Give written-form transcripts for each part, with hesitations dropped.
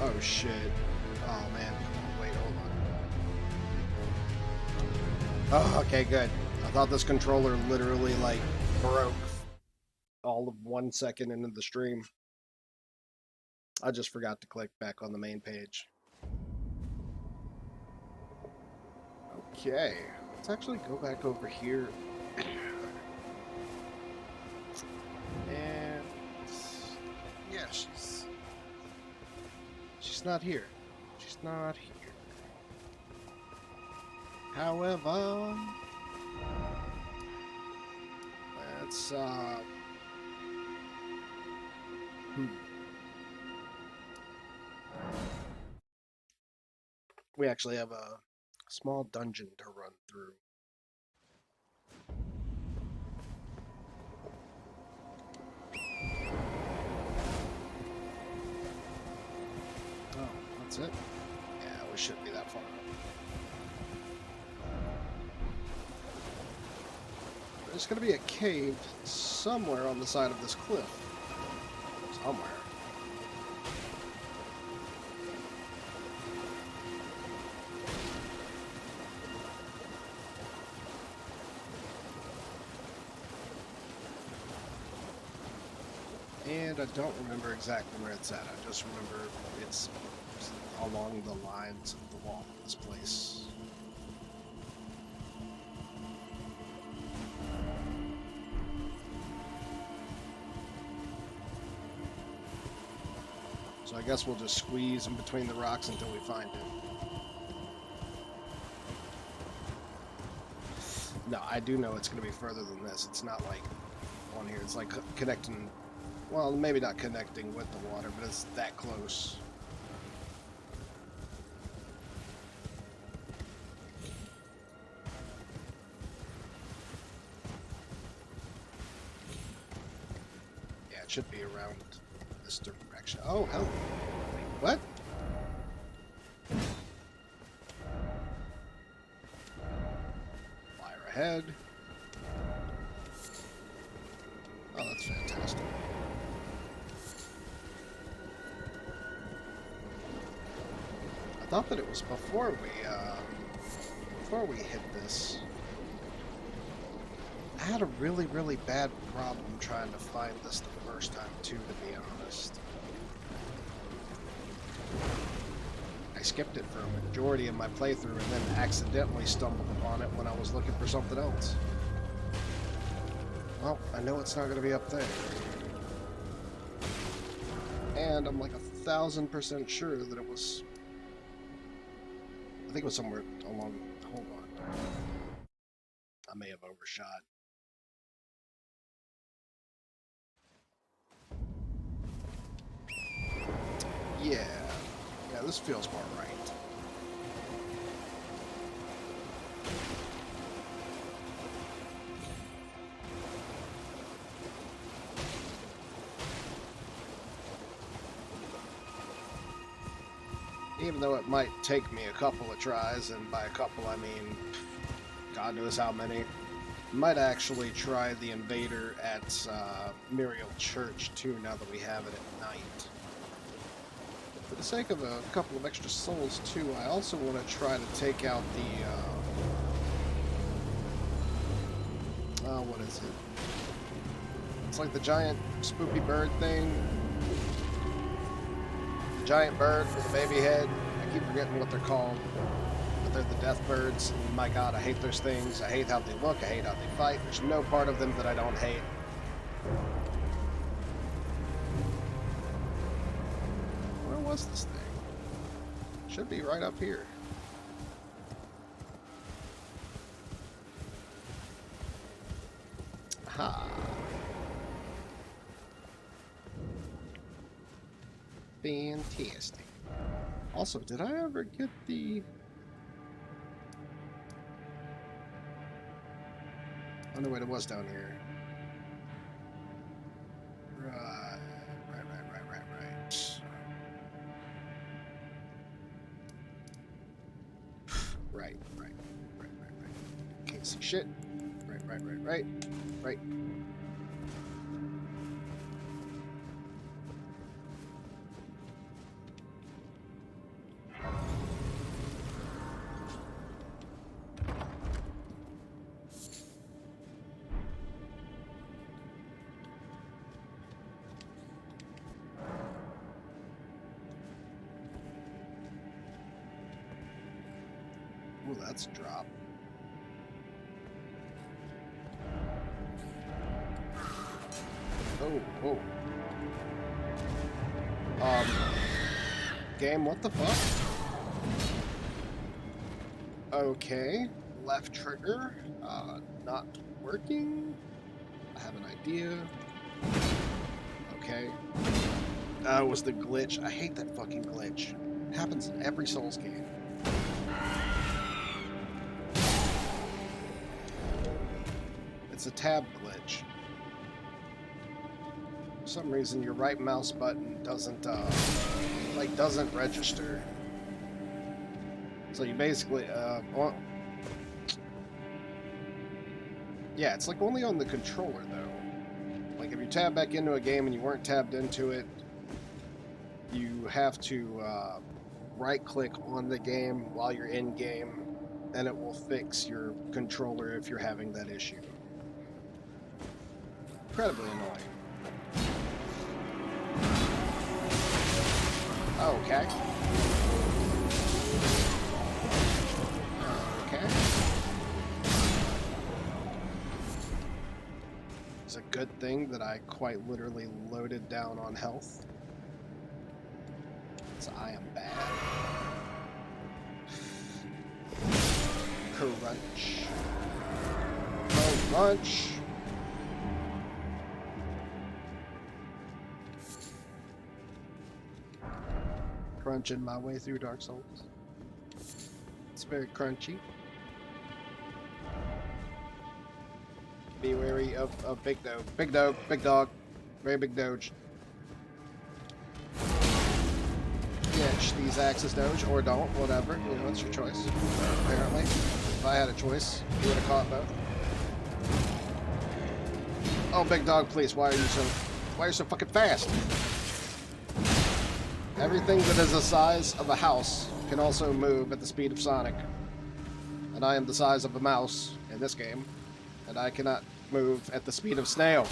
Oh shit. Oh man. Oh, wait, hold on. Oh, okay, good. I thought this controller literally like broke all of 1 second into the stream. I just forgot to click back on the main page. Okay, let's actually go back over here. And yeah, she's not here. She's not here. However, let's we actually have a small dungeon to run through. Oh, that's it? Yeah, we shouldn't be that far up. There's gonna be a cave somewhere on the side of this cliff. Somewhere. And I don't remember exactly where it's at. I just remember it's along the lines of the wall of this place. So I guess we'll just squeeze in between the rocks until we find it. No, I do know it's going to be further than this. It's not like on here. It's like connecting, well, maybe not connecting with the water, but it's that close. Yeah, it should be around this direction. Oh, hell. Wait, what? Fire ahead. Oh, that's fantastic. I thought that it was before we hit this. I had a really, really bad problem trying to find this the first time too, to be honest. I skipped it for a majority of my playthrough and then accidentally stumbled upon it when I was looking for something else. Well, I know it's not going to be up there. And I'm like 1,000% sure that it was... I think it was somewhere along... Hold on. I may have overshot. Yeah. Yeah, this feels more right. Even though it might take me a couple of tries, and by a couple I mean God knows how many, I might actually try the Invader at Muriel Church too, now that we have it at night. For the sake of a couple of extra souls too, I also want to try to take out the what is it? It's like the giant spoopy bird thing. The giant bird with a baby head. I keep forgetting what they're called. But they're the death birds. And my god, I hate those things. I hate how they look. I hate how they fight. There's no part of them that I don't hate. Where was this thing? Should be right up here. Aha. Fantastic. Also, did I ever get the... Oh no, wait, it was down here. Right. Right. Can't see shit. Right. that's a drop. Oh. Game, what the fuck? Okay, left trigger, not working. I have an idea. Okay. It was the glitch. I hate that fucking glitch. It happens in every Souls game. It's a tab glitch. For some reason, your right mouse button doesn't register. So you basically, yeah, it's like only on the controller though. Like if you tab back into a game and you weren't tabbed into it, you have to right-click on the game while you're in game, and it will fix your controller if you're having that issue. Incredibly annoying. Okay. Okay. It's a good thing that I quite literally loaded down on health. So I am bad. Crunch. Crunch. Crunching my way through Dark Souls. It's very crunchy. Be wary of big dog. Big dog. Big dog. Very big doge. Ditch these axes, doge, or don't. Whatever. You know, it's your choice. Apparently. If I had a choice, you would have caught both. Oh, big dog, please. Why are you so fucking fast? Everything that is the size of a house can also move at the speed of Sonic. And I am the size of a mouse in this game, and I cannot move at the speed of snail.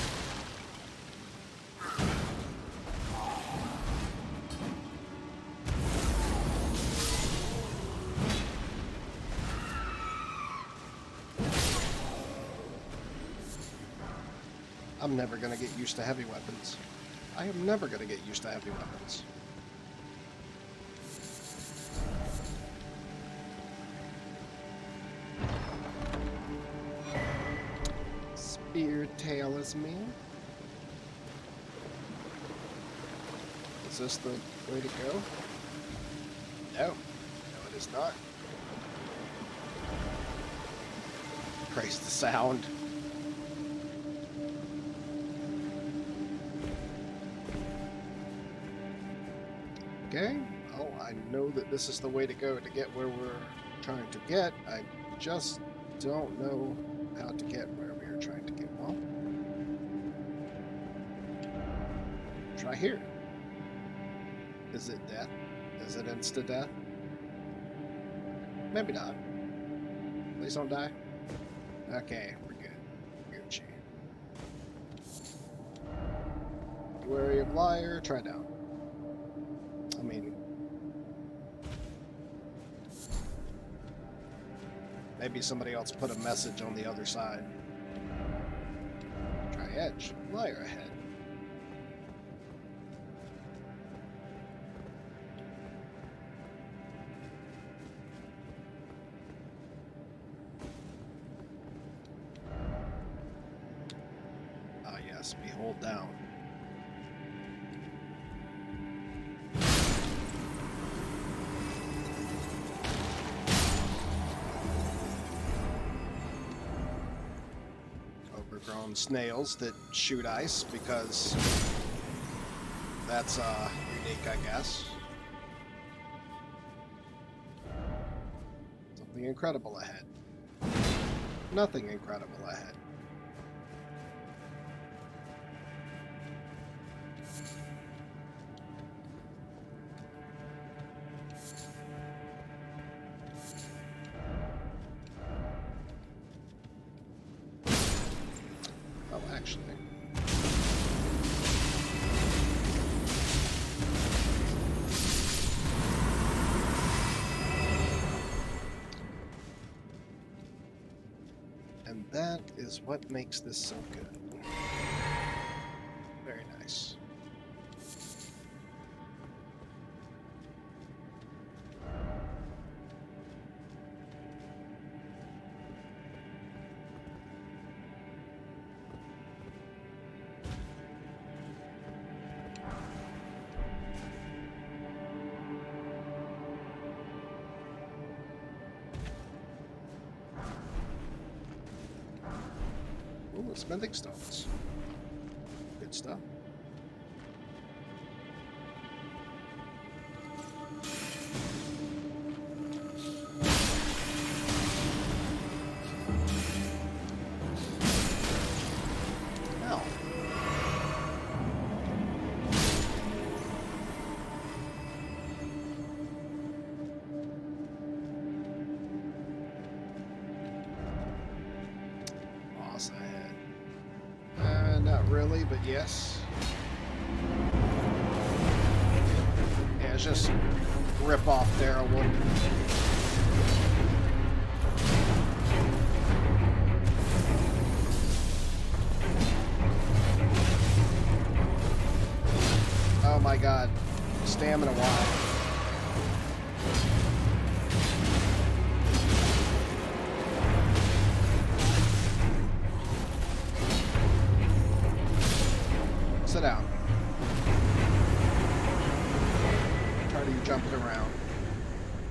I'm never gonna get used to heavy weapons. I am never gonna get used to heavy weapons. Spear tail is me. Is this the way to go? No. No, it is not. Praise the sound. Okay, well, I know that this is the way to go to get where we're trying to get. I just don't know how to get where we are trying to get. Well, try here. Is it death? Is it insta-death? Maybe not. Please don't die. Okay, we're good. Gucci. Wary of liar, try down. I mean, maybe somebody else put a message on the other side. Try edge. Liar ahead. Ah, yes, behold down. Overgrown snails that shoot ice because that's unique, I guess. Something incredible ahead. Nothing incredible ahead. Oh, actually. is what makes this so good. Very nice. Ooh, smithing stones. Good stuff. Now. Boss ahead. Not really, but yes. Yeah, it's just rip off Darrellwood. Oh my god. Stamina wild. Sit down. Tired of you jumping around.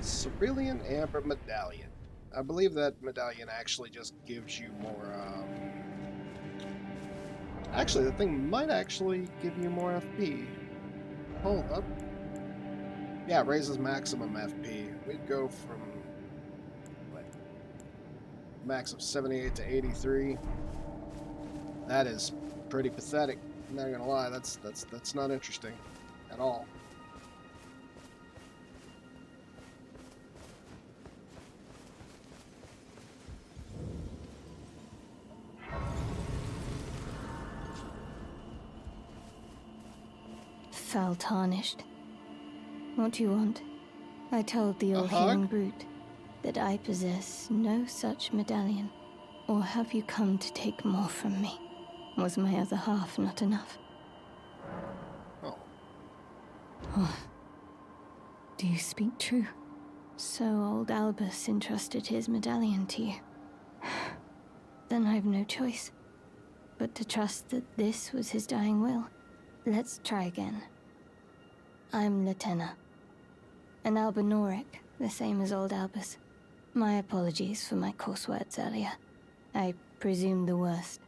Cerulean Amber Medallion. I believe that medallion actually just gives you more, Actually, the thing might actually give you more FP. Hold up. Yeah, it raises maximum FP. We'd go from, what, max of 78 to 83. That is pretty pathetic. I'm not gonna lie, that's not interesting at all. Foul tarnished. What do you want? I told the old hug? healing brute that I possess no such medallion. Or have you come to take more from me? Was my other half not enough? Oh. Do you speak true? So old Albus entrusted his medallion to you. Then I've no choice but to trust that this was his dying will. Let's try again. I'm Latenna. An Albinoric, the same as old Albus. My apologies for my coarse words earlier. I presume the worst.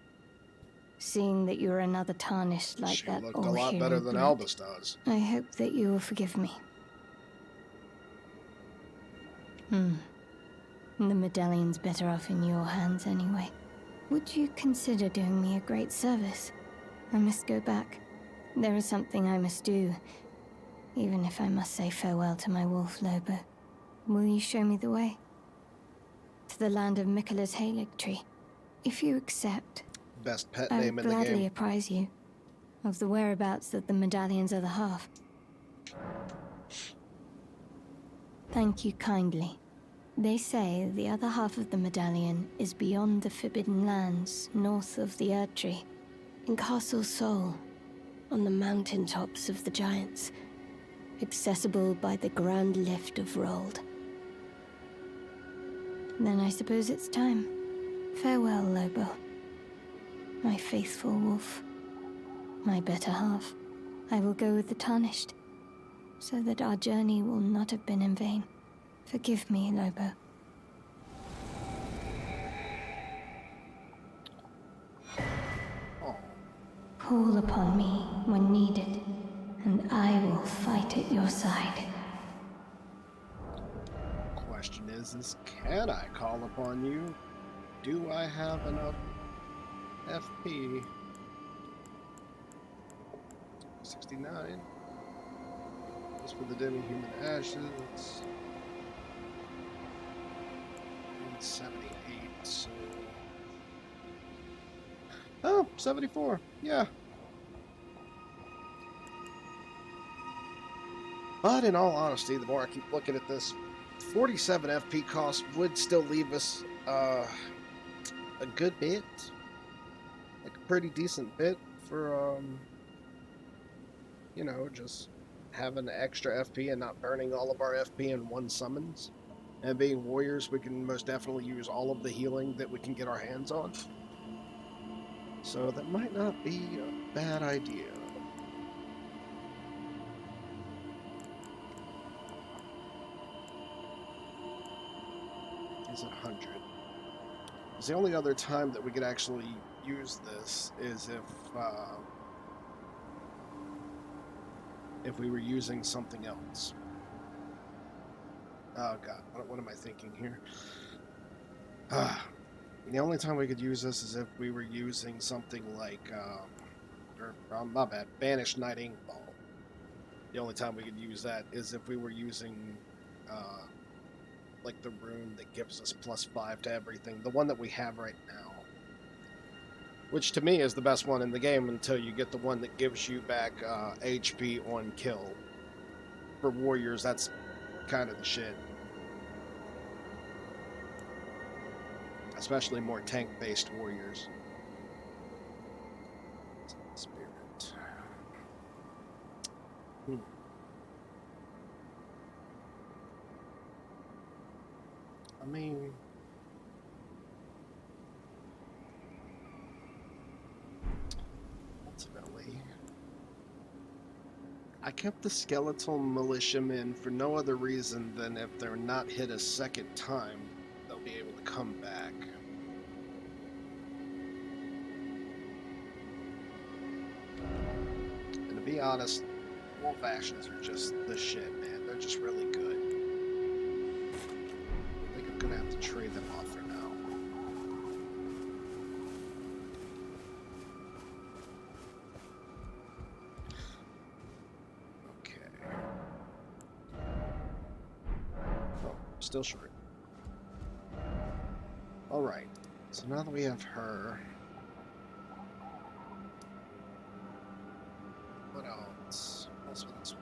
Seeing that you're another tarnished like that looked a lot better than Albus does. I hope that you will forgive me. The medallion's better off in your hands anyway. Would you consider doing me a great service? I must go back. There is something I must do, even if I must say farewell to my wolf Lobo. Will you show me the way? To the land of Miquella's Halig tree. If you accept, Best pet I name would in the game. gladly apprise you of the whereabouts of the medallion's other half. Thank you kindly. They say the other half of the medallion is beyond the Forbidden Lands, north of the Erd Tree, in Castle Sol, on the mountaintops of the Giants, accessible by the Grand Lift of Rold. Then I suppose it's time. Farewell, Lobo. My faithful wolf. My better half. I will go with the Tarnished, so that our journey will not have been in vain. Forgive me, Lobo. Oh. Call upon me when needed, and I will fight at your side. Question is can I call upon you? Do I have enough FP? 69. Just for the demi-human ashes. 78, so... Oh, 74. Yeah. But in all honesty, the more I keep looking at this, 47 FP cost would still leave us a good bit, like a pretty decent bit for you know, just having extra FP and not burning all of our FP in one summons. And being warriors, we can most definitely use all of the healing that we can get our hands on. So that might not be a bad idea. Is it 100? Because the only other time that we could actually use this is if we were using something else. Oh god, what am I thinking here? The only time we could use this is if we were using something like, my bad, Banished Night Inkball. The only time we could use that is if we were using, like the rune that gives us +5 to everything, the one that we have right now. Which to me is the best one in the game until you get the one that gives you back HP on kill. For warriors, that's kind of the shit. Especially more tank-based warriors. Spirit. I mean... ultimately... I kept the skeletal militiamen for no other reason than if they're not hit a second time, they'll be able to come back. And to be honest, wolf ashes are just the shit, man. They're just really good. I think I'm gonna have to trade them off for now. Okay. Oh, still short. Alright, so now that we have her, what else? What else?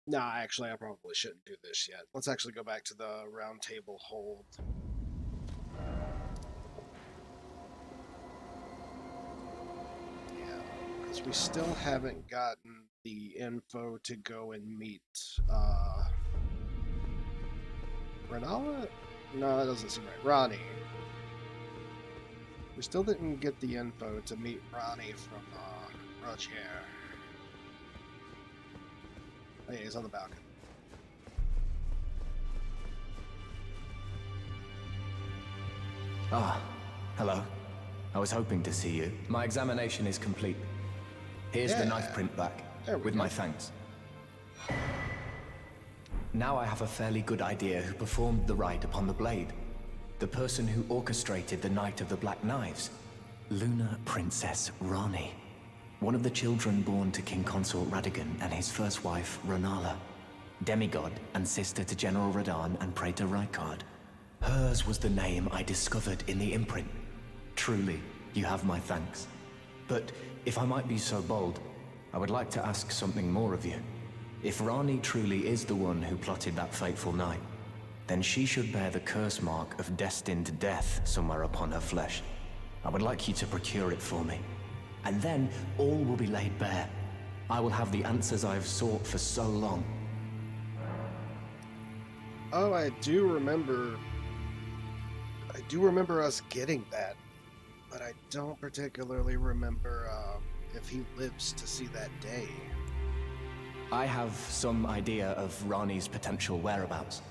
Nah, actually, I probably shouldn't do this yet. Let's actually go back to the round table hold. Because we still haven't gotten the info to go and meet Renala? No, that doesn't seem right. Ronnie. We still didn't get the info to meet Ronnie from Rogier. Oh yeah, he's on the balcony. Ah, hello. I was hoping to see you. My examination is complete. Here's the knife print back, with my thanks. Now I have a fairly good idea who performed the rite upon the blade. The person who orchestrated the Night of the Black Knives. Lunar Princess Rani. One of the children born to King Consort Radigan and his first wife, Renala. Demigod and sister to General Radahn and Praetor Rykard. Hers was the name I discovered in the imprint. Truly, you have my thanks. But if I might be so bold, I would like to ask something more of you. If Rani truly is the one who plotted that fateful night, then she should bear the curse mark of destined death somewhere upon her flesh. I would like you to procure it for me. And then all will be laid bare. I will have the answers I have sought for so long. Oh, I do remember us getting that, but I don't particularly remember if he lives to see that day. I have some idea of Rani's potential whereabouts.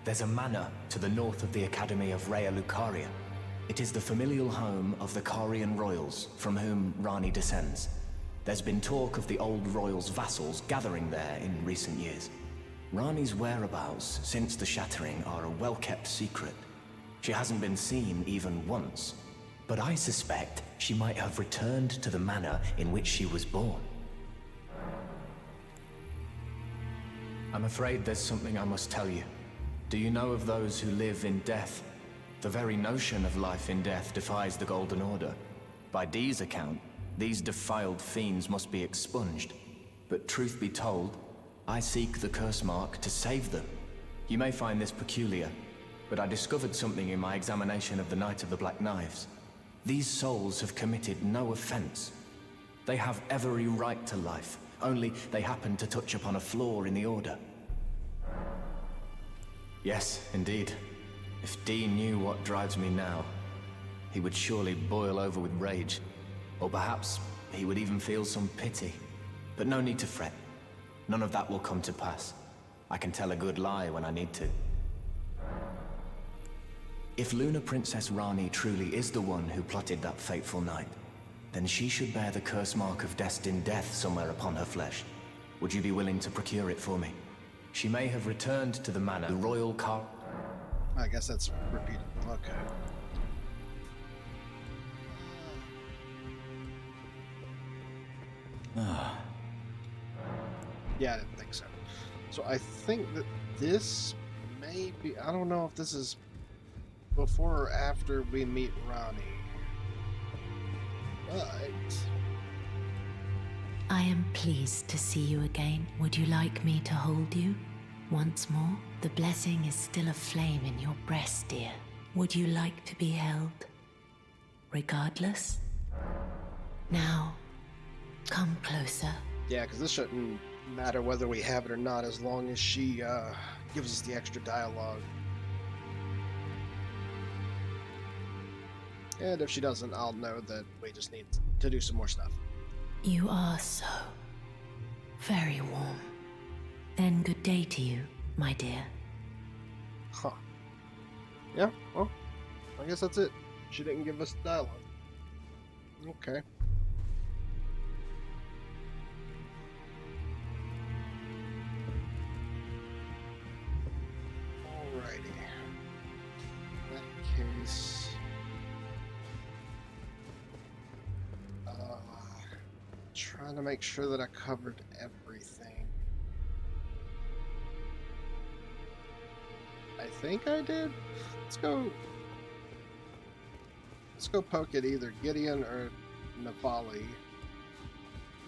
There's a manor to the north of the Academy of Rea Lucaria. It is the familial home of the Carian royals, from whom Rani descends. There's been talk of the old royals' vassals gathering there in recent years. Rani's whereabouts since the shattering are a well-kept secret. She hasn't been seen even once, but I suspect she might have returned to the manor in which she was born. I'm afraid there's something I must tell you. Do you know of those who live in death? The very notion of life in death defies the Golden Order. By Dee's account, these defiled fiends must be expunged. But truth be told, I seek the curse mark to save them. You may find this peculiar, but I discovered something in my examination of the Night of the Black Knives. These souls have committed no offense. They have every right to life, only they happen to touch upon a flaw in the order. Yes, indeed. If Dee knew what drives me now, he would surely boil over with rage. Or perhaps he would even feel some pity. But no need to fret. None of that will come to pass. I can tell a good lie when I need to. If Lunar Princess Rani truly is the one who plotted that fateful night, then she should bear the curse mark of destined death somewhere upon her flesh. Would you be willing to procure it for me? She may have returned to the manor, the royal car. I guess that's repeated. Okay. Yeah, I didn't think so. So I think that this may be... I don't know if this is before or after we meet Ronnie. But... I am pleased to see you again. Would you like me to hold you once more? The blessing is still aflame in your breast, dear. Would you like to be held? Regardless? Now, come closer. Yeah, because this shouldn't matter whether we have it or not, as long as she gives us the extra dialogue. And if she doesn't, I'll know that we just need to do some more stuff. You are so very warm. Then good day to you, my dear. Huh. Yeah, well, I guess that's it. She didn't give us dialogue. Okay. Alrighty. In that case... trying to make sure that I covered everything. I think I did. Let's go poke at either Gideon or Navali.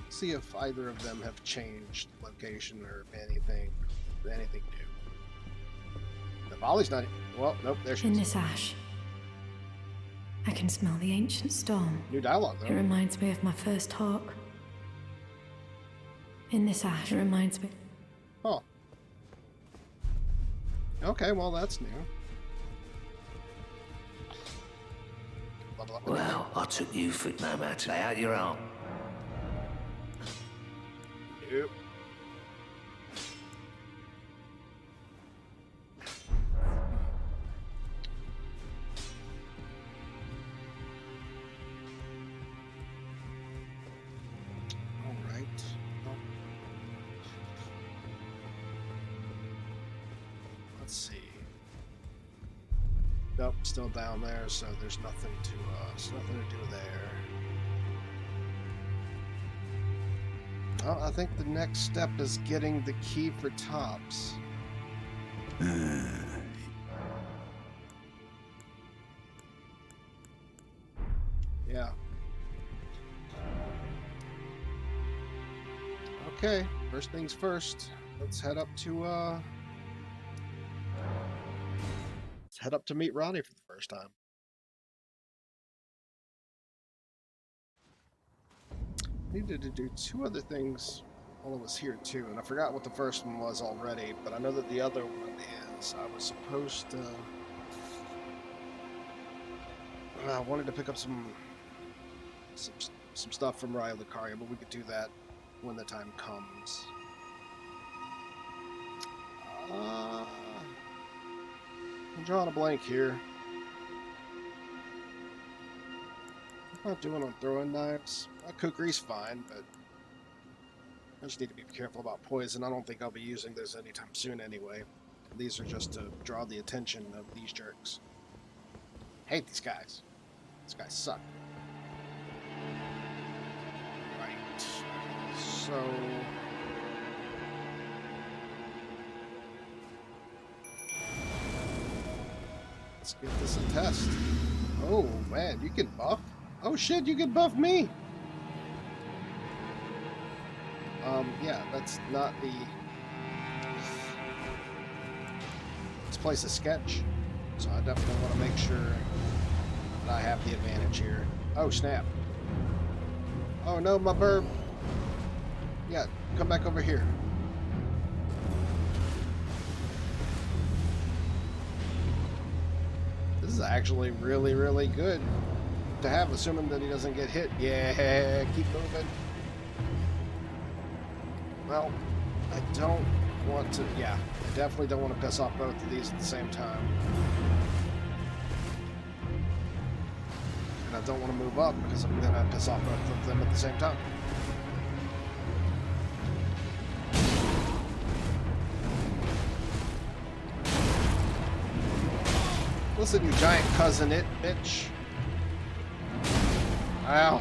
See if either of them have changed location or anything new. Navali's not. Well, nope. There she In is. this ash, I can smell the ancient storm. New dialogue It though. reminds me of my first hawk. In this ash, it reminds me. Oh. Okay, well that's new. Level up again. Well, I took you for it no matter. Lay out your arm. Nope. Alright. Let's see. Nope, still down there, so there's nothing to do there. Well, I think the next step is getting the key for Tops. Yeah. Okay, first things first. Let's head up to meet Ronnie for the first time. Needed to do two other things while I was here too, and I forgot what the first one was already, but I know that the other one is I was supposed to... I wanted to pick up some stuff from Raya Lucaria, but we could do that when the time comes. I'm drawing a blank here. I'm not doing on throwing knives. Kukri's fine, but I just need to be careful about poison. I don't think I'll be using this anytime soon anyway. These are just to draw the attention of these jerks. Hate these guys. These guys suck. Right. So... let's give this a test. Oh man, you can buff? Oh shit, you can buff me! Yeah, that's not the... This place is sketch, so I definitely want to make sure that I have the advantage here. Oh, snap. Oh no, my burb. Yeah, come back over here. This is actually really, really good to have, assuming that he doesn't get hit. Yeah, keep moving. Well, I don't want to... Yeah, I definitely don't want to piss off both of these at the same time. And I don't want to move up because I'm going to piss off both of them at the same time. Listen, you giant cousin it, bitch. Ow.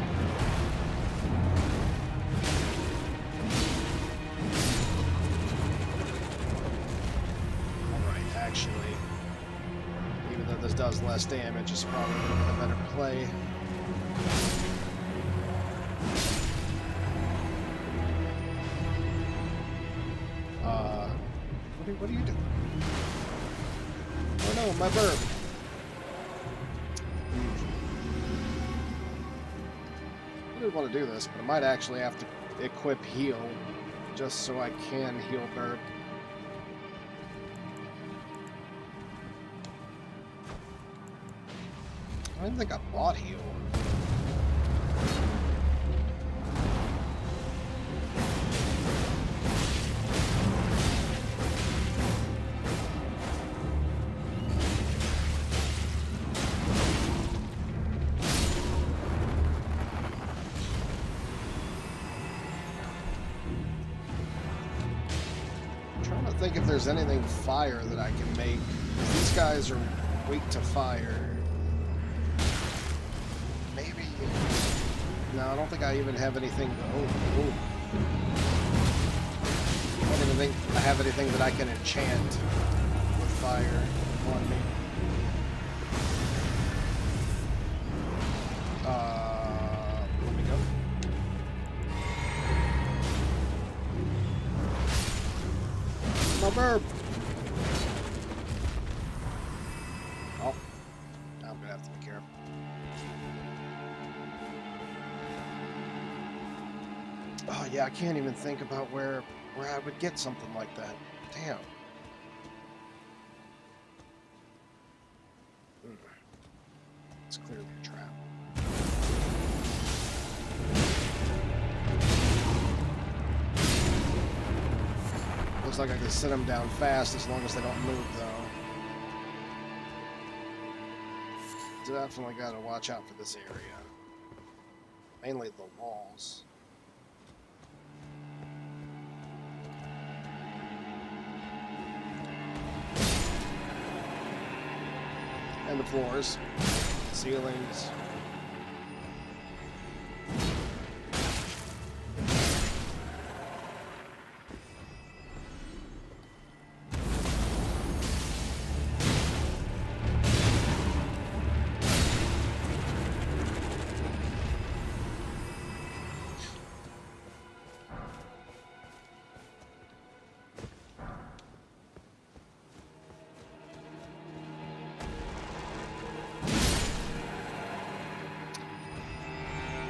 Alright, actually, even though this does less damage, it's probably going to be the better play. What are you doing? Oh no, my burb. I really want to do this, but I might actually have to equip heal just so I can heal burb. I don't think I bought heal. I think if there's anything fire that I can make. These guys are weak to fire. Maybe. No, I don't think I even have anything. Oh. I don't even think I have anything that I can enchant with fire on me. Let me go. My burb. Oh, I'm gonna have to be careful. Oh yeah, I can't even think about where I would get something like that. Damn. It's clearly a trap. Looks like I can sit them down fast as long as they don't move, though. Definitely gotta watch out for this area. Mainly the walls. And the floors, ceilings.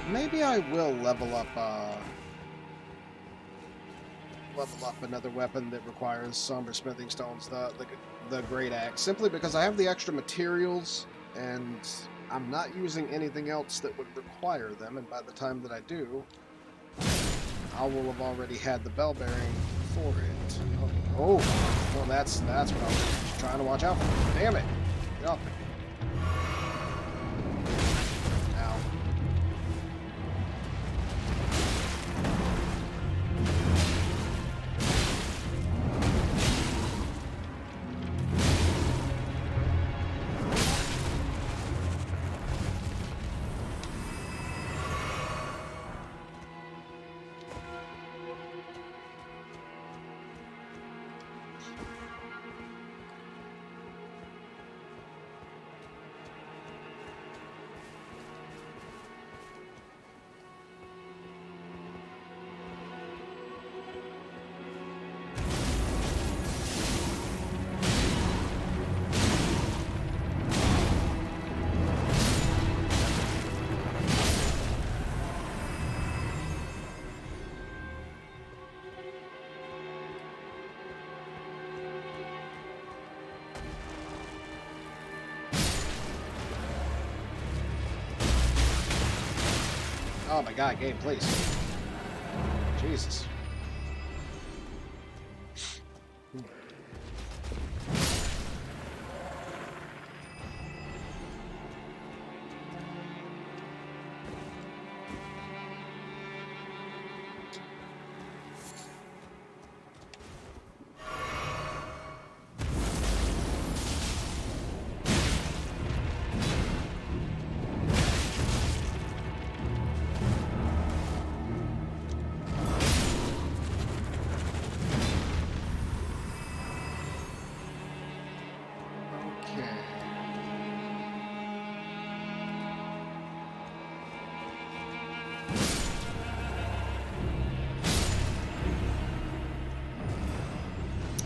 Maybe I will level up another weapon that requires somber smithing stones, the great axe, simply because I have the extra materials and I'm not using anything else that would require them, and by the time that I do, I will have already had the bell bearing for it. Oh, well that's what I was trying to watch out for. Damn it! Get off me. Oh my god, game, please. Jesus.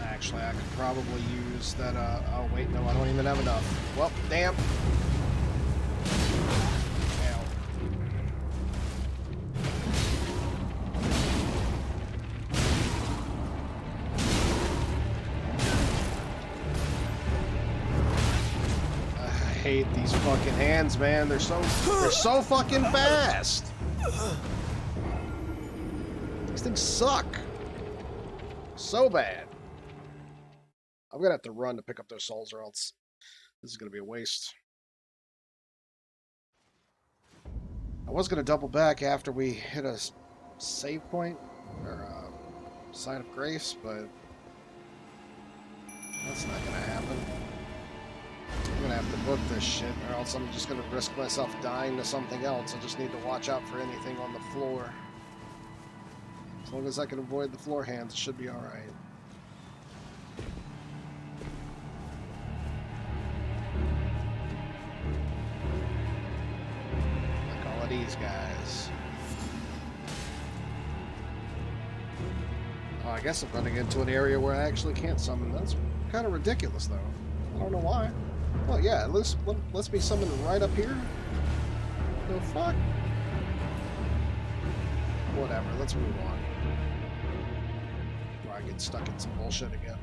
Actually, I could probably use that, oh wait, no, I don't even have enough. Well, damn. Ow. I hate these fucking hands, man. They're so fucking fast. These things suck. So bad. I'm gonna have to run to pick up those souls, or else this is gonna be a waste. I was gonna double back after we hit a save point or a sign of grace, but that's not gonna happen. I'm gonna have to book this shit, or else I'm just gonna risk myself dying to something else. I just need to watch out for anything on the floor. As long as I can avoid the floor hands, it should be alright. These guys. Oh, I guess I'm running into an area where I actually can't summon. That's kind of ridiculous, though. I don't know why. Well, yeah, let's be summoned right up here. The fuck? Whatever, let's move on. Before I get stuck in some bullshit again.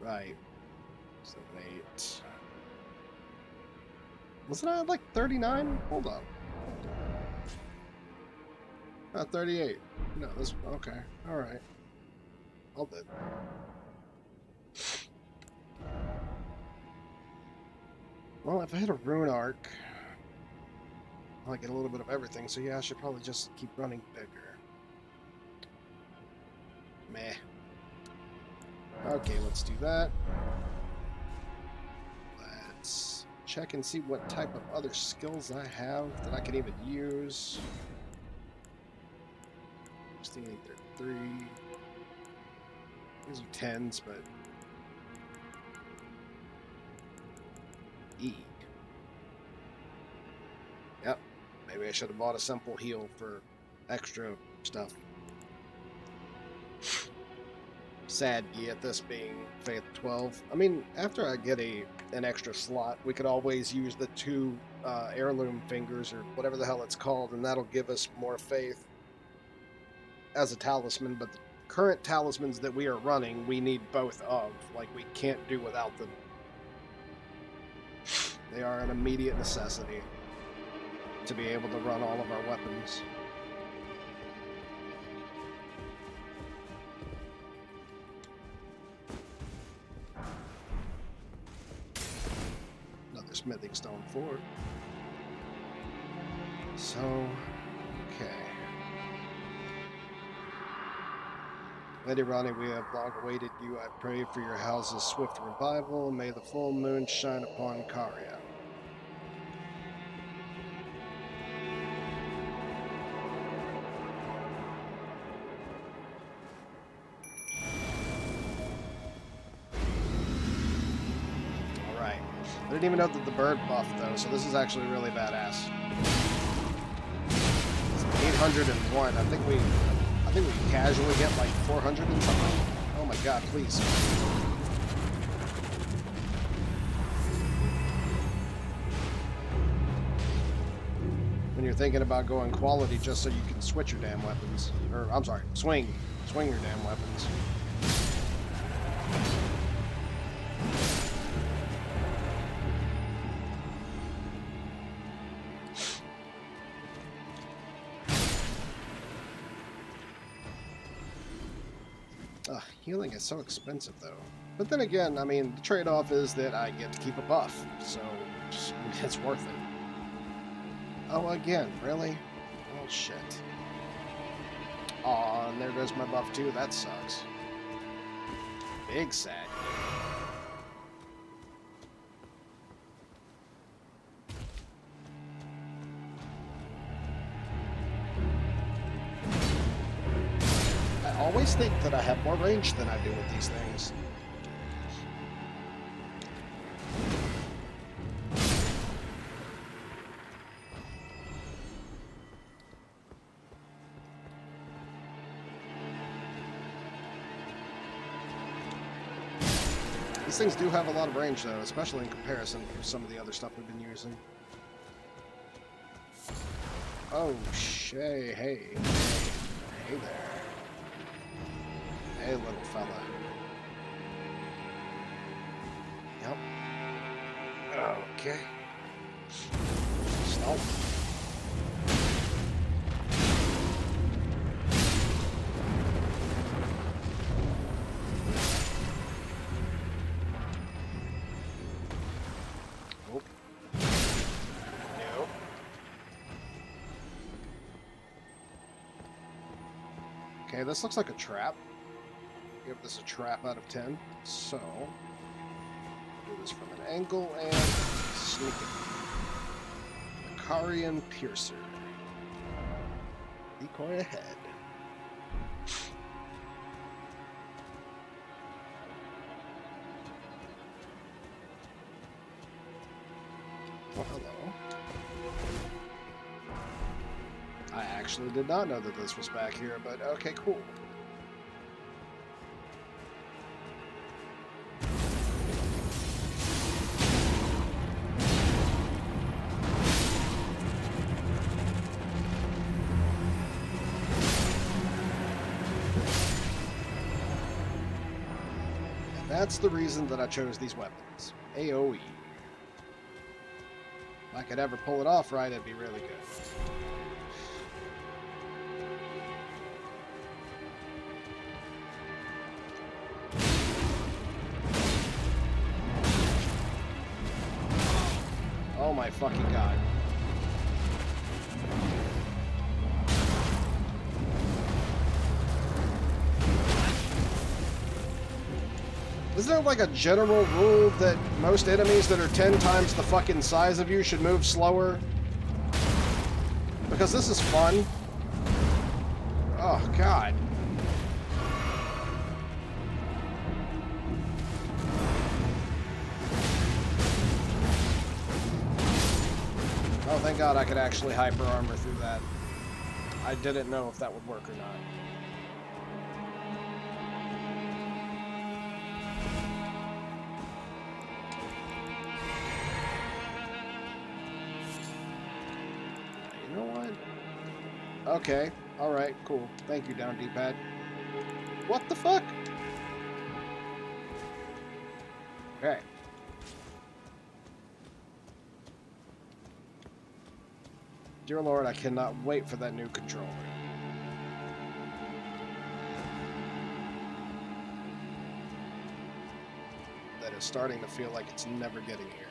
Right. 7, 8. Wasn't I at like 39? Hold on. 38. No, this. Okay. Alright. All good. Well, if I hit a rune arc, I get a little bit of everything, so yeah, I should probably just keep running bigger. Meh. Okay, let's do that. Let's check and see what type of other skills I have that I can even use. 16, 33. These are 10s, but E. Yep. Maybe I should have bought a simple heal for extra stuff. Sad yet this being Faith 12. I mean, after I get an extra slot, we could always use the 2 heirloom fingers or whatever the hell it's called, and that'll give us more faith as a talisman. But the current talismans that we are running, we need both of. Like, we can't do without them. They are an immediate necessity to be able to run all of our weapons. Smithing stone 4. So, okay. Lady Ronnie, we have long awaited you. I pray for your house's swift revival. May the full moon shine upon Caria. I didn't even know that the bird buffed though, so this is actually really badass. It's 801. I think we casually get like 400 and something. Oh my god, please. thinking about going quality just so you can switch your damn weapons. Or, I'm sorry, swing your damn weapons. Healing is so expensive, though. But then again, I mean, the trade-off is that I get to keep a buff, so it's worth it. Oh, again, really? Oh, shit. Aw, and there goes my buff, too. That sucks. Big sad. I always think that I have more range than I do with these things. These things do have a lot of range, though, especially in comparison to some of the other stuff we've been using. Oh, Shay, hey. Hey there. Hey, little fella. Yep. Okay. Stop. Nope. No. Okay, this looks like a trap. Give this a trap out of 10. So, do this from an angle and sneak it. Macarian Piercer. Decoy ahead. Well, hello. I actually did not know that this was back here, but okay, cool. That's the reason that I chose these weapons. AoE. If I could ever pull it off right, it'd be really good. Oh my fucking god. Is there like a general rule that most enemies that are 10 times the fucking size of you should move slower? Because this is fun. Oh, God. Oh, thank God I could actually hyper armor through that. I didn't know if that would work or not. Okay, alright, cool. Thank you, down D-pad. What the fuck? Okay. Dear Lord, I cannot wait for that new controller. That is starting to feel like it's never getting here.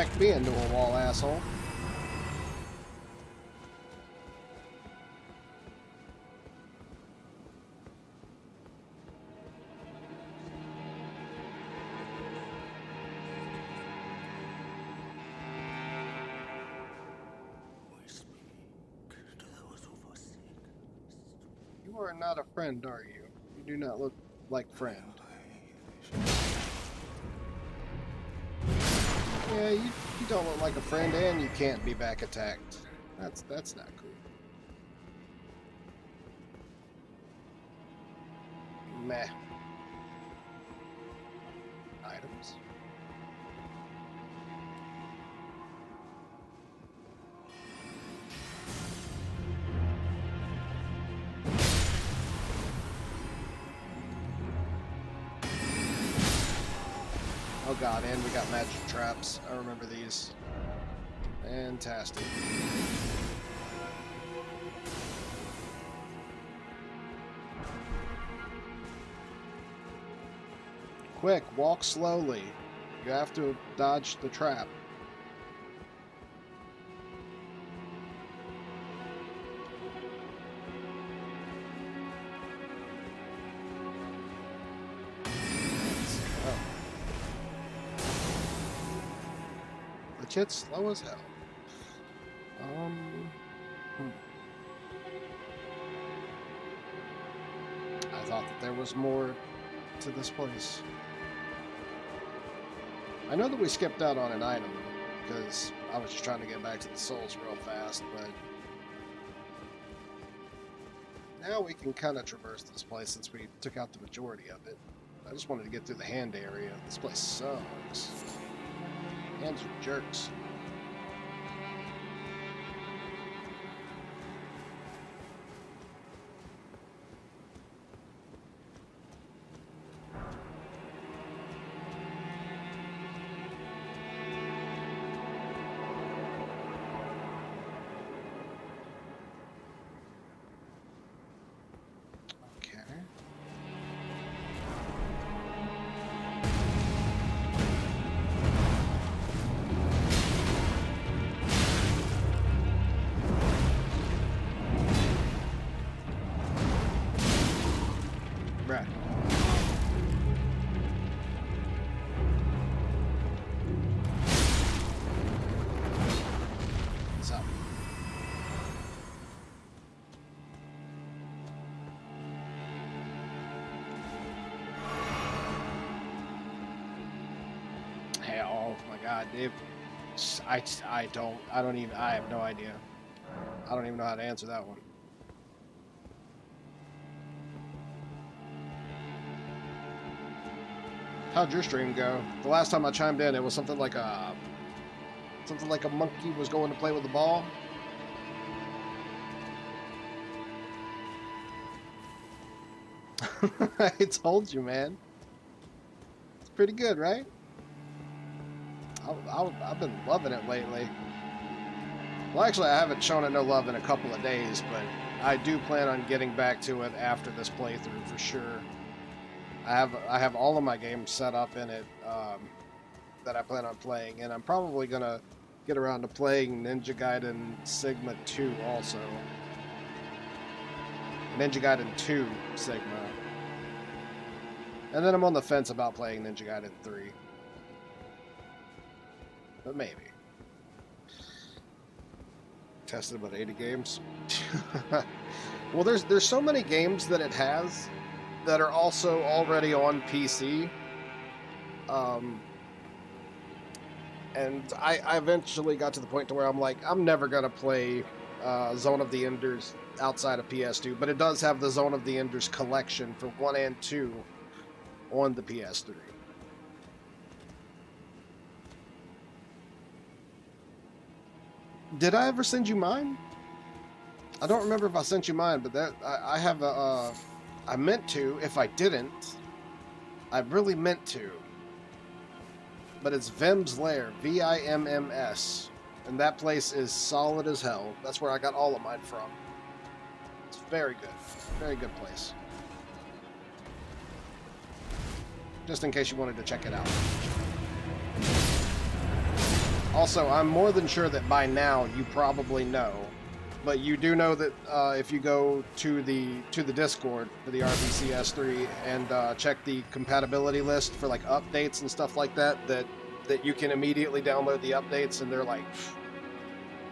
backed me into a wall, asshole. You are not a friend, are you? You do not look like friend. Yeah, you don't look like a friend, and you can't be back attacked. That's not cool. Meh. Items. Oh god, and we got magic traps. I remember these. Fantastic. Quick, walk slowly. You have to dodge the trap. The shit's slow as hell. I thought that there was more to this place. I know that we skipped out on an item because I was just trying to get back to the souls real fast, but now we can kind of traverse this place since we took out the majority of it. I just wanted to get through the hand area. This place sucks. Hands are jerks. Right. What's up? Hey, oh my god, Dave. I have no idea. I don't even know how to answer that one. How'd your stream go? The last time I chimed in, it was something like a monkey was going to play with the ball. I told you, man. It's pretty good, right? I've been loving it lately. Well, actually, I haven't shown it no love in a couple of days, but I do plan on getting back to it after this playthrough for sure. I have all of my games set up in it that I plan on playing, and I'm probably gonna get around to playing Ninja Gaiden Sigma 2 also. Ninja Gaiden 2 Sigma. And then I'm on the fence about playing Ninja Gaiden 3. But maybe. Tested about 80 games. Well, there's so many games that it has that are also already on PC. And I eventually got to the point to where I'm like, I'm never gonna play Zone of the Enders outside of PS2, but it does have the Zone of the Enders collection for 1 and 2 on the PS3. Did I ever send you mine? I don't remember if I sent you mine, but that I have a I meant to. If I didn't, I really meant to. But it's Vim's Lair, VIMMS, and that place is solid as hell. That's where I got all of mine from. It's very good place. Just in case you wanted to check it out. Also, I'm more than sure that by now you probably know, but you do know that if you go to the Discord for the RBCS3 and check the compatibility list for like updates and stuff like that, that you can immediately download the updates and they're like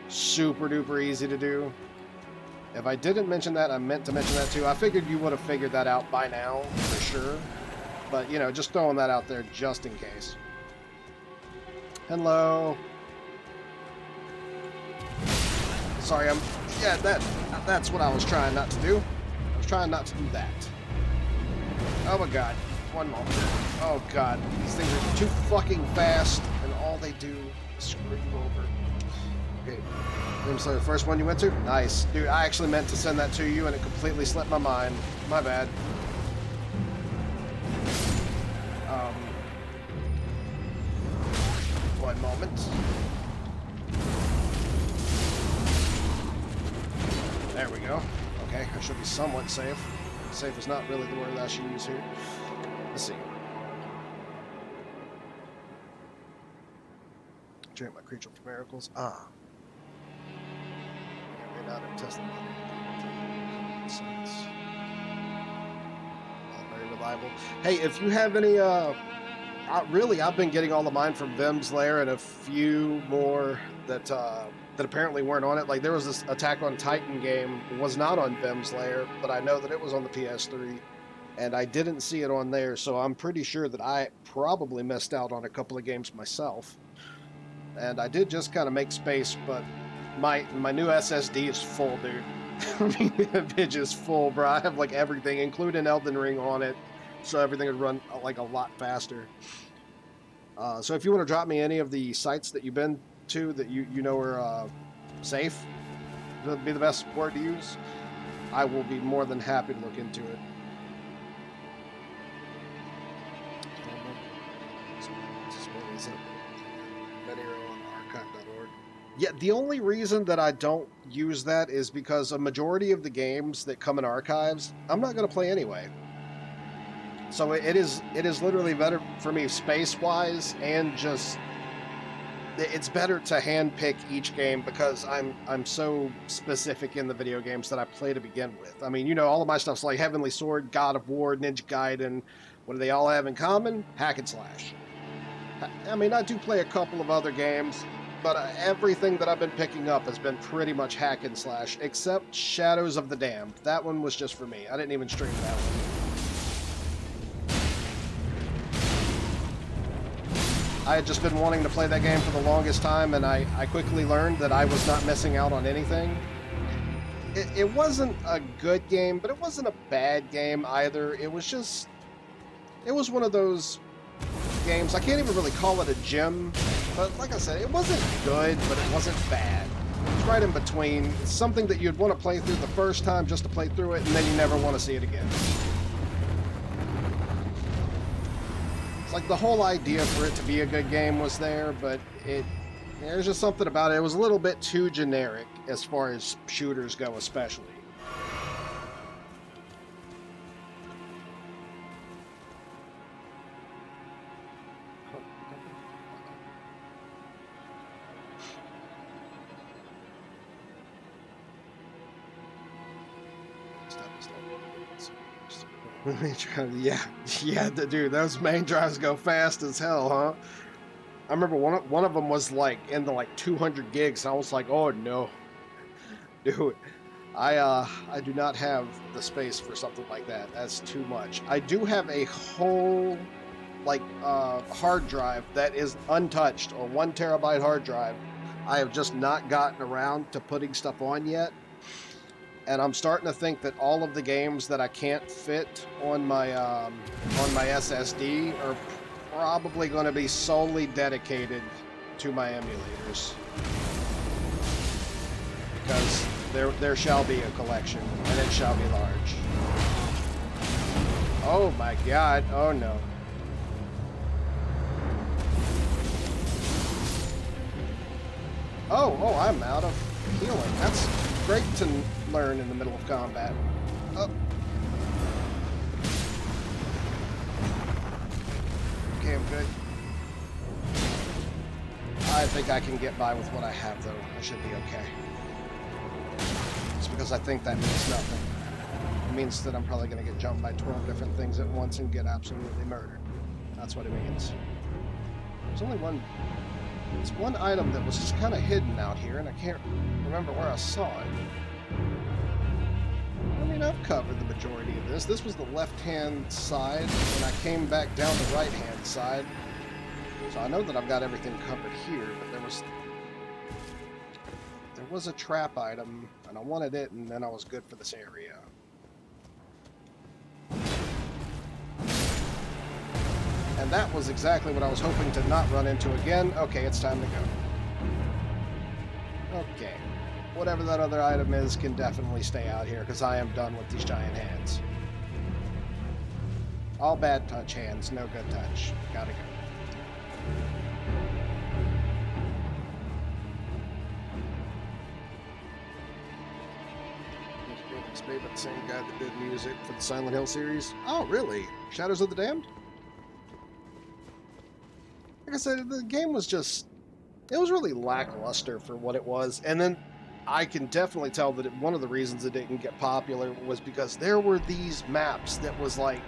super duper easy to do. If I didn't mention that, I meant to mention that too. I figured you would have figured that out by now for sure, but you know, just throwing that out there just in case. Hello. Sorry, yeah, that's what I was trying not to do. I was trying not to do that. Oh my god. One moment. Oh god. These things are too fucking fast, and all they do is screw you over. Okay. So the first one you went to? Nice. Dude, I actually meant to send that to you, and it completely slipped my mind. My bad. One moment. There we go. Okay, I should be somewhat safe. Safe is not really the word that I should use here. Let's see. Drink my creature for miracles. Ah. I may not have tested it. So it's all very reliable. Hey, if you have any, really, I've been getting all of mine from Vim's Lair and a few more that apparently weren't on it. Like there was this Attack on Titan game, it was not on Vim's Lair, but I know that it was on the PS3, and I didn't see it on there, so I'm pretty sure that I probably missed out on a couple of games myself. And I did just kind of make space, but my new SSD is full, dude. I mean, the bitch is full, bro. I have like everything, including Elden Ring on it, so everything would run like a lot faster. So if you want to drop me any of the sites that you've been to that you know are safe, that'd be the best word to use, I will be more than happy to look into it. Yeah, the only reason that I don't use that is because a majority of the games that come in archives, I'm not going to play anyway. So it is literally better for me space-wise, and just it's better to handpick each game because I'm so specific in the video games that I play to begin with. I mean, you know, all of my stuff's like Heavenly Sword, God of War, Ninja Gaiden. What do they all have in common? Hack and slash. I mean, I do play a couple of other games, but everything that I've been picking up has been pretty much hack and slash, except Shadows of the Damned. That one was just for me. I didn't even stream that one. I had just been wanting to play that game for the longest time, and I quickly learned that I was not missing out on anything. It wasn't a good game, but it wasn't a bad game either. It was just... it was one of those games, I can't even really call it a gem, but like I said, it wasn't good, but it wasn't bad. It was right in between. It's something that you'd want to play through the first time just to play through it, and then you never want to see it again. It's like the whole idea for it to be a good game was there, but there's just something about it. It was a little bit too generic as far as shooters go, especially. Yeah, dude, those main drives go fast as hell, huh? I remember one of them was like in the like 200 gigs, and I was like, oh no, dude, I do not have the space for something like that. That's too much. I do have a whole like hard drive that is untouched, a 1 terabyte hard drive. I have just not gotten around to putting stuff on yet. And I'm starting to think that all of the games that I can't fit on my SSD are probably going to be solely dedicated to my emulators, because there shall be a collection, and it shall be large. Oh my god! Oh no! Oh! I'm out of healing. That's great to learn in the middle of combat. Oh. Okay, I'm good. I think I can get by with what I have, though. I should be okay. It's because I think that means nothing. It means that I'm probably going to get jumped by 12 different things at once and get absolutely murdered. That's what it means. There's only one... There's one item that was just kind of hidden out here, and I can't remember where I saw it. I mean, I've covered the majority of this. This was the left-hand side, and I came back down the right-hand side. So I know that I've got everything covered here, but there was a trap item, and I wanted it, and then I was good for this area. And that was exactly what I was hoping to not run into again. Okay, it's time to go. Okay. Whatever that other item is can definitely stay out here, because I am done with these giant hands. All bad touch hands, no good touch. Gotta go. It's made by the same guy that did music for the Silent Hill series. Oh, really? Shadows of the Damned? Like I said, the game was just... It was really lackluster for what it was. And then I can definitely tell that one of the reasons it didn't get popular was because there were these maps that was like...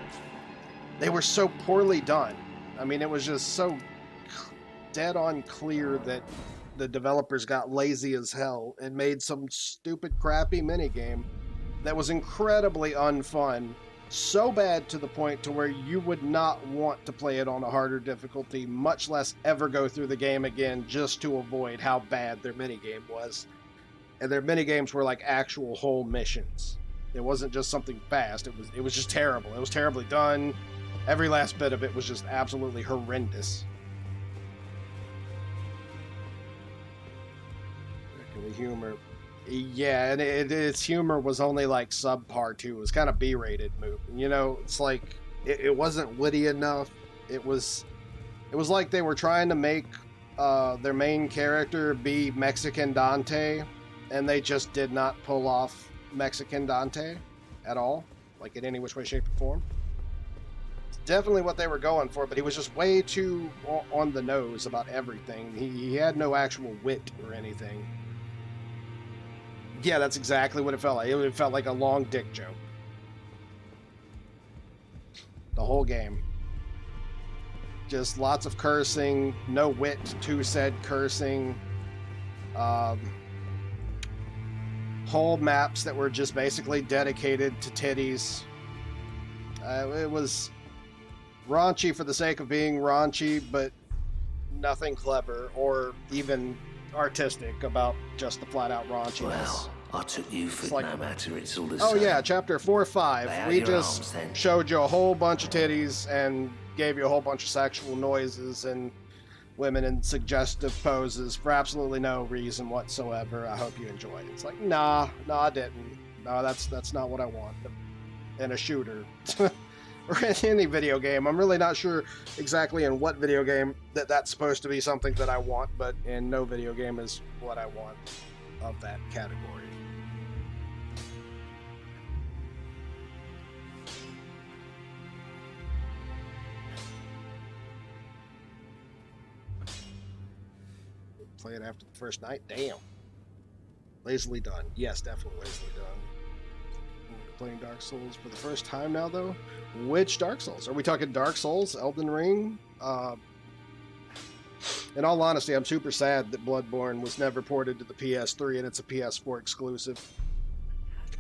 They were so poorly done. I mean, it was just so dead-on clear that the developers got lazy as hell and made some stupid, crappy minigame that was incredibly unfun. So bad to the point to where you would not want to play it on a harder difficulty, much less ever go through the game again just to avoid how bad their minigame was. And their minigames were like actual whole missions. It wasn't just something fast. It was just terrible. It was terribly done. Every last bit of it was just absolutely horrendous. The humor. Yeah, and its humor was only like subpar 2. It was kind of B-rated movie. You know, it's like it wasn't witty enough. It was like they were trying to make their main character be Mexican Dante, and they just did not pull off Mexican Dante at all, like in any which way, shape, or form. It's definitely what they were going for, but he was just way too on the nose about everything. He had no actual wit or anything. Yeah, that's exactly what it felt like. It felt like a long dick joke. The whole game. Just lots of cursing, no wit to said cursing. Whole maps that were just basically dedicated to titties. It was raunchy for the sake of being raunchy, but nothing clever or even artistic about just the flat-out raunchiness. Well, I took you for like, no matter, it's all the oh same. yeah, chapter 4 or 5. We just showed you a whole bunch of titties and gave you a whole bunch of sexual noises and women in suggestive poses for absolutely no reason whatsoever. I hope you enjoyed it. It's like, nah, I didn't. No, that's not what I want in a shooter. Or in any video game. I'm really not sure exactly in what video game that's supposed to be something that I want, but in no video game is what I want of that category. Play it after the first night? Damn. Lazily done. Yes, definitely lazily done. Playing Dark Souls for the first time now, though. Which Dark Souls? Are we talking Dark Souls, Elden Ring? In all honesty, I'm super sad that Bloodborne was never ported to the PS3 and it's a PS4 exclusive.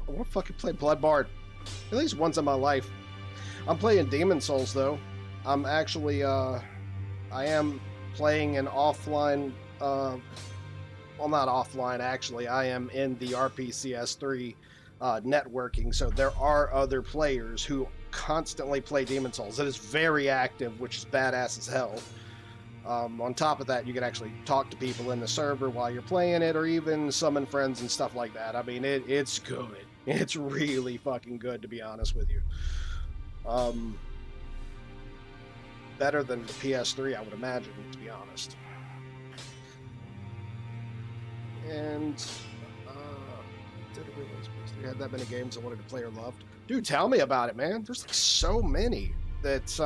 I want to fucking play Bloodborne at least once in my life. I'm playing Demon Souls, though. I'm actually, I am playing an offline, well, not offline, actually. I am in the RPCS3 networking, so there are other players who constantly play Demon Souls. It is very active, which is badass as hell. On top of that, you can actually talk to people in the server while you're playing it, or even summon friends and stuff like that. I mean, it's good. It's really fucking good, to be honest with you. Better than the PS3, I would imagine, to be honest. And did it realize we had that many games I wanted to play or loved? Dude, tell me about it, man. There's like so many that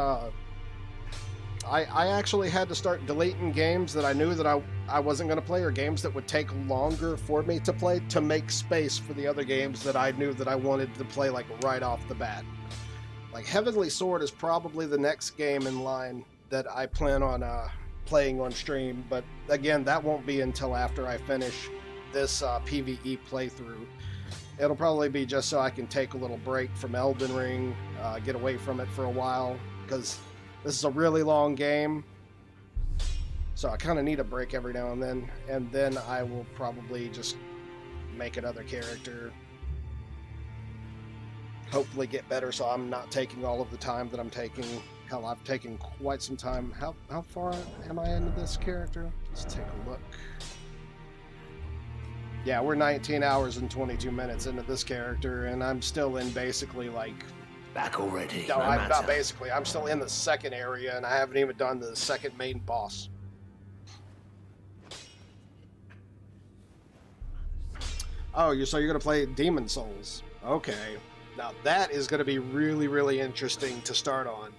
I actually had to start deleting games that I knew that I wasn't going to play, or games that would take longer for me to play, to make space for the other games that I knew that I wanted to play like right off the bat. Like Heavenly Sword is probably the next game in line that I plan on playing on stream, but again, that won't be until after I finish this PVE playthrough. It'll probably be just so I can take a little break from Elden Ring, get away from it for a while, because this is a really long game. So I kind of need a break every now and then I will probably just make another character. Hopefully get better so I'm not taking all of the time that I'm taking. Hell, I've taken quite some time. How far am I into this character? Let's take a look. Yeah, we're 19 hours and 22 minutes into this character, and I'm still in basically like... Back already. No, no I'm matter. not basically. I'm still in the second area, and I haven't even done the second main boss. Oh, so you're going to play Demon Souls. Okay. Now that is going to be really, really interesting to start on.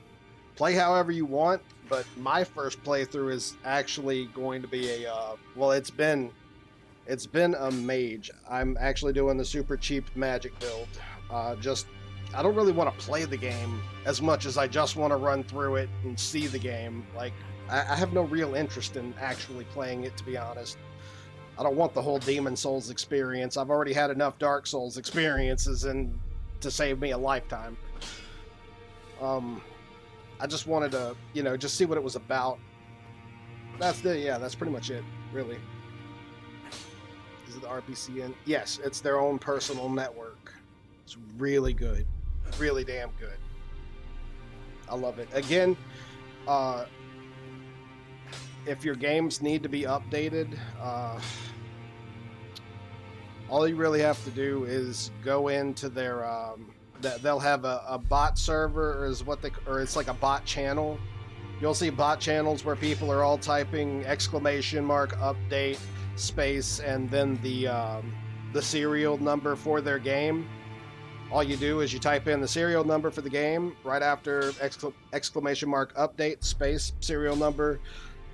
Play however you want, but my first playthrough is actually going to be a... well, it's been a mage. I'm actually doing the super cheap magic build. I don't really want to play the game as much as I just want to run through it and see the game. Like, I have no real interest in actually playing it, to be honest. I don't want the whole Demon Souls experience. I've already had enough Dark Souls experiences to save me a lifetime. I just wanted to, just see what it was about. That's pretty much it, really. Is it the RPCN? Yes, it's their own personal network. It's really good. Really damn good. I love it. Again, if your games need to be updated, all you really have to do is go into their they'll have a bot server, or it's like a bot channel. You'll see bot channels where people are all typing !update space and then the serial number for their game. All you do is you type in the serial number for the game right after !update space serial number.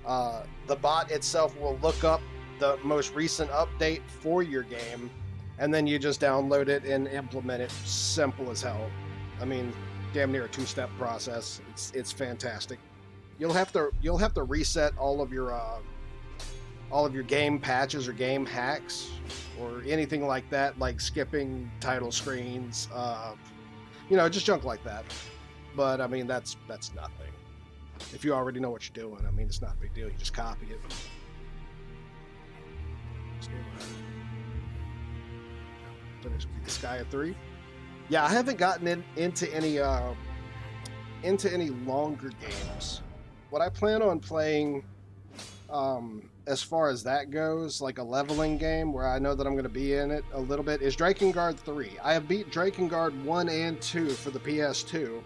The bot itself will look up the most recent update for your game, and then you just download it and implement it. Simple as hell. I mean, damn near a two-step process. It's fantastic. You'll have to reset all of your game patches or game hacks or anything like that, like skipping title screens, just junk like that. But I mean, that's nothing. If you already know what you're doing, I mean, it's not a big deal. You just copy it. Finish the Sky at 3. Yeah, I haven't gotten into any longer games. What I plan on playing, as far as that goes, like a leveling game where I know that I'm going to be in it a little bit, is Drakengard 3. I have beat Drakengard 1 and 2 for the PS2,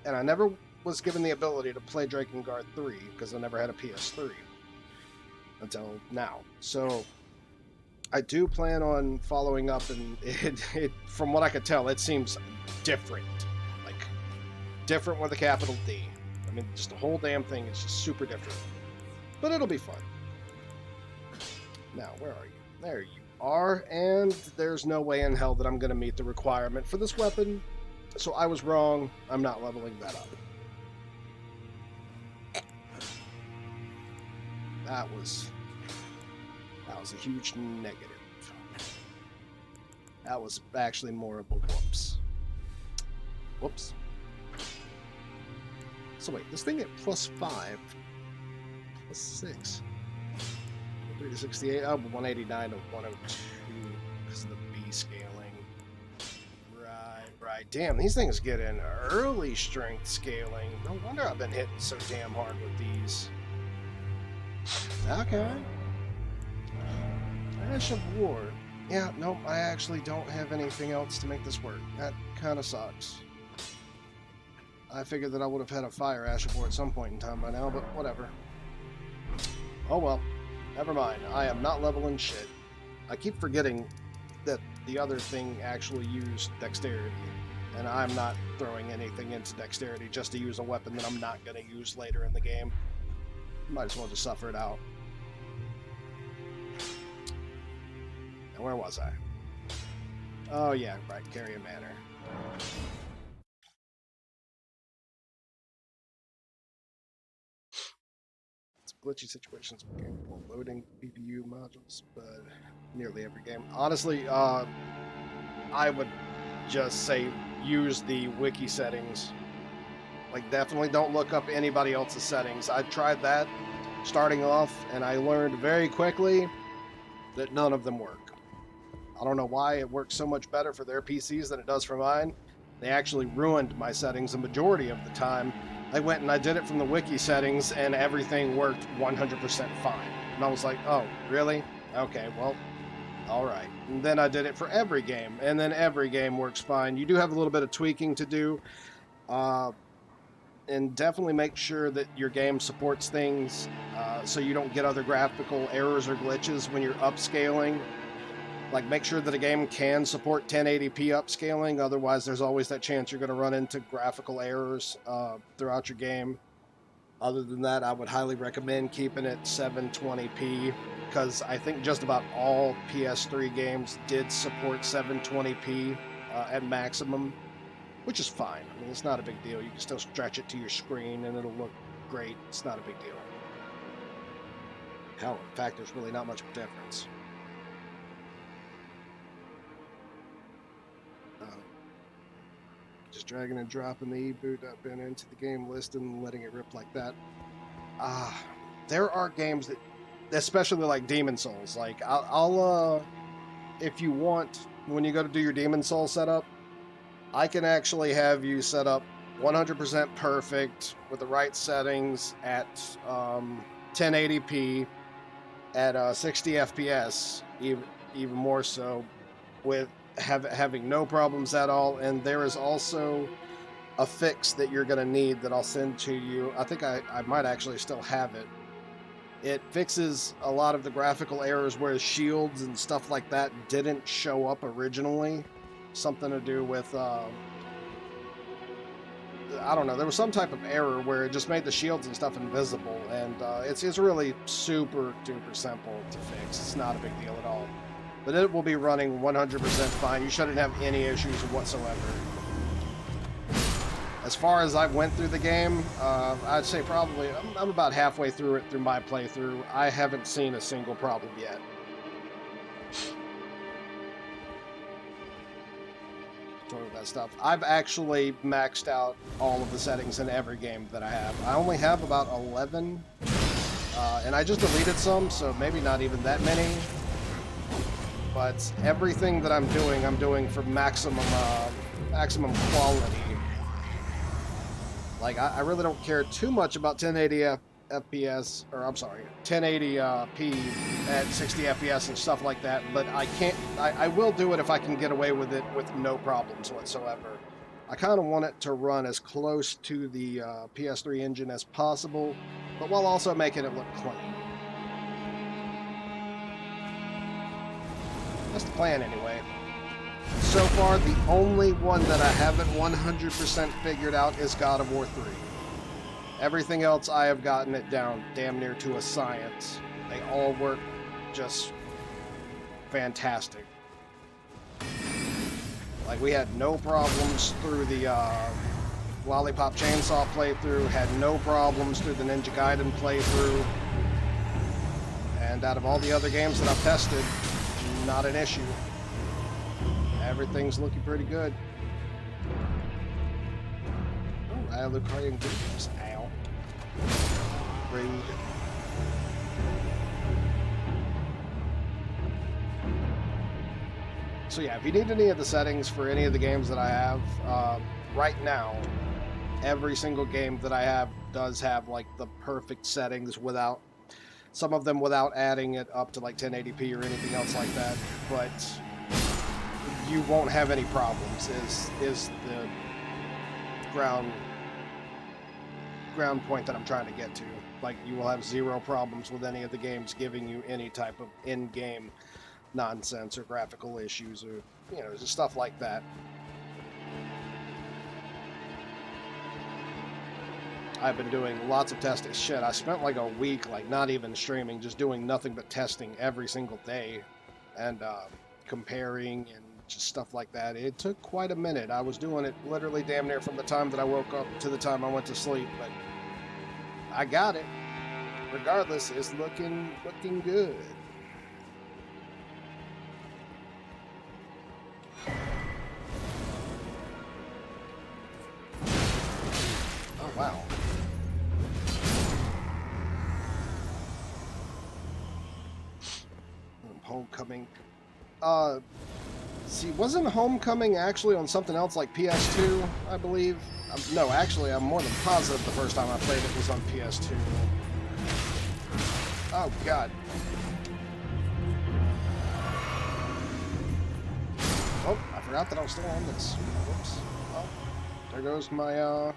and I never was given the ability to play Drakengard 3 because I never had a PS3 until now. So I do plan on following up, and it from what I could tell, it seems different. Like, different with a capital D. I mean, just the whole damn thing is just super different. But it'll be fun. Now, where are you? There you are, and there's no way in hell that I'm going to meet the requirement for this weapon. So I was wrong. I'm not leveling that up. That was a huge negative. That was actually more of a whoops. Whoops. So wait, this thing at +5, +6, 3 to 68, oh, 189 to 102 because of the B scaling. Right. Damn, these things get in early strength scaling. No wonder I've been hitting so damn hard with these. Okay. Ash of War. Yeah, nope, I actually don't have anything else to make this work. That kind of sucks. I figured that I would have had a fire Ash of War at some point in time by now, but whatever. Oh well. Never mind. I am not leveling shit. I keep forgetting that the other thing actually used dexterity, and I'm not throwing anything into dexterity just to use a weapon that I'm not going to use later in the game. Might as well just suffer it out. And where was I? Oh yeah, right, Carrion Manor. It's glitchy situations with game while loading PVE modules, but nearly every game. Honestly, I would just say use the wiki settings. Like, definitely don't look up anybody else's settings. I tried that starting off, and I learned very quickly that none of them work. I don't know why it works so much better for their PCs than it does for mine. They actually ruined my settings the majority of the time. I went and I did it from the wiki settings, and everything worked 100% fine. And I was like, oh, really? Okay, well, all right. And then I did it for every game, and then every game works fine. You do have a little bit of tweaking to do, and definitely make sure that your game supports things so you don't get other graphical errors or glitches when you're upscaling. Like, make sure that a game can support 1080p upscaling, otherwise there's always that chance you're going to run into graphical errors throughout your game. Other than that, I would highly recommend keeping it 720p, because I think just about all PS3 games did support 720p at maximum, which is fine. I mean, it's not a big deal. You can still stretch it to your screen and it'll look great. It's not a big deal. Hell, in fact, there's really not much of a difference. Just dragging and dropping the e-boot up and into the game list and letting it rip like that. There are games that, especially like Demon Souls, like I'll if you want, when you go to do your Demon Souls setup, I can actually have you set up 100% perfect with the right settings at 1080p at 60 FPS, even more so, with having no problems at all. And there is also a fix that you're going to need that I'll send to you. I think I might actually still have it. It fixes a lot of the graphical errors where shields and stuff like that didn't show up originally. Something to do with I don't know, there was some type of error where it just made the shields and stuff invisible, and it's really super duper simple to fix. It's not a big deal at all. But it will be running 100% fine. You shouldn't have any issues whatsoever. As far as I went through the game, I'd say probably, I'm about halfway through it through my playthrough. I haven't seen a single problem yet. That stuff. I've actually maxed out all of the settings in every game that I have. I only have about 11, and I just deleted some, so maybe not even that many. But everything that I'm doing for maximum quality. Like, I really don't care too much about 1080 FPS, or I'm sorry, 1080p at 60 FPS and stuff like that, but I will do it if I can get away with it with no problems whatsoever. I kind of want it to run as close to the PS3 engine as possible, but while also making it look clean. That's the plan anyway. So far, the only one that I haven't 100% figured out is God of War 3. Everything else, I have gotten it down damn near to a science. They all work just fantastic. Like, we had no problems through the Lollipop Chainsaw playthrough, had no problems through the Ninja Gaiden playthrough, and out of all the other games that I've tested, not an issue. Everything's looking pretty good. Oh, Lucario games. Ow. Rude. So yeah, if you need any of the settings for any of the games that I have, right now, every single game that I have does have like the perfect settings without, some of them without adding it up to like 1080p or anything else like that, but you won't have any problems is the ground point that I'm trying to get to. Like, you will have zero problems with any of the games giving you any type of in-game nonsense or graphical issues or, you know, just stuff like that. I've been doing lots of testing. Shit, I spent like a week, like, not even streaming, just doing nothing but testing every single day. And comparing and just stuff like that. It took quite a minute. I was doing it literally damn near from the time that I woke up to the time I went to sleep, but I got it. Regardless, it's looking good. Oh wow. Homecoming. See, wasn't Homecoming actually on something else like PS2, I believe? No, actually, I'm more than positive the first time I played it was on PS2. Oh, God. Oh, I forgot that I was still on this. Whoops. Oh, there goes my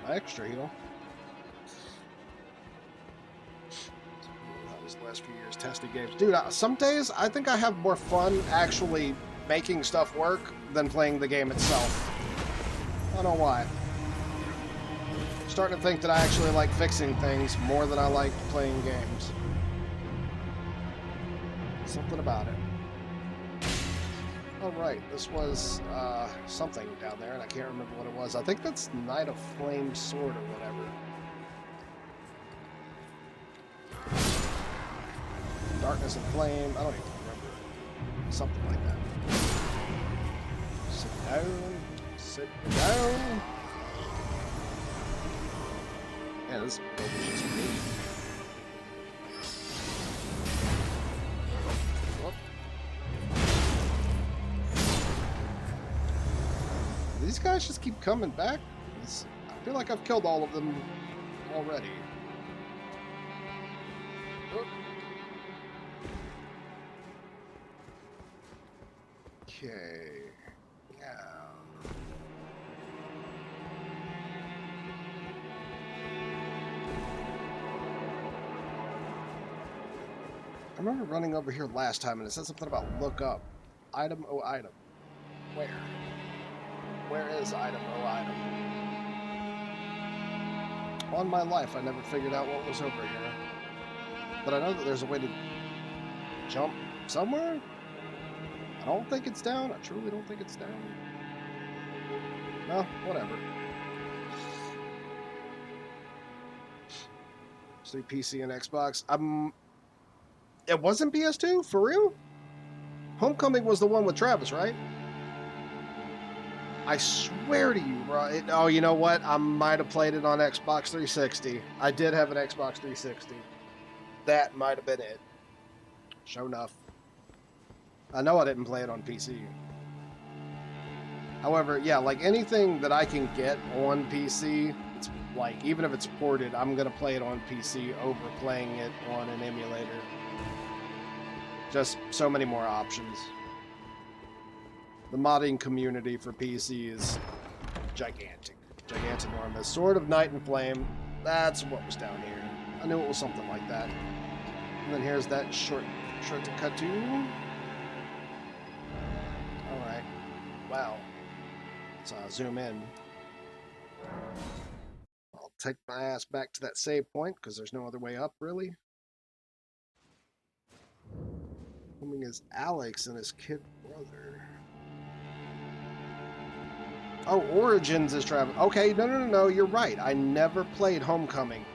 extra heal. Last few years testing games. Dude, some days I think I have more fun actually making stuff work than playing the game itself. I don't know why. I'm starting to think that I actually like fixing things more than I like playing games. Something about it. Alright, this was something down there, and I can't remember what it was. I think that's Knight of Flame Sword or whatever. Darkness and Flame, I don't even remember. Something like that. Sit down. Sit down. Yeah, this build is just great. Whoop. These guys just keep coming back. I feel like I've killed all of them already. Whoop. Okay, yeah. I remember running over here last time and it said something about look up. Item, oh item. Where? Where is item, oh item? On my life, I never figured out what was over here. But I know that there's a way to jump somewhere? I don't think it's down. I truly don't think it's down. No, whatever. See PC and Xbox. It wasn't PS2? For real? Homecoming was the one with Travis, right? I swear to you, bro. Oh, you know what? I might have played it on Xbox 360. I did have an Xbox 360. That might have been it. Sure enough. I know I didn't play it on PC. However, yeah, like anything that I can get on PC, it's like, even if it's ported, I'm going to play it on PC over playing it on an emulator. Just so many more options. The modding community for PC is gigantic. Gigantinormous. Sword of Night and Flame, that's what was down here. I knew it was something like that. And then here's that short to cut to. Alright. Wow. Let's zoom in. I'll take my ass back to that save point, because there's no other way up, really. Homecoming is Alex and his kid brother. Oh, Origins is Travis. Okay, no, you're right. I never played Homecoming.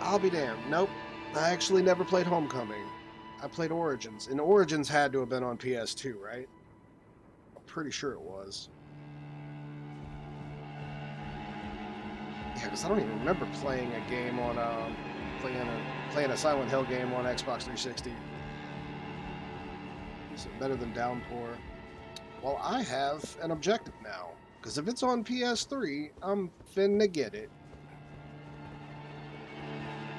I'll be damned. Nope. I actually never played Homecoming. I played Origins. And Origins had to have been on PS2, right? I'm pretty sure it was. Yeah, because I don't even remember playing a game on playing a Silent Hill game on Xbox 360. Is it better than Downpour? Well, I have an objective now, because if it's on PS3, I'm finna get it.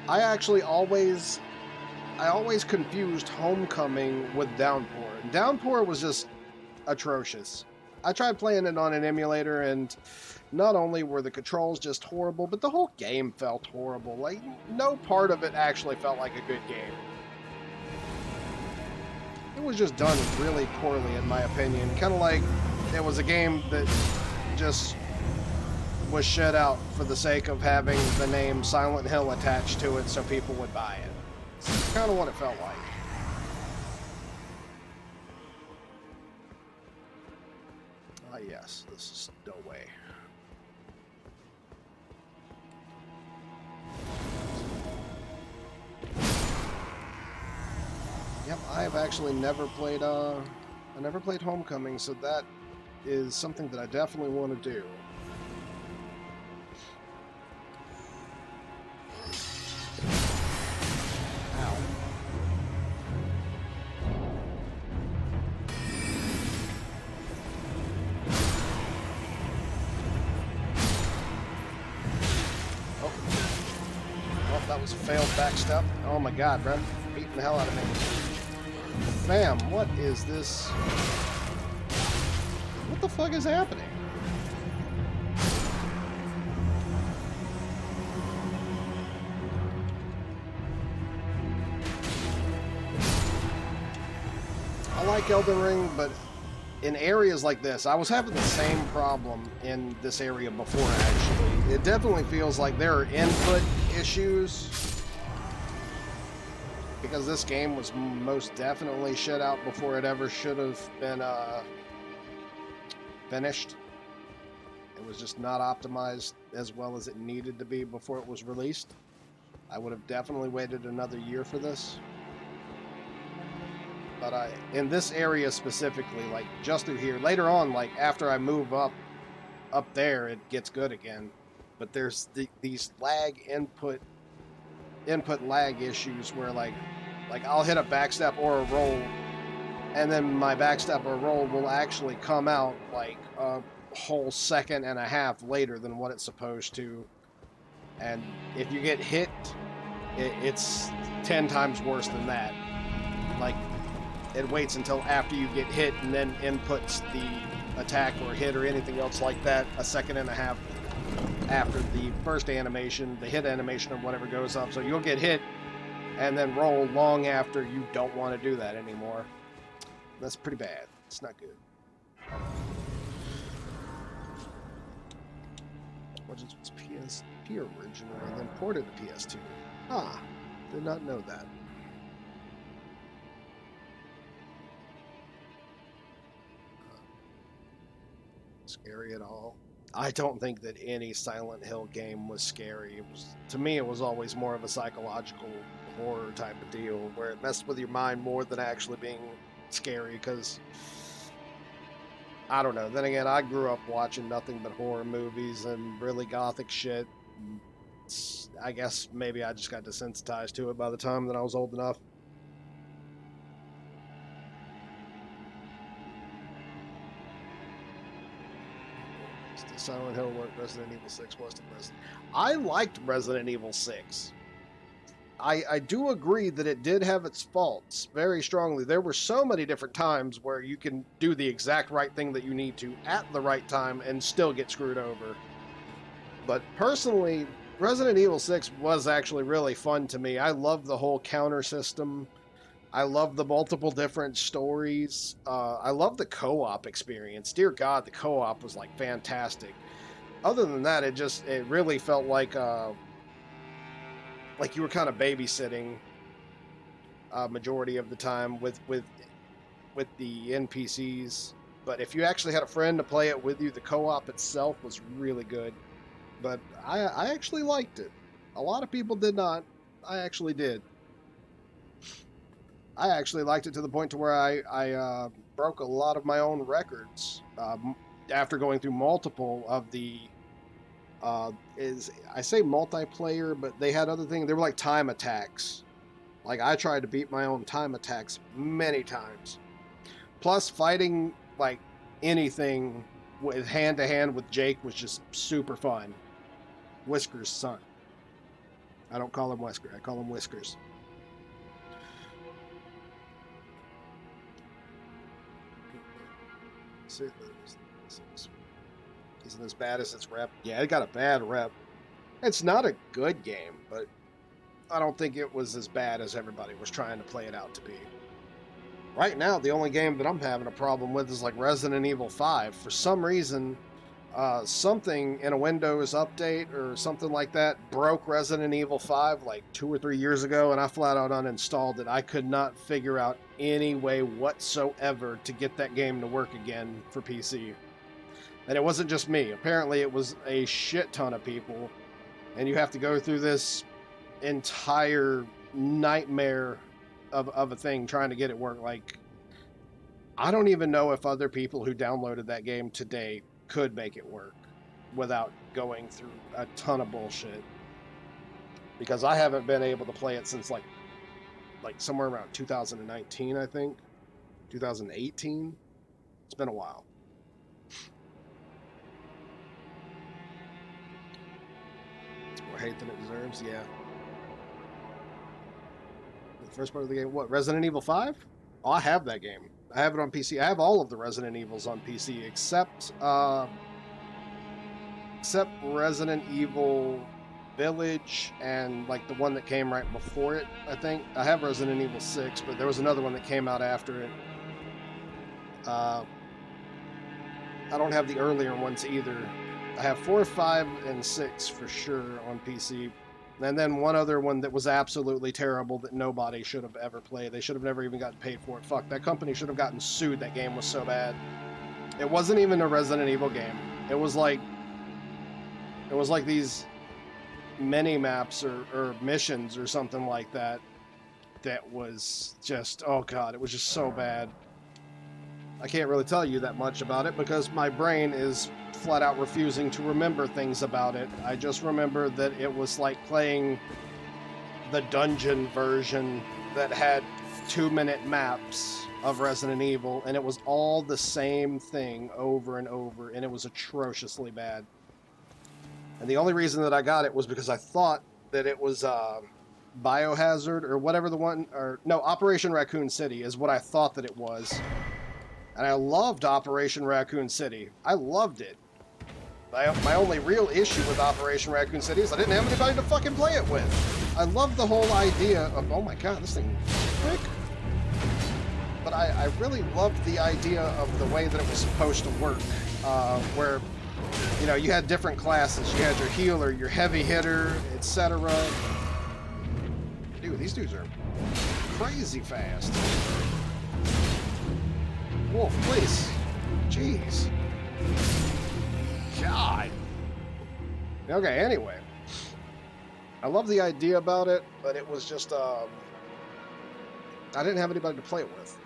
I always confused Homecoming with Downpour. Downpour was just atrocious. I tried playing it on an emulator, and not only were the controls just horrible, but the whole game felt horrible. Like, no part of it actually felt like a good game. It was just done really poorly, in my opinion. Kind of like it was a game that just was shut out for the sake of having the name Silent Hill attached to it so people would buy it. It's kind of what it felt like. Yes, this is no way. Yep, I've actually never played, I never played Homecoming, so that is something that I definitely want to do. Ow. Oh. Well, that was a failed backstep. Oh my god, bro. Beating the hell out of me. Fam, what is this? What the fuck is happening? I like Elden Ring, but in areas like this, I was having the same problem in this area before, actually. It definitely feels like there are input issues, because this game was most definitely shit out before it ever should have been finished. It was just not optimized as well as it needed to be before it was released. I would have definitely waited another year for this. But in this area specifically, like just through here, later on, like after I move up there, it gets good again. But there's these input lag issues where like I'll hit a backstep or a roll, and then my backstep or roll will actually come out like a whole second and a half later than what it's supposed to. And if you get hit, it's 10 times worse than that. Like, it waits until after you get hit and then inputs the attack or hit or anything else like that a second and a half after the first animation, the hit animation or whatever goes up. So you'll get hit and then roll long after you don't want to do that anymore. That's pretty bad. It's not good. Origins was PSP originally and then ported to PS2. Ah, did not know that. Scary at all? I don't think that any Silent Hill game was scary. It was, to me, it was always more of a psychological horror type of deal where it messed with your mind more than actually being scary, because I don't know. Then again, I grew up watching nothing but horror movies and really gothic shit. I guess maybe I just got desensitized to it by the time that I was old enough. Silent Hill, what Resident Evil 6 was to Resident. I liked Resident Evil 6. I do agree that it did have its faults very strongly. There were so many different times where you can do the exact right thing that you need to at the right time and still get screwed over. But personally, Resident Evil 6 was actually really fun to me. I love the whole counter system. I love the multiple different stories. I love the co-op experience. Dear God, the co-op was like fantastic. Other than that, it really felt like you were kind of babysitting majority of the time with the NPCs. But if you actually had a friend to play it with you, the co-op itself was really good. But I actually liked it. A lot of people did not. I actually did. I actually liked it to the point to where I broke a lot of my own records after going through multiple of the I say multiplayer, but they had other things. They were like time attacks. Like, I tried to beat my own time attacks many times. Plus, fighting like anything with hand to hand with Jake was just super fun. Whisker's son. I don't call him Wesker. I call him Whiskers. Isn't as bad as its rep. Yeah, it got a bad rep. It's not a good game, but I don't think it was as bad as everybody was trying to play it out to be. Right now, the only game that I'm having a problem with is like Resident Evil 5. For some reason, something in a Windows update or something like that broke Resident Evil 5 like 2 or 3 years ago, and I flat out uninstalled it. I could not figure out any way whatsoever to get that game to work again for PC. And it wasn't just me. Apparently it was a shit ton of people. And you have to go through this entire nightmare of a thing trying to get it work. Like, I don't even know if other people who downloaded that game today could make it work without going through a ton of bullshit. Because I haven't been able to play it since like somewhere around 2019, I think. 2018. It's been a while. It's more hate than it deserves, yeah. The first part of the game, what, Resident Evil 5? Oh, I have that game. I have it on PC. I have all of the Resident Evils on PC except Resident Evil Village and like the one that came right before it, I think. I have Resident Evil 6, but there was another one that came out after it. I don't have the earlier ones either. I have 4, 5, and 6 for sure on PC. And then one other one that was absolutely terrible that nobody should have ever played. They should have never even gotten paid for it. Fuck, that company should have gotten sued. That game was so bad. It wasn't even a Resident Evil game. It was like these mini maps or missions or something like that. That was just, oh god, it was just so bad. I can't really tell you that much about it because my brain is flat out refusing to remember things about it. I just remember that it was like playing the dungeon version that had 2-minute maps of Resident Evil, and it was all the same thing over and over, and it was atrociously bad. And the only reason that I got it was because I thought that it was Biohazard or whatever the one, or no, Operation Raccoon City is what I thought that it was. And I loved Operation Raccoon City. I loved it. My only real issue with Operation Raccoon City is I didn't have anybody to fucking play it with. I love the whole idea of, oh my god, this thing is quick. But I really loved the idea of the way that it was supposed to work. Where, you know, you had different classes. You had your healer, your heavy hitter, etc. Dude, these dudes are crazy fast. Wolf, please. Jeez. God. Okay, anyway. I love the idea about it, but it was just, I didn't have anybody to play it with.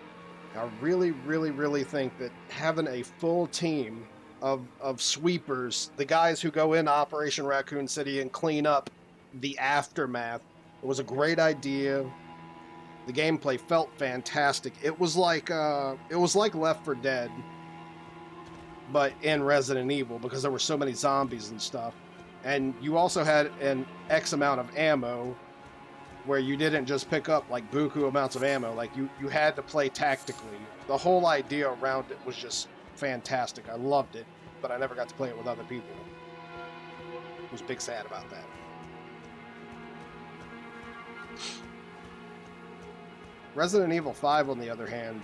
I really, really, really think that having a full team of sweepers, the guys who go into Operation Raccoon City and clean up the aftermath, it was a great idea. The gameplay felt fantastic. It was like Left 4 Dead, but in Resident Evil, because there were so many zombies and stuff. And you also had an X amount of ammo, where you didn't just pick up like buku amounts of ammo. Like you had to play tactically. The whole idea around it was just fantastic. I loved it, but I never got to play it with other people. I was big sad about that. Resident Evil 5, on the other hand,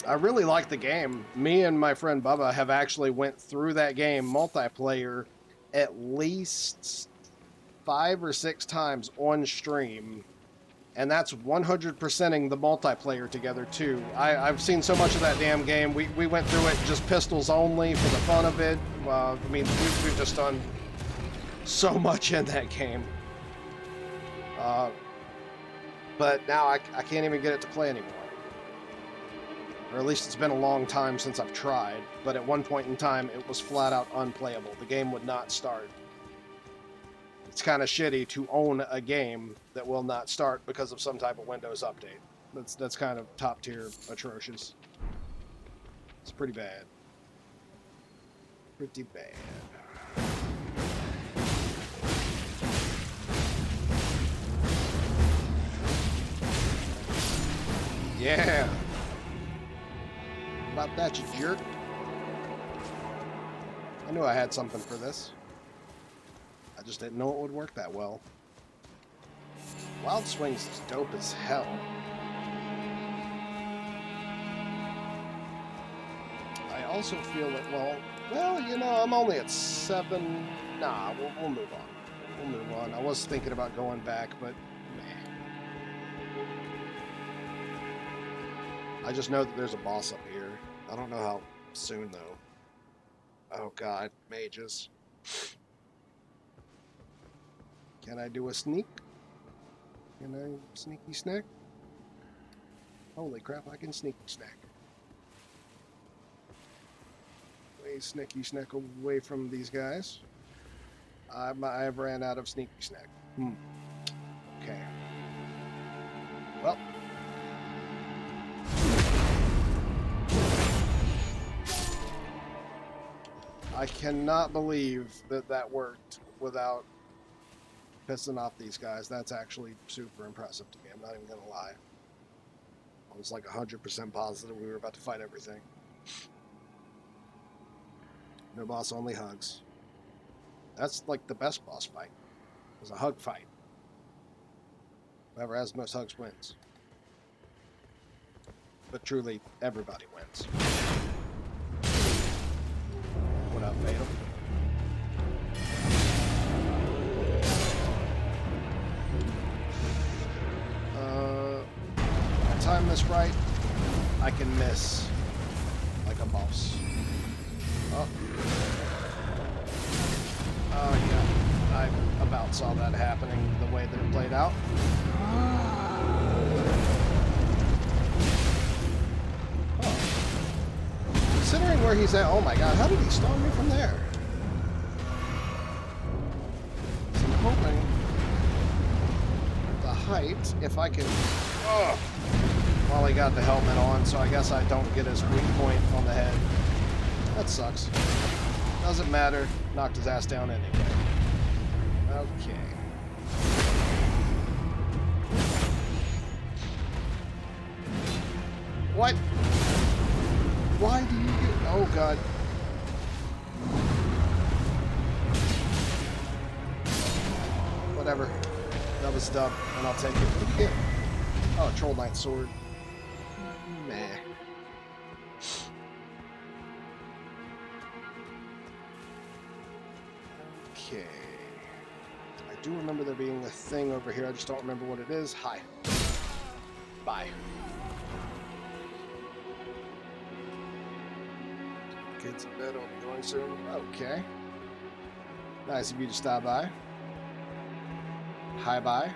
I really like the game. Me and my friend Bubba have actually went through that game multiplayer at least 5 or 6 times on stream, and that's 100%ing the multiplayer together too. I've seen so much of that damn game. We went through it just pistols only for the fun of it. I mean, we've just done so much in that game. But now I can't even get it to play anymore. Or at least it's been a long time since I've tried, but at one point in time it was flat out unplayable. The game would not start. It's kind of shitty to own a game that will not start because of some type of Windows update. That's kind of top tier atrocious. It's pretty bad. Pretty bad. Yeah. How about that, you jerk? I knew I had something for this. I just didn't know it would work that well. Wild Swings is dope as hell. I also feel that, well, you know, I'm only at 7. Nah, we'll move on. We'll move on. I was thinking about going back, but I just know that there's a boss up here. I don't know how soon, though. Oh god, mages. Can I do a sneak? Can I sneaky snack? Holy crap, I can sneaky snack. Way sneaky snack away from these guys. I've ran out of sneaky snack. Okay. Well. I cannot believe that that worked without pissing off these guys. That's actually super impressive to me. I'm not even going to lie. I was like 100% positive we were about to fight everything. No boss, only hugs. That's like the best boss fight. It's a hug fight. Whoever has the most hugs wins. But truly, everybody wins. What up, Fatal? Time this right, I can miss like a boss. Oh. Oh yeah, I about saw that happening the way that it played out. Oh. Considering where he's at, oh my god, how did he stun me from there? So I'm hoping the height, if I can... Oh. Well, he got the helmet on, so I guess I don't get his weak point on the head. That sucks. Doesn't matter. Knocked his ass down anyway. Okay. What? Why do you get... Oh, God. Whatever. That was dumb, and I'll take it. What did you get? Oh, Troll Knight Sword. Nah. Okay. I do remember there being a thing over here. I just don't remember what it is. Hi. Bye. Kids in bed, I'll be going soon. Okay. Nice of you to stop by. Hi, bye.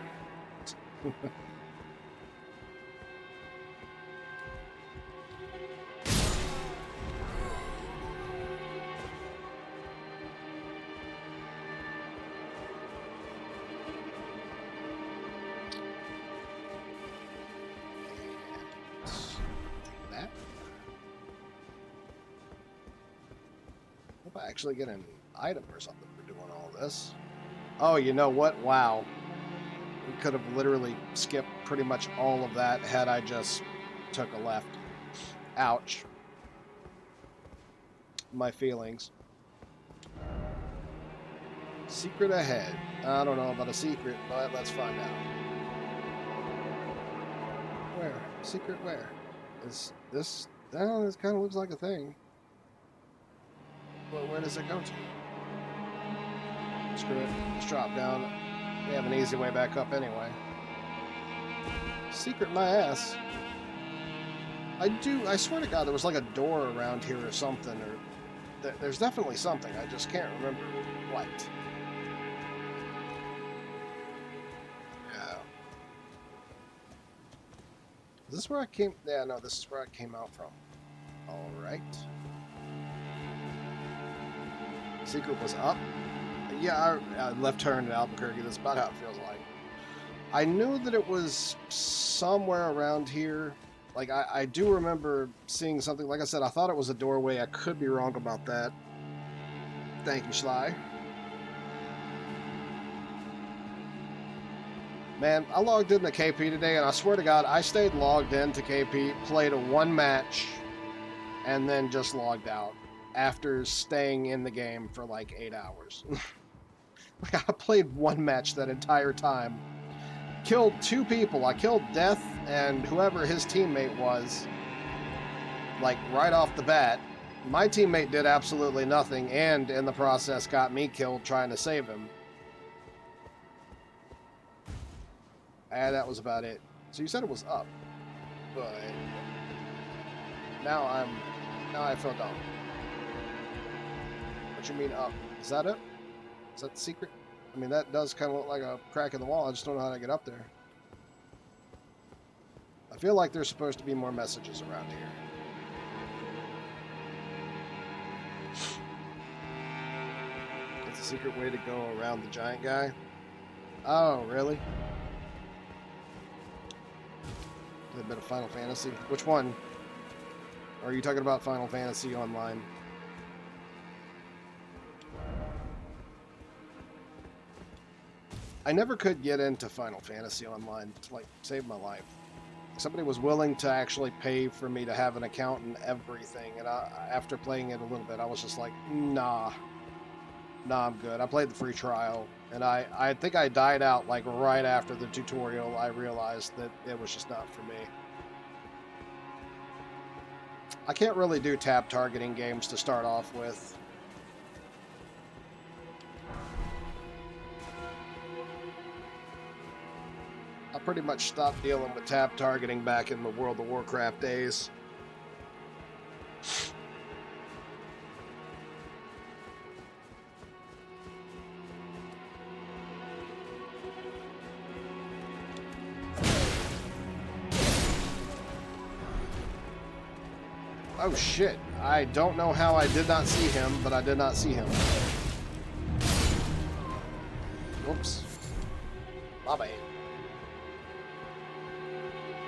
I actually get an item or something for doing all this. Oh, you know what? Wow. We could have literally skipped pretty much all of that had I just took a left. Ouch. My feelings. Secret ahead. I don't know about a secret, but let's find out. Where? Secret where? Is this... Oh, this kind of looks like a thing. Well, where does it go to? Screw it. Let's drop down. We have an easy way back up anyway. Secret my ass. I swear to God, there was like a door around here or something, or... There's definitely something. I just can't remember what. Yeah. Is this where I came... Yeah, no, this is where I came out from. Alright. Secret was up. Yeah, I left turn in Albuquerque. That's about how it feels like. I knew that it was somewhere around here. Like, I do remember seeing something. Like I said, I thought it was a doorway. I could be wrong about that. Thank you, Sly. Man, I logged into KP today, and I swear to God, I stayed logged into KP, played a one match, and then just logged out after staying in the game for like 8 hours. Like, I played one match that entire time. Killed 2 people. I killed Death and whoever his teammate was, like, right off the bat. My teammate did absolutely nothing, and in the process got me killed trying to save him. And that was about it. So you said it was up, but now I feel dumb. What you mean up? Is that it? Is that the secret? I mean, that does kind of look like a crack in the wall. I just don't know how to get up there. I feel like there's supposed to be more messages around here. It's a secret way to go around the giant guy. Oh, really? A bit of Final Fantasy. Which one? Or are you talking about Final Fantasy Online? I never could get into Final Fantasy Online. It's like saved my life. Somebody was willing to actually pay for me to have an account and everything, and after playing it a little bit, I was just like, nah, I'm good. I played the free trial, and I think I died out like right after the tutorial. I realized that it was just not for me. I can't really do tab targeting games to start off with. I pretty much stopped dealing with tab targeting back in the World of Warcraft days. Oh shit, I don't know how I did not see him, but I did not see him. Whoops. My bad.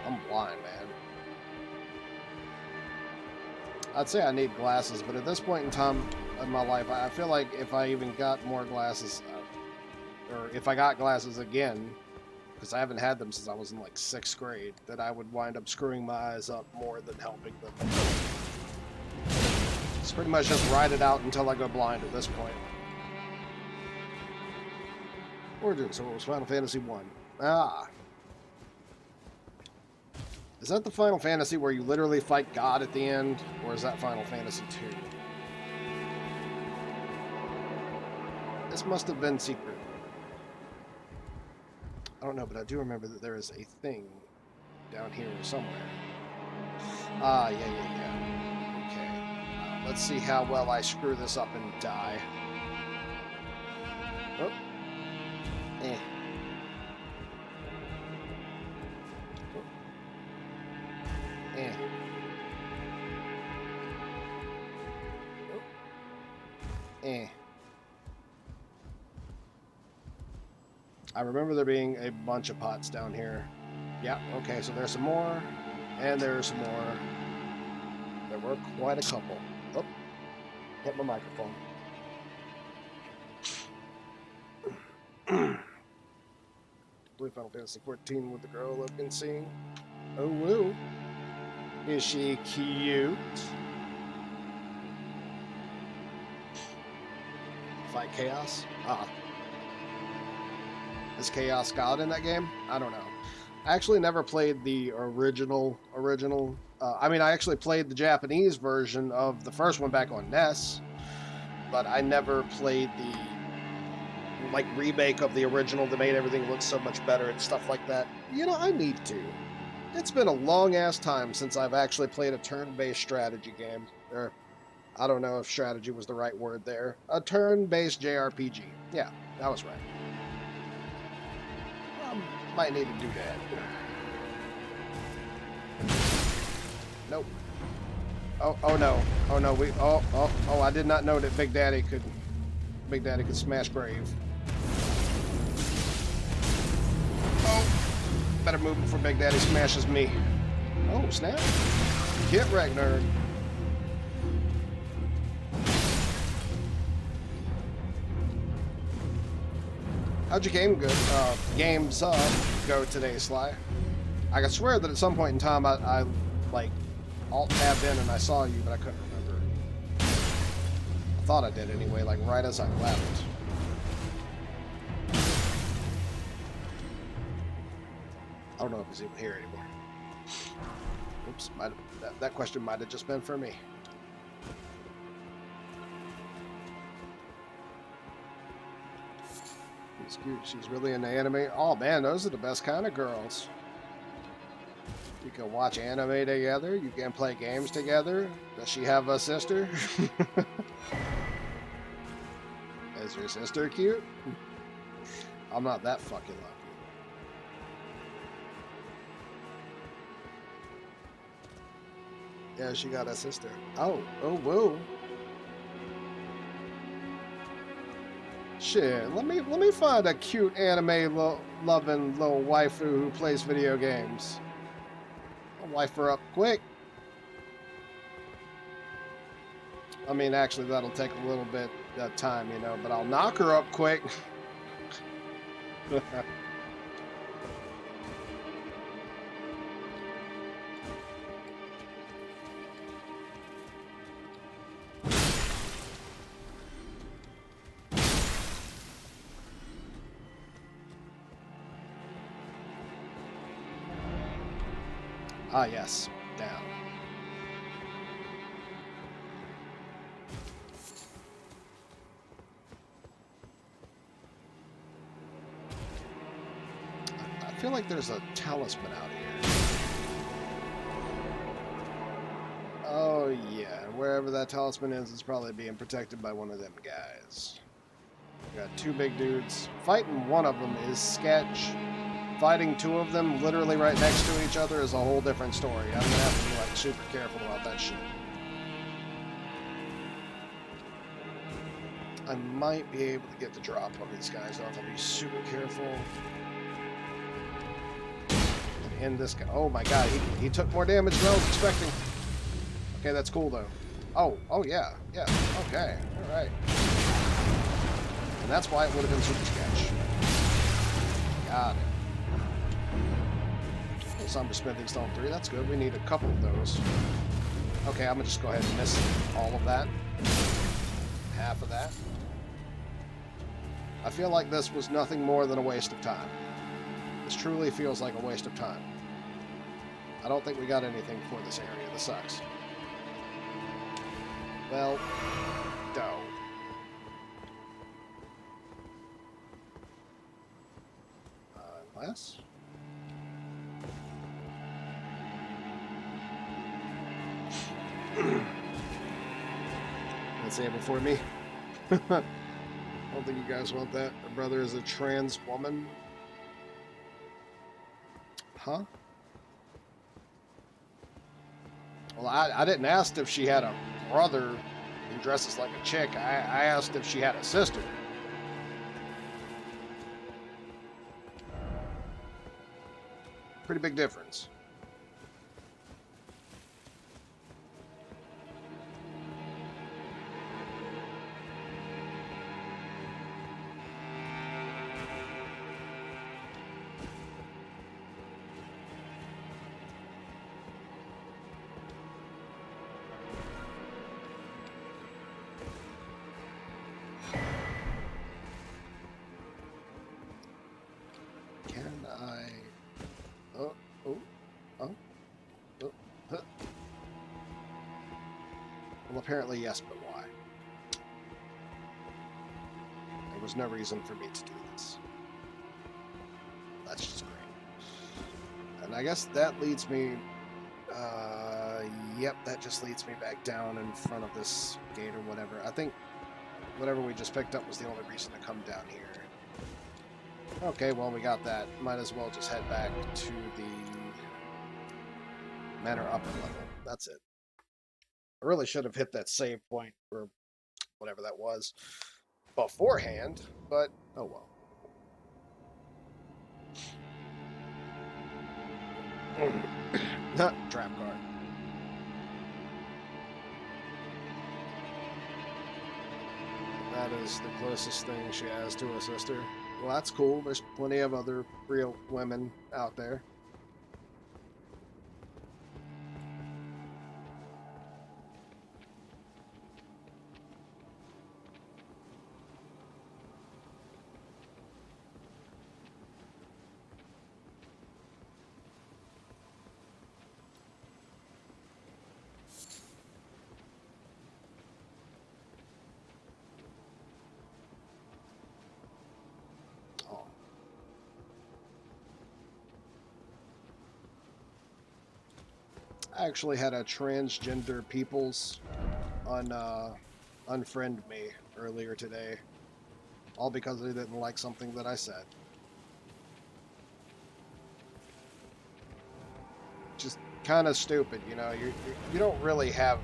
I'm blind, man. I'd say I need glasses, but at this point in time in my life, I feel like if I even got more glasses, or if I got glasses again, because I haven't had them since I was in like 6th grade, that I would wind up screwing my eyes up more than helping them. It's pretty much just ride it out until I go blind at this point. Origin, so it was Final Fantasy 1. Ah. Is that the Final Fantasy where you literally fight God at the end? Or is that Final Fantasy 2? This must have been secret. I don't know, but I do remember that there is a thing down here somewhere. Ah, yeah. Okay. Let's see how well I screw this up and die. Oh. Eh. Eh. Oh. Eh. I remember there being a bunch of pots down here. Yeah, okay, so there's some more, and there's some more. There were quite a couple. Oh, hit my microphone. Blue Final Fantasy 14 with the girl I've been seeing. Oh, woo. Is she cute? Fight Chaos? Is Chaos God in that game? I don't know. I actually never played the original. I mean, I actually played the Japanese version of the first one back on NES, but I never played the remake of the original that made everything look so much better and stuff like that. You know, I need to. It's been a long-ass time since I've actually played a turn-based strategy game. Or, I don't know if strategy was the right word there. A turn-based JRPG. Yeah, that was right. Might need to do that. Nope. Oh no. Oh no, I did not know that Big Daddy could smash Brave. Oh, better move before Big Daddy smashes me. Oh, snap. Get wrecked, nerd. How'd your games go today, Sly? I can swear that at some point in time I alt-tabbed in and I saw you, but I couldn't remember. I thought I did anyway, right as I left. I don't know if he's even here anymore. Oops, that question might have just been for me. She's cute. She's really into anime. Oh man, those are the best kind of girls. You can watch anime together. You can play games together. Does she have a sister? Is your sister cute? I'm not that fucking lucky. Yeah, she got a sister. Oh, whoa. Shit, let me find a cute anime loving little waifu who plays video games. I'll wife her up quick. I mean, actually, that'll take a little bit of time, you know, but I'll knock her up quick. Ah, yes. Down. I feel like there's a talisman out here. Oh, yeah. Wherever that talisman is, it's probably being protected by one of them guys. We got two big dudes. Fighting one of them is sketch. Fighting two of them literally right next to each other is a whole different story. I'm gonna have to be like super careful about that shit. I might be able to get the drop on these guys. I'll have to be super careful. And end this guy. Oh my god, he took more damage than I was expecting. Okay, that's cool though. Oh yeah, okay, alright. And that's why it would have been super sketch. Got it. Somber Smithing Stone 3, that's good. We need a couple of those. Okay, I'm gonna just go ahead and miss all of that. Half of that. I feel like this was nothing more than a waste of time. This truly feels like a waste of time. I don't think we got anything for this area. This sucks. Well, no. Unless... Disable for me. I don't think you guys want that. Her brother is a trans woman. Huh? Well, I didn't ask if she had a brother who dresses like a chick. I asked if she had a sister. Pretty big difference. Well, apparently yes, but why? There was no reason for me to do this. That's just great. And I guess that leads me... yep, that just leads me back down in front of this gate or whatever. I think whatever we just picked up was the only reason to come down here. Okay, well, we got that. Might as well just head back to the manor upper level. That's it. I really should have hit that save point, or whatever that was, beforehand, but oh well. Trap card. That is the closest thing she has to a sister. Well, that's cool. There's plenty of other real women out there. I actually had a transgender peoples unfriend me earlier today. all because they didn't like something that I said. Just kind of stupid, you know. You don't really have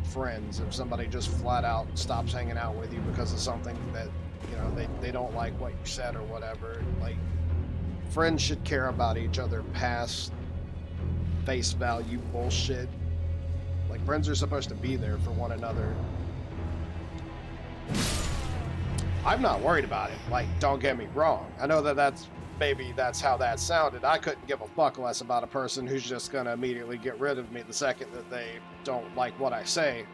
friends if somebody just flat out stops hanging out with you because of something that, you know, they don't like what you said or whatever. Like, friends should care about each other past face value bullshit. Like, friends are supposed to be there for one another. I'm not worried about it. Like, don't get me wrong. I know that maybe that's how that sounded. I couldn't give a fuck less about a person who's just gonna immediately get rid of me the second that they don't like what I say,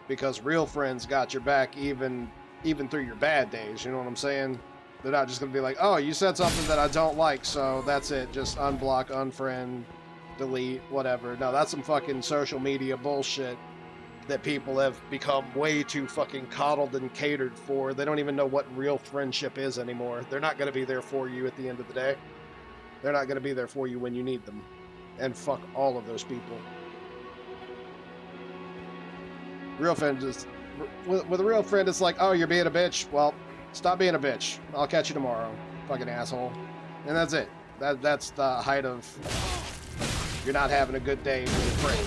because real friends got your back even through your bad days. You know what I'm saying? They're not just gonna be like, oh, you said something that I don't like, so that's it. Just unblock, unfriend, delete, whatever. No, that's some fucking social media bullshit that people have become way too fucking coddled and catered for. They don't even know what real friendship is anymore. They're not going to be there for you at the end of the day. They're not going to be there for you when you need them. And fuck all of those people. Real friend is... With a real friend, it's like, oh, you're being a bitch? Well, stop being a bitch. I'll catch you tomorrow, fucking asshole. And that's it. That's the height of... You're not having a good day with a friend.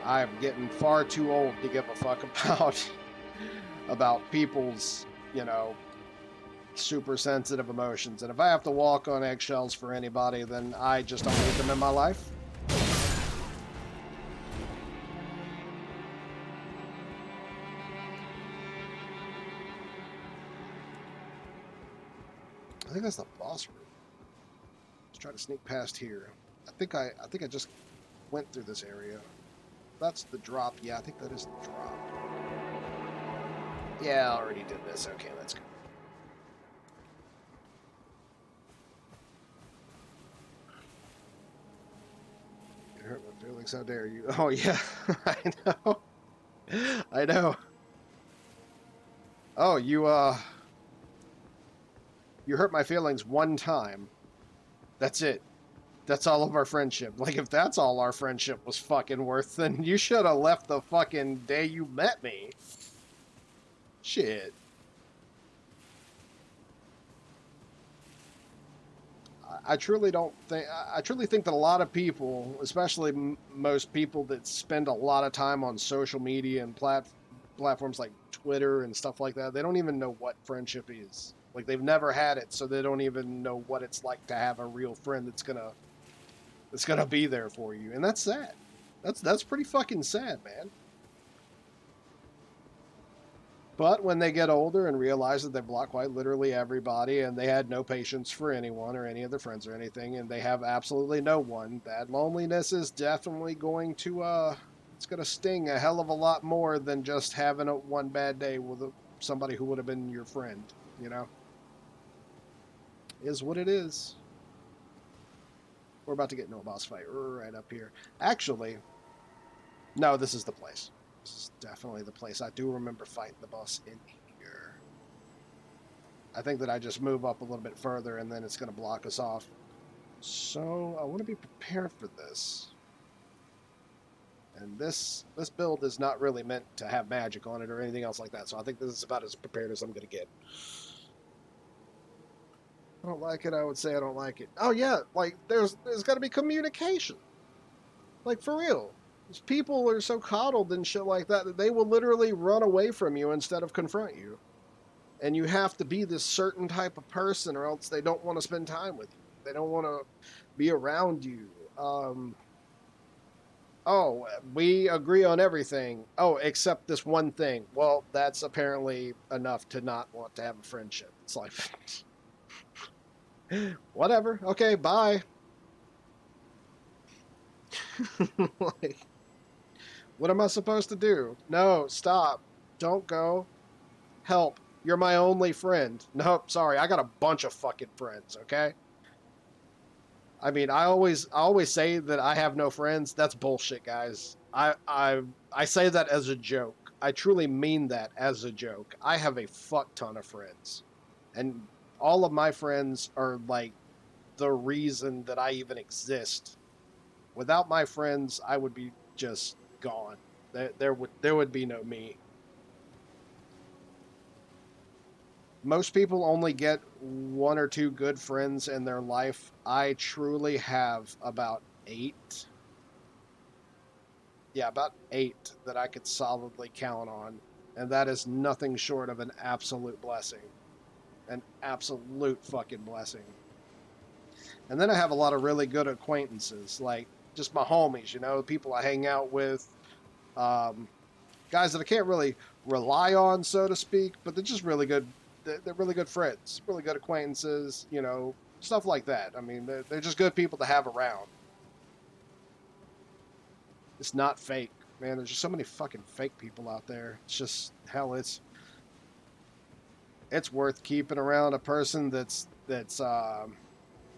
I'm getting far too old to give a fuck about people's, you know, super sensitive emotions. And if I have to walk on eggshells for anybody, then I just don't need them in my life. I think that's the boss room. Let's try to sneak past here. I think I just went through this area. That's the drop. Yeah, I think that is the drop. Yeah, I already did this. Okay, let's go. You hurt my feelings. How dare you? Oh, yeah. I know. I know. Oh, you hurt my feelings one time. That's it. That's all of our friendship. Like, if that's all our friendship was fucking worth, then you should have left the fucking day you met me. Shit. I truly think that a lot of people, especially most people that spend a lot of time on social media and platforms like Twitter and stuff like that, they don't even know what friendship is. Like, they've never had it, so they don't even know what it's like to have a real friend that's gonna be there for you. And that's sad. That's pretty fucking sad, man. But when they get older and realize that they block quite literally everybody and they had no patience for anyone or any of their friends or anything, and they have absolutely no one, that loneliness is definitely going to it's gonna sting a hell of a lot more than just having one bad day with somebody who would have been your friend, you know? Is what it is. We're about to get into a boss fight right up here. Actually, no, this is the place. This is definitely the place. I do remember fighting the boss in here. I think that I just move up a little bit further and then it's going to block us off. So I want to be prepared for this. And this build is not really meant to have magic on it or anything else like that. So I think this is about as prepared as I'm going to get. I don't like it, I would say I don't like it. Oh yeah, like there's got to be communication. Like, for real. People are so coddled and shit like that they will literally run away from you instead of confront you. And you have to be this certain type of person or else they don't want to spend time with you. They don't want to be around you. Oh, we agree on everything. Oh, except this one thing. Well, that's apparently enough to not want to have a friendship. It's like... Whatever. Okay, bye. Like, what am I supposed to do? No, stop. Don't go. Help. You're my only friend. Nope, sorry. I got a bunch of fucking friends, okay? I mean, I always say that I have no friends. That's bullshit, guys. I say that as a joke. I truly mean that as a joke. I have a fuck ton of friends. And all of my friends are like the reason that I even exist. Without my friends, I would be just gone. There would be no me. Most people only get 1 or 2 good friends in their life. I truly have about 8. Yeah, about 8 that I could solidly count on. And that is nothing short of an absolute blessing. An absolute fucking blessing. And then I have a lot of really good acquaintances, like just my homies, you know, people I hang out with, guys that I can't really rely on, so to speak, but they're just really good. They're really good friends, really good acquaintances, you know, stuff like that. I mean, they're just good people to have around. It's not fake, man. There's just so many fucking fake people out there. It's just, hell, it's worth keeping around a person that's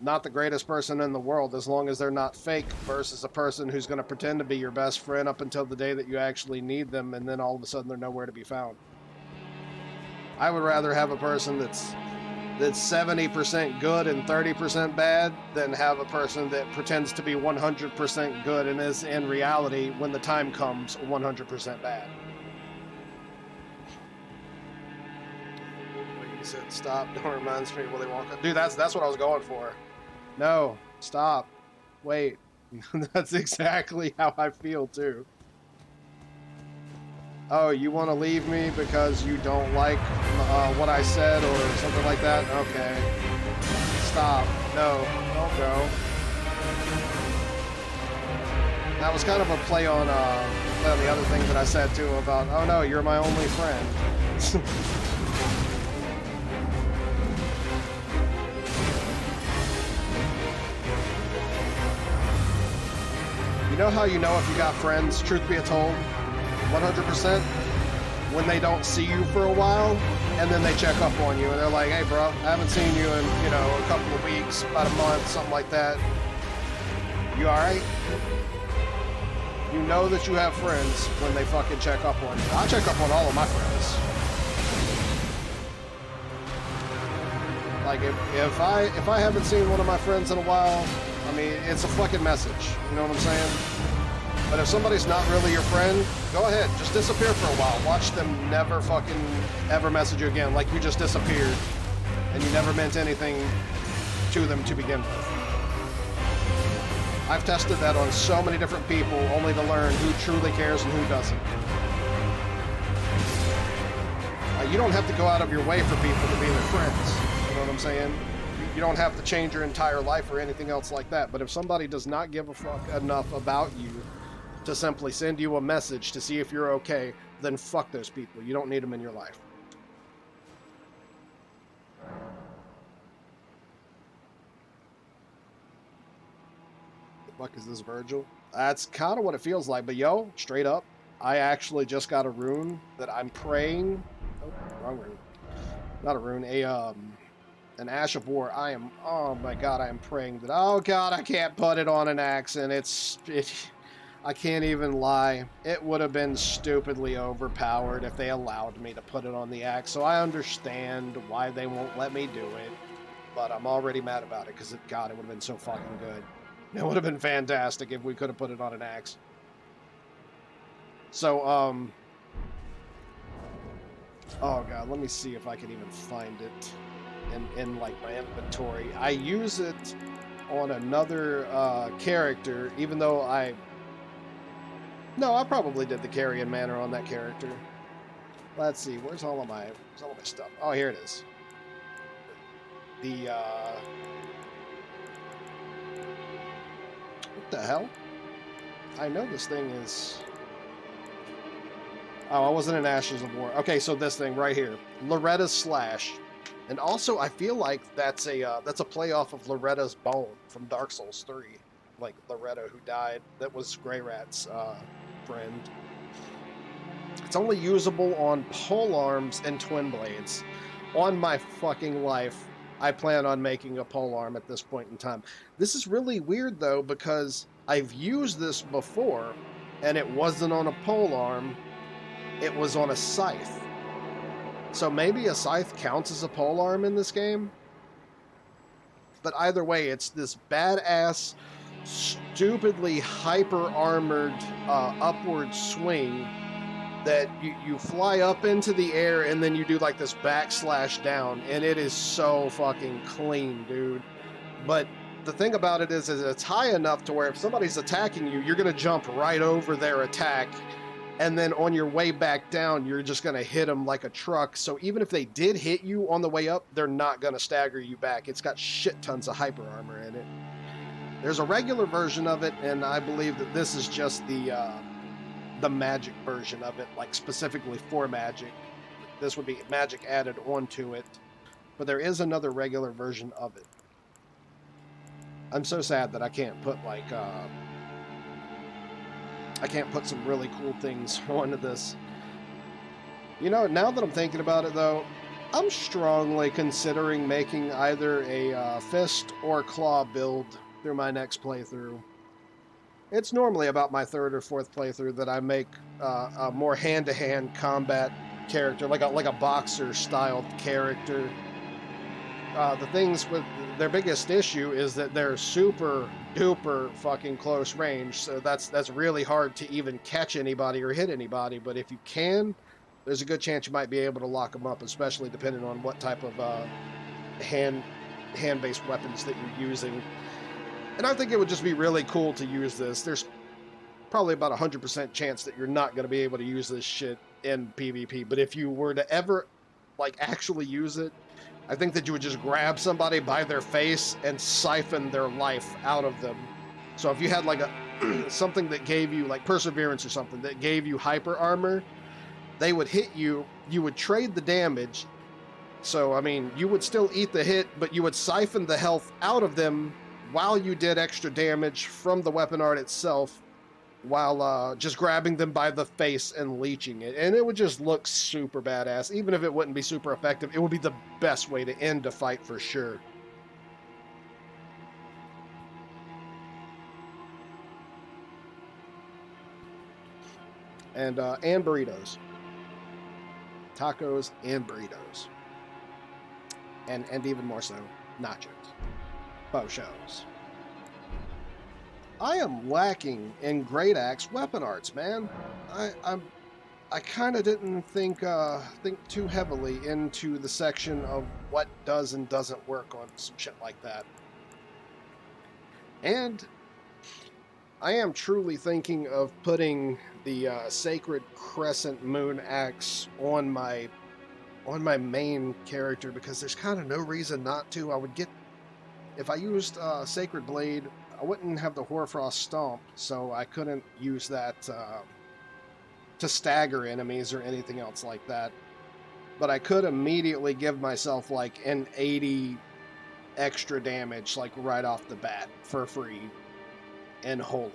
not the greatest person in the world, as long as they're not fake, versus a person who's going to pretend to be your best friend up until the day that you actually need them, and then all of a sudden they're nowhere to be found. I would rather have a person that's 70% good and 30% bad than have a person that pretends to be 100% good and is in reality, when the time comes, 100% bad. You said stop. Don't reminds me Willy Wonka. Dude, that's what I was going for. No, stop. Wait. That's exactly how I feel too. Oh, you want to leave me because you don't like what I said or something like that? Okay. Stop. No, don't go. That was kind of a play on the other thing that I said too about, oh no, you're my only friend. You know how you know if you got friends, truth be told, 100%, when they don't see you for a while, and then they check up on you, and they're like, hey bro, I haven't seen you in, you know, a couple of weeks, about a month, something like that. You alright? You know that you have friends when they fucking check up on you. I check up on all of my friends. Like, if I haven't seen one of my friends in a while, I mean, it's a fucking message. You know what I'm saying? But if somebody's not really your friend, go ahead. Just disappear for a while. Watch them never fucking ever message you again. Like you just disappeared and you never meant anything to them to begin with. I've tested that on so many different people only to learn who truly cares and who doesn't. You don't have to go out of your way for people to be their friends. You know what I'm saying? You don't have to change your entire life or anything else like that. But if somebody does not give a fuck enough about you to simply send you a message to see if you're okay, then fuck those people. You don't need them in your life. The fuck is this, Virgil? That's kind of what it feels like. But yo, straight up, I actually just got a rune that I'm praying. Oh, wrong rune. Not a rune. An Ash of War. Oh my god, I am praying that, oh god, I can't put it on an axe, and I can't even lie. It would have been stupidly overpowered if they allowed me to put it on the axe, so I understand why they won't let me do it, but I'm already mad about it, because god, it would have been so fucking good. It would have been fantastic if we could have put it on an axe. So, oh god, let me see if I can even find it in like my inventory. I use it on another character, even though I probably did the carrion manner on that character. Let's see, where's all of my stuff? Oh, here it is. What the hell? I know this thing is... Oh, I wasn't in Ashes of War. Okay, so this thing right here, Loretta's Slash. And also, I feel like that's a play off of Loretta's Bone from Dark Souls 3. Like, Loretta, who died, that was Grey Rat's friend. It's only usable on polearms and twin blades. On my fucking life, I plan on making a polearm at this point in time. This is really weird, though, because I've used this before, and it wasn't on a polearm, it was on a scythe. So maybe a scythe counts as a polearm in this game? But either way, it's this badass stupidly hyper armored upward swing that you fly up into the air and then you do like this backslash down, and it is so fucking clean, dude. But the thing about it is it's high enough to where if somebody's attacking you, you're gonna jump right over their attack, and then on your way back down, you're just gonna hit them like a truck. So even if they did hit you on the way up, they're not gonna stagger you back. It's got shit tons of hyper armor in it. There's a regular version of it, and I believe that this is just the magic version of it, like specifically for magic. This would be magic added onto it, but there is another regular version of it. I'm so sad that I can't put like I can't put some really cool things onto this. You know, now that I'm thinking about it though, I'm strongly considering making either a fist or claw build through my next playthrough. It's normally about my third or fourth playthrough that I make a more hand-to-hand combat character, like a boxer-styled character. The things with their biggest issue is that they're super duper fucking close range, so that's really hard to even catch anybody or hit anybody. But if you can, there's a good chance you might be able to lock them up, especially depending on what type of hand-based weapons that you're using. And I think it would just be really cool to use this. There's probably about 100% chance that you're not going to be able to use this shit in PvP. But if you were to ever, like, actually use it, I think that you would just grab somebody by their face and siphon their life out of them. So if you had, like, something that gave you, like, perseverance or something that gave you hyper armor, they would hit you, you would trade the damage. So, I mean, you would still eat the hit, but you would siphon the health out of them while you did extra damage from the weapon art itself, while just grabbing them by the face and leeching it. And it would just look super badass. Even if it wouldn't be super effective, it would be the best way to end a fight for sure. And burritos. Tacos and burritos. And even more so, nachos. Bow shows. I am lacking in Great Axe weapon arts, man. I kind of didn't think too heavily into the section of what does and doesn't work on some shit like that. And I am truly thinking of putting the Sacred Crescent Moon Axe on my main character, because there's kind of no reason not to. I would get, if I used Sacred Blade, I wouldn't have the Hoarfrost Stomp, so I couldn't use that to stagger enemies or anything else like that. But I could immediately give myself like an 80 extra damage, like right off the bat, for free, and holy.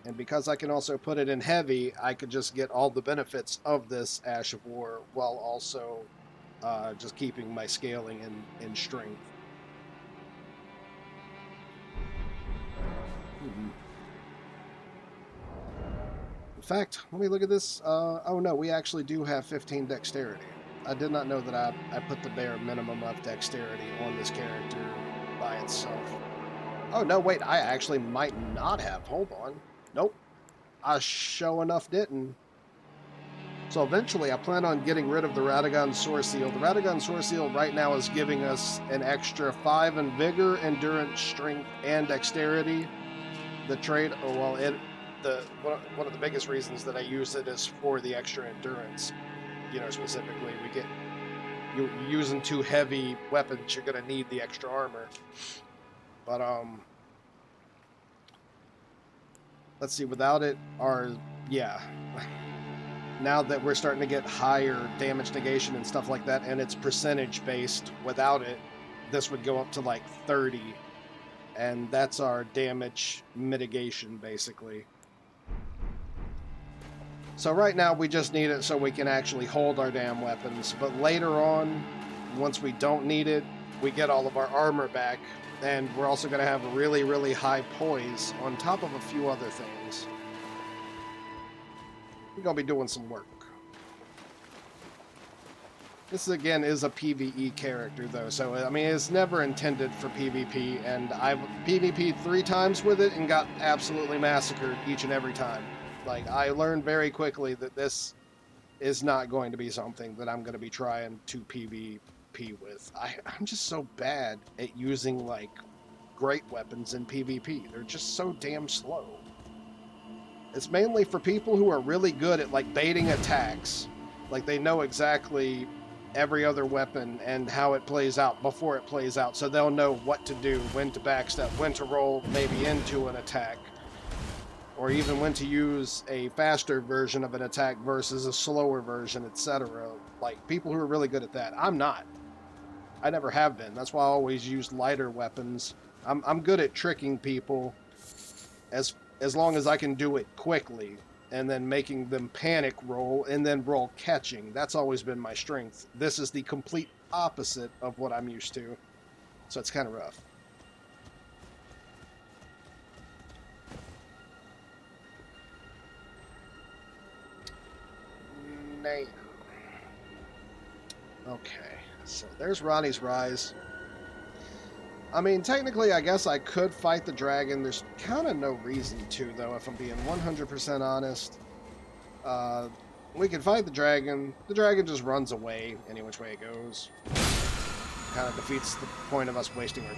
And because I can also put it in heavy, I could just get all the benefits of this Ash of War while also just keeping my scaling in strength. In fact, let me look at this. Oh no, we actually do have 15 dexterity. I did not know that I put the bare minimum of dexterity on this character by itself. Oh no, wait, I actually might not have. Hold on. Nope. I sure enough didn't. So eventually I plan on getting rid of the Radagon Sword Seal. The Radagon Sword Seal right now is giving us an extra 5 in Vigor, Endurance, Strength, and Dexterity. The trade, one of the biggest reasons that I use it is for the extra Endurance. You know, specifically, you're using too heavy weapons, you're going to need the extra armor. But, let's see, without it, yeah. Now that we're starting to get higher damage negation and stuff like that, and it's percentage based, without it, this would go up to like 30. And that's our damage mitigation, basically. So right now we just need it so we can actually hold our damn weapons. But later on, once we don't need it, we get all of our armor back. And we're also going to have a really, really high poise on top of a few other things. We're going to be doing some work. This again is a PVE character though, so I mean it's never intended for PvP, and I've PvP'd 3 times with it and got absolutely massacred each and every time. Like, I learned very quickly that this is not going to be something that I'm going to be trying to PvP with. I'm just so bad at using like great weapons in PvP. They're just so damn slow. It's mainly for people who are really good at like baiting attacks. Like, they know exactly every other weapon and how it plays out before it plays out, so they'll know what to do, when to backstep, when to roll maybe into an attack, or even when to use a faster version of an attack versus a slower version, etc. Like, people who are really good at that. I'm not. I never have been. That's why I always use lighter weapons. I'm good at tricking people as long as I can do it quickly, and then making them panic roll, and then roll catching. That's always been my strength. This is the complete opposite of what I'm used to, so it's kind of rough. Okay, so there's Ronnie's Rise. I mean, technically, I guess I could fight the dragon. There's kind of no reason to, though, if I'm being 100% honest. We can fight the dragon. The dragon just runs away any which way it goes. Kind of defeats the point of us wasting our...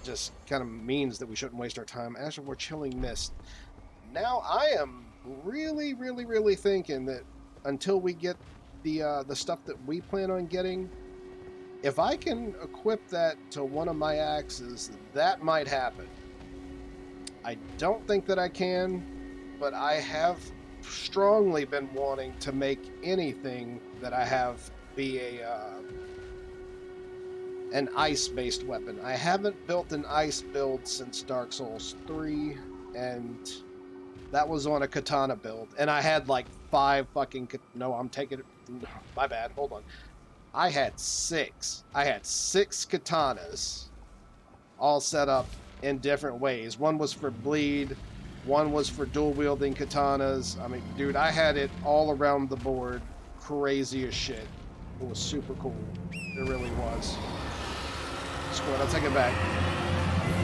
just kind of means that we shouldn't waste our time. Ash of War, Chilling Mist. Now, I am really, really, really thinking that until we get the stuff that we plan on getting, if I can equip that to one of my axes, that might happen. I don't think that I can, but I have strongly been wanting to make anything that I have be an ice-based weapon. I haven't built an ice build since Dark Souls 3, and that was on a katana build, and I had like 5 fucking... No, I'm taking it... My bad, hold on. I had 6. I had 6 katanas, all set up in different ways. One was for bleed, one was for dual-wielding katanas. I mean, dude, I had it all around the board. Crazy as shit. It was super cool. It really was. Screw it, I'll take it back.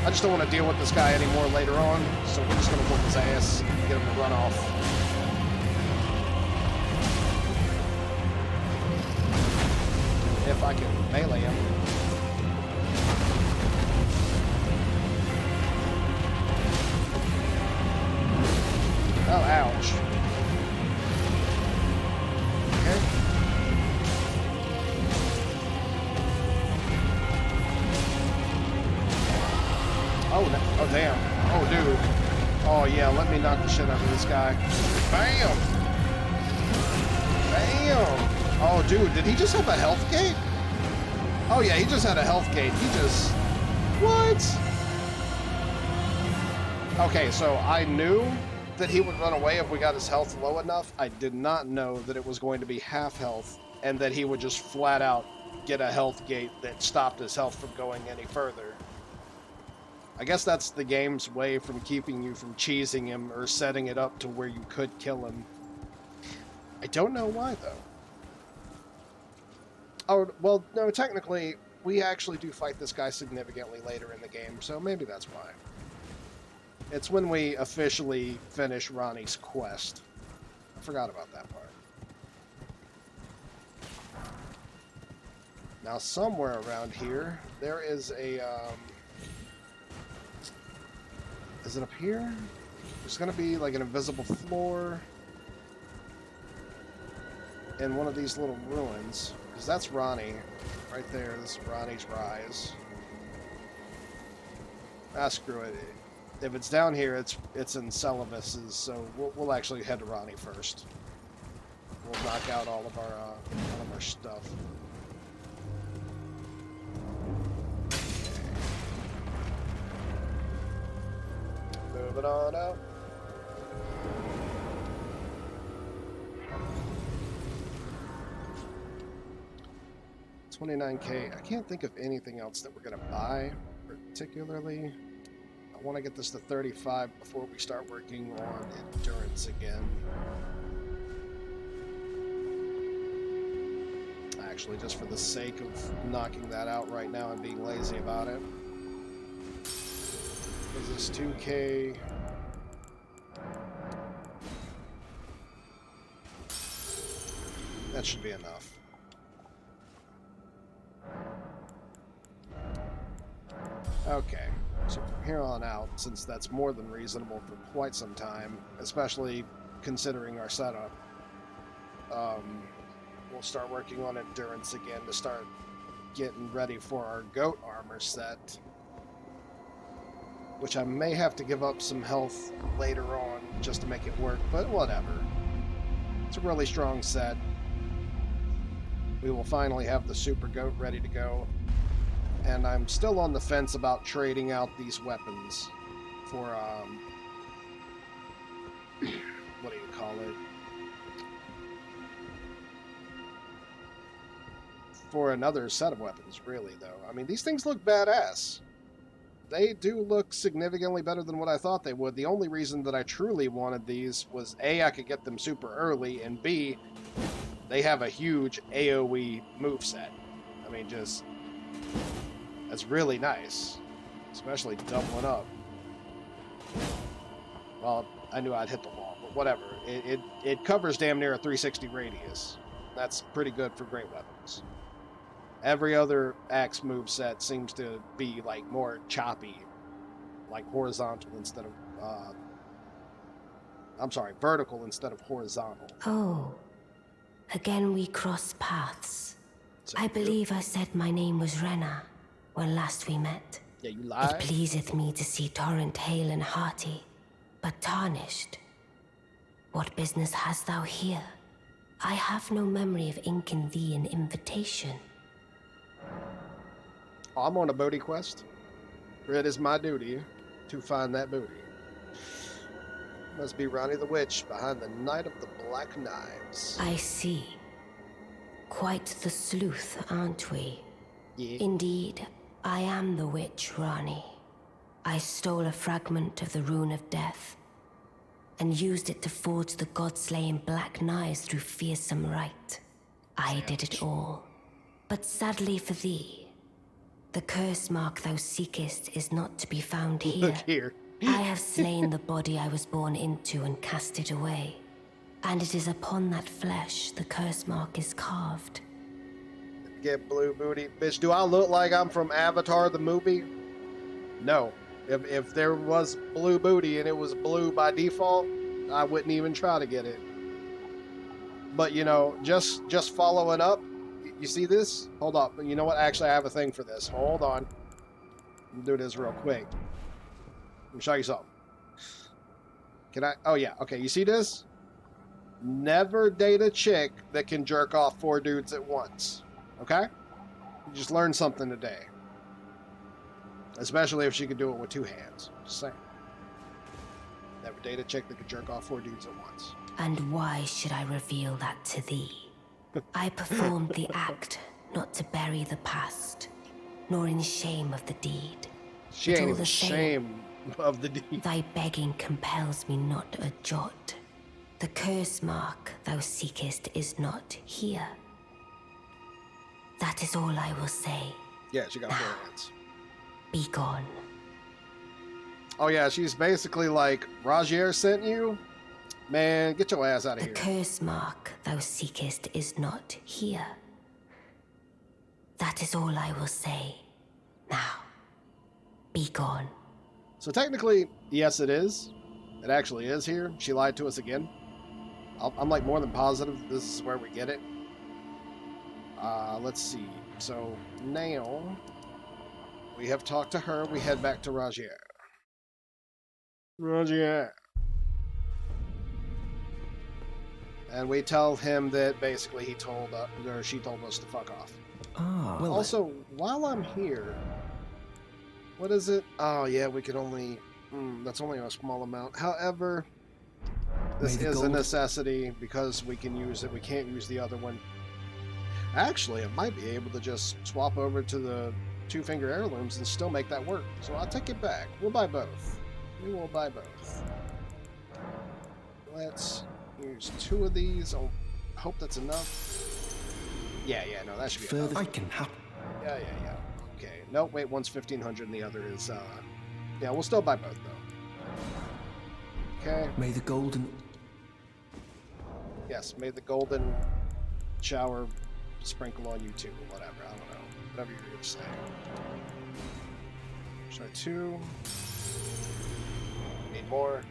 I just don't want to deal with this guy anymore later on, so we're just going to whoop his ass and get him to run off. If I can melee him. Oh, ouch. Okay. Oh, no. Oh, damn. Oh, dude. Oh, yeah, let me knock the shit out of this guy. Bam! Bam! Oh, dude, did he just have a health gate? Oh, yeah, he just had a health gate. He just... What? Okay, so I knew that he would run away if we got his health low enough. I did not know that it was going to be half health, and that he would just flat out get a health gate that stopped his health from going any further. I guess that's the game's way from keeping you from cheesing him or setting it up to where you could kill him. I don't know why, though. Oh, well, no, technically, we actually do fight this guy significantly later in the game, so maybe that's why. It's when we officially finish Ronnie's quest. I forgot about that part. Now, somewhere around here, there is a, is it up here? There's gonna be, like, an invisible floor in one of these little ruins. Because that's Ronnie. Right there, this is Ronnie's Rise. Ah, screw it. If it's down here, it's in Celavis's, so we'll actually head to Ronnie first. We'll knock out all of our stuff. Okay. Moving on up. 29K. I can't think of anything else that we're gonna buy particularly. I want to get this to 35 before we start working on endurance again. actually, just for the sake of knocking that out right now and being lazy about it. Is this 2K? That should be enough. Okay, so from here on out, since that's more than reasonable for quite some time, especially considering our setup, we'll start working on endurance again to start getting ready for our goat armor set, which I may have to give up some health later on just to make it work, but whatever. It's a really strong set. We will finally have the super goat ready to go. And I'm still on the fence about trading out these weapons for, what do you call it? For another set of weapons, really, though. I mean, these things look badass. They do look significantly better than what I thought they would. The only reason that I truly wanted these was A, I could get them super early, and B, they have a huge AoE moveset. I mean, just... that's really nice. Especially doubling up. Well, I knew I'd hit the wall, but whatever. It covers damn near a 360 radius. That's pretty good for great weapons. Every other axe moveset seems to be, like, more choppy. Like horizontal instead of... I'm sorry, vertical instead of horizontal. Oh, again we cross paths. I believe I said my name was Rena when last we met. Yeah, you lied. It pleaseth me to see Torrent hale and hearty, but tarnished. What business hast thou here? I have no memory of inking thee an invitation. I'm on a booty quest. It is my duty to find that booty. Must be Ronnie the Witch behind the Knight of the Black Knives. I see. Quite the sleuth, aren't we? Yeah. Indeed, I am the witch, Ronnie. I stole a fragment of the Rune of Death and used it to forge the god-slaying black knives through fearsome rite. I did it all. But sadly for thee, the curse mark thou seekest is not to be found here. Look here. I have slain the body I was born into and cast it away. And it is upon that flesh the curse mark is carved. Get blue booty. Bitch, do I look like I'm from Avatar the movie? No. If there was blue booty and it was blue by default, I wouldn't even try to get it. But, you know, just following up, you see this? Hold up. You know what? Actually, I have a thing for this. Hold on. Let me do this real quick. Let me show you something. Can I? Oh, yeah. Okay, you see this? Never date a chick that can jerk off 4 dudes at once. Okay? You just learned something today. Especially if she could do it with 2 hands. Just saying. Never date a chick that could jerk off 4 dudes at once. And why should I reveal that to thee? I performed the act not to bury the past, nor in shame of the deed. She But ain't all even the same, ashamed of the deed. Thy begging compels me not a jot. The curse mark thou seekest is not here. That is all I will say. Yeah, she got 4 hands. Be gone. Oh yeah, she's basically like, Rogier sent you? Man, get your ass out of The here. curse mark thou seekest is not here. That is all I will say. Now, be gone. So technically, yes it is. It actually is here. She lied to us again. I'm like more than positive this is where we get it. Let's see. So now we have talked to her. We head back to Rogier. Rogier. And we tell him that basically he told us, or she told us to fuck off. Ah, well, Also, while I'm here, what is it? Oh yeah, we could only, that's only a small amount. However, this May the is a gold- necessity because we can use it. We can't use the other one. Actually, I might be able to just swap over to the 2-finger heirlooms and still make that work. So I'll take it back. We'll buy both. We will buy both. Let's use 2 of these. I hope that's enough. Yeah, no, that should be Further, enough. I can have. Yeah. Okay. No, wait, one's 1500 and the other is, yeah, we'll still buy both, though. Okay. May the golden. Yes, may the golden shower sprinkle on you too, or whatever. I don't know. Whatever you're going to say. Try 2. Need more.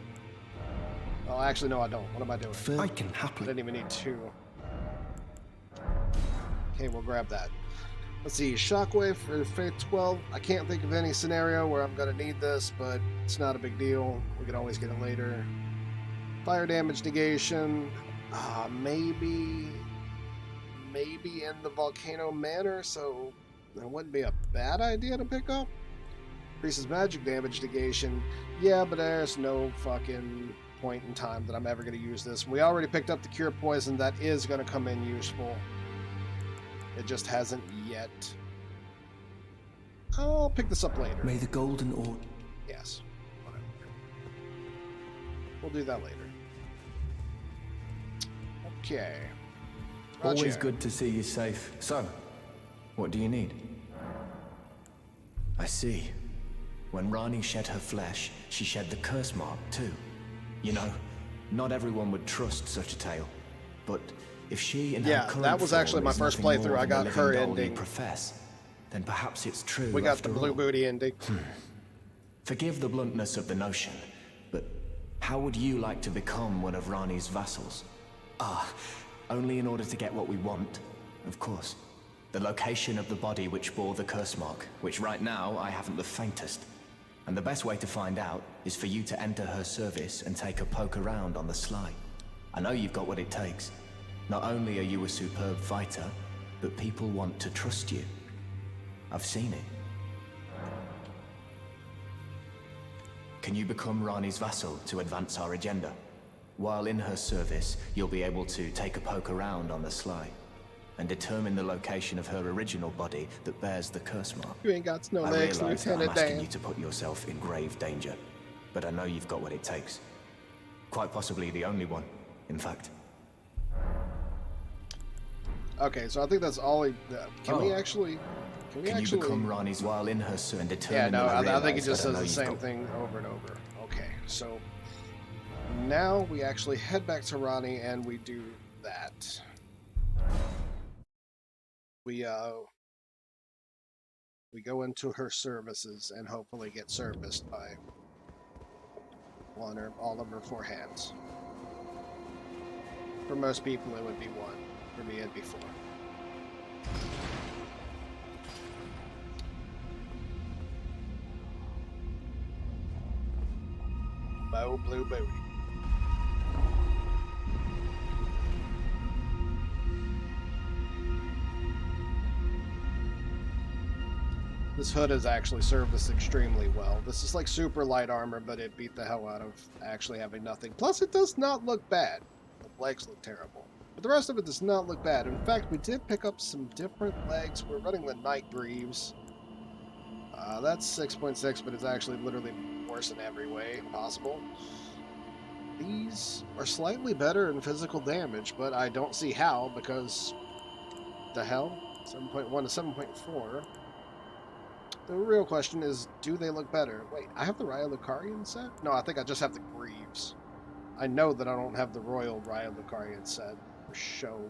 Oh, actually, no, I don't. What am I doing? I can I happily. didn't even need 2. Okay, we'll grab that. Let's see, Shockwave for Faith 12. I can't think of any scenario where I'm going to need this, but it's not a big deal. We can always get it later. Fire damage negation. Maybe in the Volcano Manor, so that wouldn't be a bad idea to pick up. Increases magic damage negation. Yeah, but there's no fucking point in time that I'm ever going to use this. We already picked up the Cure Poison. That is going to come in useful. It just hasn't yet. I'll pick this up later. May the golden or. Yes. Whatever. We'll do that later. Okay. Always Roger. good to see you safe. So, what do you need? I see. When Rani shed her flesh, she shed the curse mark too. You know, not everyone would trust such a tale, but if she and Yeah, her current that was actually form my is first nothing playthrough. more I than got the her living doll you ending. profess, then perhaps it's true. We got after the blue all. booty ending. Forgive the bluntness of the notion, but how would you like to become one of Rani's vassals? Only in order to get what we want, of course. The location of the body which bore the curse mark, which right now I haven't the faintest. And the best way to find out is for you to enter her service and take a poke around on the sly. I know you've got what it takes. Not only are you a superb fighter, but people want to trust you. I've seen it. Can you become Rani's vassal to advance our agenda? While in her service, you'll be able to take a poke around on the sly and determine the location of her original body that bears the curse mark. You ain't got no I legs, realize that I'm Lieutenant asking Dan. you to put yourself in grave danger, but I know you've got what it takes. Quite possibly the only one, in fact. Okay, so I think that's all he... can we Oh. actually... Can you become Rani's while in her service and Yeah, determine no, that I think it realize just that I says know the you've same got- thing over and over. Okay, so now we actually head back to Rani and we do that. We go into her services and hopefully get serviced by one or all of her 4 hands. For most people, it would be 1. For me, it'd be 4. Bow blue booty. This hood has actually served us extremely well. This is like super light armor, but it beat the hell out of actually having nothing. Plus, it does not look bad. The legs look terrible. But the rest of it does not look bad. In fact, we did pick up some different legs. We're running the Night Greaves. That's 6.6, but it's actually literally worse in every way possible. These are slightly better in physical damage, but I don't see how, because the hell? 7.1 to 7.4. The real question is, do they look better? Wait, I have the Raya Lucarian set? No, I think I just have the Greaves. I know that I don't have the Royal Raya Lucarian set for show.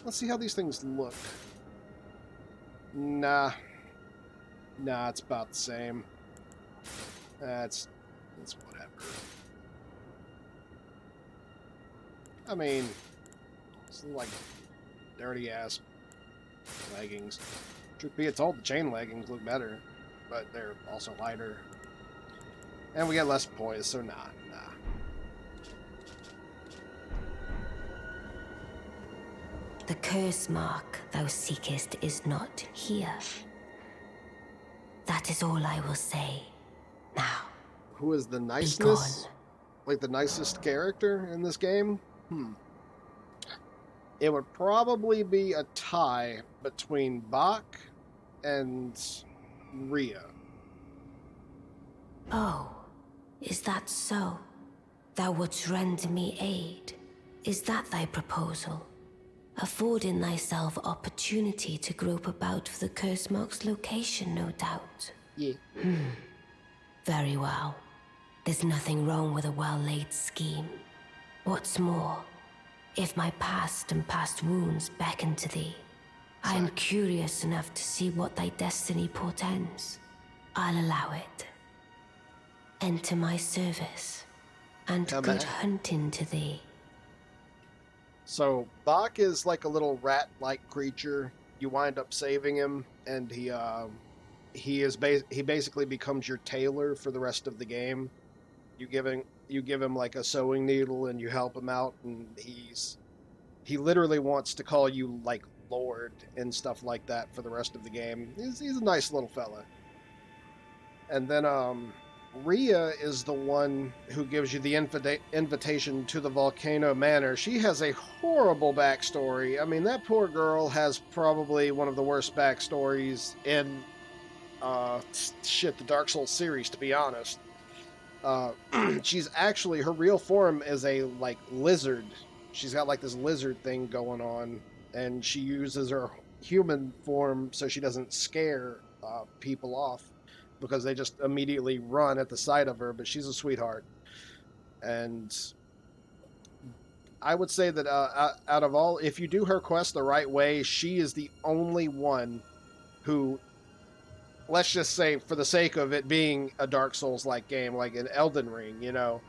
Let's see how these things look. Nah, it's about the same. It's whatever. I mean, it's like dirty ass leggings. Truth be told, the chain leggings look better, but they're also lighter. And we get less poise, so nah. The curse mark thou seekest is not here. That is all I will say. Now, Who is the be niceness? gone. Like the nicest character in this game? It would probably be a tie between Bach and Rhea. Oh, is that so? Thou wouldst render me aid? Is that thy proposal? affording thyself opportunity to grope about for the curse mark's location, no doubt. Yeah. Very well. There's nothing wrong with a well-laid scheme. What's more, if my past and past wounds beckon to thee, I am curious enough to see what thy destiny portends. I'll allow it. Enter my service, and good hunting to thee. So Bach is like a little rat-like creature. You wind up saving him, and he basically becomes your tailor for the rest of the game. You give him like a sewing needle, and you help him out, and he literally wants to call you like Lord and stuff like that for the rest of the game. He's a nice little fella. And then Rhea is the one who gives you the invitation to the Volcano Manor. She has a horrible backstory. I mean, that poor girl has probably one of the worst backstories in the Dark Souls series, to be honest. She's actually, her real form is a like lizard. She's got like this lizard thing going on, and she uses her human form so she doesn't scare people off, because they just immediately run at the sight of her. But she's a sweetheart. And I would say that out of all, if you do her quest the right way, she is the only one who, let's just say for the sake of it being a Dark Souls-like game, like an Elden Ring, you know,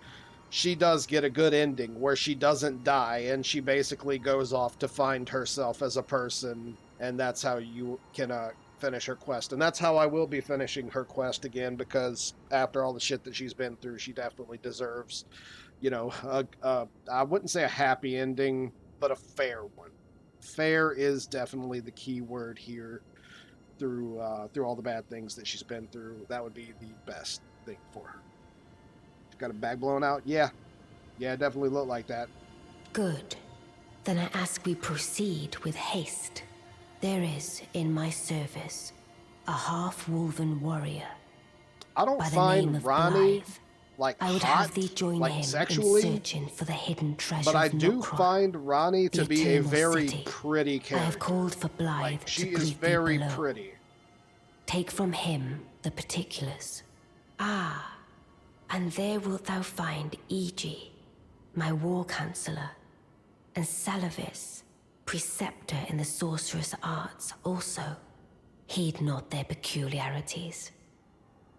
she does get a good ending where she doesn't die, and she basically goes off to find herself as a person, and that's how you can finish her quest. And that's how I will be finishing her quest again, because after all the shit that she's been through, she definitely deserves, you know, I wouldn't say a happy ending, but a fair one. Fair is definitely the key word here. Through all the bad things that she's been through, that would be the best thing for her. She's got a bag blown out? Yeah, it definitely looked like that. Good. Then I ask we proceed with haste. There is, in my service, a half-wolven warrior. I don't by the find name of Ronnie Blythe. like I would hot, have thee join like him sexually, in searching for the hidden treasure but I of do Nokra, find Ronnie to the be a Eternal very City. pretty I character. have called for Blythe Like, she to is greet very thee below. pretty. Take from him the particulars. Ah, and there wilt thou find Iji, my war counselor, and Salavis, preceptor in the sorcerous arts also. Heed not their peculiarities.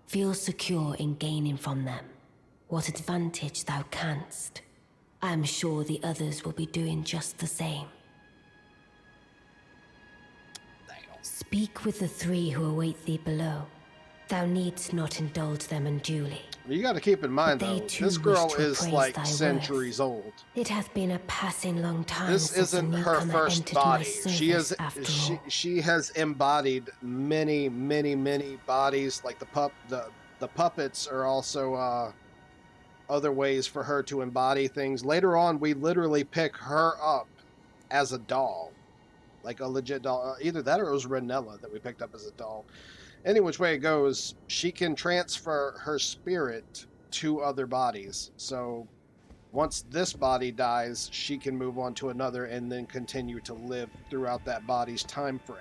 Feel secure in gaining from them what advantage thou canst. I am sure the others will be doing just the same. Speak with the three who await thee below. Thou needst not indulge them unduly. You got to keep in mind, But they though, too this wish girl to is appraise like thy centuries old. It hath been a passing long time This since isn't a her newcomer first entered my body. She service, after all. she has embodied many bodies. Like the puppets are also other ways for her to embody things. Later on, we literally pick her up as a doll, like a legit doll. Either that or it was Ranella that we picked up as a doll. Any which way it goes, she can transfer her spirit to other bodies. So once this body dies, she can move on to another and then continue to live throughout that body's time frame.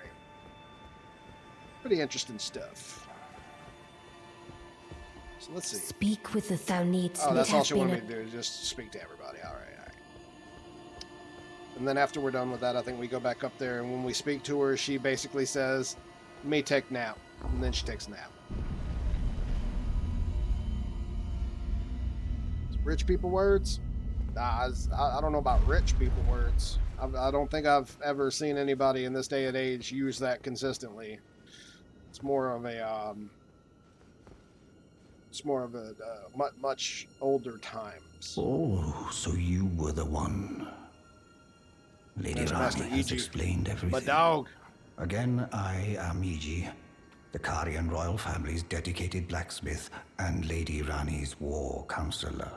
Pretty interesting stuff. So let's see. Speak with the thou needst. Oh, that's all hath she been wanted me to do, is just speak to everybody. All right. And then after we're done with that, I think we go back up there, and when we speak to her, she basically says, "Me take nap," and then she takes a nap. Rich people words? Nah, I don't know about rich people words. I don't think I've ever seen anybody in this day and age use that consistently. It's more of a much older times. Oh, so you were the one. Lady There's Master Rani has Iji. explained everything. But dog. Again, I am Iji, the Karian royal family's dedicated blacksmith and Lady Rani's war counselor.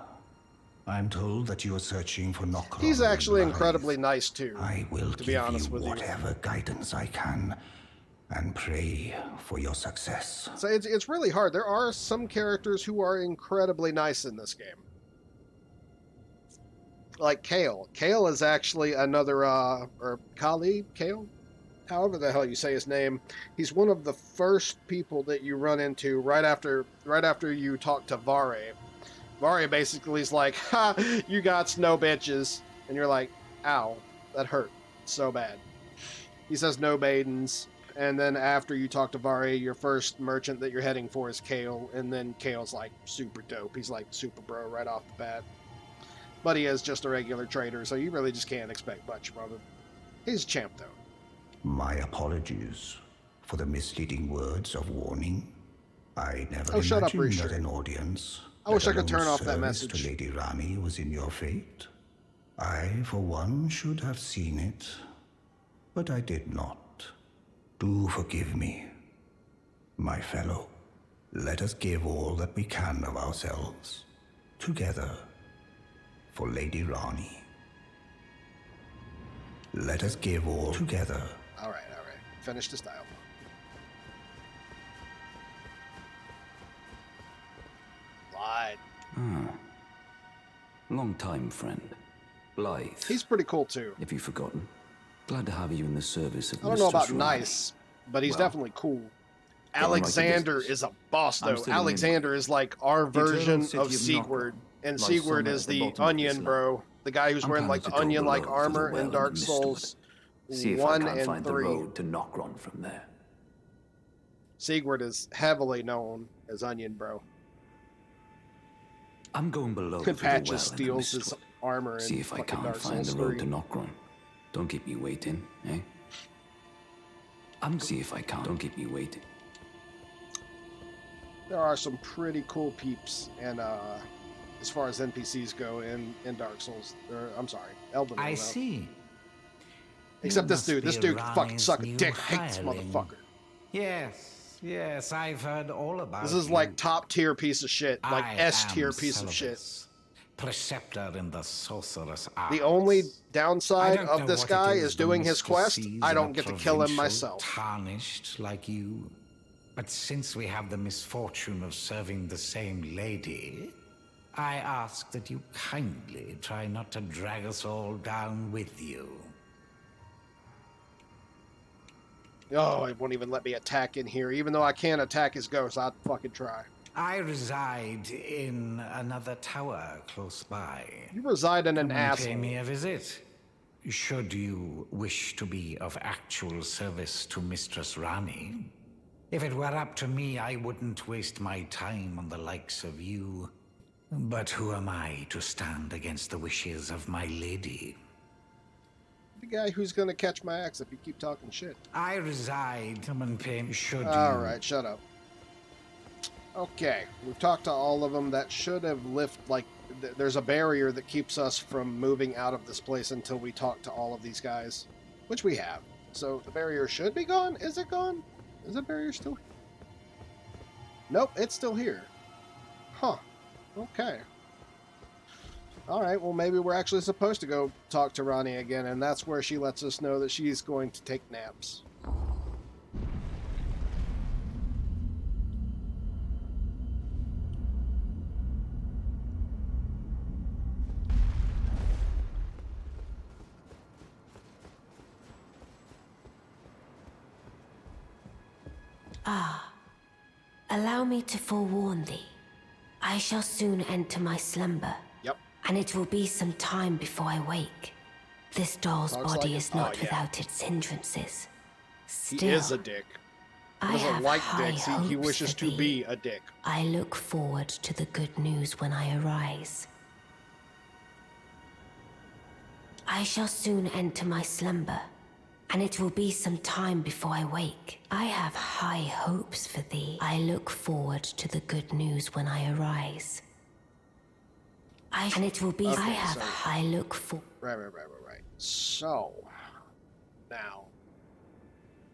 I'm told that you are searching for Nokra. He's actually Blythe. incredibly nice too. I will to be give honest you with you. whatever guidance I can, and pray for your success. So it's really hard. There are some characters who are incredibly nice in this game. like Kale. Kale is actually another, or Kali, Kale? However the hell you say his name. He's one of the first people that you run into right after you talk to Vare. Vare basically is like, ha, you got no bitches. And you're like, ow, that hurt so bad. He says no maidens. And then after you talk to Vare, your first merchant that you're heading for is Kale. And then Kale's like super dope. He's like super bro right off the bat. But he is just a regular trader, so you really just can't expect much from him. He's a champ, though. My apologies for the misleading words of warning. I never Oh, shut up, imagined Rooster. that an audience, I wish I let could turn alone off that service message. to Lady Rani was in your fate. I, for one, should have seen it, but I did not. Do forgive me, my fellow. Let us give all that we can of ourselves, together, for Lady Rani. Let us give all together. All right. Finish this dialogue. Lied. Long time, friend. Blythe. He's pretty cool, too. Have you forgotten? Glad to have you in the service of I don't know about Mistress nice, but he's Well, definitely cool. right to Alexander business. is a boss, I'm though. still in Alexander is like our The eternal version city of of Sigurd. Nocturne And lies Sigurd somewhere is at the the bottom of this onion, land. bro. The guy who's I'm wearing like planning the to go onion-like below to the armor well in in Dark Mistwood. Souls See if 1 I can't and find 3. the road to Nocturne from there. Sigurd is heavily known as Onion Bro. I'm going below through the Patches well in steals the his Mistwood. armor in See if I fucking can't Dark find Souls the road 3. to Nocturne. Don't keep me waiting, eh? See if I can't. Don't keep me waiting. There are some pretty cool peeps, and as far as NPCs go in Dark Souls, I'm sorry, Elden Ring. I though. see. Except You this must dude. This be dude can fucking Rani's suck a new dick. I hate this hireling. motherfucker. Yes, I've heard all about This is you. like top tier piece of shit, like I S tier am piece of shit. Celibus, preceptor in the sorcerer's arts. The only I downside don't of know this what guy it is the doing his mistress quest. sees I in don't a get to kill him provincial myself. Tarnished like you. But since we have the misfortune of serving the same lady, I ask that you kindly try not to drag us all down with you. Oh, it won't even let me attack in here. Even though I can't attack his ghost, I'd fucking try. I reside in another tower close by. You reside in an Come and asshole. pay me a visit. Should you wish to be of actual service to Mistress Rani. If it were up to me, I wouldn't waste my time on the likes of you. But who am I to stand against the wishes of my lady? The guy who's gonna catch my axe if you keep talking shit. I reside. Come and pay me. Should you? Alright, shut up. Okay, we've talked to all of them. That should have there's a barrier that keeps us from moving out of this place until we talk to all of these guys, which we have. So the barrier should be gone. Is it gone? Is the barrier still here? Nope, it's still here. Huh. Okay. Alright, well maybe we're actually supposed to go talk to Rani again, and that's where she lets us know that she's going to take naps. Allow me to forewarn thee. I shall soon enter my slumber, Yep. and it will be some time before I wake. This doll's Talks body like is it. not Oh, yeah. without its hindrances. He Still, is a dick. He I doesn't have like high dicks. hopes He wishes for to thee. be a dick. I look forward to the good news when I arise. I shall soon enter my slumber, and it will be some time before I wake. I have high hopes for thee. I look forward to the good news when I arise. And it will be. Okay, I have. so- I look for. Right. So, now,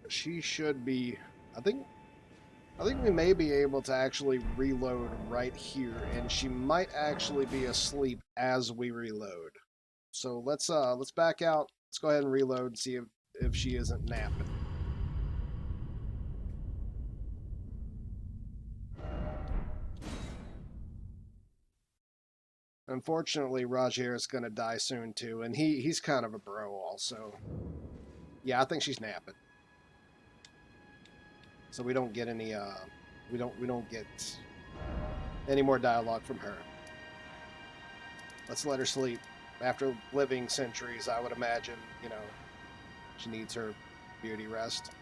she should be, I think we may be able to actually reload right here, and she might actually be asleep as we reload. So let's back out. Let's go ahead and reload and see if she isn't napping. Unfortunately, Rogier is gonna die soon too, and he's kind of a bro also. Yeah, I think she's napping. So we don't get any we don't get any more dialogue from her. Let's let her sleep. After living centuries, I would imagine, you know, she needs her beauty rest.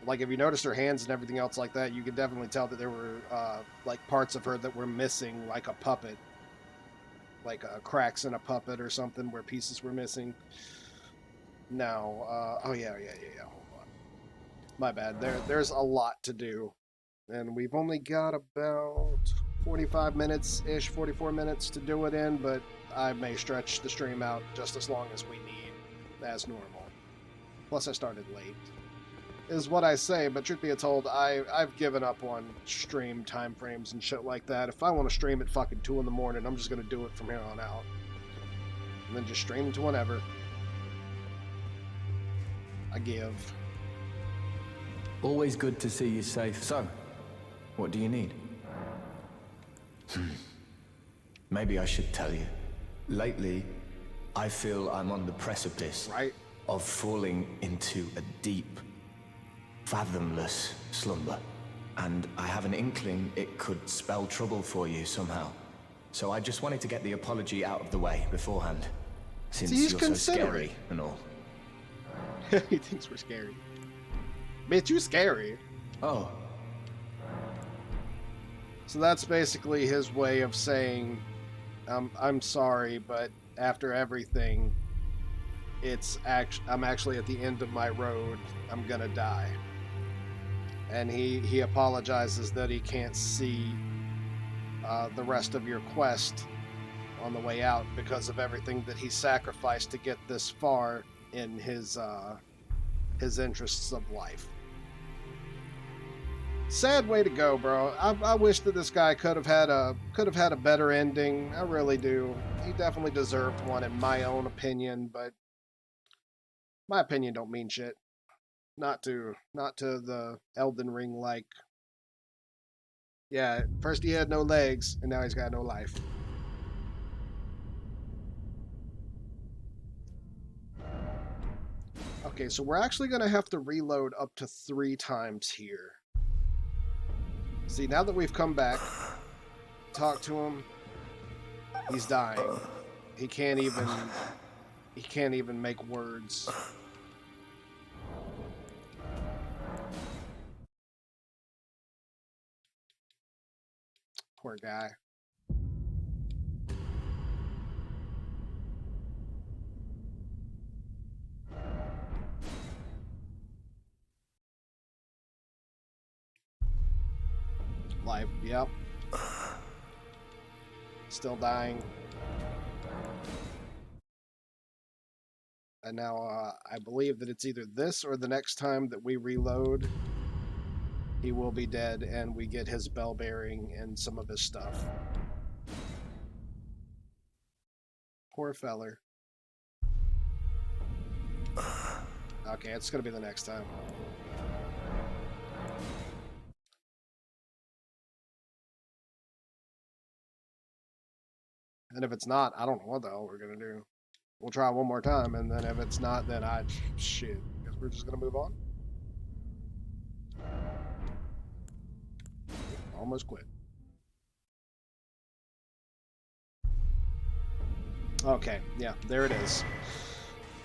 Like, if you noticed her hands and everything else like that, you could definitely tell that there were, like, parts of her that were missing, like a puppet. Like, cracks in a puppet or something where pieces were missing. No, oh yeah, hold on. My bad. There's a lot to do. And we've only got about 45 minutes-ish, 44 minutes to do it in, but I may stretch the stream out just as long as we need, as normal. Plus, I started late, is what I say, but truth be told, I've given up on stream time frames and shit like that. If I want to stream at fucking 2 in the morning, I'm just going to do it from here on out. And then just stream to whenever. I give. Always good to see you safe. So, what do you need? Maybe I should tell you. Lately, I feel I'm on the precipice of falling into a deep, fathomless slumber. And I have an inkling it could spell trouble for you somehow. So I just wanted to get the apology out of the way beforehand. Since you're so scary and all. He thinks we're scary. Bitch, you scary. Oh. So that's basically his way of saying, I'm sorry, but after everything, I'm actually at the end of my road. I'm gonna die. And he apologizes that he can't see the rest of your quest on the way out because of everything that he sacrificed to get this far in his interests of life. Sad way to go, bro. I wish that this guy could have had a better ending. I really do. He definitely deserved one, in my own opinion, but my opinion don't mean shit. Not to the Elden Ring like. Yeah, first he had no legs, and now he's got no life. Okay, so we're actually gonna have to reload up to 3 times here. See, now that we've come back, talk to him, he's dying. He can't even make words. Poor guy. Life, yep. Still dying. And now I believe that it's either this or the next time that we reload, he will be dead and we get his bell bearing and some of his stuff. Poor feller. Okay, it's gonna be the next time. And if it's not, I don't know what the hell we're gonna do. We'll try one more time, and then if it's not, then shit. Guess we're just gonna move on. Almost quit. Okay, yeah, there it is.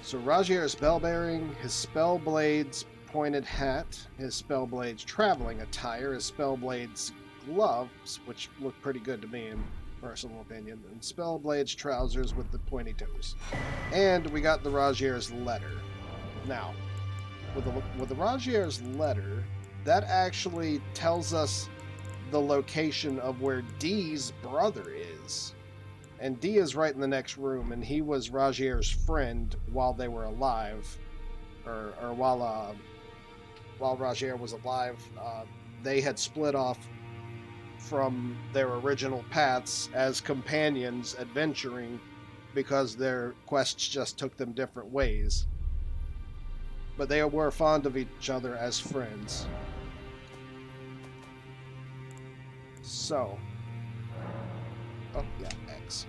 So Rogier's bell bearing, his spell blades pointed hat, his spell blades traveling attire, his spell blades gloves, which look pretty good to me in personal opinion, and spell blades trousers with the pointy toes. And we got the Rogier's letter. Now, with the Rogier's letter, that actually tells us the location of where Dee's brother is. And Dee is right in the next room, and he was Rogier's friend while they were alive, or while Rogier was alive. They had split off from their original paths as companions adventuring because their quests just took them different ways. But they were fond of each other as friends. So, Oh, yeah, X.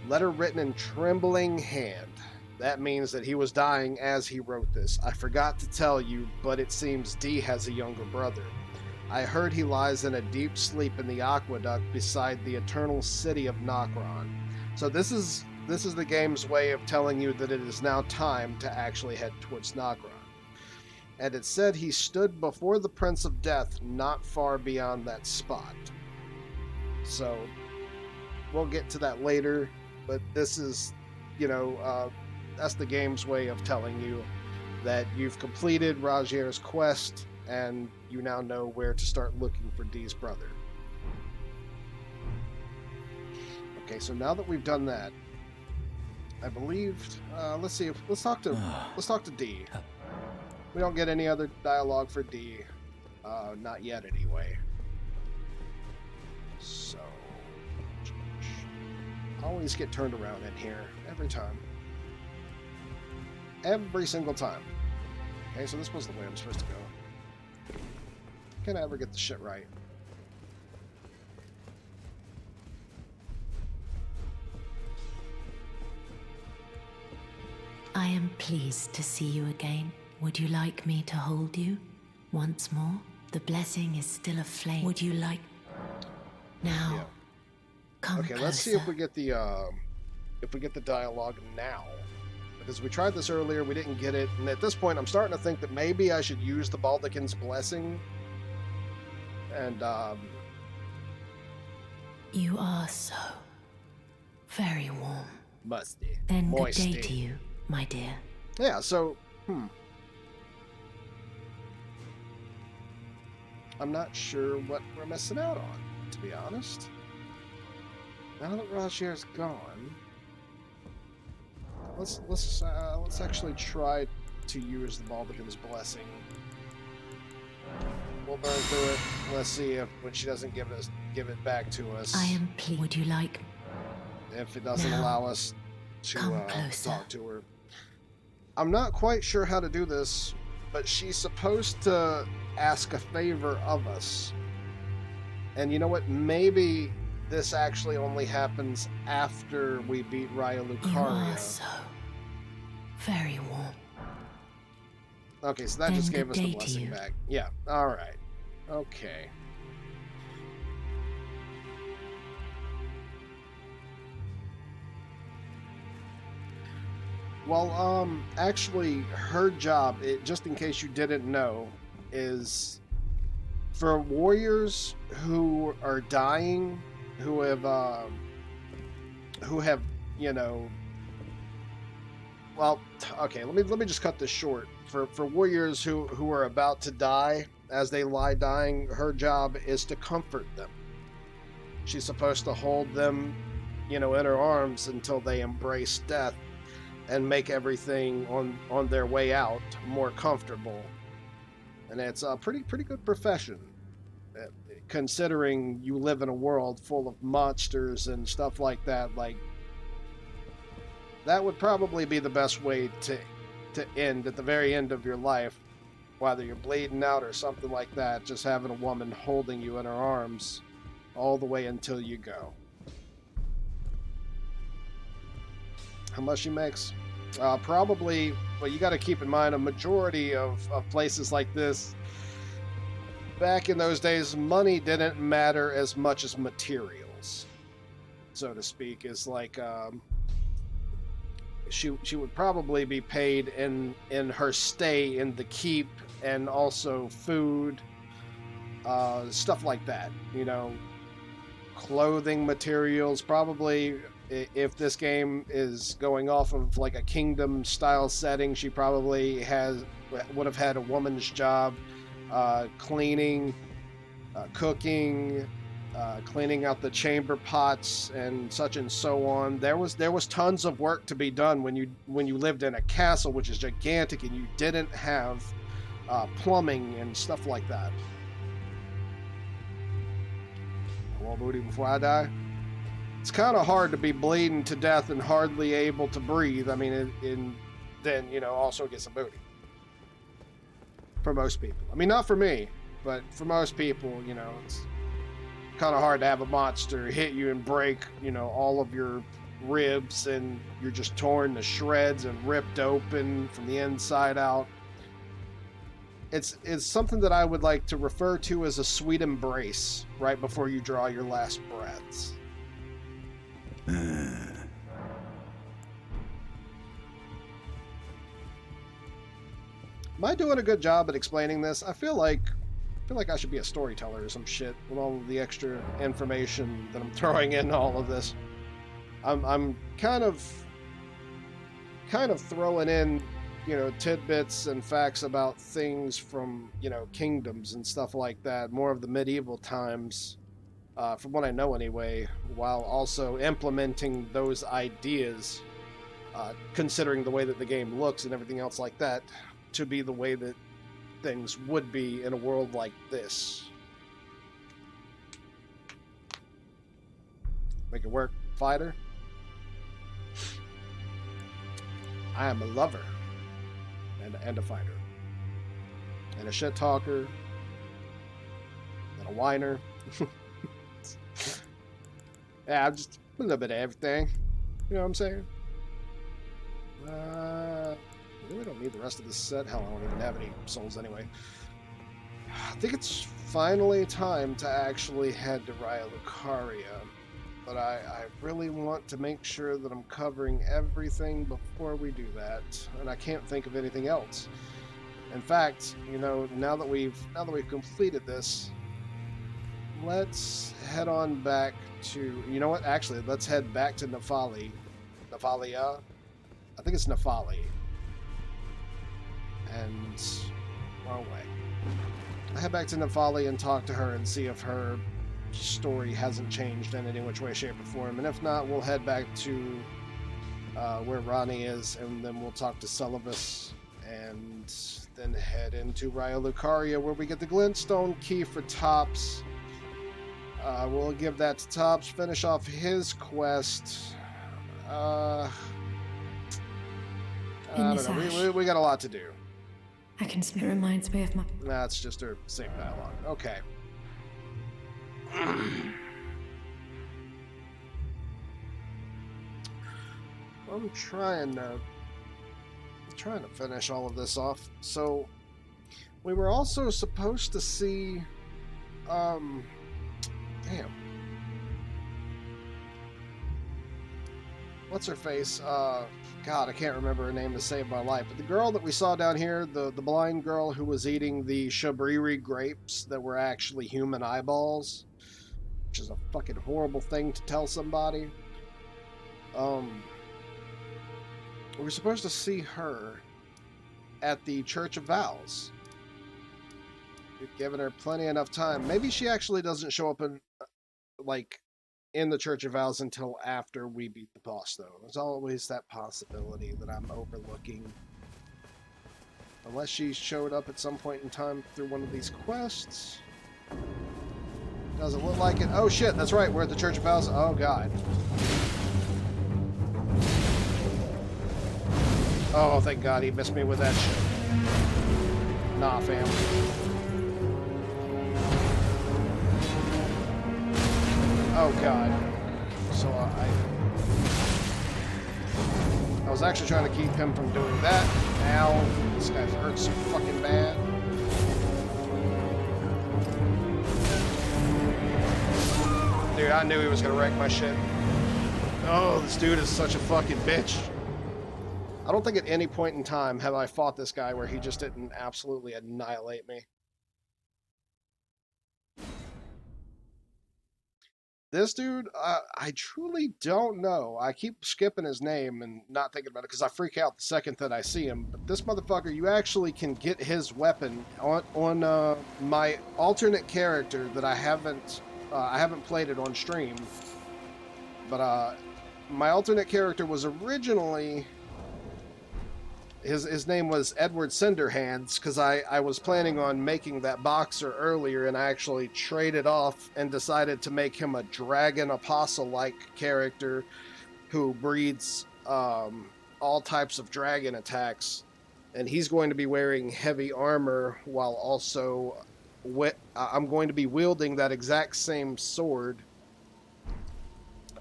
Letter written in trembling hand. That means that he was dying as he wrote this. I forgot to tell you, but it seems D has a younger brother. I heard he lies in a deep sleep in the aqueduct beside the eternal city of Nokron. So this is the game's way of telling you that it is now time to actually head towards Nokron. And it said he stood before the Prince of Death not far beyond that spot. So we'll get to that later, but this is, that's the game's way of telling you that you've completed Rajier's quest and you now know where to start looking for D's brother. Okay, so now that we've done that, I believe let's talk to D. We don't get any other dialogue for D, not yet anyway. So always get turned around in here every time. Every single time. Okay, so this was the way I'm supposed to go. Can I ever get the shit right? I am pleased to see you again. Would you like me to hold you once more? The blessing is still aflame. Would you like... Now, Yeah. come Okay, closer. let's see if we get the dialogue now. Because we tried this earlier, we didn't get it, and at this point I'm starting to think that maybe I should use the Baldekin's blessing. And You are so very warm. musty. Then good Moisty. day to you, my dear. Yeah, so I'm not sure what we're missing out on, to be honest. Now that Rajier's gone, let's actually try to use the Baldekin's blessing. We'll burn through it. Let's see if when she doesn't give it back to us. I am pleased. Would you like... If it doesn't Now, allow us to come closer. talk to her. I'm not quite sure how to do this, but she's supposed to ask a favor of us. And you know what? Maybe this actually only happens after we beat Raya You Lucaria. are so very warm. Okay, so that Then just gave good us the day to blessing you. back. Yeah, alright. Okay. Well, actually, her job, just in case you didn't know, is for warriors who are dying, who have, well, okay, let me just cut this short. For warriors who are about to die, as they lie dying, her job is to comfort them. She's supposed to hold them, in her arms until they embrace death and make everything on their way out more comfortable. And it's a pretty good profession, considering you live in a world full of monsters and stuff like that. Like, that would probably be the best way to end at the very end of your life, whether you're bleeding out or something like that, just having a woman holding you in her arms all the way until you go. How much she makes? Probably, well, you got to keep in mind a majority of places like this, back in those days, money didn't matter as much as materials, so to speak. Is like, she would probably be paid in her stay in the keep, and also food, stuff like that, clothing materials. Probably, if this game is going off of like a kingdom style setting, she probably would have had a woman's job, cleaning, cooking, cleaning out the chamber pots and such and so on. There was tons of work to be done when you lived in a castle, which is gigantic, and you didn't have plumbing and stuff like that. Well, booty before I die. It's kind of hard to be bleeding to death and hardly able to breathe. I mean, then also get some booty. For most people. I mean, not for me, but for most people, kind of hard to have a monster hit you and break, you know, all of your ribs and you're just torn to shreds and ripped open from the inside out. It's something that I would like to refer to as a sweet embrace right before you draw your last breaths. Am I doing a good job at explaining this? I feel like I should be a storyteller or some shit with all of the extra information that I'm throwing in all of this. I'm kind of throwing in, you know, tidbits and facts about things from, you know, kingdoms and stuff like that, more of the medieval times, from what I know anyway, while also implementing those ideas, considering the way that the game looks and everything else like that, to be the way that things would be in a world like this. Make it work, fighter. I am a lover and a fighter and a shit talker and a whiner. Yeah, I'm just a little bit of everything. You know what I'm saying? I really don't need the rest of this set. Hell, I don't even have any souls anyway. I think it's finally time to actually head to Raya Lucaria. But I really want to make sure that I'm covering everything before we do that, and I can't think of anything else. In fact, you know, now that we've completed this, let's head on back to, you know what? Actually, let's head back to Nefalia. I think it's Nefalia. And wrong way. I head back to Nefalia and talk to her and see if her story hasn't changed in any which way, shape, or form, and if not, we'll head back to where Ronnie is, and then we'll talk to Sullivan, and then head into Raya Lucaria, where we get the Glintstone key for Tops. We'll give that to Tops, finish off his quest. I don't know. We got a lot to do. I can smell. It reminds me of my. That's just her same dialogue. Okay. I'm trying to finish all of this off. So we were also supposed to see what's her face? God, I can't remember her name to save my life. But the girl that we saw down here, the blind girl who was eating the shabriri grapes that were actually human eyeballs, which is a fucking horrible thing to tell somebody. We're supposed to see her at the Church of Vows. We've given her plenty enough time. Maybe she actually doesn't show up in, like, in the Church of Vows until after we beat the boss, though. There's always that possibility that I'm overlooking. Unless she showed up at some point in time through one of these quests. Doesn't look like it. Oh shit, that's right, we're at the Church of Vows. Oh god. Oh, thank god he missed me with that shit. Nah, fam. Oh god. So I was actually trying to keep him from doing that. Ow. This guy hurts so fucking bad. Dude, I knew he was gonna wreck my shit. Oh, this dude is such a fucking bitch. I don't think at any point in time have I fought this guy where he just didn't absolutely annihilate me. This dude, I truly don't know. I keep skipping his name and not thinking about it because I freak out the second that I see him. But this motherfucker, you actually can get his weapon on my alternate character that I haven't played it on stream. But my alternate character was originally... His name was Edward Cinderhands, because I was planning on making that boxer earlier, and I actually traded off and decided to make him a dragon apostle-like character who breeds all types of dragon attacks. And he's going to be wearing heavy armor while also I'm going to be wielding that exact same sword.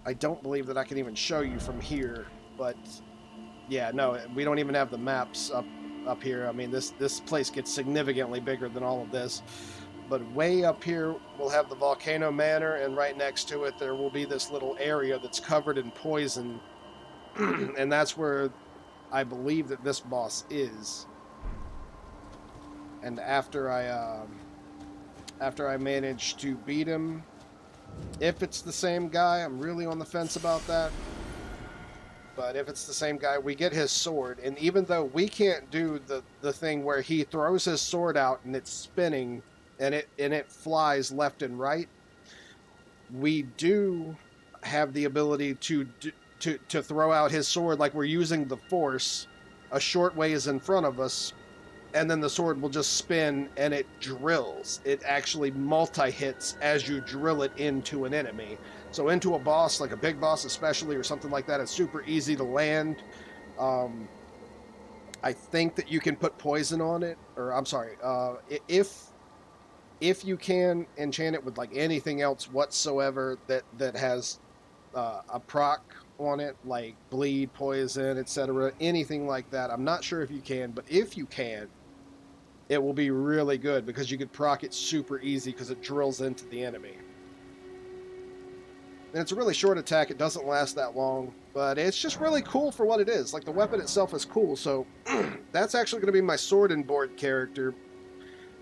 I don't believe that I can even show you from here, but yeah, no, we don't even have the maps up here. I mean, this place gets significantly bigger than all of this. But way up here, we'll have the Volcano Manor, and right next to it, there will be this little area that's covered in poison. And that's where I believe that this boss is. And after I manage to beat him, if it's the same guy, I'm really on the fence about that. But if it's the same guy, we get his sword. And even though we can't do the thing where he throws his sword out and it's spinning and it flies left and right, we do have the ability to throw out his sword like we're using the Force a short ways in front of us, and then the sword will just spin and it drills. It actually multi-hits as you drill it into an enemy. So into a boss, like a big boss especially, or something like that, it's super easy to land. I think that you can put poison on it, or I'm sorry, if you can enchant it with like anything else whatsoever that has a proc on it, like bleed, poison, etc., anything like that. I'm not sure if you can, but if you can, it will be really good because you could proc it super easy because it drills into the enemy. And it's a really short attack. It doesn't last that long, but it's just really cool for what it is. Like, the weapon itself is cool, so that's actually going to be my sword and board character.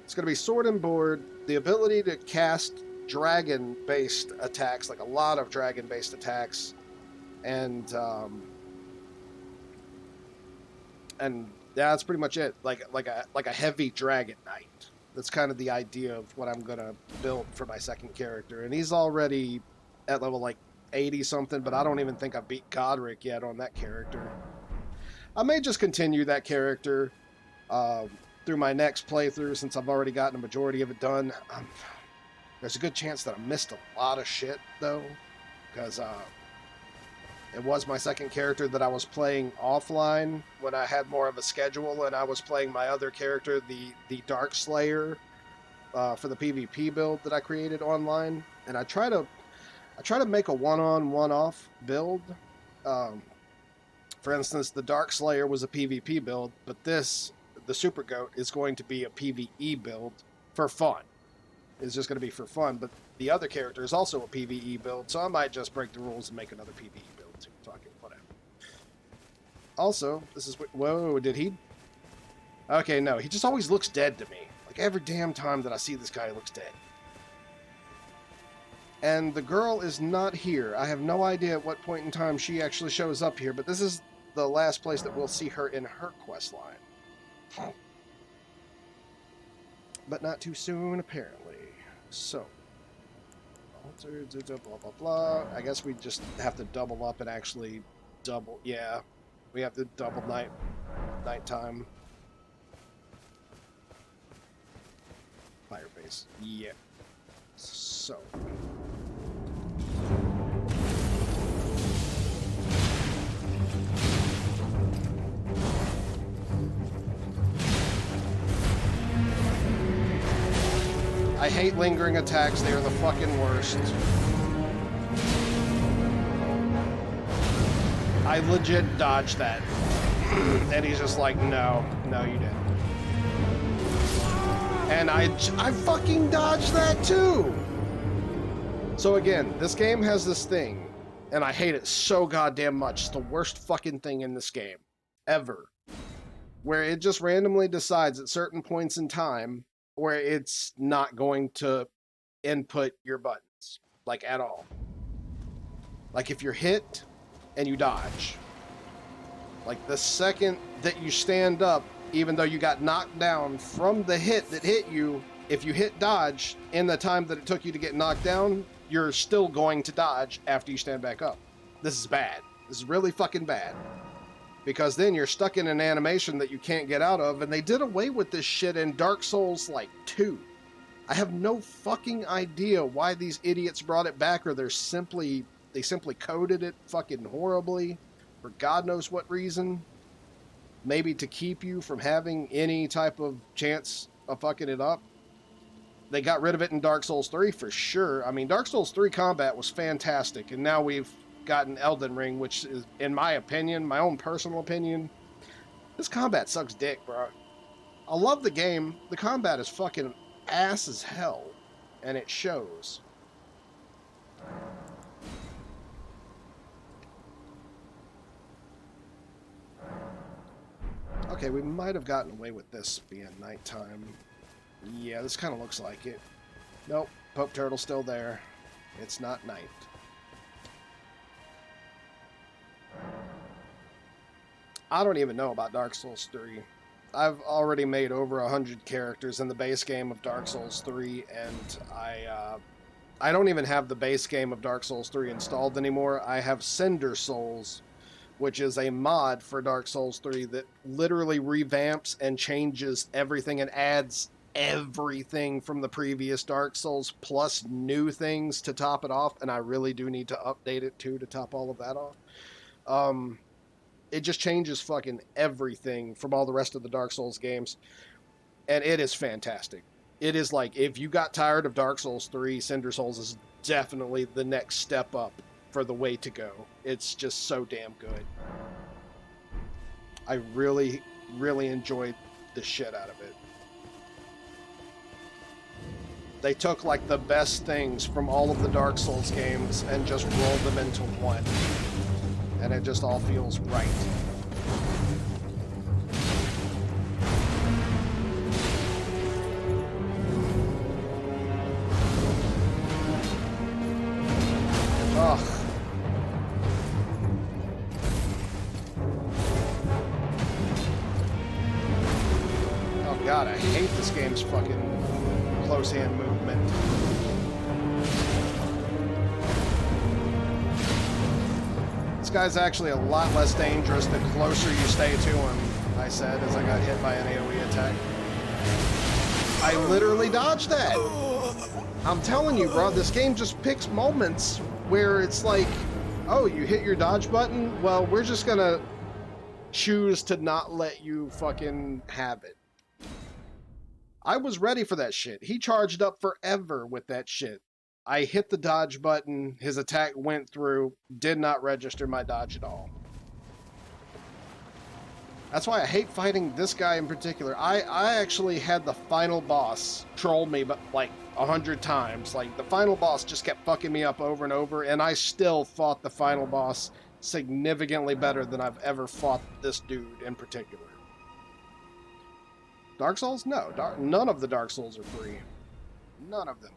It's going to be sword and board, the ability to cast dragon-based attacks, like a lot of dragon-based attacks, and that's pretty much it. Like a heavy dragon knight. That's kind of the idea of what I'm gonna build for my second character, and he's already at level like 80 something, but I don't even think I beat Godric yet on that character. I may just continue that character through my next playthrough, since I've already gotten a majority of it done. There's a good chance that I missed a lot of shit though, because it was my second character that I was playing offline when I had more of a schedule, and I was playing my other character, the Dark Slayer, for the PvP build that I created online. And I try to make a one-on, one-off build. For instance, the Dark Slayer was a PvP build, but the SUPERGOAT, is going to be a PvE build for fun. It's just going to be for fun, but the other character is also a PvE build, so I might just break the rules and make another PvE build too. Fuck it, whatever. Also, this is... Whoa, did he... Okay, no, he just always looks dead to me. Like, every damn time that I see this guy, he looks dead. And the girl is not here. I have no idea at what point in time she actually shows up here, but this is the last place that we'll see her in her quest line. But not too soon, apparently. So, alter, blah, blah, blah. I guess we just have to double up and actually double. Yeah, we have to double nighttime. Firebase. Yeah. So. I hate lingering attacks, they are the fucking worst. I legit dodged that. And he's just like, no, you didn't. And I fucking dodged that too! So again, this game has this thing, and I hate it so goddamn much. It's the worst fucking thing in this game. Ever. Where it just randomly decides at certain points in time where it's not going to input your buttons, like, at all. Like, if you're hit and you dodge, like, the second that you stand up, even though you got knocked down from the hit that hit you, if you hit dodge in the time that it took you to get knocked down, you're still going to dodge after you stand back up. This is bad. This is really fucking bad. Because then you're stuck in an animation that you can't get out of, and they did away with this shit in Dark Souls, like, 2. I have no fucking idea why these idiots brought it back, or they simply coded it fucking horribly, for God knows what reason. Maybe to keep you from having any type of chance of fucking it up. They got rid of it in Dark Souls 3 for sure. I mean, Dark Souls 3 combat was fantastic, and now we've gotten Elden Ring, which is, in my opinion, my own personal opinion, this combat sucks dick, bro. I love the game. The combat is fucking ass as hell, and it shows. Okay, we might have gotten away with this being nighttime. Yeah, this kind of looks like it. Nope, Pope Turtle's still there. It's not night. I don't even know about Dark Souls 3. I've already made over 100 characters in the base game of Dark Souls 3, and I don't even have the base game of Dark Souls 3 installed anymore. I have Cinder Souls, which is a mod for Dark Souls 3 that literally revamps and changes everything and adds everything from the previous Dark Souls plus new things to top it off, and I really do need to update it too to top all of that off. It just changes fucking everything from all the rest of the Dark Souls games, and it is fantastic. It is like, if you got tired of Dark Souls 3, Cinder Souls is definitely the next step up for the way to go. It's just so damn good. I really, really enjoyed the shit out of it. They took like the best things from all of the Dark Souls games and just rolled them into one. And it just all feels right. Ugh. Oh god, I hate this game's fucking close hand movement. This guy's actually a lot less dangerous the closer you stay to him, I said as I got hit by an AoE attack. I literally dodged that! I'm telling you, bro, this game just picks moments where it's like, oh, you hit your dodge button? Well, we're just gonna choose to not let you fucking have it. I was ready for that shit. He charged up forever with that shit. I hit the dodge button, his attack went through, did not register my dodge at all. That's why I hate fighting this guy in particular. I actually had the final boss troll me but like 100 times. Like, the final boss just kept fucking me up over and over, and I still fought the final boss significantly better than I've ever fought this dude in particular. Dark Souls? No. None of the Dark Souls are free. None of them.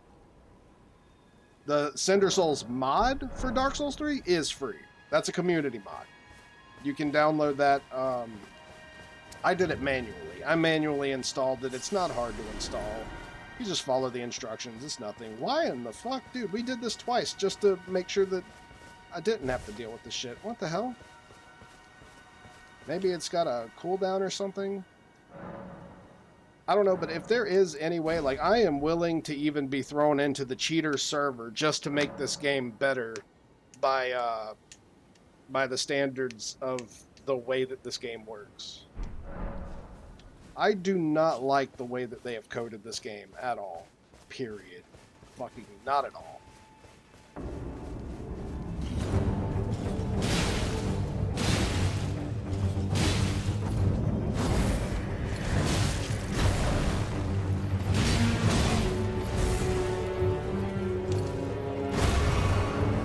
The Cinder Souls mod for Dark Souls 3 is free. That's a community mod. You can download that. I did it manually. I manually installed it. It's not hard to install. You just follow the instructions. It's nothing. Why in the fuck? Dude, we did this twice just to make sure that I didn't have to deal with this shit. What the hell? Maybe it's got a cooldown or something? I don't know, but if there is any way, like, I am willing to even be thrown into the cheater server just to make this game better by the standards of the way that this game works. I do not like the way that they have coded this game at all. Period. Fucking not at all.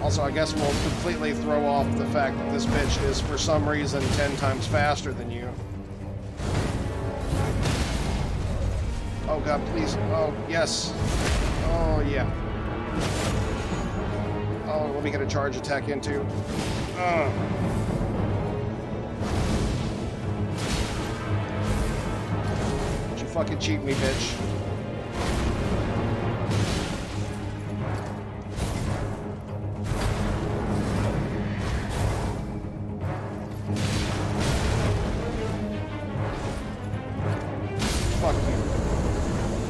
Also, I guess we'll completely throw off the fact that this bitch is, for some reason, 10 times faster than you. Oh god, please. Oh, yes. Oh, yeah. Oh, let me get a charge attack into. Don't you fucking cheat me, bitch.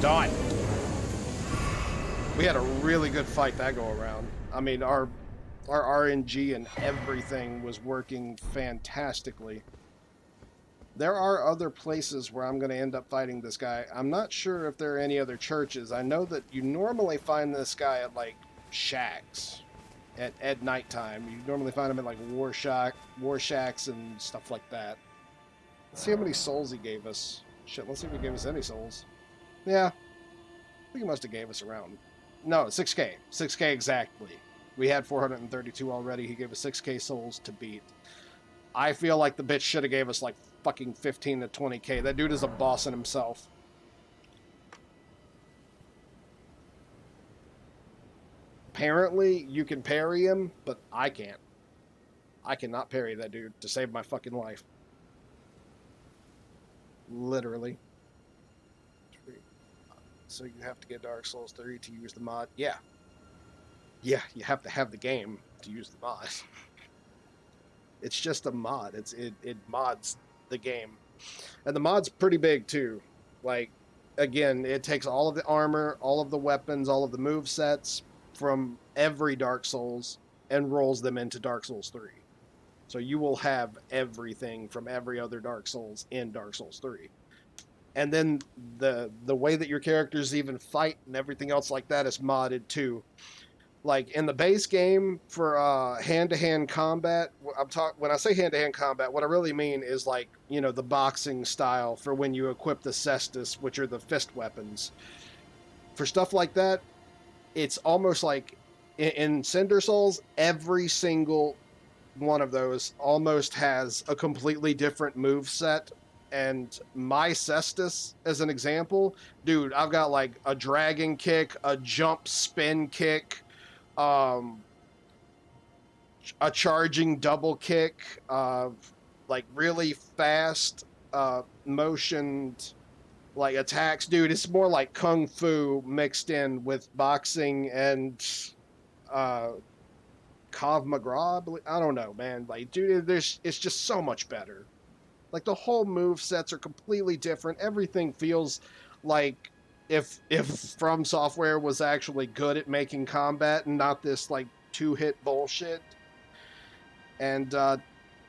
Done. We had a really good fight that go around. I mean, our RNG and everything was working fantastically. There are other places where I'm going to end up fighting this guy. I'm not sure if there are any other churches. I know that you normally find this guy at, like, shacks at nighttime. You normally find him at, like, war shacks and stuff like that. Let's see how many souls he gave us. Shit, let's see if he gave us any souls. Yeah, I think he must have gave us around... No, 6k. 6k exactly. We had 432 already. He gave us 6k souls to beat. I feel like the bitch should have gave us, like, fucking 15 to 20k. That dude is a boss in himself. Apparently, you can parry him, but I can't. I cannot parry that dude to save my fucking life. Literally. So you have to get Dark Souls 3 to use the mod? Yeah. Yeah, you have to have the game to use the mod. It's just a mod. It mods the game. And the mod's pretty big too. Like, again, it takes all of the armor, all of the weapons, all of the move sets from every Dark Souls and rolls them into Dark Souls 3. So you will have everything from every other Dark Souls in Dark Souls 3. And then the way that your characters even fight and everything else like that is modded too. Like in the base game for hand-to-hand combat, when I say hand-to-hand combat, what I really mean is like, you know, the boxing style for when you equip the cestus, which are the fist weapons. For stuff like that, it's almost like in Cinder Souls, every single one of those almost has a completely different move set. And my cestus, as an example, dude, I've got like a dragon kick, a jump spin kick, a charging double kick, like really fast motioned like attacks. Dude, it's more like kung fu mixed in with boxing and Krav Maga. I don't know, man. Like, dude, it's just so much better. Like, the whole move sets are completely different. Everything feels like if From Software was actually good at making combat and not this like 2-hit bullshit. And to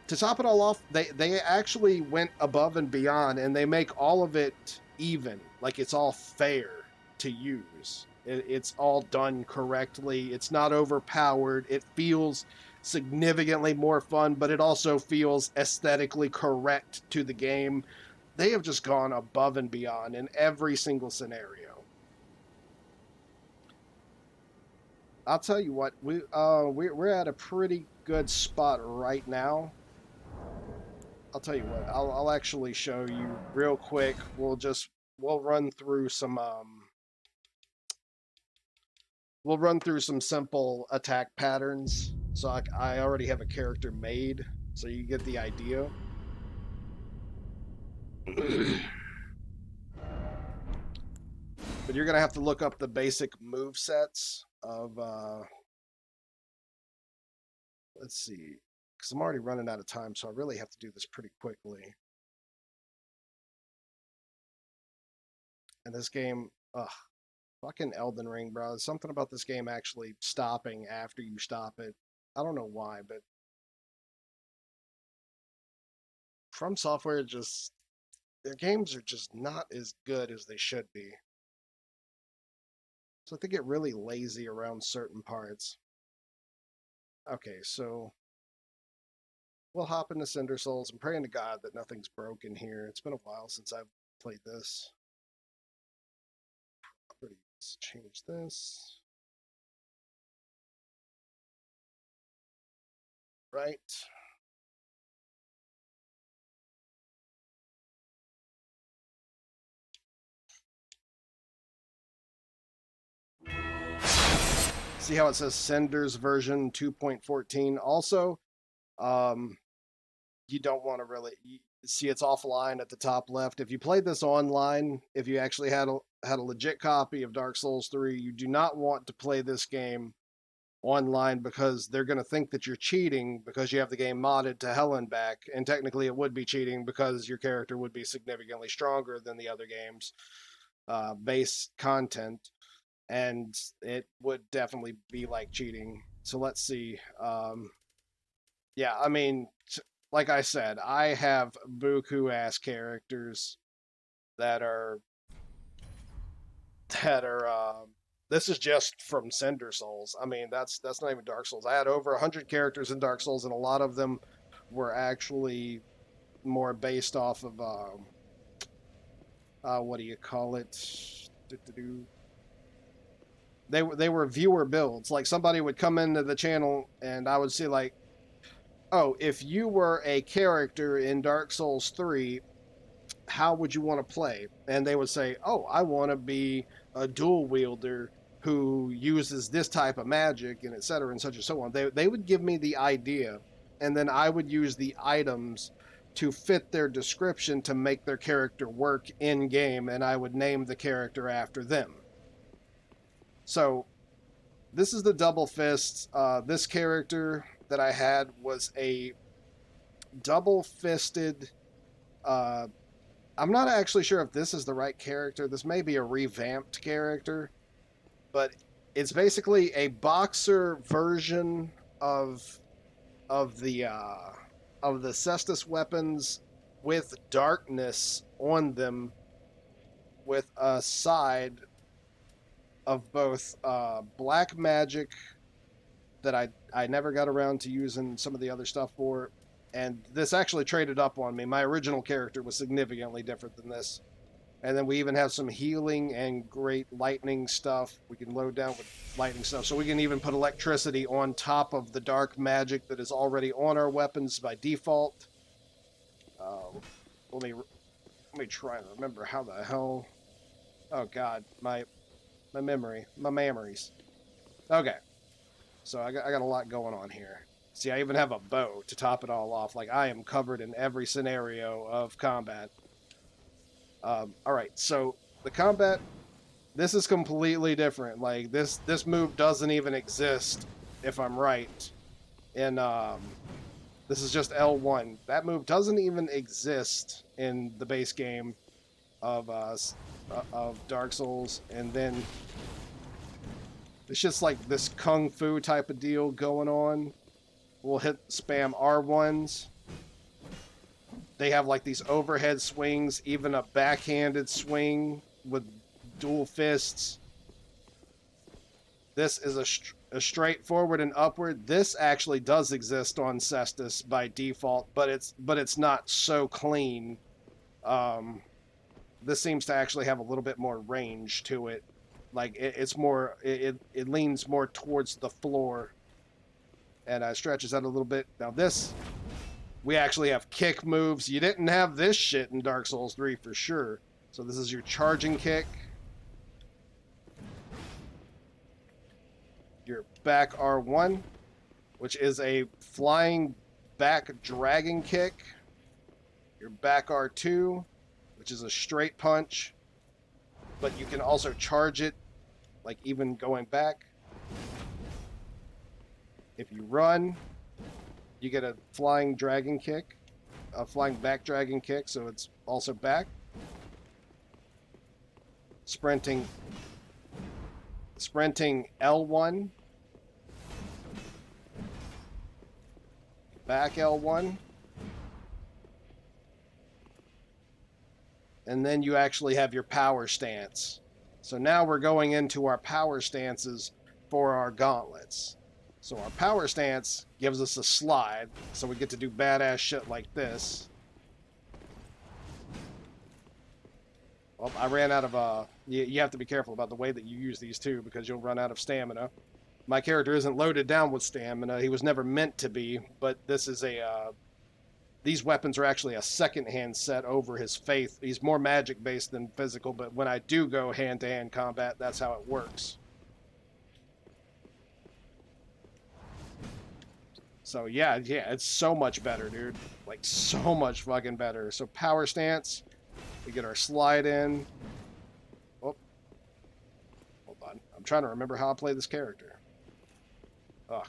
top it all off, they actually went above and beyond, and they make all of it even. Like, it's all fair to use. It's all done correctly. It's not overpowered. It feels significantly more fun, but it also feels aesthetically correct to the game. They have just gone above and beyond in every single scenario. I'll tell you what, we're at a pretty good spot right now. I'll tell you what, I'll actually show you real quick. We'll run through some simple attack patterns. So I already have a character made, so you get the idea. But you're gonna have to look up the basic move sets of let's see, because I'm already running out of time, so I really have to do this pretty quickly. And this game, fucking Elden Ring, bro. There's something about this game actually stopping after you stop it. I don't know why, but From Software just, their games are just not as good as they should be. So they get really lazy around certain parts. Okay, so we'll hop into Cinder Souls. I'm praying to God that nothing's broken here. It's been a while since I've played this. Let's change this. Right. See how it says Cinders version 2.14? Also, you don't want to really see it's offline at the top left. If you played this online, if you actually had a legit copy of Dark Souls 3, you do not want to play this game online because they're going to think that you're cheating because you have the game modded to hell and back. And technically it would be cheating because your character would be significantly stronger than the other game's base content. And it would definitely be like cheating. So let's see. Yeah, I mean, like I said, I have buku ass characters that are this is just from Cinder Souls. I mean, that's not even Dark Souls. I had over 100 characters in Dark Souls, and a lot of them were actually more based off of what do you call it? They were viewer builds. Like somebody would come into the channel, and I would see like, oh, if you were a character in Dark Souls 3, how would you want to play? And they would say, oh, I want to be a dual wielder who uses this type of magic and et cetera and such and so on. They would give me the idea, and then I would use the items to fit their description to make their character work in game, and I would name the character after them. So this is the double fists. This character that I had was a double-fisted I'm not actually sure if this is the right character. This may be a revamped character, but it's basically a boxer version of the Cestus weapons with darkness on them, with a side of both black magic that I never got around to using some of the other stuff for. And this actually traded up on me. My original character was significantly different than this. And then we even have some healing and great lightning stuff. We can load down with lightning stuff. So we can even put electricity on top of the dark magic that is already on our weapons by default. Let me try and remember how the hell... Oh god, my memories. Okay. So I got a lot going on here. See, I even have a bow to top it all off. Like, I am covered in every scenario of combat. Alright, so the combat, this is completely different. Like, this move doesn't even exist, if I'm right. And, this is just L1. That move doesn't even exist in the base game of Dark Souls. And then, it's just like this kung fu type of deal going on. We'll hit spam R1s. They have like these overhead swings, even a backhanded swing with dual fists. This is a straight forward and upward. This actually does exist on Cestus by default, but it's not so clean. This seems to actually have a little bit more range to it. Like it's more, it leans more towards the floor. And stretches out a little bit. Now this, we actually have kick moves. You didn't have this shit in Dark Souls 3 for sure. So this is your charging kick. Your back R1, which is a flying back dragon kick. Your back R2, which is a straight punch. But you can also charge it, like even going back. If you run, you get a flying dragon kick, a flying back dragon kick, so it's also back. Sprinting L1, back L1, and then you actually have your power stance. So now we're going into our power stances for our gauntlets. So our power stance gives us a slide, so we get to do badass shit like this. Well, I ran out of, you have to be careful about the way that you use these too, because you'll run out of stamina. My character isn't loaded down with stamina. He was never meant to be, but this is these weapons are actually a second-hand set over his faith. He's more magic-based than physical, but when I do go hand-to-hand combat, that's how it works. So yeah, it's so much better, dude. Like, so much fucking better. So power stance, we get our slide in. Oh, hold on. I'm trying to remember how I play this character. Ugh.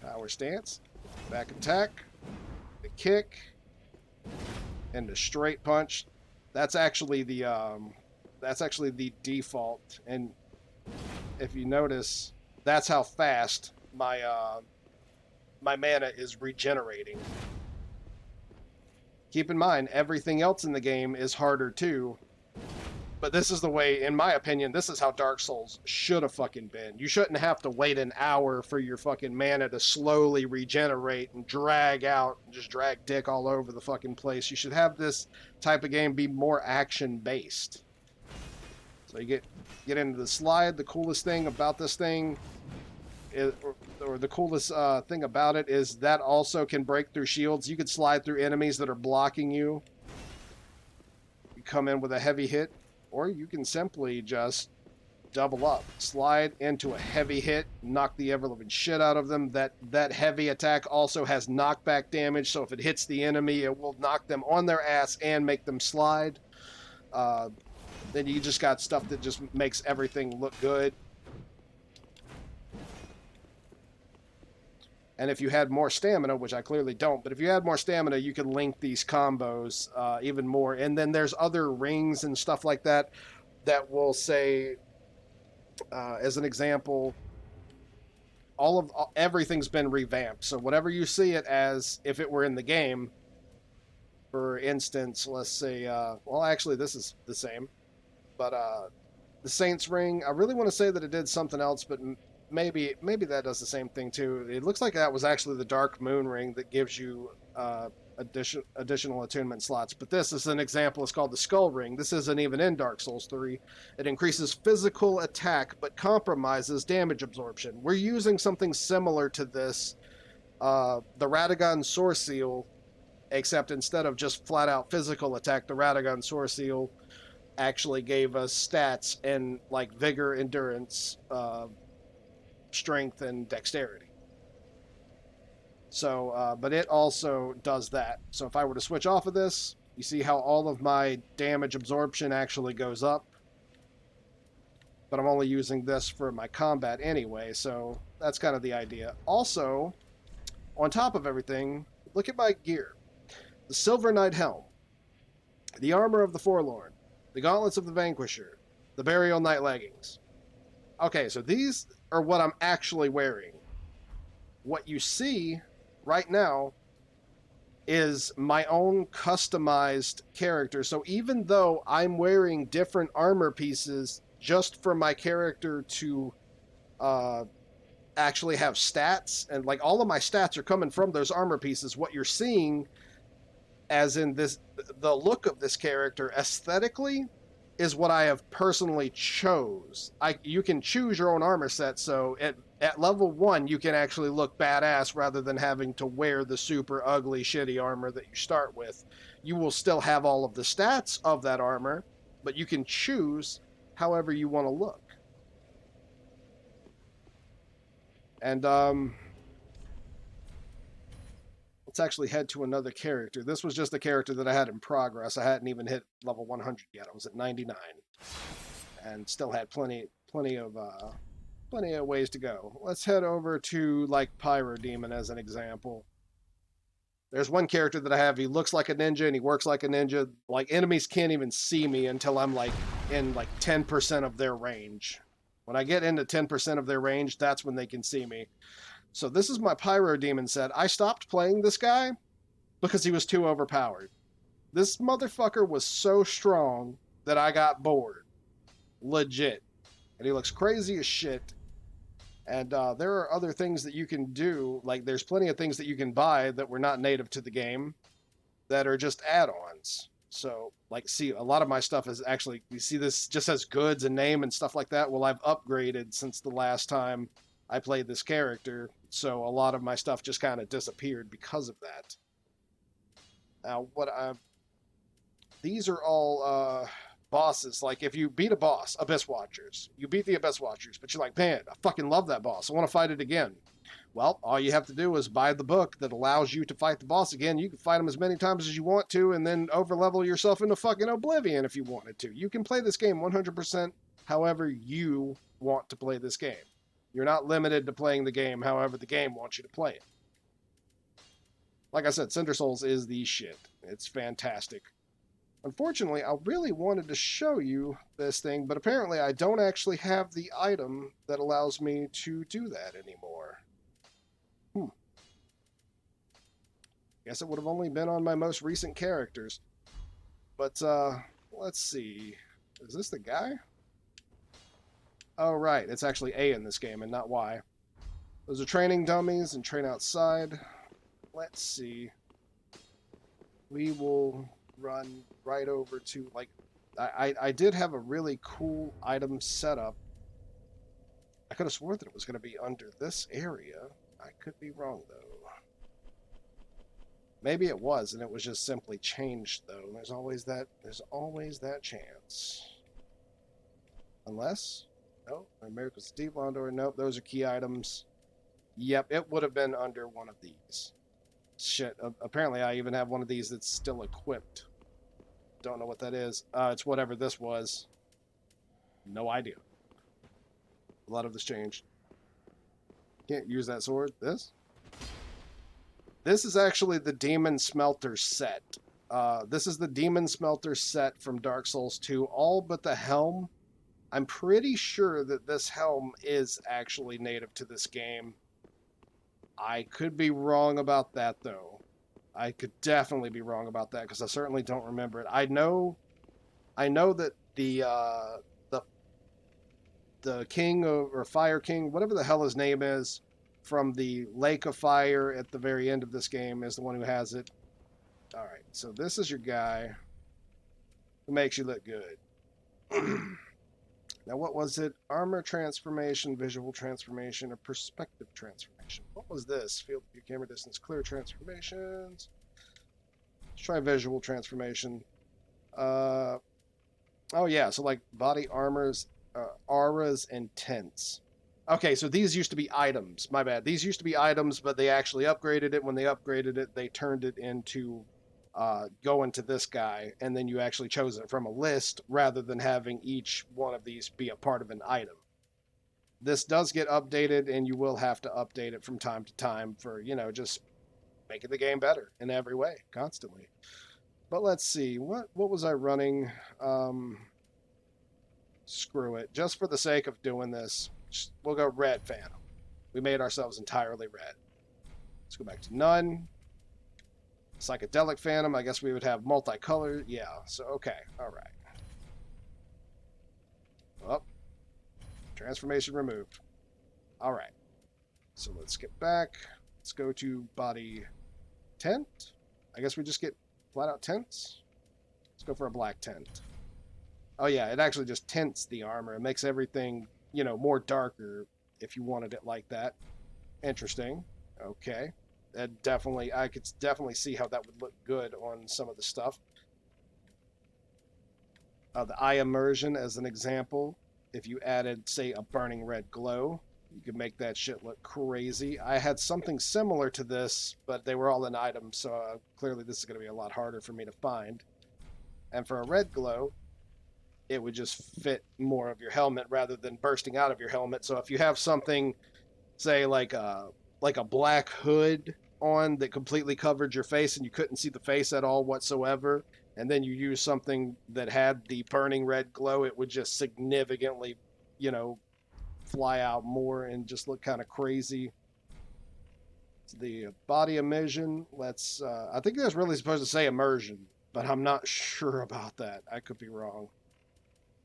Power stance, back attack, the kick, and the straight punch. That's actually the default. And if you notice, that's how fast my my mana is regenerating. Keep in mind, everything else in the game is harder too. But this is the way, in my opinion, this is how Dark Souls should have fucking been. You shouldn't have to wait an hour for your fucking mana to slowly regenerate and drag out, and just drag dick all over the fucking place. You should have this type of game be more action-based. So you get into the slide. The coolest thing about this thing, or the coolest thing about it is that also can break through shields. You could slide through enemies that are blocking you. You come in with a heavy hit. Or you can simply just double up. Slide into a heavy hit, knock the ever-living shit out of them. That heavy attack also has knockback damage, so if it hits the enemy, it will knock them on their ass and make them slide. Then you just got stuff that just makes everything look good. And if you had more stamina, which I clearly don't, but if you had more stamina, you could link these combos even more. And then there's other rings and stuff like that that will say, as an example, everything's been revamped. So whatever you see it as, if it were in the game, for instance, let's say, well, actually, this is the same, but the Saints ring, I really want to say that it did something else, but maybe that does the same thing too. It looks like that was actually the Dark Moon ring that gives you additional attunement slots. But this is an example. It's called the Skull Ring. This isn't even in Dark Souls 3. It increases physical attack but compromises damage absorption. We're using something similar to this, the Radagon Sword Seal, except instead of just flat out physical attack, the Radagon Sword Seal actually gave us stats and like vigor, endurance, strength, and dexterity. So, but it also does that. So if I were to switch off of this, you see how all of my damage absorption actually goes up. But I'm only using this for my combat anyway, so that's kind of the idea. Also, on top of everything, look at my gear. The Silver Knight Helm, the Armor of the Forlorn, the Gauntlets of the Vanquisher, the Burial Knight Leggings. Okay, so these are what I'm actually wearing. What you see right now is my own customized character. So even though I'm wearing different armor pieces just for my character to actually have stats, and like all of my stats are coming from those armor pieces, what you're seeing as in this, the look of this character aesthetically, is what I have personally chose. You can choose your own armor set, so at level 1 you can actually look badass rather than having to wear the super ugly shitty armor that you start with. You will still have all of the stats of that armor, but you can choose however you want to look. And let's actually head to another character. This was just a character that I had in progress. I hadn't even hit level 100 yet. I was at 99, and still had plenty of ways to go. Let's head over to like Pyro Demon as an example. There's one character that I have. He looks like a ninja and he works like a ninja. Like enemies can't even see me until I'm like in like 10% of their range. When I get into 10% of their range, that's when they can see me. So this is my Pyro Demon set. I stopped playing this guy because he was too overpowered. This motherfucker was so strong that I got bored. Legit. And he looks crazy as shit. And there are other things that you can do. Like there's plenty of things that you can buy that were not native to the game that are just add-ons. So like, see, a lot of my stuff is actually, you see this just has goods and name and stuff like that. Well, I've upgraded since the last time I played this character, so a lot of my stuff just kind of disappeared because of that. Now, these are all bosses. Like, if you beat a boss, Abyss Watchers, you beat the Abyss Watchers, but you're like, man, I fucking love that boss. I want to fight it again. Well, all you have to do is buy the book that allows you to fight the boss again. You can fight him as many times as you want to, and then overlevel yourself into fucking oblivion if you wanted to. You can play this game 100% however you want to play this game. You're not limited to playing the game however the game wants you to play it. Like I said, Cinder Souls is the shit. It's fantastic. Unfortunately, I really wanted to show you this thing, but apparently I don't actually have the item that allows me to do that anymore. Guess it would have only been on my most recent characters. But, let's see. Is this the guy? Oh, right. It's actually A in this game and not Y. Those are training dummies and train outside. Let's see. We will run right over to, like... I did have a really cool item setup. I could have sworn that it was going to be under this area. I could be wrong, though. Maybe it was, and it was just simply changed, though. There's always that chance. Unless... No, America's Steve Londor. Nope, those are key items. Yep, it would have been under one of these. Shit, apparently I even have one of these that's still equipped. Don't know what that is. It's whatever this was. No idea. A lot of this changed. Can't use that sword. This? This is actually the Demon Smelter set. This is the Demon Smelter set from Dark Souls 2, all but the helm. I'm pretty sure that this helm is actually native to this game. I could be wrong about that, though. I could definitely be wrong about that, because I certainly don't remember it. I know that the king or Fire King, whatever the hell his name is, from the Lake of Fire at the very end of this game is the one who has it. Alright, so this is your guy who makes you look good. Now, what was it? Armor transformation, visual transformation, or perspective transformation? What was this? Field of view, camera distance, clear transformations. Let's try visual transformation. Oh yeah, so like body armors, auras, and tents. Okay, so these used to be items. My bad. These used to be items, but they actually upgraded it. When they upgraded it, they turned it into going to this guy, and then you actually chose it from a list rather than having each one of these be a part of an item. This does get updated, and you will have to update it from time to time for, you know, just making the game better in every way, constantly. But let's see, what was I running? Screw it. Just for the sake of doing this, we'll go Red Phantom. We made ourselves entirely red. Let's go back to none. Psychedelic Phantom, I guess we would have multicolored. Yeah, so okay, alright. Oh, transformation removed. Alright, so let's get back. Let's go to body tent. I guess we just get flat out tents. Let's go for a black tent. Oh yeah, it actually just tints the armor. It makes everything, you know, more darker if you wanted it like that. Interesting. Okay. That definitely, I could definitely see how that would look good on some of the stuff. The eye immersion, as an example, if you added, say, a burning red glow, you could make that shit look crazy. I had something similar to this, but they were all in items, so clearly this is going to be a lot harder for me to find. And for a red glow, it would just fit more of your helmet rather than bursting out of your helmet. So if you have something, say, like a black hood on that completely covered your face and you couldn't see the face at all whatsoever, and then you use something that had the burning red glow, it would just significantly, you know, fly out more and just look kind of crazy. The body immersion, let's, I think that's really supposed to say immersion, but I'm not sure about that. I could be wrong.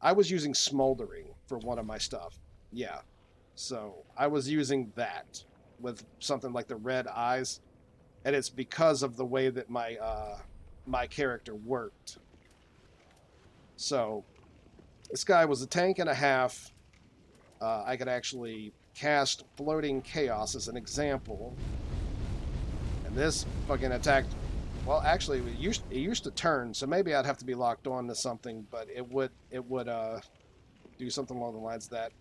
I was using smoldering for one of my stuff. Yeah. So I was using that with something like the red eyes, and it's because of the way that my my character worked. So this guy was a tank and a half. I could actually cast Floating Chaos as an example, and this fucking attacked. Well, actually, it used to turn, so maybe I'd have to be locked on to something, but it would do something along the lines of that.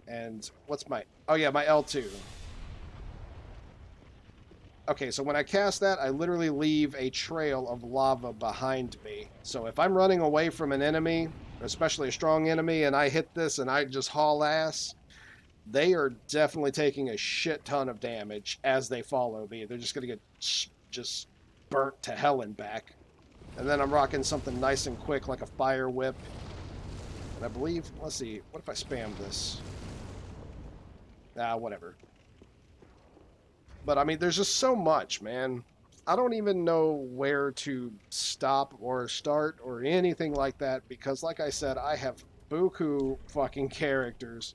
And what's my... Oh, yeah, my L2. Okay, so when I cast that, I literally leave a trail of lava behind me. So if I'm running away from an enemy, especially a strong enemy, and I hit this and I just haul ass, they are definitely taking a shit ton of damage as they follow me. They're just going to get just burnt to hell and back. And then I'm rocking something nice and quick like a fire whip. And I believe... Let's see. What if I spam this? Whatever. But I mean, there's just so much, man. I don't even know where to stop or start or anything like that because, like I said, I have buku fucking characters,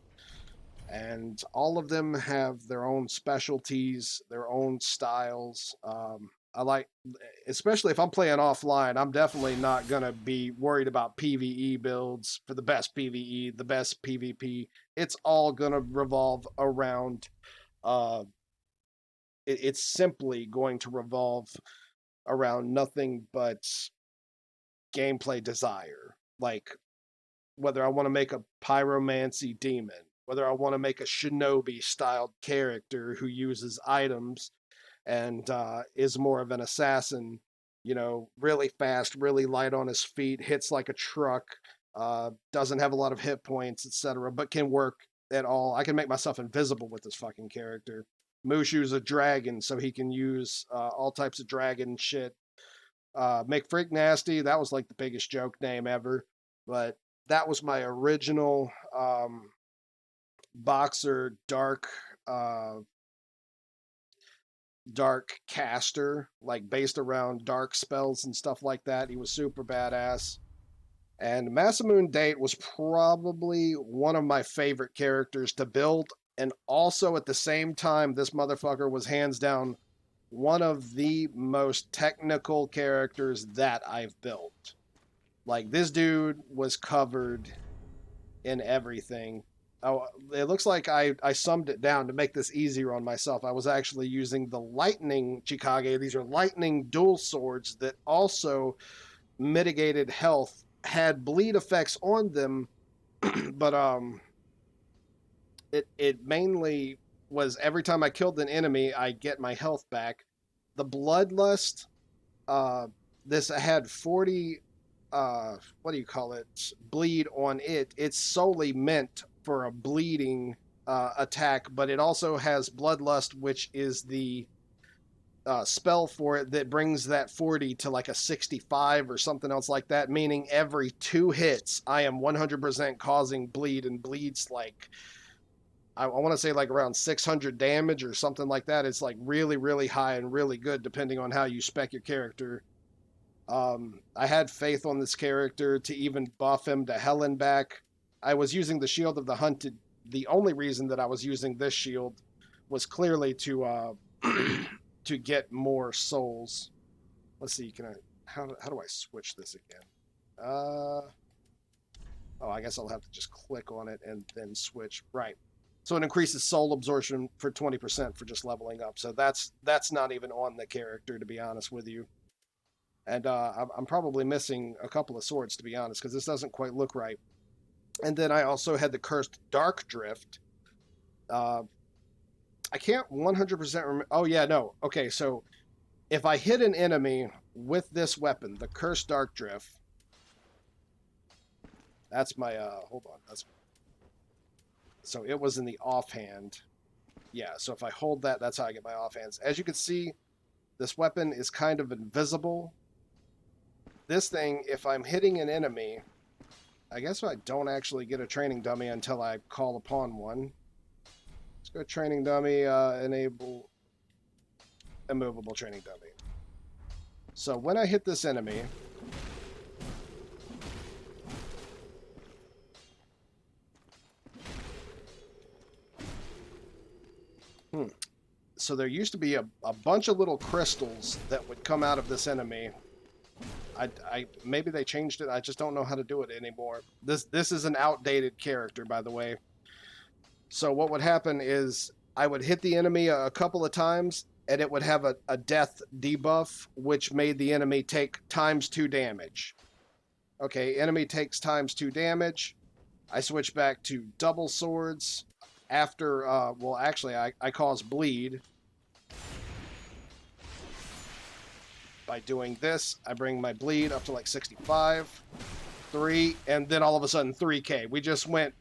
and all of them have their own specialties, their own styles. I like, especially if I'm playing offline, I'm definitely not gonna be worried about PVE builds for the best PVE, the best PvP. It's all gonna revolve around. It's simply going to revolve around nothing but gameplay desire. Like whether I want to make a pyromancy demon, whether I want to make a shinobi styled character who uses items and is more of an assassin, you know, really fast, really light on his feet, hits like a truck, doesn't have a lot of hit points, etc., but can work at all. I can make myself invisible with this fucking character. Mushu's a dragon, so he can use all types of dragon shit. Make Freak Nasty, that was like the biggest joke name ever, but that was my original boxer dark caster, like based around dark spells and stuff like that. He was super badass. And Masamune Date was probably one of my favorite characters to build. And also at the same time, this motherfucker was hands down one of the most technical characters that I've built. Like, this dude was covered in everything. Oh, it looks like I summed it down to make this easier on myself. I was actually using the Lightning Chikage. These are lightning dual swords that also mitigated health, had bleed effects on them, but it mainly was every time I killed an enemy, I get my health back. The Bloodlust, this had 40, what do you call it, bleed on it. It's solely meant for a bleeding attack, but it also has Bloodlust, which is the spell for it that brings that 40 to like a 65 or something else like that, meaning every 2 hits, I am 100% causing bleed, and bleeds like, I want to say like around 600 damage or something like that. It's like really, really high and really good depending on how you spec your character. I had faith on this character to even buff him to hell and back. I was using the Shield of the Hunted. The only reason that I was using this shield was clearly to to get more souls. Let's see, how do I switch this again? Oh, I guess I'll have to just click on it and then switch. Right. So it increases soul absorption for 20% for just leveling up. So that's not even on the character, to be honest with you. And I'm probably missing a couple of swords, to be honest, because this doesn't quite look right. And then I also had the Cursed Dark Drift. I can't 100% remember. Oh, yeah, no. Okay, so if I hit an enemy with this weapon, the Cursed Dark Drift, that's my, hold on. So it was in the offhand. Yeah, so if I hold that, that's how I get my offhands. As you can see, this weapon is kind of invisible. This thing, if I'm hitting an enemy, I guess I don't actually get a training dummy until I call upon one. Let's go training dummy, enable immovable training dummy. So when I hit this enemy, so there used to be a bunch of little crystals that would come out of this enemy. Maybe they changed it. I just don't know how to do it anymore. This is an outdated character, by the way. So what would happen is I would hit the enemy a couple of times, and it would have a death debuff, which made the enemy take ×2 damage. Okay, enemy takes ×2 damage. I switch back to double swords. After, well, actually, I cause bleed. By doing this, I bring my bleed up to like 65, 3, and then all of a sudden 3k. We just went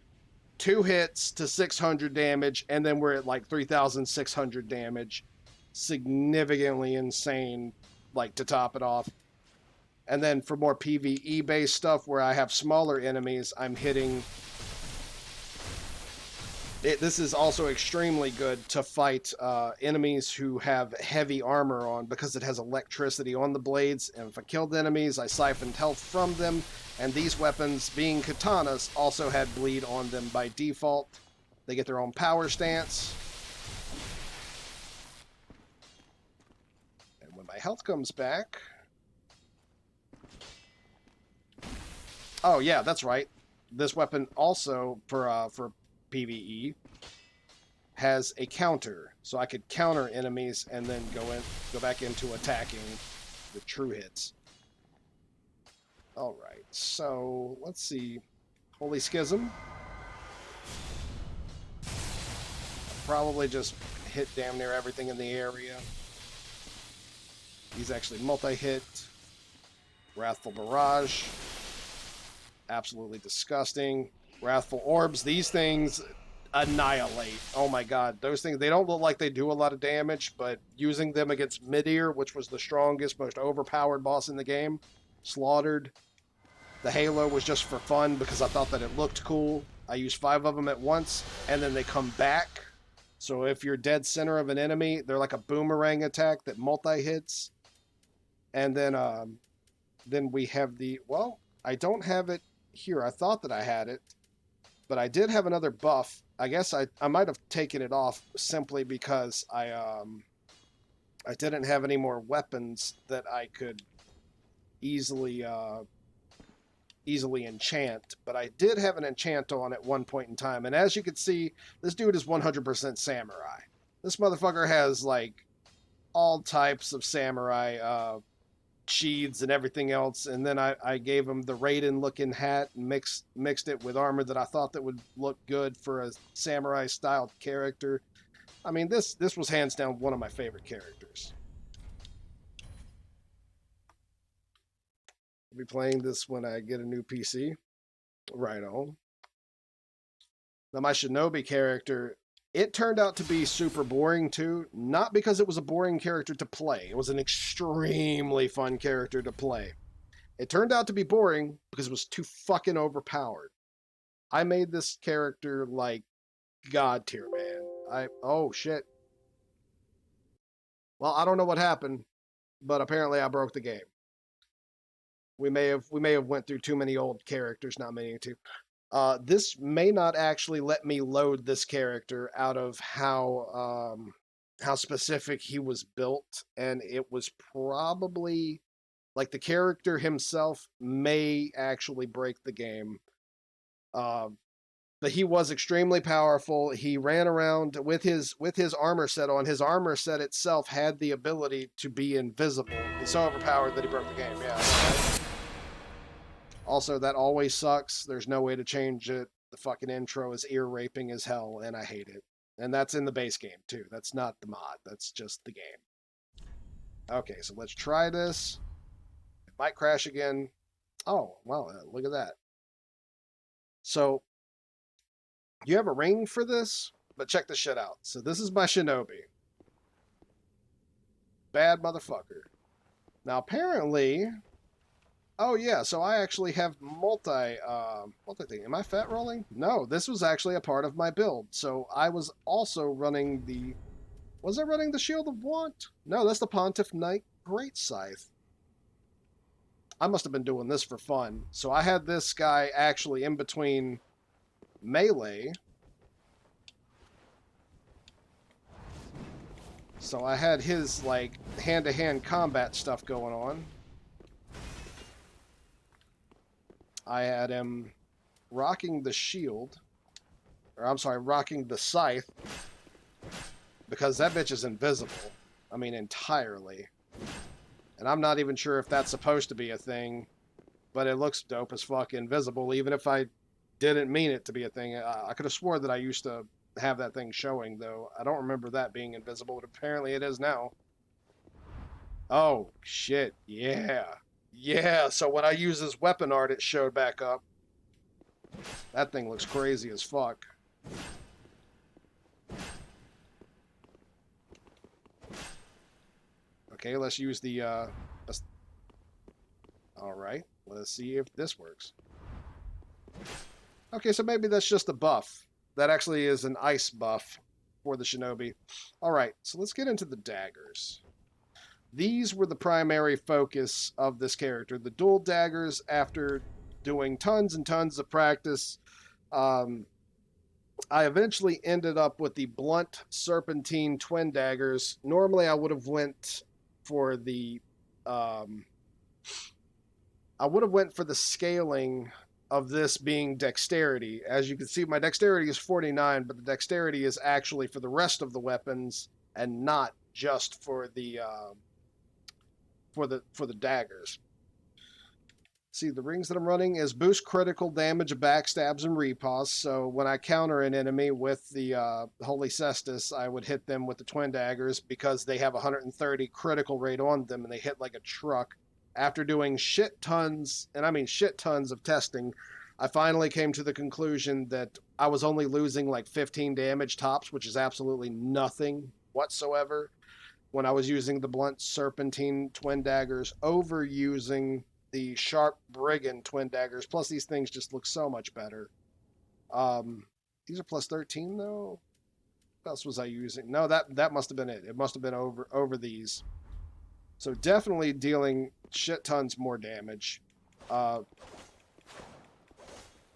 2 hits to 600 damage, and then we're at like 3,600 damage. Significantly insane, like, to top it off. And then for more PvE-based stuff where I have smaller enemies, I'm hitting This is also extremely good to fight enemies who have heavy armor on because it has electricity on the blades, and if I killed enemies, I siphoned health from them, and these weapons, being katanas, also had bleed on them by default. They get their own power stance. And when my health comes back... Oh yeah, that's right. This weapon also, for PVE, has a counter, so I could counter enemies and then go back into attacking the true hits. All right, so let's see. Holy Schism. Probably just hit damn near everything in the area. He's actually multi-hit. Wrathful Barrage. Absolutely disgusting. Wrathful Orbs. These things annihilate. Oh my god. Those things, they don't look like they do a lot of damage, but using them against Midir, which was the strongest, most overpowered boss in the game, slaughtered. The Halo was just for fun because I thought that it looked cool. I used 5 of them at once, and then they come back. So if you're dead center of an enemy, they're like a boomerang attack that multi-hits. And then we have the... Well, I don't have it here. I thought that I had it. But I did have another buff. I guess I might have taken it off simply because I didn't have any more weapons that I could easily enchant. But I did have an enchant on at one point in time. And as you can see, this dude is 100% samurai. This motherfucker has like all types of samurai sheaths and everything else, and then I gave him the Raiden looking hat and mixed it with armor that I thought that would look good for a samurai styled character. I mean, this was hands down one of my favorite characters. I'll be playing this when I get a new PC. Right on. Now my Shinobi character, it turned out to be super boring too, not because it was a boring character to play. It was an extremely fun character to play. It turned out to be boring because it was too fucking overpowered. I made this character like god tier, man. Oh shit. Well, I don't know what happened, but apparently I broke the game. We may have went through too many old characters, not meaning to. This may not actually let me load this character out of how specific he was built, and it was probably like the character himself may actually break the game. But he was extremely powerful. He ran around with his armor set on. His armor set itself had the ability to be invisible. He's so overpowered that he broke the game. Yeah. Right? Also, that always sucks. There's no way to change it. The fucking intro is ear-raping as hell, and I hate it. And that's in the base game, too. That's not the mod. That's just the game. Okay, so let's try this. It might crash again. Oh, wow, look at that. So, you have a ring for this? But check this shit out. So this is my Shinobi. Bad motherfucker. Now, apparently... Oh yeah, so I actually have multi-thing. Am I fat rolling? No, this was actually a part of my build. So I was also running the... Was I running the Shield of Want? No, that's the Pontiff Knight Great Scythe. I must have been doing this for fun. So I had this guy actually in between melee. So I had his, like, hand-to-hand combat stuff going on. I had him rocking the shield, or I'm sorry, rocking the scythe, because that bitch is invisible. I mean, entirely. And I'm not even sure if that's supposed to be a thing, but it looks dope as fuck invisible, even if I didn't mean it to be a thing. I could have swore that I used to have that thing showing, though. I don't remember that being invisible, but apparently it is now. Oh, shit, yeah. Yeah, so when I use this weapon art, it showed back up. That thing looks crazy as fuck. Okay, let's use the, Alright, let's see if this works. Okay, so maybe that's just a buff. that actually is an ice buff for the shinobi. All right, so let's get into the daggers. These were the primary focus of this character. The dual daggers, after doing tons and tons of practice, I eventually ended up with the blunt serpentine twin daggers. Normally I would have went for the scaling of this being dexterity. As you can see, my dexterity is 49, but the dexterity is actually for the rest of the weapons and not just for the daggers. See, the rings that I'm running is boost critical damage, backstabs, and repos. So when I counter an enemy with the Holy Cestus, I would hit them with the twin daggers because they have 130 critical rate on them and they hit like a truck. After doing shit tons, and I mean shit tons of testing, I finally came to the conclusion that I was only losing like 15 damage tops, which is absolutely nothing whatsoever when I was using the blunt serpentine twin daggers over using the sharp brigand twin daggers. Plus these things just look so much better. These are plus 13 though. What else was I using? No, that must have been it. It must have been over these. So definitely dealing shit tons more damage.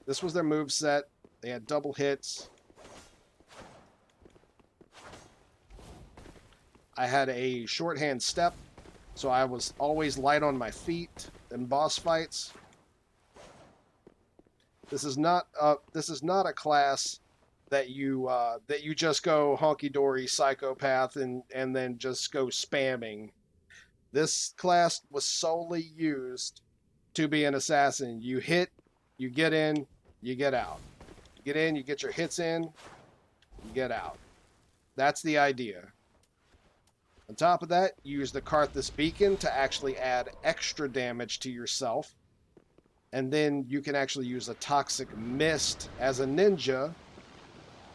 This was their move set. They had double hits. I had a shorthand step, so I was always light on my feet in boss fights. This is not a class that you just go honky dory psychopath and then just go spamming. This class was solely used to be an assassin. You hit, you get in, you get out. You get in, you get your hits in, you get out. That's the idea. On top of that, you use the Karthus Beacon to actually add extra damage to yourself. And then you can actually use a Toxic Mist as a ninja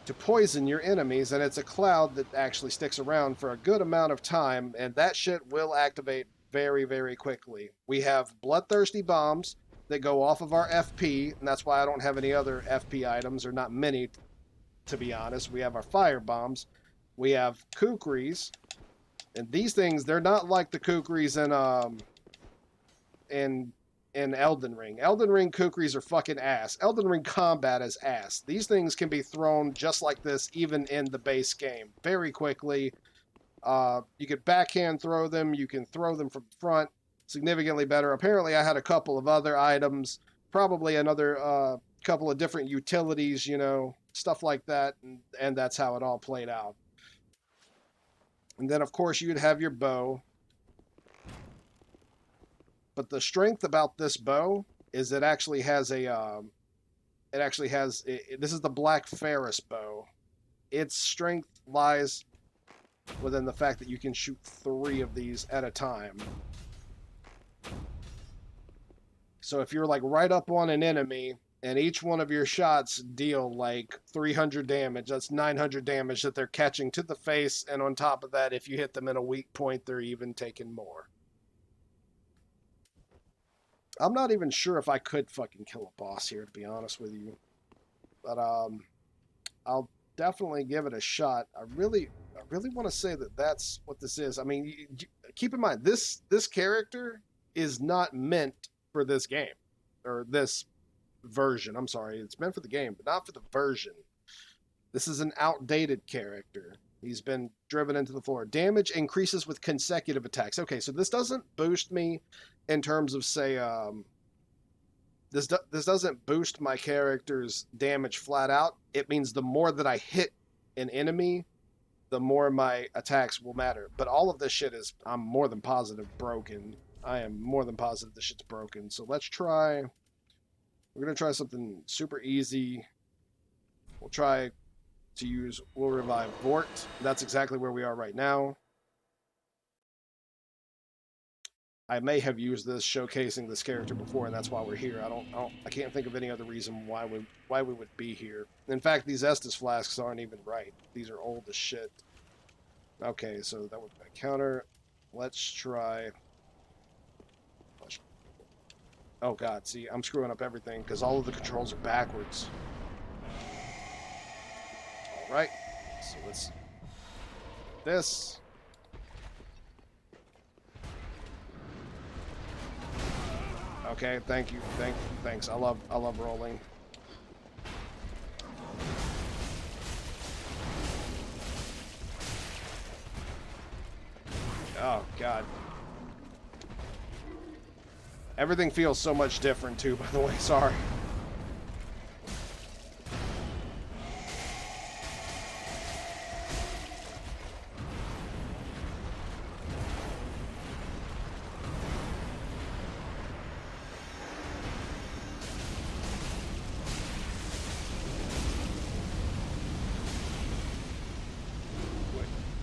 to poison your enemies, and it's a cloud that actually sticks around for a good amount of time, and that shit will activate very, very quickly. We have Bloodthirsty Bombs that go off of our FP, and that's why I don't have any other FP items, or not many, to be honest. We have our Fire Bombs. We have Kukris, and these things, they're not like the Kukris in Elden Ring. Elden Ring Kukris are fucking ass. Elden Ring combat is ass. These things can be thrown just like this even in the base game very quickly. You could backhand throw them. You can throw them from front significantly better. Apparently I had a couple of other items, probably another couple of different utilities, you know, stuff like that, and that's how it all played out. And then of course you'd have your bow. But the strength about this bow is it actually has a, this is the Black Ferris bow. Its strength lies within the fact that you can shoot 3 of these at a time. So if you're like right up on an enemy and each one of your shots deal like 300 damage, that's 900 damage that they're catching to the face. And on top of that, if you hit them in a weak point, they're even taking more. I'm not even sure if I could fucking kill a boss here, to be honest with you. But I'll definitely give it a shot. I really want to say that that's what this is. I mean, keep in mind, this character is not meant for this game. Or this version. I'm sorry. It's meant for the game, but not for the version. This is an outdated character. He's been driven into the floor. Damage increases with consecutive attacks. Okay, so this doesn't boost me in terms of, say, this doesn't boost my character's damage flat out. It means the more that I hit an enemy, the more my attacks will matter. But all of this shit is, I'm more than positive, broken. I am more than positive this shit's broken. So let's try, we're going to try something super easy. We'll try to use, we'll revive Vort. That's exactly where we are right now. I may have used this showcasing this character before, and that's why we're here. I can't think of any other reason why we would be here. In fact, these Estus flasks aren't even right. These are old as shit. Okay, so that would be a counter. Let's try. Oh god, see, I'm screwing up everything because all of the controls are backwards. right? So let's this. Okay, thank you, thanks. I love rolling. Oh God. Everything feels so much different too, by the way, sorry.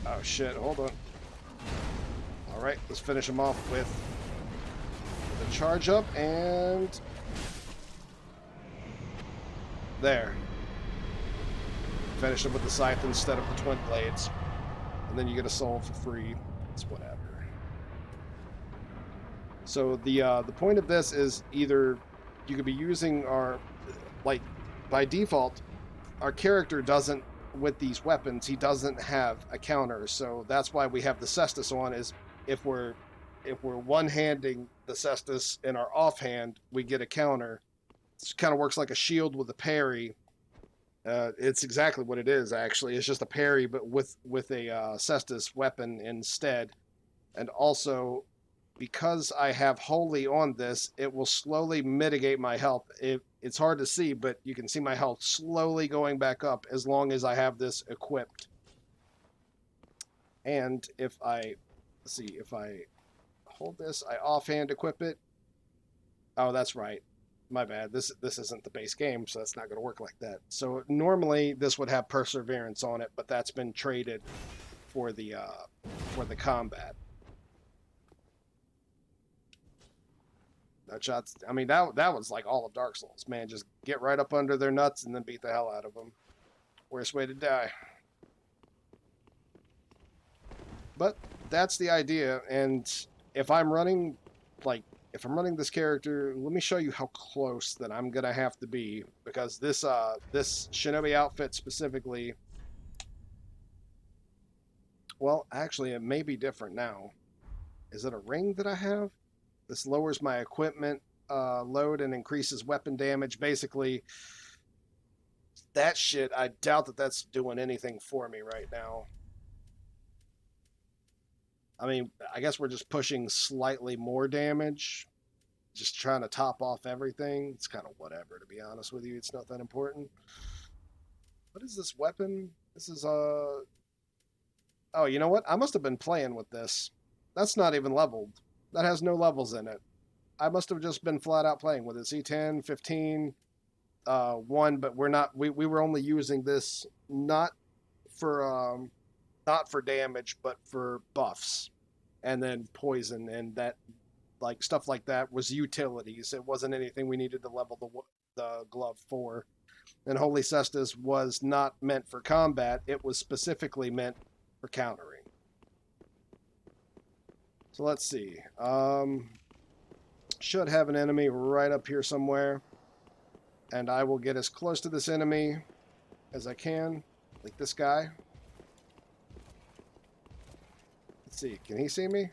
Oh shit, hold on. Alright, let's finish him off with the charge up and there. Finish him with the scythe instead of the twin blades. And then you get a soul for free. It's whatever. So the point of this is either you could be using our, like, by default, our character doesn't, with these weapons, he doesn't have a counter. So that's why we have the Cestus on, is if we're one-handing the Cestus in our offhand, we get a counter. It kind of works like a shield with a parry. It's exactly what it is, actually. It's just a parry, but with a Cestus weapon instead. And also, because I have Holy on this, it will slowly mitigate my health. It's hard to see, but you can see my health slowly going back up as long as I have this equipped. And if I, let's see, if I hold this, I offhand equip it. Oh, that's right. My bad. This isn't the base game, so that's not going to work like that. So normally this would have Perseverance on it, but that's been traded for the combat. No shots. I mean, that was like all of Dark Souls, man. Just get right up under their nuts and then beat the hell out of them. Worst way to die. But that's the idea, and if I'm running, like, if I'm running this character, let me show you how close that I'm gonna have to be, because this this Shinobi outfit specifically, well, actually, it may be different now. Is it a ring that I have? This lowers my equipment load and increases weapon damage. Basically, that shit, I doubt that that's doing anything for me right now. I mean, I guess we're just pushing slightly more damage. Just trying to top off everything. It's kind of whatever, to be honest with you. It's not that important. What is this weapon? This is, oh, you know what? I must have been playing with this. That's not even leveled. That has no levels in it. I must have just been flat out playing with it. C10, 15, 1, but we're not, we were only using this not for damage, but for buffs. And then poison, and that, like, stuff like that was utilities. It wasn't anything we needed to level the glove for. And Holy Cestus was not meant for combat. It was specifically meant for countering. So let's see. Should have an enemy right up here somewhere. And I will get as close to this enemy as I can. Like this guy. Let's see. Can he see me?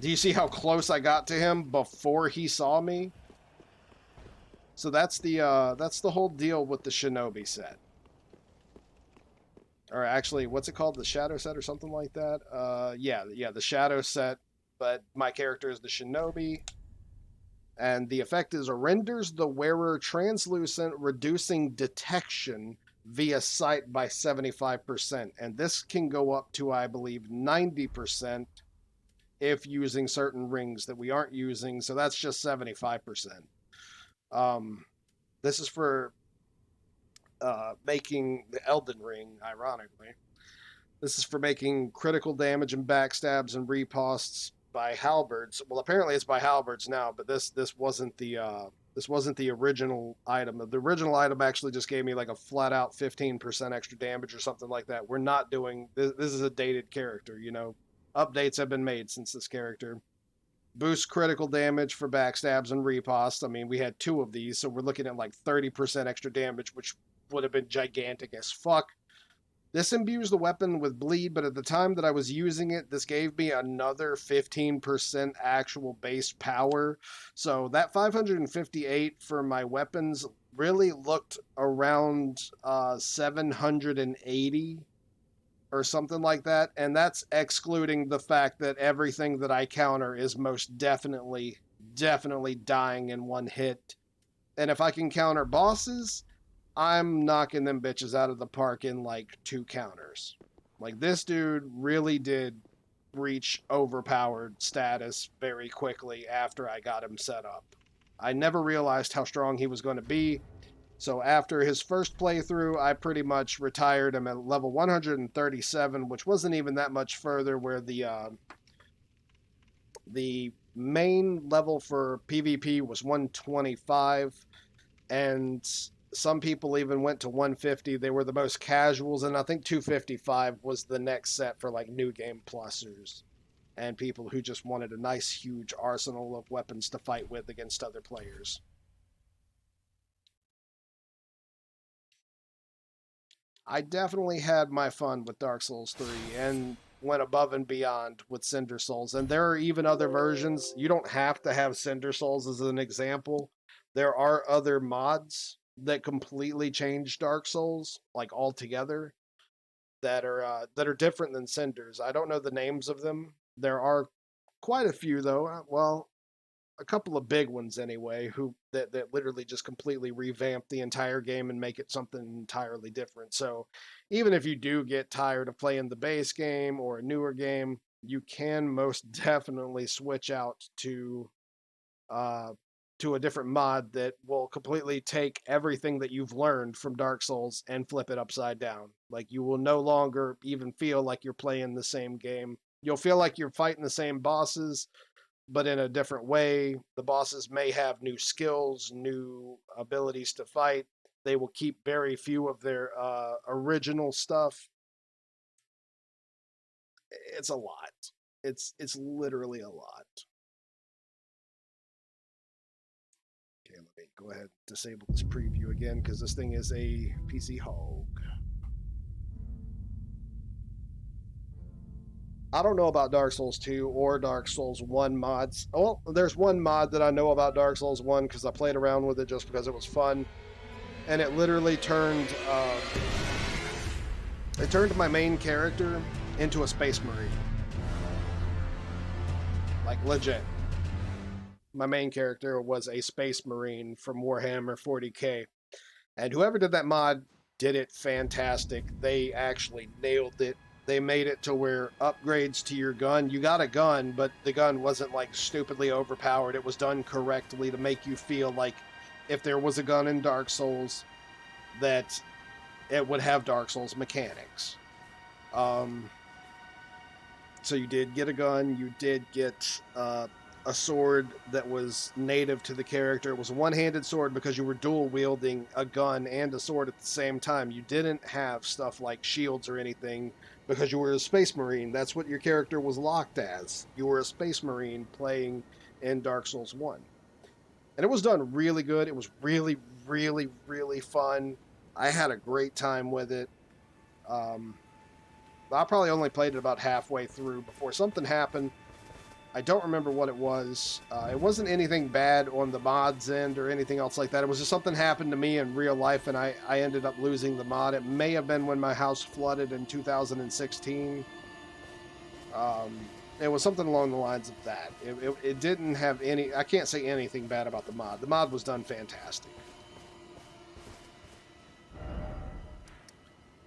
Do you see how close I got to him before he saw me? So that's the whole deal with the Shinobi set. Or actually, what's it called? The Shadow set or something like that? Yeah, the Shadow set, but my character is the Shinobi. And the effect is renders the wearer translucent, reducing detection via sight by 75%. And this can go up to, I believe, 90%. If using certain rings that we aren't using, so that's just 75%. This is for making the Elden Ring, ironically. This is for making critical damage and backstabs and riposts by halberds. Well, apparently it's by halberds now, but this wasn't the This wasn't the original item. The original item actually just gave me like a flat out 15% extra damage or something like that. We're not doing this. This is a dated character, you know. Updates have been made since this character. Boost critical damage for backstabs and riposte. I mean, we had 2 of these, so we're looking at like 30% extra damage, which would have been gigantic as fuck. This imbues the weapon with bleed, but at the time that I was using it, this gave me another 15% actual base power. So that 558 for my weapons really looked around 780 or something like that. And that's excluding the fact that everything that I counter is most definitely dying in one hit. And if I can counter bosses, I'm knocking them bitches out of the park in like 2 counters. Like, this dude really did reach overpowered status very quickly after I got him set up. I never realized how strong he was going to be. So after his first playthrough, I pretty much retired him at level 137, which wasn't even that much further, where the main level for PvP was 125, and some people even went to 150. They were the most casuals, and I think 255 was the next set for like new game plusers and people who just wanted a nice huge arsenal of weapons to fight with against other players. I definitely had my fun with Dark Souls 3 and went above and beyond with Cinder Souls. And there are even other versions. You don't have to have Cinder Souls as an example. There are other mods that completely change Dark Souls, like altogether, that are different than Cinders. I don't know the names of them. There are quite a few though. Well, a couple of big ones anyway, that literally just completely revamp the entire game and make it something entirely different. So even if you do get tired of playing the base game or a newer game, you can most definitely switch out to a different mod that will completely take everything that you've learned from Dark Souls and flip it upside down. Like, you will no longer even feel like you're playing the same game. You'll feel like you're fighting the same bosses, but in a different way. The bosses may have new skills, new abilities to fight. They will keep very few of their original stuff. It's a lot. It's literally a lot. Okay, let me go ahead and disable this preview again, because this thing is a PC hog. I don't know about Dark Souls 2 or Dark Souls 1 mods. Well, there's one mod that I know about Dark Souls 1 because I played around with it just because it was fun. And it literally turned my main character into a Space Marine. Like, legit. My main character was a Space Marine from Warhammer 40k. And whoever did that mod did it fantastic. They actually nailed it. They made it to where upgrades to your gun, you got a gun, but the gun wasn't like stupidly overpowered. It was done correctly to make you feel like if there was a gun in Dark Souls, that it would have Dark Souls mechanics. So you did get a gun, you did get a sword that was native to the character. It was a one-handed sword because you were dual wielding a gun and a sword at the same time. You didn't have stuff like shields or anything because you were a Space Marine. That's what your character was locked as. You were a Space Marine playing in Dark Souls 1. And it was done really good. It was really, really, really fun. I had a great time with it. I probably only played it about halfway through before something happened. I don't remember what it was. It wasn't anything bad on the mod's end or anything else like that. It was just something happened to me in real life, and I ended up losing the mod. It may have been when my house flooded in 2016. It was something along the lines of that. It didn't have any... I can't say anything bad about the mod. The mod was done fantastic.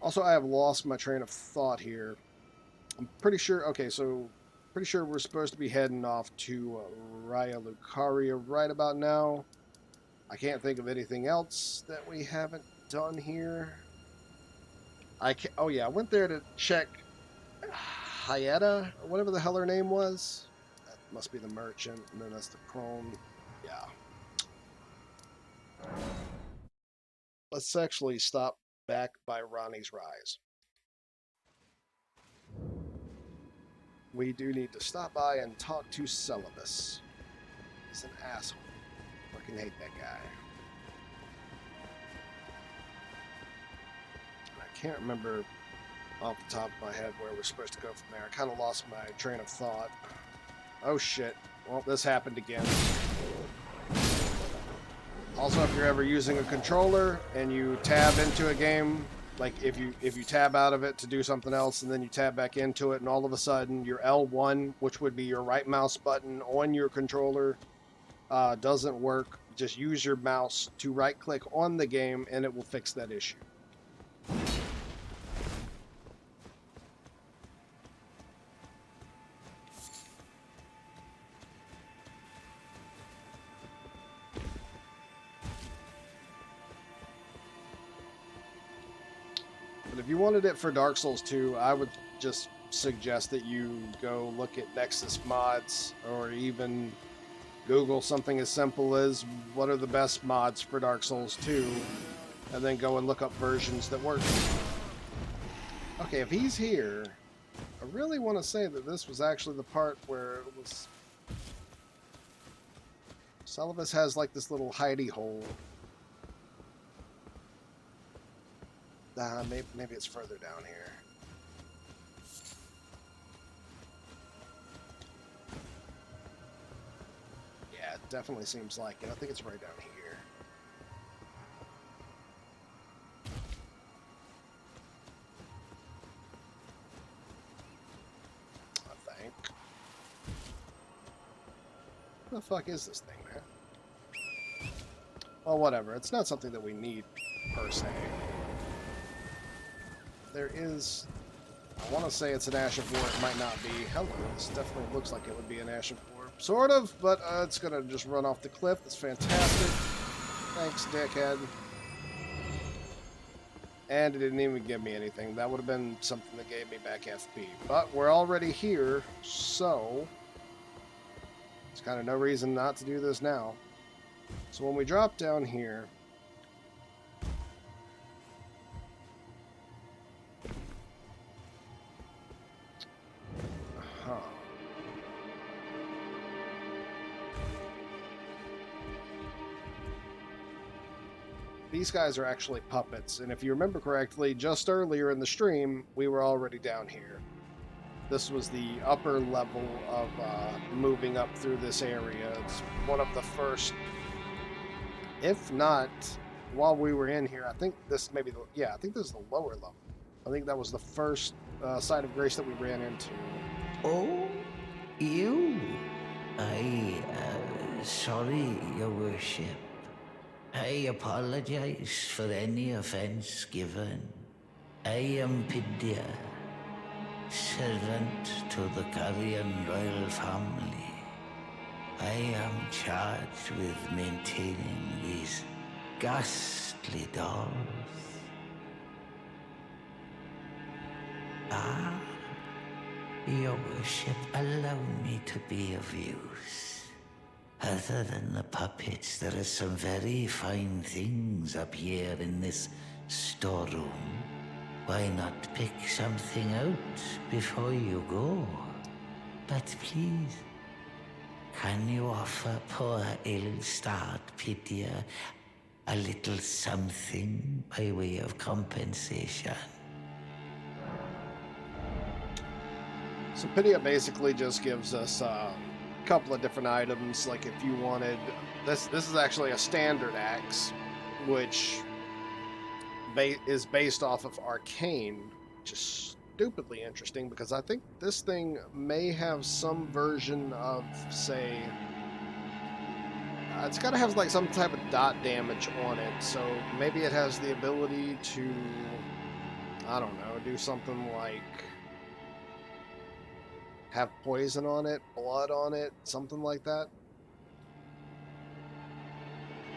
Also, I have lost my train of thought here. I'm pretty sure... Okay, so... Pretty sure we're supposed to be heading off to Raya Lucaria right about now. I can't think of anything else that we haven't done here. Oh yeah, I went there to check Hyetta, or whatever the hell her name was. That must be the merchant, and then that's the crone. Yeah. Let's actually stop back by Ronnie's Rise. We do need to stop by and talk to Celibus. He's an asshole. Fucking hate that guy. I can't remember off the top of my head where we're supposed to go from there. I kind of lost my train of thought. Oh shit. Well, this happened again. Also, if you're ever using a controller and you tab into a game, like if you tab out of it to do something else and then you tab back into it and all of a sudden your L1, which would be your right mouse button on your controller, doesn't work, just use your mouse to right click on the game and it will fix that issue. But if you wanted it for Dark Souls 2, I would just suggest that you go look at Nexus mods or even Google something as simple as what are the best mods for Dark Souls 2 and then go and look up versions that work. Okay, if he's here, I really want to say that this was actually the part where it was... Celibus has like this little hidey hole. Maybe it's further down here. Yeah, it definitely seems like it. I think it's right down here. I think. What the fuck is this thing, man? Well, whatever. It's not something that we need, per se. There is, I want to say it's an Ash of War, it might not be. Hello, this definitely looks like it would be an Ash of War. Sort of, but it's going to just run off the cliff. That's fantastic. Thanks, dickhead. And it didn't even give me anything. That would have been something that gave me back FP. But we're already here, so there's kind of no reason not to do this now. So when we drop down here, these guys are actually puppets, and if you remember correctly, just earlier in the stream, we were already down here. This was the upper level of moving up through this area. It's one of the first, if not, while we were in here, I think this maybe, I think this is the lower level. I think that was the first site of grace that we ran into. Oh, you? Sorry, Your Worship. I apologize for any offense given. I am Pidya, servant to the Carrion royal family. I am charged with maintaining these ghastly dolls. Ah, Your Worship, allow me to be of use. Other than the puppets, there are some very fine things up here in this storeroom. Why not pick something out before you go? But please, can you offer poor ill-starred Pidya a little something by way of compensation? So Pidya basically just gives us couple of different items. Like if you wanted this is actually a standard axe, which is based off of Arcane, which is stupidly interesting because I think this thing may have some version of, say, it's got to have like some type of dot damage on it, so maybe it has the ability to, I don't know, do something like have poison on it, blood on it, something like that.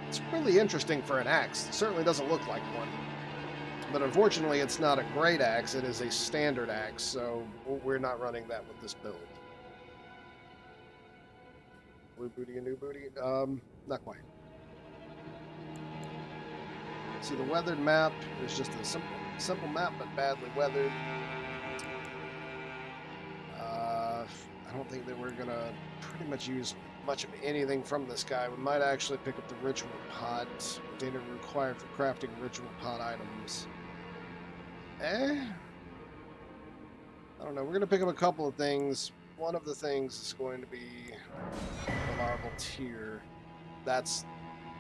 It's really interesting for an axe. It certainly doesn't look like one. But unfortunately, it's not a great axe. It is a standard axe, so we're not running that with this build. Blue booty and new booty? Not quite. See, the weathered map is just a simple map, but badly weathered. I don't think that we're gonna pretty much use much of anything from this guy. We might actually pick up the ritual pot. Data required for crafting ritual pot items. I don't know. We're gonna pick up a couple of things. One of the things is going to be the larval tier. That's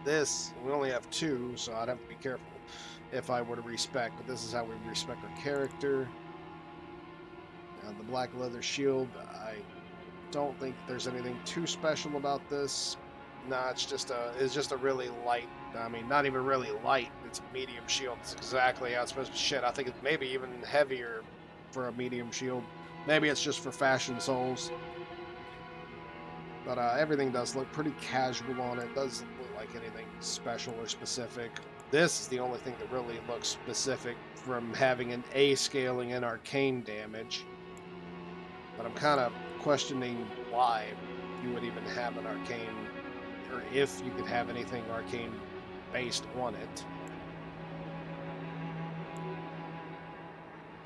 this. We only have 2, so I'd have to be careful if I were to respec, but this is how we respec our character. The black leather shield, I don't think there's anything too special about this. Nah, it's just a really light, I mean, not even really light, it's a medium shield. It's exactly how it's supposed to be. Shit, I think it's maybe even heavier for a medium shield. Maybe it's just for fashion souls. But everything does look pretty casual on it. Doesn't look like anything special or specific. This is the only thing that really looks specific from having an A scaling in arcane damage. But I'm kind of questioning why you would even have an arcane, or if you could have anything arcane based on it.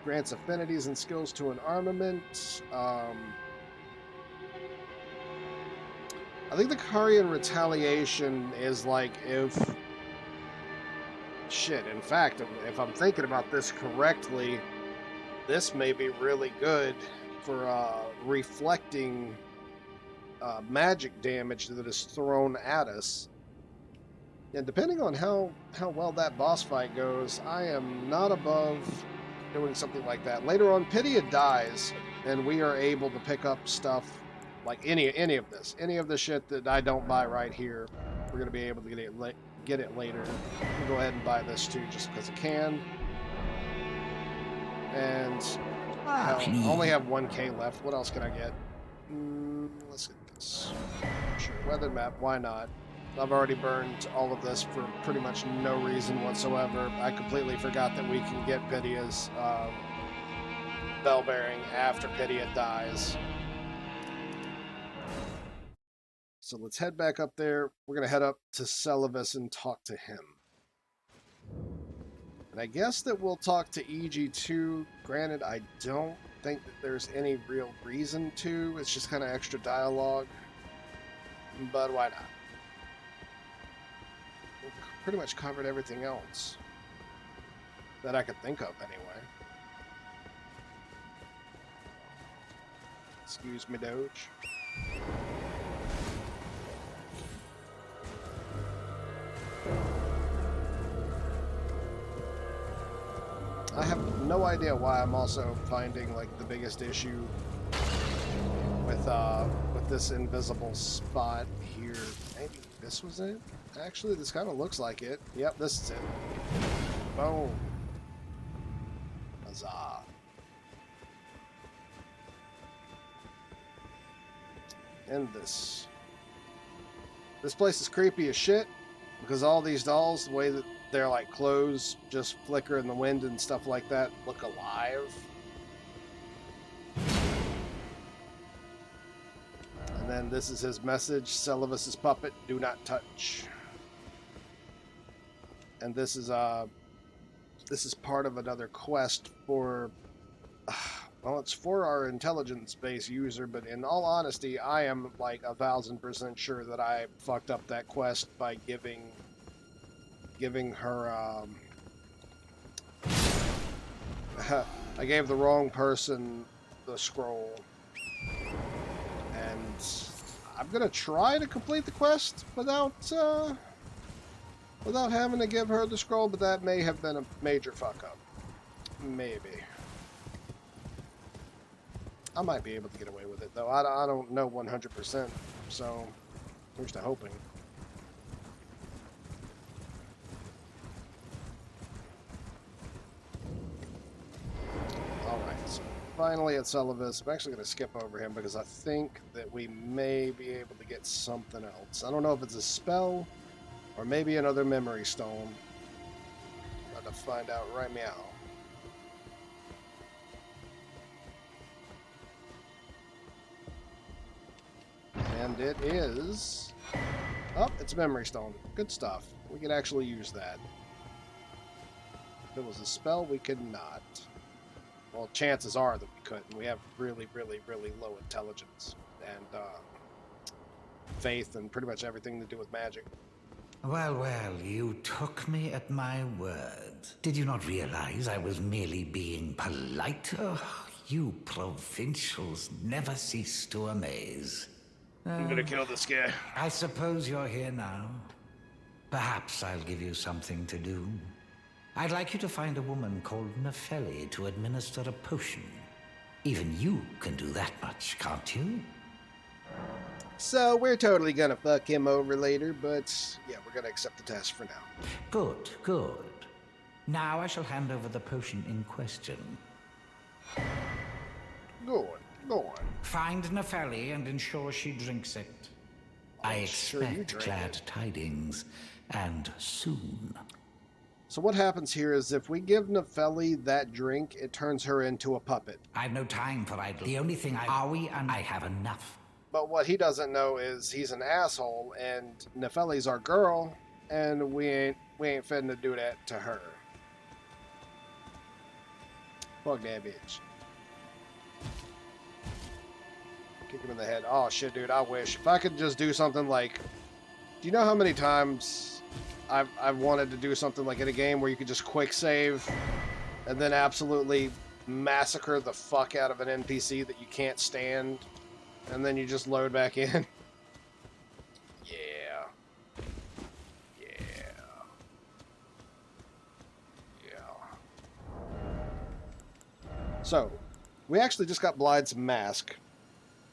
Grants affinities and skills to an armament. I think the Karian retaliation is like if... Shit, in fact, if I'm thinking about this correctly, this may be really good for reflecting magic damage that is thrown at us. And depending on how well that boss fight goes, I am not above doing something like that. Later on, Pydia dies, and we are able to pick up stuff like any of the shit that I don't buy right here. We're going to be able to get it later. I'll go ahead and buy this too, just because I can. And hell, I only have 1K left. What else can I get? Let's get this. Sure, weather map. Why not? I've already burned all of this for pretty much no reason whatsoever. I completely forgot that we can get Pydia's bell bearing after Pydia dies. So let's head back up there. We're going to head up to Celavis and talk to him. And I guess that we'll talk to EG2. Granted, I don't think that there's any real reason to. It's just kind of extra dialogue. But why not? We've pretty much covered everything else that I could think of anyway. Excuse me, Doge. I have no idea why I'm also finding like the biggest issue with this invisible spot here. Maybe this was it? Actually, this kind of looks like it. Yep, this is it. Boom. Huzzah. And this place is creepy as shit because all these dolls, the way that their like clothes just flicker in the wind and stuff like that, look alive. And then this is his message: Celavis's puppet, do not touch. And this is part of another quest for well, it's for our intelligence base user, but in all honesty, I am like 1000% sure that I fucked up that quest by giving her I gave the wrong person the scroll, and I'm gonna try to complete the quest without having to give her the scroll, but that may have been a major fuck up. Maybe I might be able to get away with it though. I don't know 100%, so here's to hoping. Finally at Celavis. I'm actually going to skip over him because I think that we may be able to get something else. I don't know if it's a spell or maybe another memory stone. About to find out right meow. And it is... Oh, it's a memory stone. Good stuff. We can actually use that. If it was a spell, we could not. Well, chances are that we couldn't. We have really, really, really low intelligence and faith and pretty much everything to do with magic. Well, well, you took me at my word. Did you not realize I was merely being polite? Oh, you provincials never cease to amaze. I'm gonna kill this guy. I suppose you're here now. Perhaps I'll give you something to do. I'd like you to find a woman called Nefeli to administer a potion. Even you can do that much, can't you? So we're totally gonna fuck him over later, but yeah, we're gonna accept the test for now. Good, good. Now I shall hand over the potion in question. Go on. Find Nefeli and ensure she drinks it. I sure you expect drink glad it. tidings, and soon. So what happens here is if we give Nefeli that drink, it turns her into a puppet. I've no time for idle. The only thing are we, and I have enough. But what he doesn't know is he's an asshole, and Nefeli's our girl, and we ain't finna do that to her. Fuck that bitch. Kick him in the head. Oh shit, dude, I wish. If I could just do something like... Do you know how many times I've wanted to do something like in a game where you could just quick save and then absolutely massacre the fuck out of an NPC that you can't stand, and then you just load back in? Yeah. So, we actually just got Blythe's mask,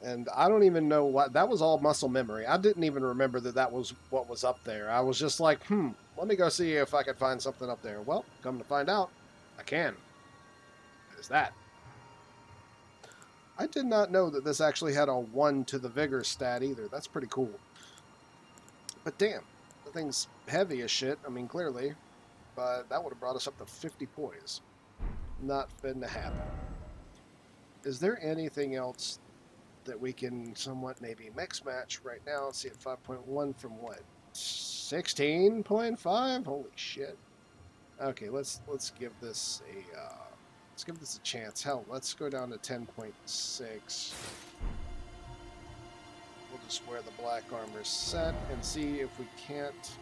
and I don't even know what... That was all muscle memory. I didn't even remember that that was what was up there. I was just like, let me go see if I could find something up there. Well, come to find out, I can. There's that. I did not know that this actually had a 1 to the vigor stat either. That's pretty cool. But damn, the thing's heavy as shit. I mean, clearly. But that would have brought us up to 50 poise. Not finna happen. Is there anything else that we can somewhat maybe mix match right now? Let's see, at 5.1 from what? 16.5? Holy shit. Okay, let's give this a let's give this a chance. Hell, let's go down to 10.6. We'll just wear the black armor set and see if we can't...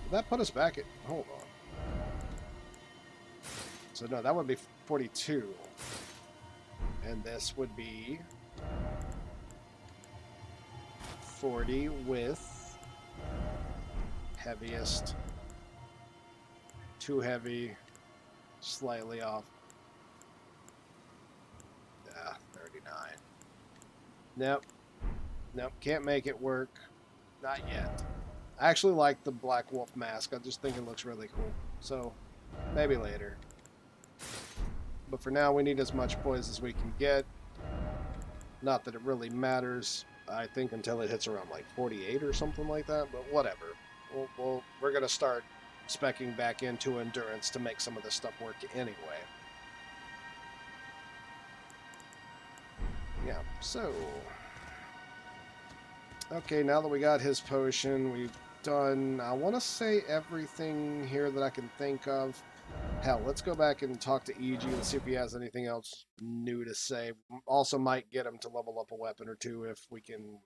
Will that put us back at... Hold on. So no, that would be 42. And this would be 40 with heaviest, too heavy, slightly off. 39. Nope, can't make it work. Not yet. I actually like the Black Wolf mask. I just think it looks really cool. So, maybe later. But for now, we need as much poise as we can get. Not that it really matters, I think, until it hits around like 48 or something like that, but whatever. We're going to start speccing back into endurance to make some of this stuff work anyway. Yeah, so... Okay, now that we got his potion, we've done, I want to say, everything here that I can think of. Hell, let's go back and talk to EG and see if he has anything else new to say. Also might get him to level up a weapon or two if we can.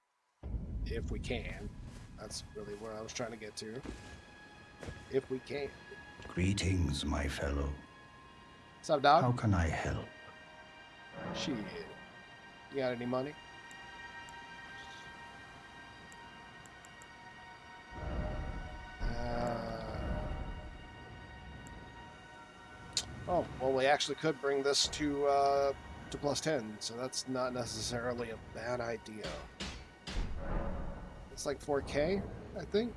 That's really where I was trying to get to. If we can. Greetings, my fellow. What's up, dog? How can I help? Shit. You got any money? Oh, well, we actually could bring this to plus 10, so that's not necessarily a bad idea. It's like 4K, I think.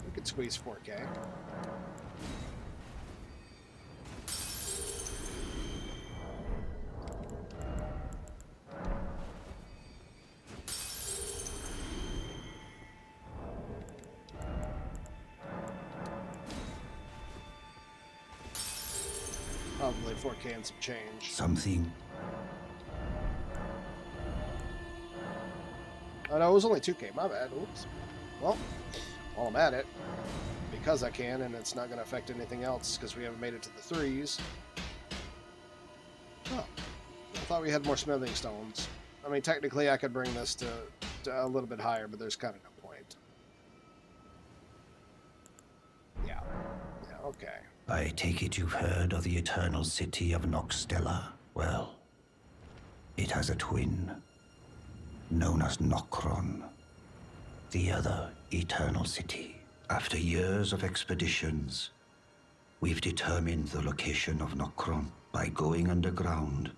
We could squeeze 4K. Probably 4K and some change. Something. Oh no, it was only 2K. My bad. Oops. Well, while I'm at it, because I can, and it's not going to affect anything else because we haven't made it to the 3s. Oh, I thought we had more smithing stones. I mean, technically I could bring this to a little bit higher, but there's kind of no point. Yeah. Yeah, okay. I take it you've heard of the eternal city of Noxtella. Well, it has a twin, known as Nokron, the other eternal city. After years of expeditions, we've determined the location of Nokron by going underground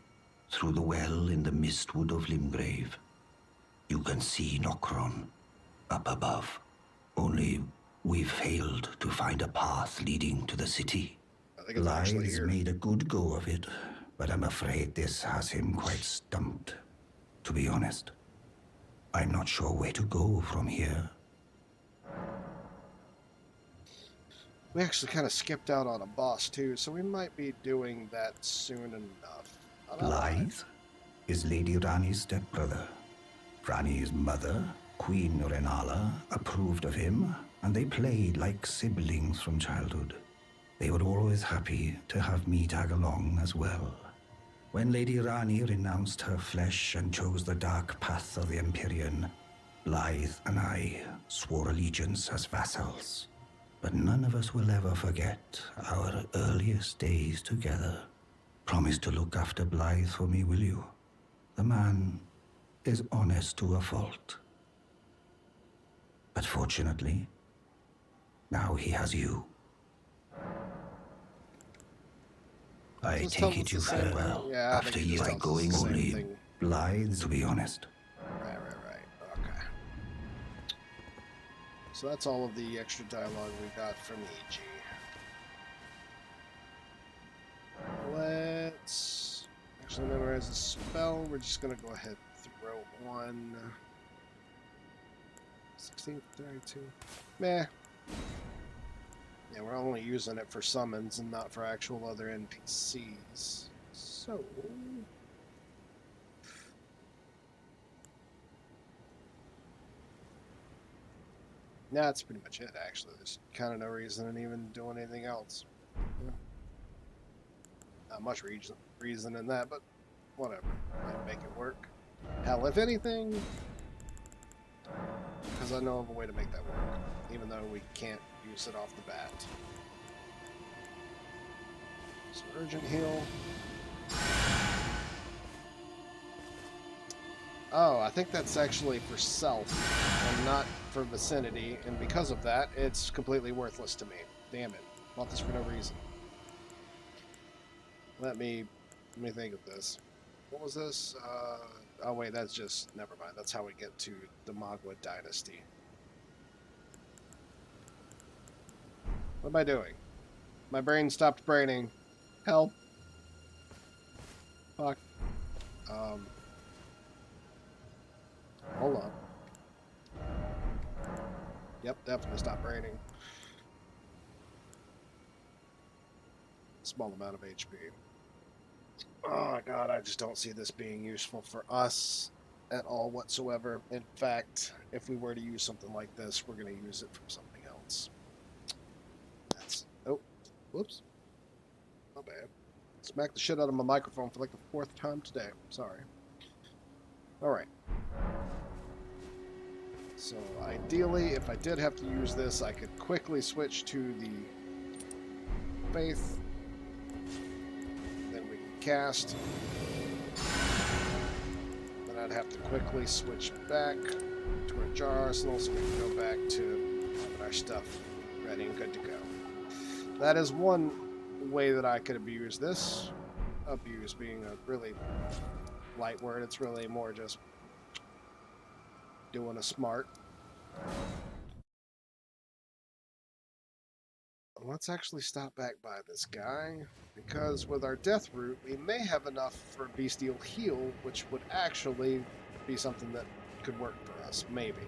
through the well in the Mistwood of Limgrave. You can see Nokron up above. Only we've failed to find a path leading to the city. I think it's actually Blythe's here. made a good go of it, but I'm afraid this has him quite stumped. To be honest, I'm not sure where to go from here. We actually kind of skipped out on a boss too, so we might be doing that soon enough. Blythe is Lady Rani's stepbrother. Rani's mother, Queen Renala, approved of him, and they played like siblings from childhood. They were always happy to have me tag along as well. When Lady Rani renounced her flesh and chose the dark path of the Empyrean, Blythe and I swore allegiance as vassals. But none of us will ever forget our earliest days together. Promise to look after Blythe for me, will you? The man is honest to a fault. But fortunately, now he has you. I Just take tell it us you've the same heard thing. well. Yeah, I After think it you just are tells us going the same only thing. Blythe, to be honest. Right. Okay. So that's all of the extra dialogue we got from EG. Let's actually memorize a spell. We're just going to go ahead and throw one. 1632. Meh. Yeah, we're only using it for summons and not for actual other NPCs. So... yeah, that's pretty much it, actually. There's kind of no reason in even doing anything else. Yeah. Not much reason in that, but whatever. Might make it work. Hell, if anything, because I know of a way to make that work, even though we can't use it off the bat. So, urgent heal. Oh, I think that's actually for self and not for vicinity, and because of that, it's completely worthless to me. Damn it. Bought this for no reason. Let me think of this. What was this? Oh wait, that's just, never mind. That's how we get to the Magua Dynasty. What am I doing? My brain stopped braining. Help. Fuck. Hold on. Yep, definitely stopped braining. Small amount of HP. Oh god, I just don't see this being useful for us at all whatsoever. In fact, if we were to use something like this, we're going to use it for something else. That's... oh, whoops. My bad. Smacked the shit out of my microphone for like the 4th time today. Sorry. Alright. So ideally, if I did have to use this, I could quickly switch to the Faith. Then we can cast. Then I'd have to quickly switch back to our jar arsenal so we can go back to having our stuff ready and good to go. That is one way that I could abuse this. Abuse being a really light word. It's really more just doing a smart. Let's actually stop back by this guy, because with our death root, we may have enough for bestial heal, which would actually be something that could work for us, maybe.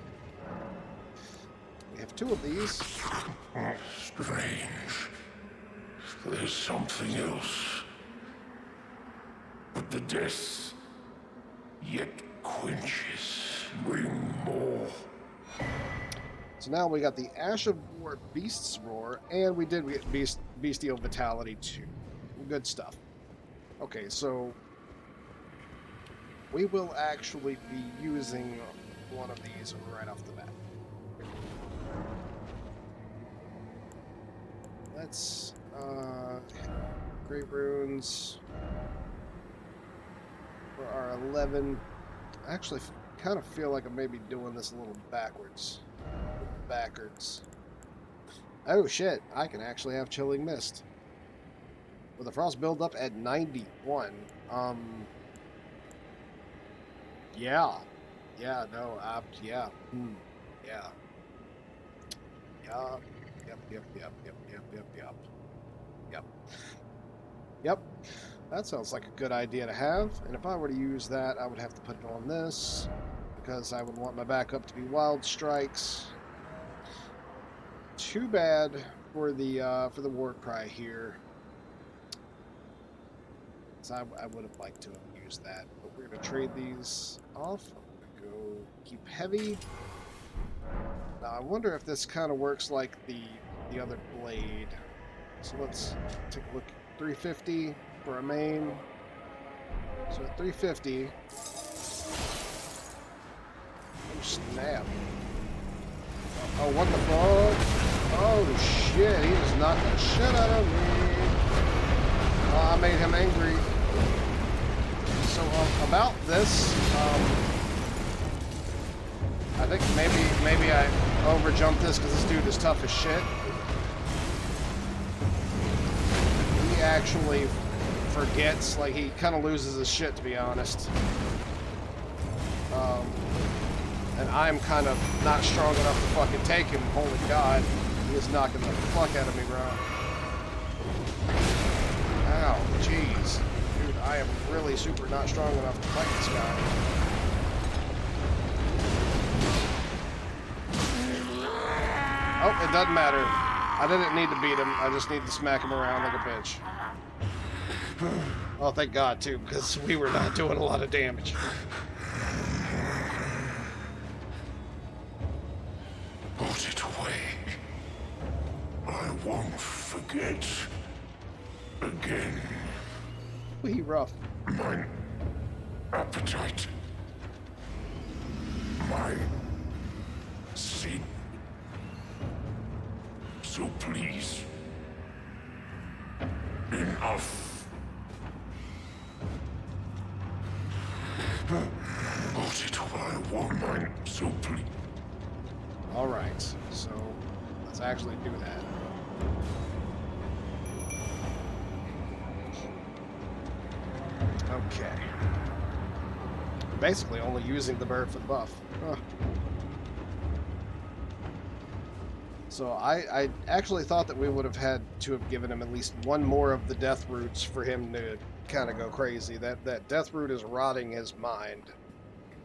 We have 2 of these. Strange. There's something else. But the death yet quenches. Bring more. So now we got the Ash of War Beast's Roar, and we did get Bestial Vitality too. Good stuff. Okay, so we will actually be using one of these right off the bat. Let's, Great Runes for our 11. I actually kind of feel like I may be doing this a little backwards. Oh shit, I can actually have Chilling Mist. With the Frost build up at 91. Yeah. Yeah, no, yeah. Yeah. Yeah. Yep. That sounds like a good idea to have. And if I were to use that, I would have to put it on this, because I would want my backup to be Wild Strikes. Too bad for the War Cry here. So I would have liked to have used that, but we're gonna trade these off. I'm gonna go keep heavy. Now I wonder if this kind of works like the other blade. So let's take a look. 350 for a main. So at 350. Oh snap! Oh, what the fuck? Oh shit! He just knocked the shit out of me. I made him angry. So about this, I think maybe I overjumped this because this dude is tough as shit. He actually forgets, like he kind of loses his shit, to be honest. And I'm kind of not strong enough to fucking take him. Holy God, he is knocking the fuck out of me, bro. Ow, jeez. Dude, I am really super not strong enough to fight this guy. Oh, it doesn't matter. I didn't need to beat him. I just need to smack him around like a bitch. Oh, thank God, too, because we were not doing a lot of damage. Put it away. I won't forget. Again. He rough. My appetite. My sin. So please. Enough. Put it away. I won't mind. So please. Alright, so let's actually do that. Okay. Basically only using the bird for the buff. Huh. So I actually thought that we would have had to have given him at least one more of the death roots for him to kind of go crazy. That death root is rotting his mind.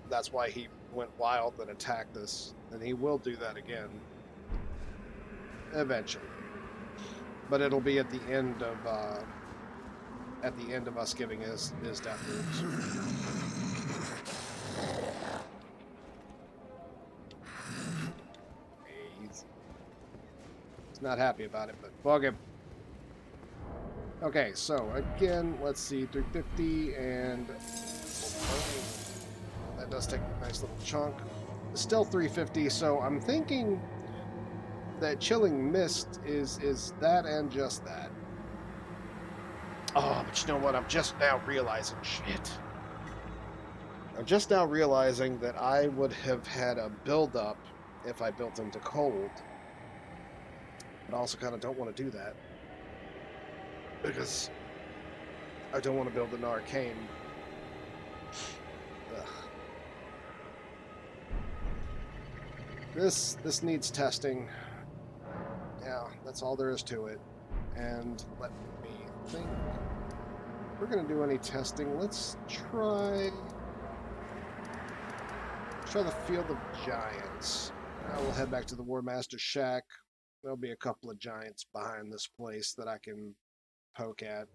That's why he went wild and attacked us. And he will do that again. Eventually. But it'll be at the end of us giving his death roots. He's not happy about it, but bug him. Okay, so again, let's see, 350, and that does take a nice little chunk. It's still 350, so I'm thinking that Chilling Mist is that and just that. Oh, but you know what? I'm just now realizing shit. I'm just now realizing that I would have had a build-up if I built into cold. But I also kind of don't want to do that. Because I don't want to build an arcane. Ugh. This needs testing. Yeah, that's all there is to it. And let me think. If we're gonna do any testing, let's try the Field of Giants. Now we'll head back to the Warmaster Shack. There'll be a couple of giants behind this place that I can poke at.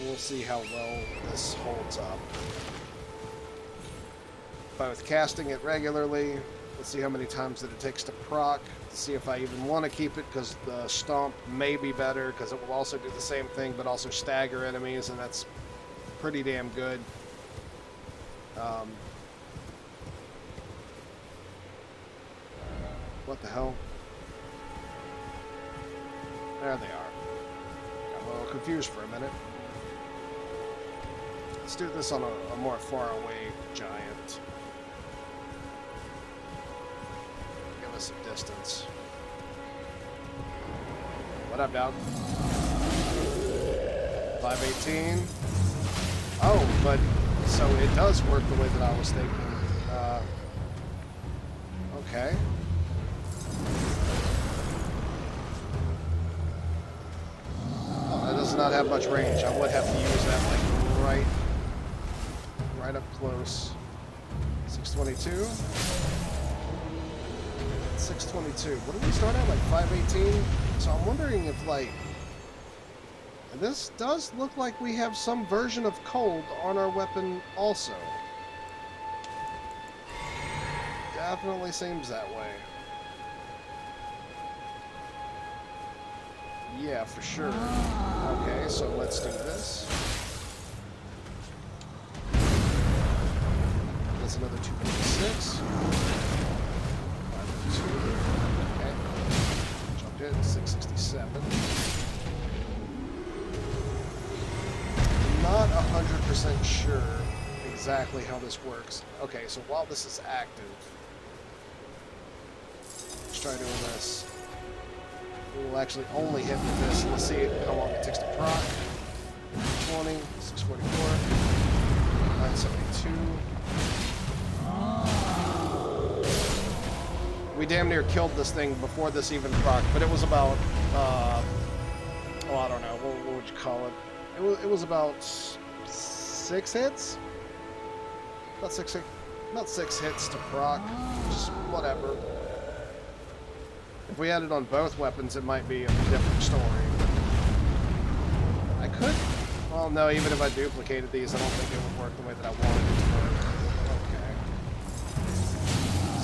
We'll see how well this holds up. Both casting it regularly Let's see how many times that it takes to proc, to see if I even want to keep it, because the stomp may be better, because it will also do the same thing, but also stagger enemies, and that's pretty damn good. What the hell? There they are. Got a little confused for a minute. Let's do this on a more faraway giant. Give us some distance. What up, dog? 518. Oh, but so it does work the way that I was thinking. Okay. Oh, that does not have much range. I would have to use that like right up close. 622. 622. What did we start at? Like 518? So I'm wondering if like this does look like we have some version of cold on our weapon also. Definitely seems that way. Yeah, for sure. Okay, so let's do this. That's another 256. 502. Okay. Jump hit, 667. Not 100% sure exactly how this works. Okay, so while this is active, let's try doing this. We'll actually only hit with this. Let's see how long it takes to proc. 20, 644, 972. We damn near killed this thing before this even proc, but it was about, oh, I don't know, what would you call it? It was about 6 hits? About six hits to proc. Just whatever. If we had it on both weapons, it might be a different story. I could... Well, no, even if I duplicated these, I don't think it would work the way that I wanted it to work. Okay.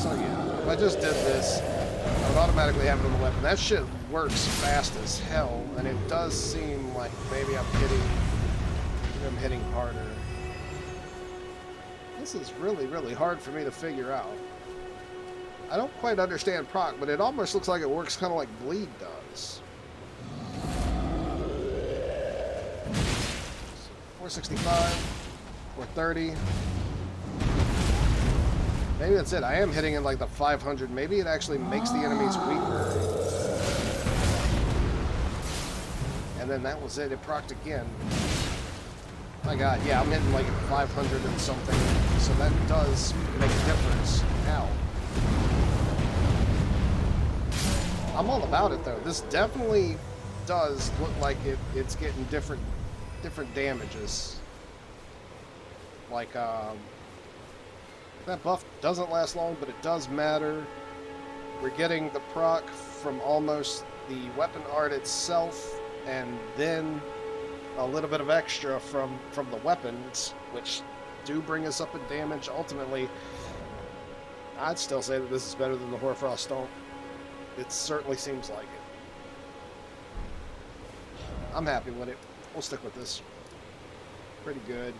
So yeah, if I just did this, I would automatically have it on the weapon. That shit works fast as hell, and it does seem like maybe I'm hitting harder. This is really, really hard for me to figure out. I don't quite understand proc, but it almost looks like it works kind of like bleed does. 465, 430. Maybe that's it. I am hitting in like the 500. Maybe it actually makes the enemies weaker. And then that was it. It procced again. My god, yeah, I'm hitting like 500 and something. So that does make a difference. Ow. I'm all about it though. This definitely does look like it's getting different damages. Like that buff doesn't last long, but it does matter. We're getting the proc from almost the weapon art itself, and then a little bit of extra from the weapons, which do bring us up in damage. Ultimately, I'd still say that this is better than the Hoarfrost Stomp. It certainly seems like it. I'm happy with it. We'll stick with this. Pretty good.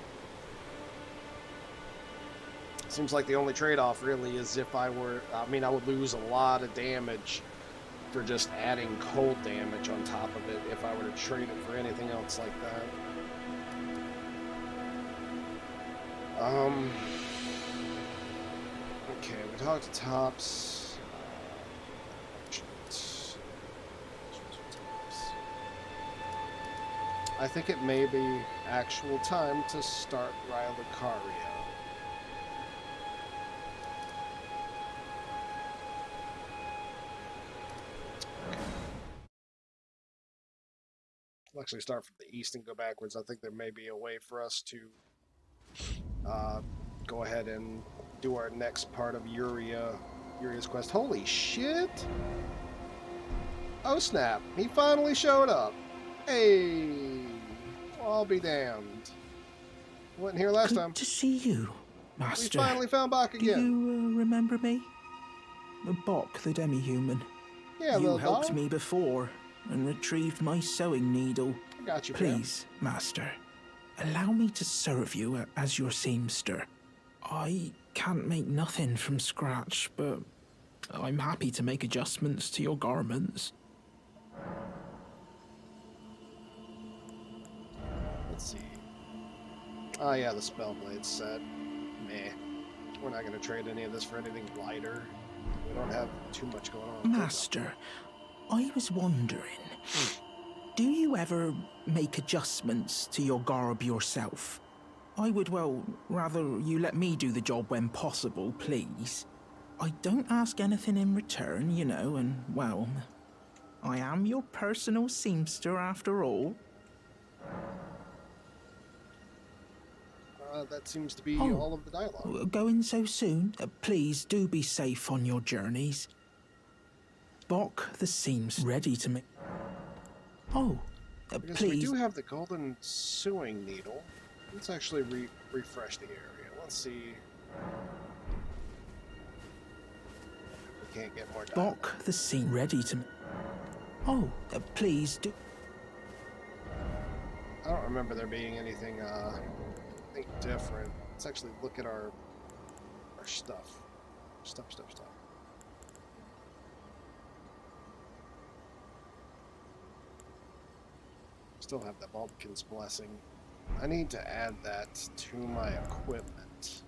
Seems like the only trade-off really is if I were... I mean, I would lose a lot of damage for just adding cold damage on top of it if I were to trade it for anything else like that. Okay, we talked to tops. I think it may be actual time to start Rylucaria. I'll actually start from the east and go backwards. I think there may be a way for us to go ahead and do our next part of Uria's quest. Holy shit! Oh snap, he finally showed up. Hey, I'll be damned. Wasn't here last time. Good to see you, Master. We finally found Bach again. Do you remember me? Bok, the demi-human. Yeah, You little helped dog. me before and retrieved my sewing needle. I got you, fam. Please, master, allow me to serve you as your seamster. I can't make nothing from scratch, but I'm happy to make adjustments to your garments. Let's see. Oh yeah, the Spellblade set. Meh. We're not gonna trade any of this for anything lighter. We don't have too much going on. Master, I was wondering, do you ever make adjustments to your garb yourself? I would, well, rather you let me do the job when possible, please. I don't ask anything in return, you know, and, well, I am your personal seamster after all. That seems to be all of the dialogue. Going so soon? Please do be safe on your journeys. Bok the seam's ready to make... Because please... we do have the golden sewing needle. Let's actually refresh the area. Let's see. We can't get more dialogue. Bok the seam ready to... please do... I don't remember there being anything different. Let's actually look at our stuff. Stuff. Still have the Bulkin's Blessing. I need to add that to my equipment.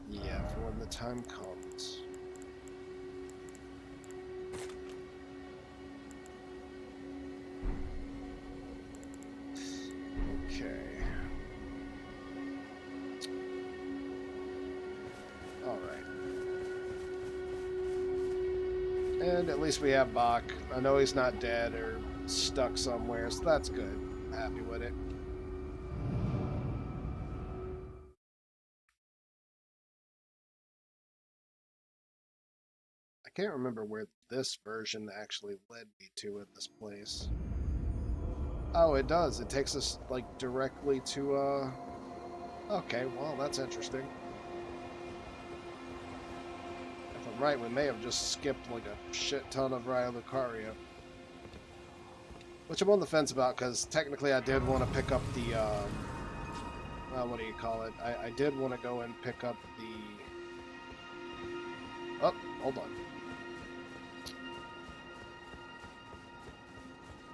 Yeah, for when the time comes. Okay. Alright. And at least we have Bach. I know he's not dead or stuck somewhere, so that's good. Happy with it. I can't remember where this version actually led me to in this place. Oh, it does. It takes us, like, directly to, Okay, well, that's interesting. If I'm right, we may have just skipped, like, a shit ton of Raya Lucaria. Which I'm on the fence about, because technically I did want to pick up the, what do you call it? I did want to go and pick up the... Oh, hold on.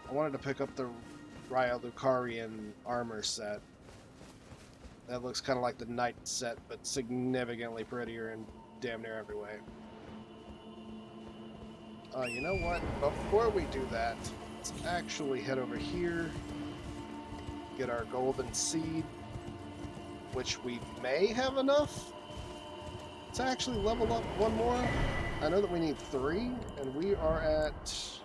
I wanted to pick up the Raya Lucarian armor set. That looks kind of like the Knight set, but significantly prettier in damn near every way. You know what? Before we do that, let's actually head over here, get our golden seed, which we may have enough to actually level up one more. I know that we need 3, and we are at...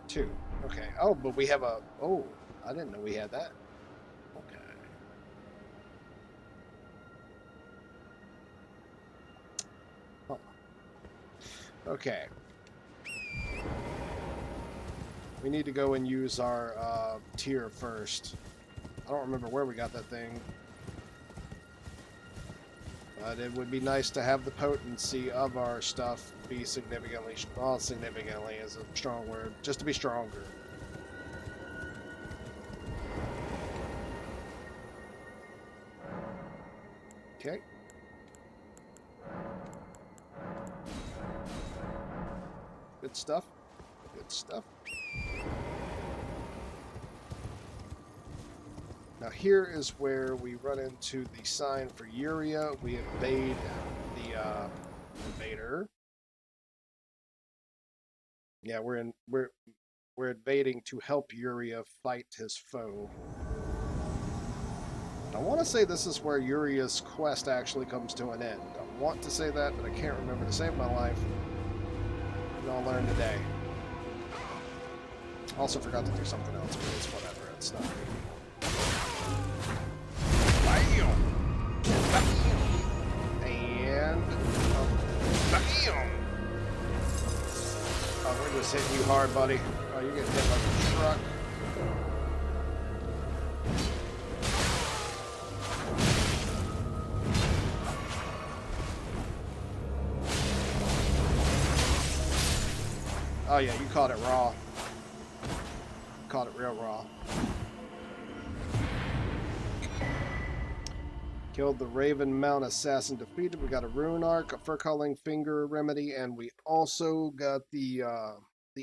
2. Okay. Oh, but we have a... Oh, I didn't know we had that. Okay. Huh. Okay. We need to go and use our tier first. I don't remember where we got that thing. But it would be nice to have the potency of our stuff be significantly, well, significantly is a strong word, just to be stronger. Okay. Good stuff. Good stuff. Now here is where we run into the sign for Yuria. We invade the invader. Yeah, we're invading to help Yuria fight his foe. I want to say this is where Yuria's quest actually comes to an end. I want to say that, but I can't remember. To save my life, I'll learn today. Also forgot to do something else, but it's whatever. It's not. And bam! Oh, we're just hitting you hard, buddy. Oh, you're getting hit like a truck. Oh yeah, you caught it raw. Caught it real raw. Killed the Raven Mount Assassin defeated. We got a Rune Arc, a Fur-Culling Finger Remedy, and we also got the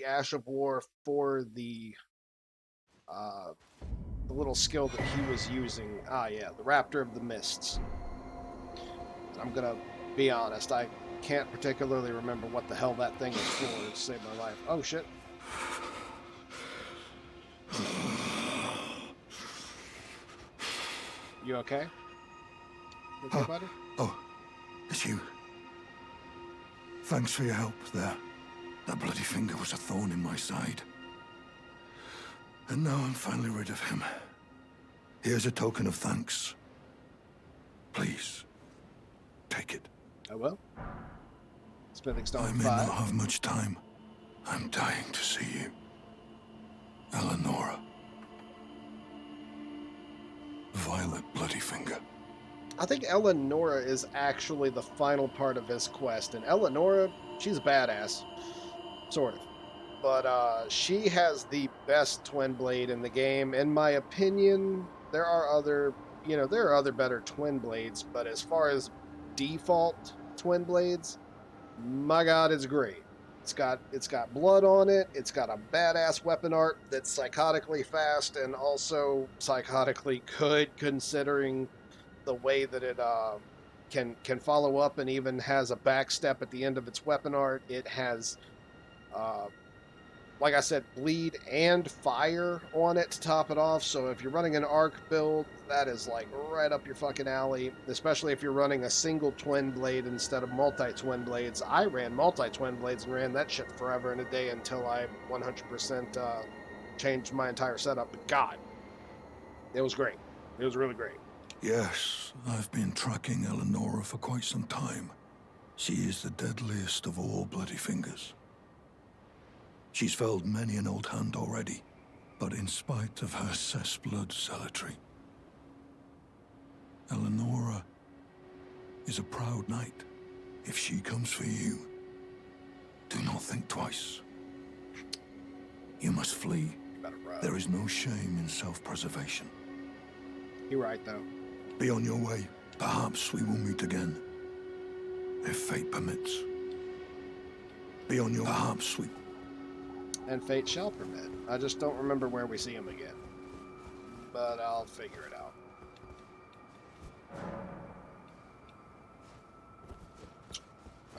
Ash of War for the little skill that he was using. Ah yeah, the Raptor of the Mists. I'm gonna be honest, I can't particularly remember what the hell that thing is for to save my life. Oh shit. You okay? You okay, buddy? Oh, it's you. Thanks for your help there. That bloody finger was a thorn in my side. And now I'm finally rid of him. Here's a token of thanks. Please, take it. I will. Smithing Stone I may 5. not have much time. I'm dying to see you. Eleonora. Violet Bloody Finger. I think Eleonora is actually the final part of his quest, and Eleonora, she's a badass, sort of. But she has the best twin blade in the game, in my opinion. There are other, there are other better twin blades, but as far as default twin blades, my God, it's great. It's got blood on it. It's got a badass weapon art that's psychotically fast and also psychotically good, considering the way that it can follow up and even has a backstep at the end of its weapon art. It has, like I said, bleed and fire on it to top it off. So if you're running an arc build, that is like right up your fucking alley, especially if you're running a single twin blade instead of multi-twin blades. I ran multi-twin blades and ran that shit forever and a day until I 100% changed my entire setup. But God, it was great. It was really great. Yes, I've been tracking Eleonora for quite some time. She is the deadliest of all Bloody Fingers. She's felled many an old hand already, but in spite of her cessblood zealotry, Eleonora is a proud knight. If she comes for you, do not think twice. You must flee. There is no shame in self-preservation. You're right, though. Be on your way. Perhaps we will meet again, if fate permits. Be on your perhaps we. And fate shall permit. I just don't remember where we see him again. But I'll figure it out.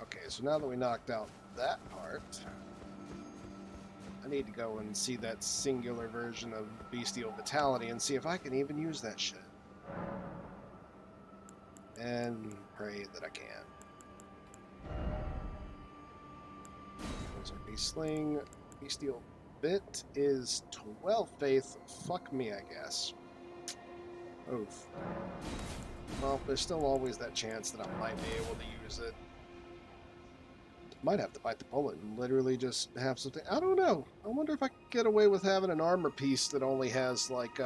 Okay, so now that we knocked out that part, I need to go and see that singular version of Bestial Vitality and see if I can even use that shit. And pray that I can. So Beast Sling, Bestial Bit is 12 faith. Fuck me, I guess. Oof. Well, there's still always that chance that I might be able to use it. Might have to bite the bullet and literally just have something. I don't know. I wonder if I could get away with having an armor piece that only has like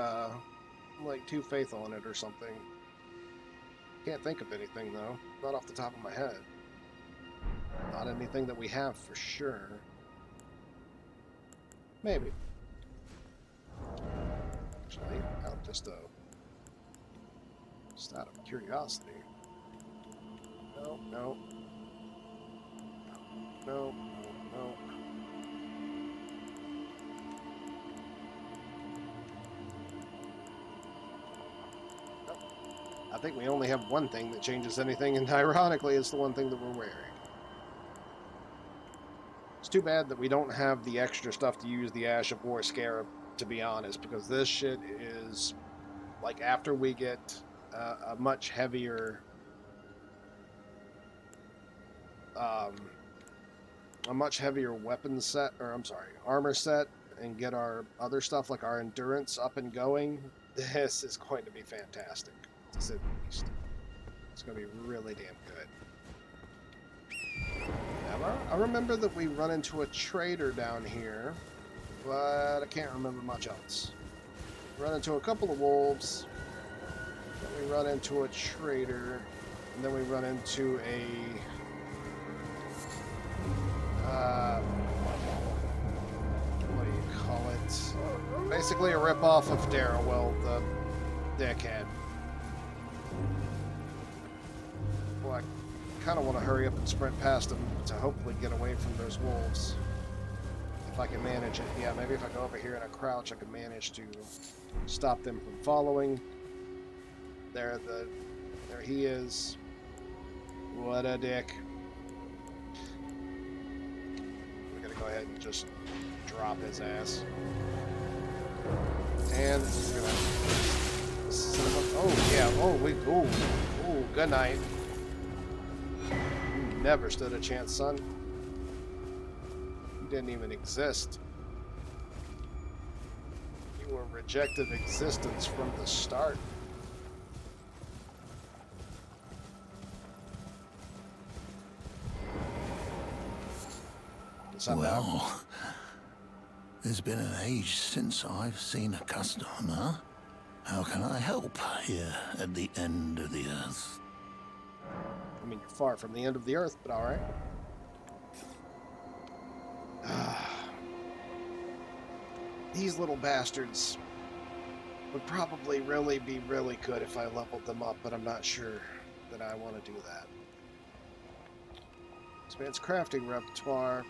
2 faith on it or something. Can't think of anything though. Not off the top of my head. Not anything that we have for sure. Maybe. Actually, just out of curiosity. No, no. No, no, no. Nope. I think we only have one thing that changes anything, and ironically, it's the one thing that we're wearing. It's too bad that we don't have the extra stuff to use the Ash of War Scarab, to be honest, because this shit is, like, after we get a much heavier, weapon set, or I'm sorry, armor set, and get our other stuff like our endurance up and going, this is going to be fantastic, to say the least. It's going to be really damn good. Now, I remember that we run into a trader down here, but I can't remember much else. Run into a couple of wolves, then we run into a trader, and then we run into a Alright. Basically a ripoff of Darrowell, the dickhead. Well, I kind of want to hurry up and sprint past him to hopefully get away from those wolves. If I can manage it. Yeah, maybe if I go over here in a crouch, I can manage to stop them from following. There he is. What a dick. We're gonna go ahead and just drop his ass. And we're gonna set him up. Oh yeah, oh, good night. You never stood a chance, son. You didn't even exist. You were rejected existence from the start. Well, there's been an age since I've seen a customer. How can I help here at the end of the earth? I mean, you're far from the end of the earth, but alright. These little bastards would probably really be really good if I leveled them up, but I'm not sure that I want to do that. Expands crafting repertoire.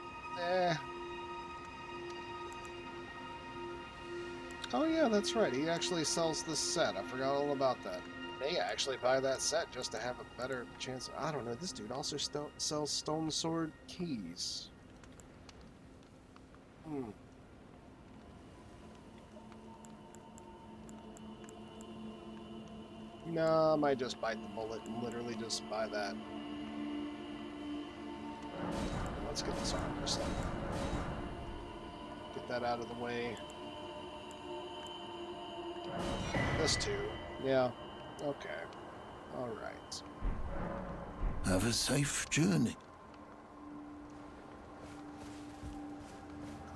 Oh yeah, that's right. He actually sells this set. I forgot all about that. May actually buy that set just to have a better chance. I don't know. This dude also sells stone sword keys. No, I might just bite the bullet and literally just buy that. Let's get this armor set. Get that out of the way. This too. Yeah. Okay. Alright. Have a safe journey.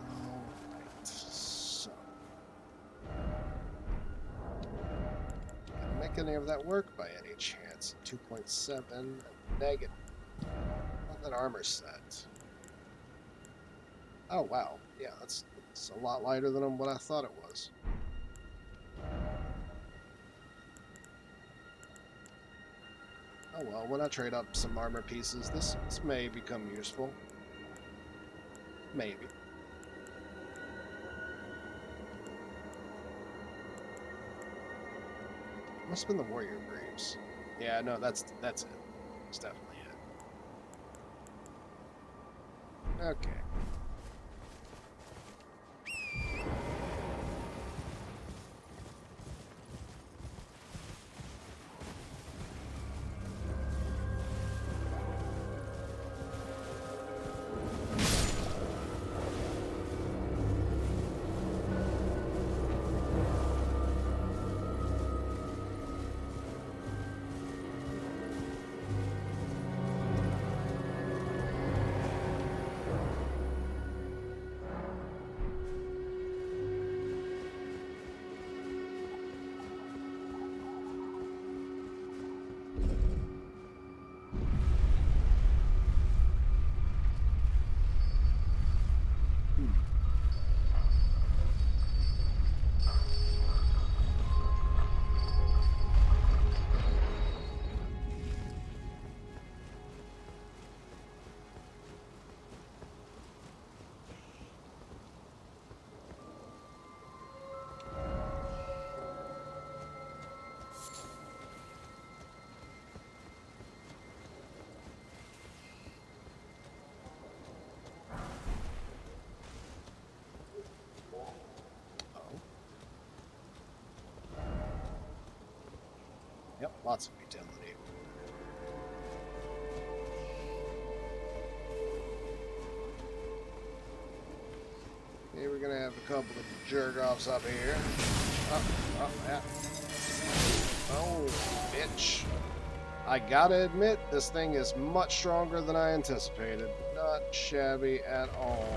Alright. So. Can I make any of that work by any chance? 2.7 negative. Not that armor set. Oh wow. Yeah, it's a lot lighter than what I thought it was. Oh well, when I trade up some armor pieces, this may become useful. Maybe. Must have been the warrior greaves. Yeah, no, that's it. It's definitely it. Okay. Yep, lots of utility. Okay, we're gonna have a couple of jerk-offs up here. Oh, yeah. Oh, bitch. I gotta admit, this thing is much stronger than I anticipated. Not shabby at all.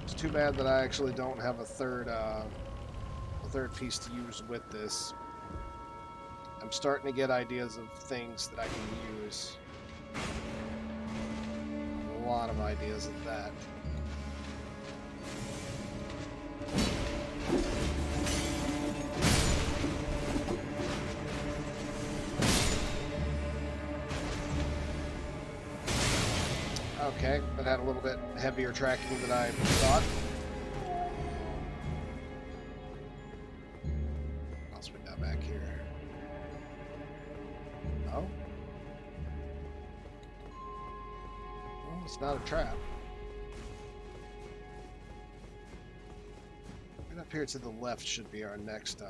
It's too bad that I actually don't have a third piece to use with this. I'm starting to get ideas of things that I can use. A lot of ideas of that. Okay, that had a little bit heavier tracking than I thought. What else we got back here? Oh? Well, it's not a trap. Right up here to the left should be our next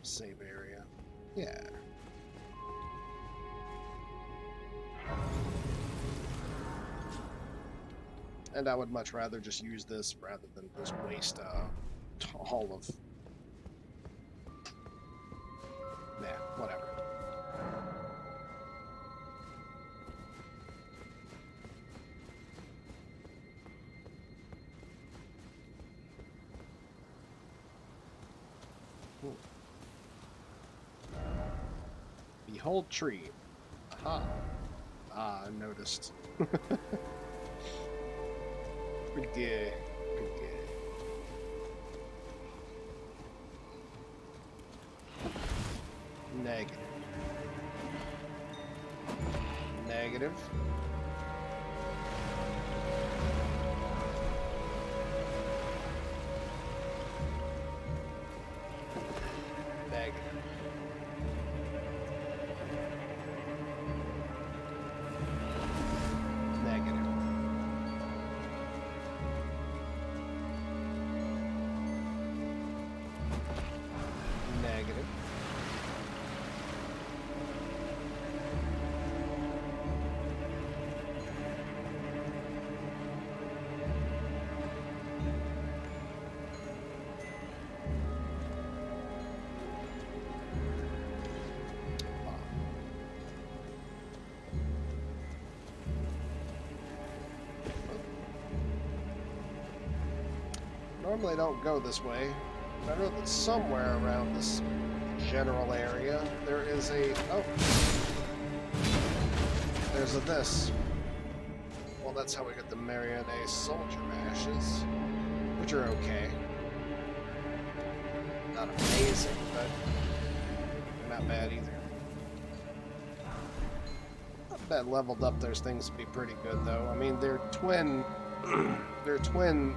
save area. Yeah. And I would much rather just use this rather than just waste all of... Nah, whatever. Ooh. Behold tree. Aha. Ah, I noticed. Pretty good. Pretty good. Negative. Negative. Negative. Negative. Negative. Normally I don't go this way, but I know that somewhere around this general area there is a... oh! There's a this. Well, that's how we get the Marionette Soldier Ashes, which are okay. Not amazing, but they're not bad either. I bet leveled up there's things to be pretty good, though. I mean, they're twin... they're twin,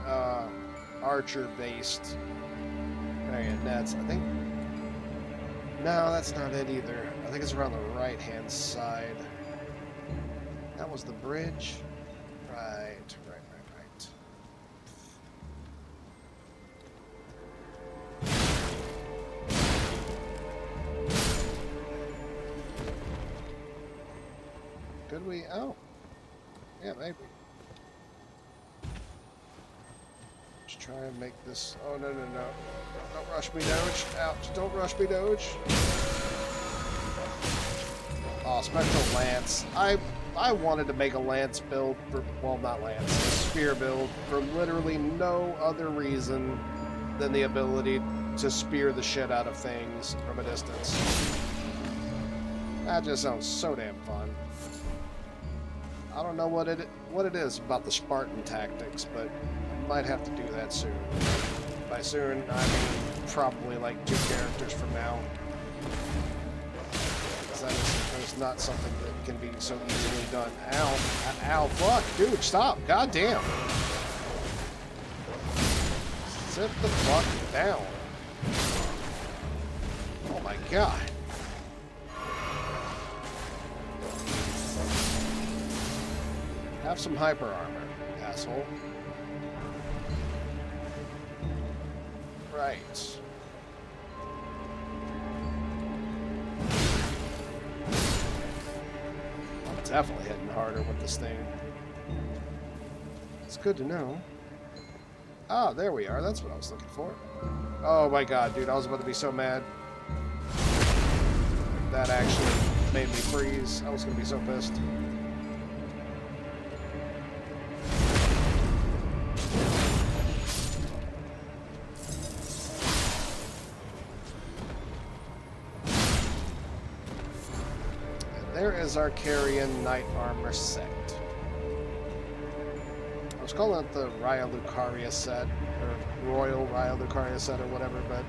archer-based marionettes. I think... no, that's not it either. I think it's around the right-hand side. That was the bridge? Right. Could we? Oh. Yeah, maybe. Let's try and make this... oh, no. Don't rush me, Doge. Ouch. Don't rush me, Doge. Oh, Spectral Lance. I wanted to make a Lance build for... well, not Lance. A Spear build for literally no other reason than the ability to spear the shit out of things from a distance. That just sounds so damn fun. I don't know what it is about the Spartan tactics, but I might have to do that soon. By soon, I mean probably like 2 characters from now. That is not something that can be so easily done. Ow. Ow, fuck. Dude, stop. God damn. Sit the fuck down. Oh my god. Have some hyper armor, asshole. Right. I'm definitely hitting harder with this thing. It's good to know. Ah, there we are. That's what I was looking for. Oh my god, dude, I was about to be so mad. That actually made me freeze. I was gonna be so pissed. There is our Carrion Knight Armor set. I was calling it the Raya Lucaria set, or Royal Raya Lucaria set, or whatever, but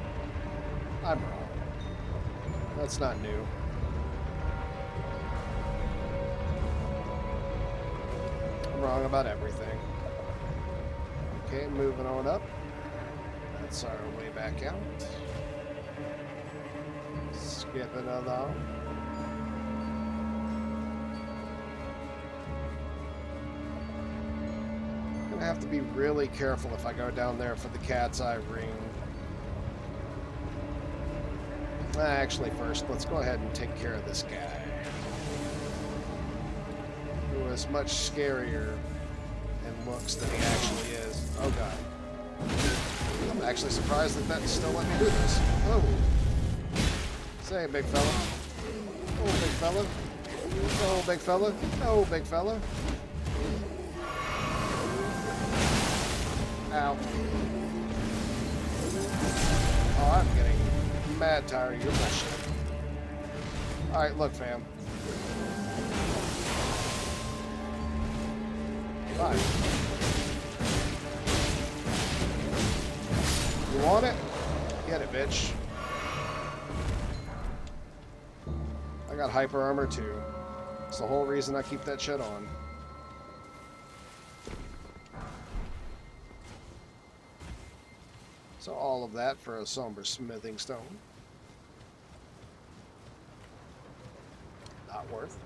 I'm wrong. That's not new. I'm wrong about everything. Okay, moving on up. That's our way back out. Skipping along. I'm gonna have to be really careful if I go down there for the cat's eye ring. Actually, first, let's go ahead and take care of this guy. Who is much scarier in looks than he actually is. Oh god. I'm actually surprised that that still let me do this. Oh. Say, big fella. Oh, big fella. Oh, big fella. Oh, big fella. Ow. Oh, I'm getting mad tired of your bullshit. Alright, look, fam. Fine. You want it? Get it, bitch. I got hyper armor too. It's the whole reason I keep that shit on. So all of that for a somber smithing stone. Not worth.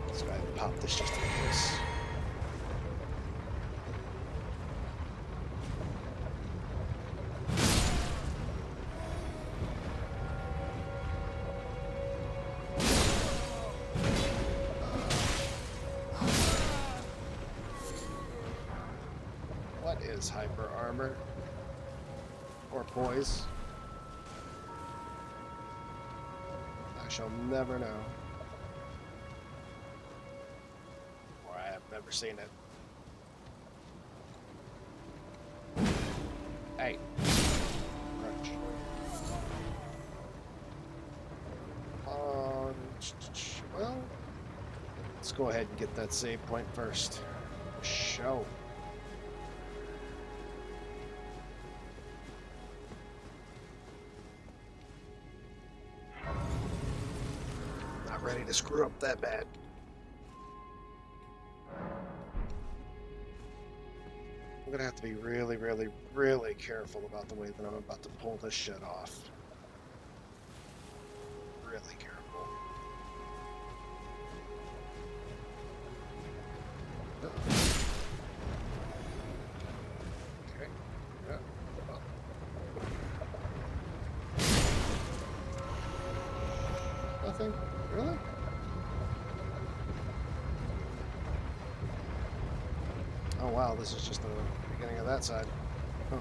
Let's go ahead and pop this just in case. What is hyper armor? Or poise? I shall never know. Or I have never seen it. Hey. Crunch. Well, let's go ahead and get that save point first. Show. Not ready to screw up that bad. I'm gonna have to be really, really, really careful about the way that I'm about to pull this shit off. Really careful. Okay. Yeah. Oh. Nothing? Really? Oh wow, this is just the beginning of that side. Huh.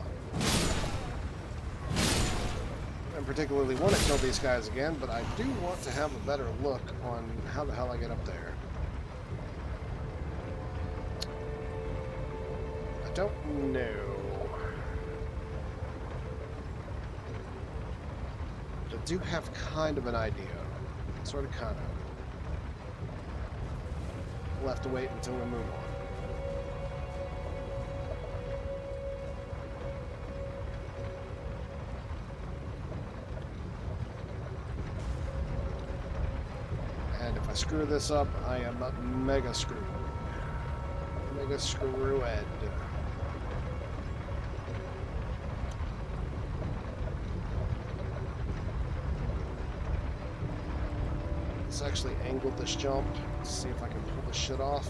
I don't particularly want to kill these guys again, but I do want to have a better look on how the hell I get up there. I don't know. But I do have kind of an idea. Sort of, kind of. We'll have to wait until we move on. And if I screw this up, I am mega screwed. Mega screw-ed. Let's actually angle this jump. See if I can pull this shit off.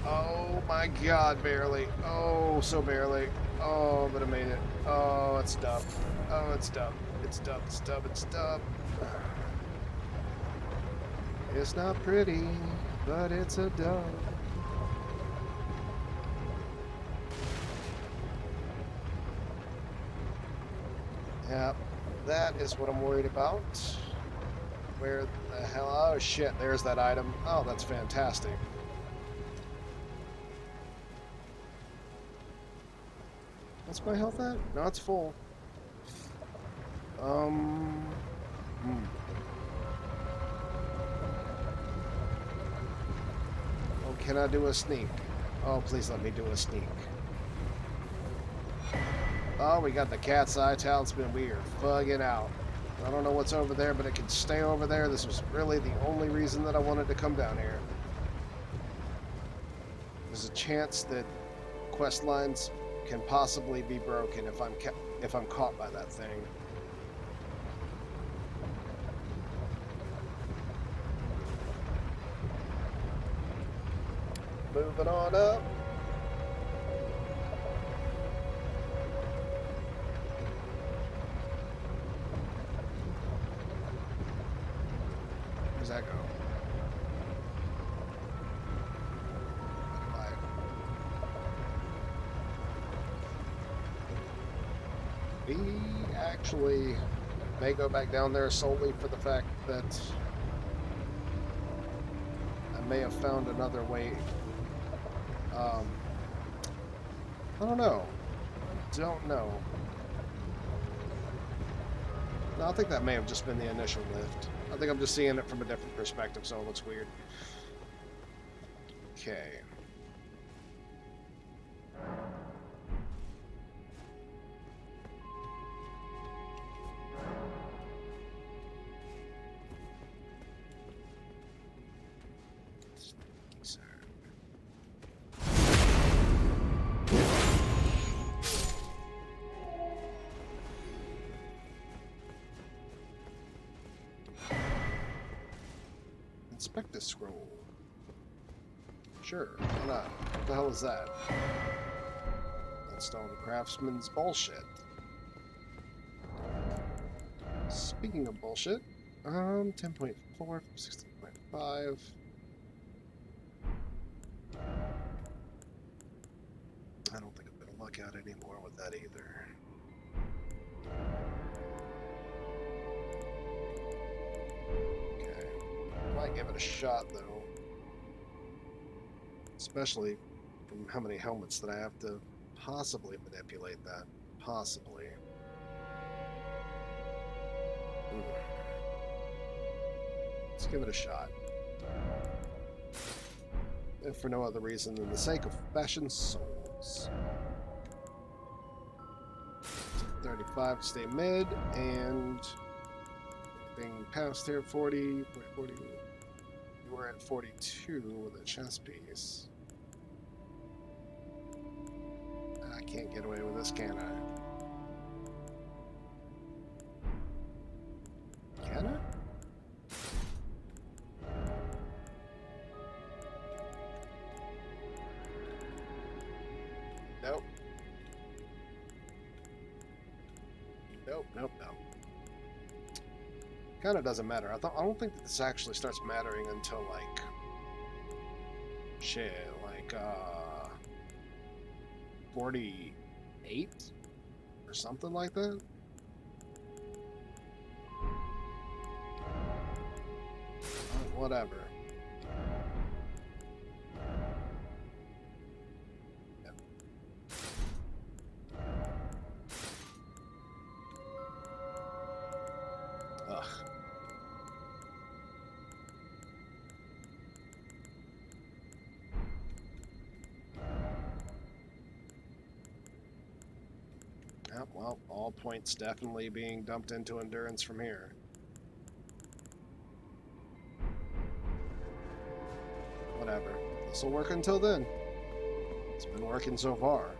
Oh my god, barely. Oh, so barely. Oh, but I made it. Oh, it's dumb. Oh, it's dumb. It's dumb. It's dumb. It's dumb. It's not pretty, but it's a dub. Yeah, that is what I'm worried about. Where the hell? Oh shit, there's that item. Oh, that's fantastic. What's my health at? No, it's full. Oh, can I do a sneak? Oh, please let me do a sneak. Oh, we got the cat's eye talisman. We are bugging out. I don't know what's over there, but it can stay over there. This was really the only reason that I wanted to come down here. There's a chance that quest lines can possibly be broken if I'm caught by that thing. Moving on up. Where's that go? We actually may go back down there solely for the fact that I may have found another way. I don't know. I don't know. No, I think that may have just been the initial lift. I think I'm just seeing it from a different perspective, so it looks weird. Okay. Inspect this scroll. Sure, why not? What the hell is that? That's Stone Craftsman's bullshit. Speaking of bullshit, 10.4, 16.5. I don't think I'm gonna luck out anymore with that either. Might give it a shot though, especially from how many helmets that I have to possibly manipulate that. Possibly. Let's give it a shot. If for no other reason than the sake of fashion souls. 35 to stay mid, and being past here 40. We're at 42 with a chest piece. I can't get away with this, can I? Can I? Nope. Nope, nope, nope. Kind of doesn't matter. I don't think that this actually starts mattering until like shit, like 48 or something like that. Whatever. Yep. Ugh. Yep, well, all points definitely being dumped into endurance from here. Whatever. This'll work until then. It's been working so far.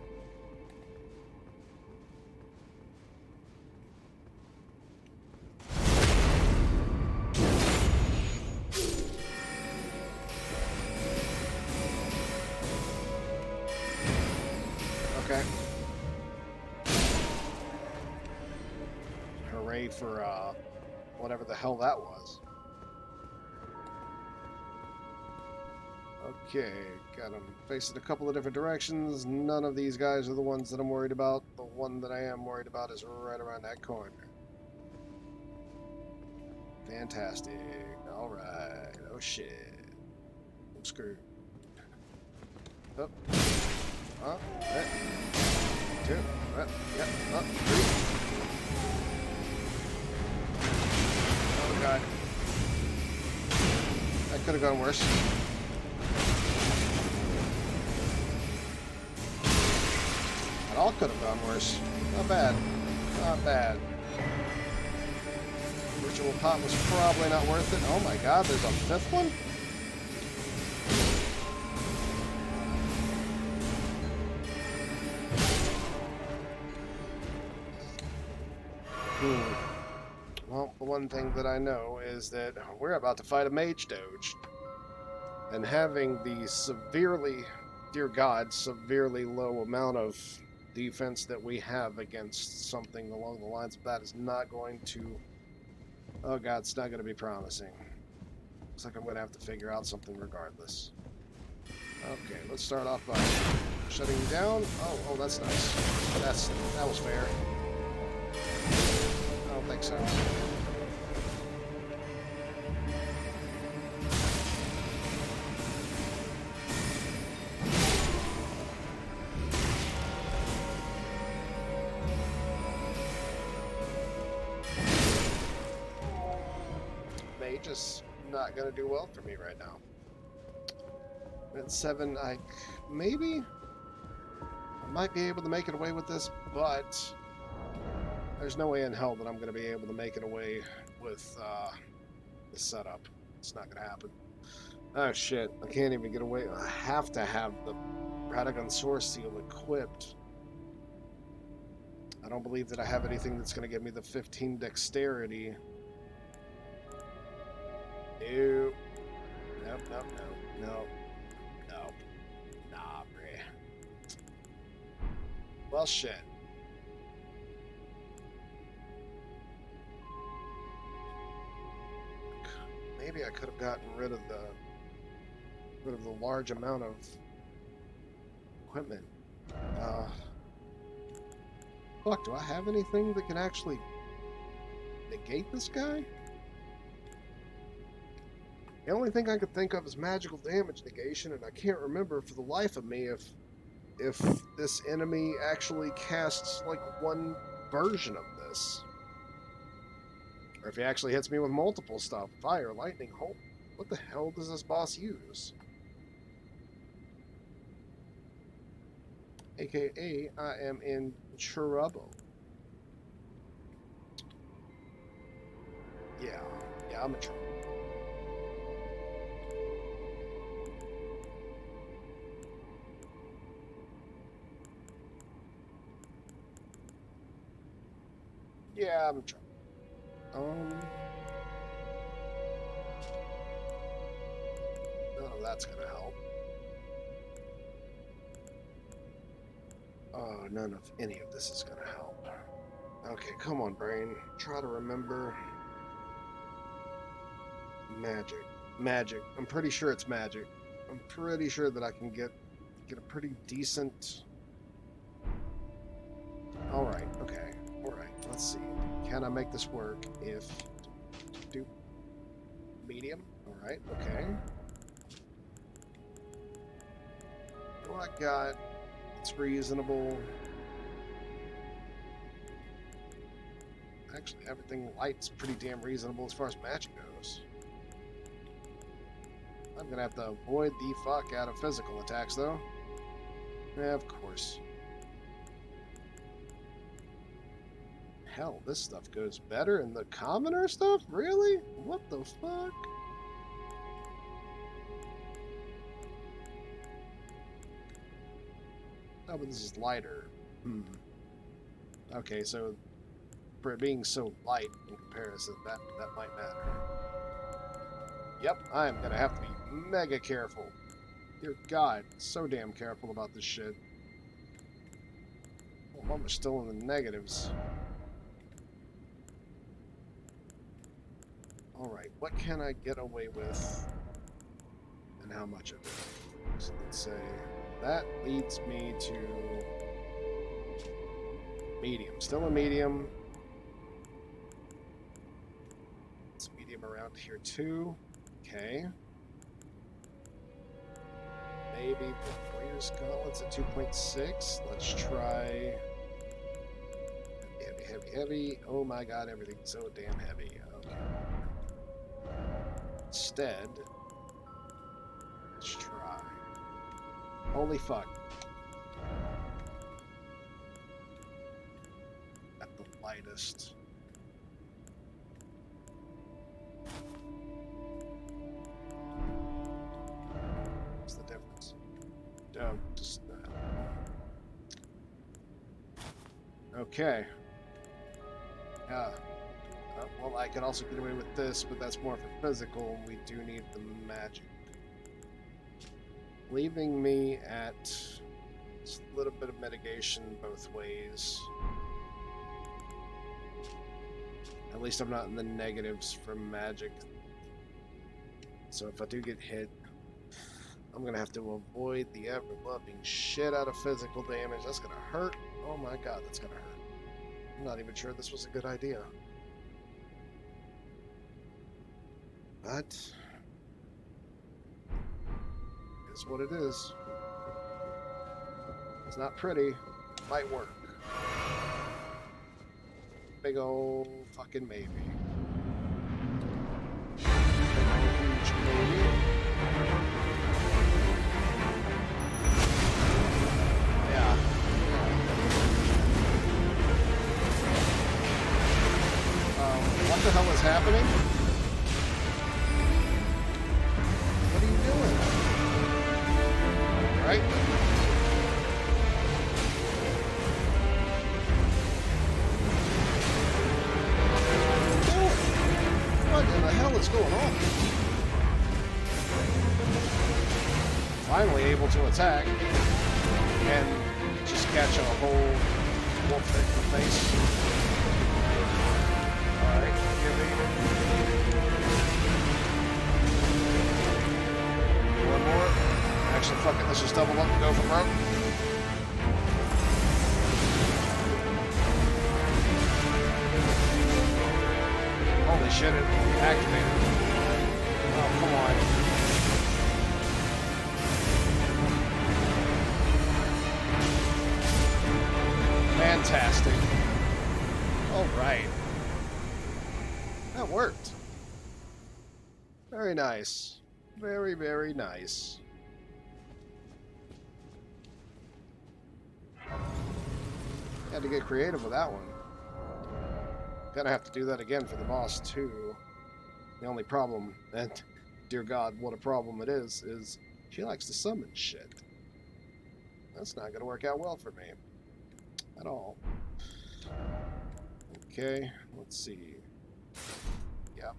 Okay. Hooray for, whatever the hell that was. Okay, got him facing a couple of different directions. None of these guys are the ones that I'm worried about. The one that I am worried about is right around that corner. Fantastic. Alright. Oh shit. I'm screwed. Up. Up. Right. 2. Right. Yep. Up. 3. Oh god. That could have gone worse. At Y'all could have gone worse. Not bad. Not bad. Ritual pot was probably not worth it. Oh my god, there's a fifth one? Well, the one thing that I know is that we're about to fight a mage doge. And having the severely, dear God, severely low amount of defense that we have against something along the lines of that is not going to... Oh god, it's not going to be promising. Looks like I'm going to have to figure out something regardless. Okay, let's start off by shutting you down. Oh, that's nice. That was fair. I don't think so. Mage is not gonna do well for me right now. At 7, maybe I might be able to make it away with this, but there's no way in hell that I'm gonna be able to make it away with the setup. It's not gonna happen. Oh shit! I can't even get away. I have to have the Radagon Source Seal equipped. I don't believe that I have anything that's gonna give me the 15 dexterity. Nope. Nope. Nah, bruh. Well, shit. Maybe I could have gotten rid of the large amount of equipment. Fuck, do I have anything that can actually negate this guy? The only thing I could think of is magical damage negation, and I can't remember for the life of me if this enemy actually casts like one version of this. Or if he actually hits me with multiple stuff. Fire, lightning, hope. What the hell does this boss use? AKA, I am in trouble. Yeah, I'm in trouble. Yeah, I'm in trouble. None of that's gonna help. Oh, none of any of this is gonna help. Okay, come on, brain. Try to remember. Magic. I'm pretty sure it's magic. I'm pretty sure that I can get a pretty decent... Alright, okay. Alright, let's see. Can I make this work if... do medium? Alright, okay. What do I got? It's reasonable. Actually, everything light's pretty damn reasonable as far as magic goes. I'm gonna have to avoid the fuck out of physical attacks, though. Yeah, of course. Hell, this stuff goes better in the commoner stuff? Really? What the fuck? Oh, but this is lighter. Okay, so for it being so light in comparison, that might matter. Yep, I'm gonna have to be mega careful. Dear God, so damn careful about this shit. Well, I'm still in the negatives. Alright, what can I get away with? And how much of it? So let's say that leads me to medium. Still a medium. It's medium around here too. Okay. Maybe the Warrior's Gauntlets at 2.6. Let's try heavy. Oh my god, everything's so damn heavy. Okay. Instead, let's try. Holy fuck. lightest. What's the difference? Just okay. Yeah. Well, I can also get away with this, but that's more for physical, and we do need the magic. Leaving me at just a little bit of mitigation both ways. At least I'm not in the negatives from magic. So if I do get hit, I'm going to have to avoid the ever-loving shit out of physical damage. That's going to hurt. Oh my god, that's going to hurt. I'm not even sure this was a good idea. But it's what it is. It's not pretty. It might work. Big old fucking maybe. Big old huge maybe. Yeah. What the hell is happening? What are you doing? Right? What in the hell is going on? Finally able to attack and just catch a whole wolf in the face. Alright, give me one more. Actually, fuck it, let's just double up and go for broke. Holy shit, it activated. Oh, come on. Fantastic. Alright. That worked. Very nice. Very, very nice. Had to get creative with that one. Gonna have to do that again for the boss too. The only problem, and dear God, what a problem it is she likes to summon shit. That's not gonna work out well for me. At all. Okay, let's see. Yep.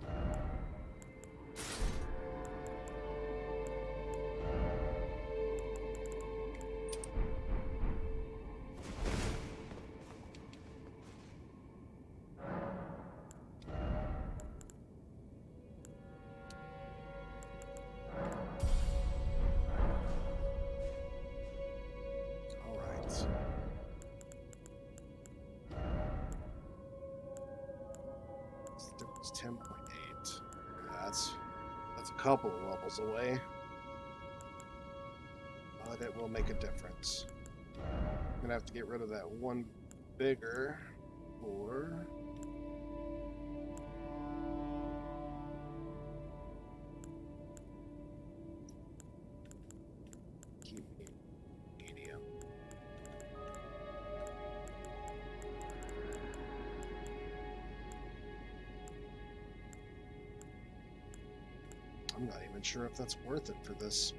It's 10.8. That's a couple of levels away. But it will make a difference. I'm gonna have to get rid of that one bigger or keep medium. I'm not even sure if that's worth it for this.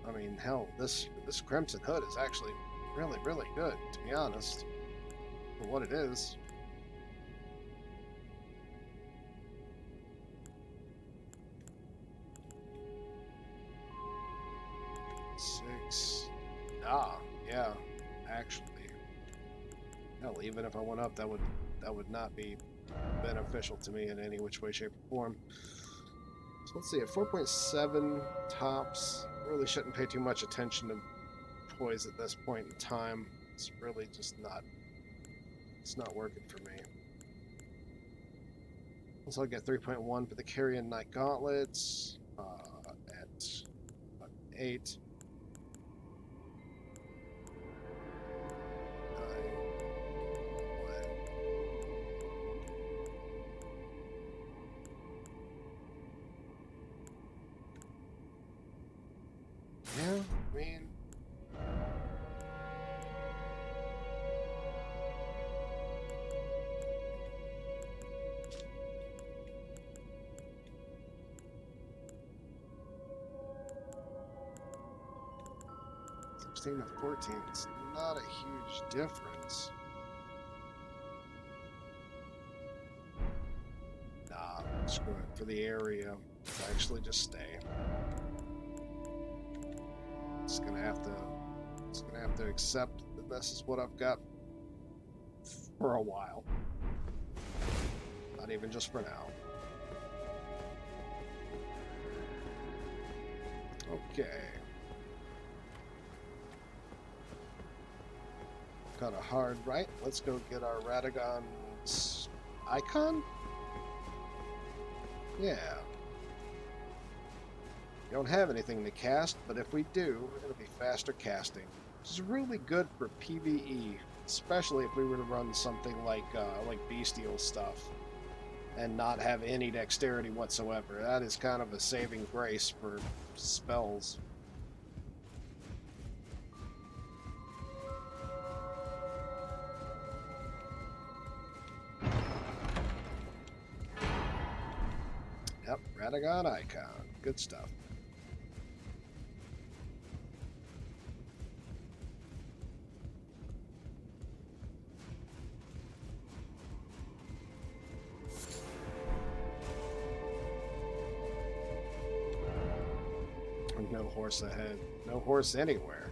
I mean, hell, this Crimson Hood is actually really, really good, to be honest, for what it is. Six. Ah, yeah, actually. Hell, even if I went up, that would not be beneficial to me in any which way, shape, or form. So let's see, at 4.7 tops, really shouldn't pay too much attention to poise at this point in time. It's really just not, it's not working for me. So I'll get 3.1 for the Carrion Knight Gauntlets at 8. 9. Yeah, I mean, 16 to 14. It's not a huge difference. Nah, screw it. For the area, I'll actually just stay. It's gonna have to accept that this is what I've got for a while. Not even just for now. Okay. Got a hard right. Let's go get our Radagon's icon? Yeah. We don't have anything to cast, but if we do, it'll be faster casting. Which is really good for PVE, especially if we were to run something like bestial stuff and not have any dexterity whatsoever. That is kind of a saving grace for spells. Yep, Radagon icon. Good stuff. No horse ahead. No horse anywhere.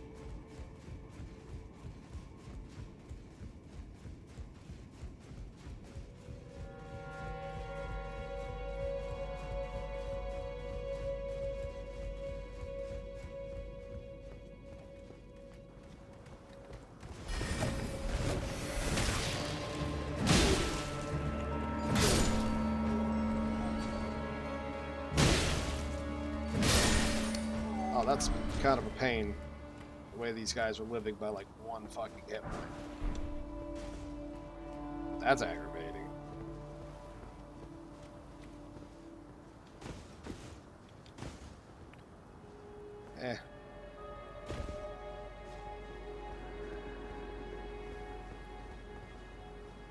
Oh, that's kind of a pain, the way these guys are living by like one fucking hit point. That's aggravating. Eh.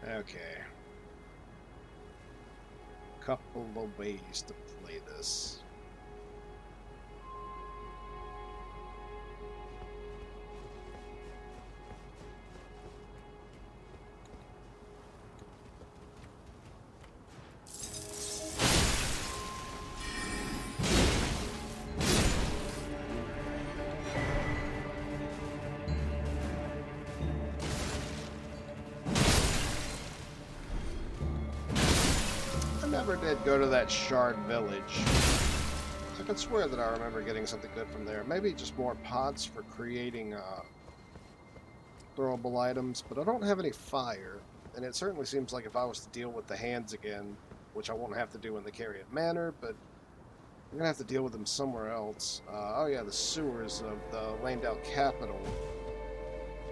Okay. Couple of ways to play this. Never did go to that shard village. I can swear that I remember getting something good from there. Maybe just more pots for creating throwable items, but I don't have any fire, and it certainly seems like if I was to deal with the hands again, which I won't have to do in the Carrion Manor, but I'm gonna have to deal with them somewhere else. Oh yeah, the sewers of the Lanedale capital.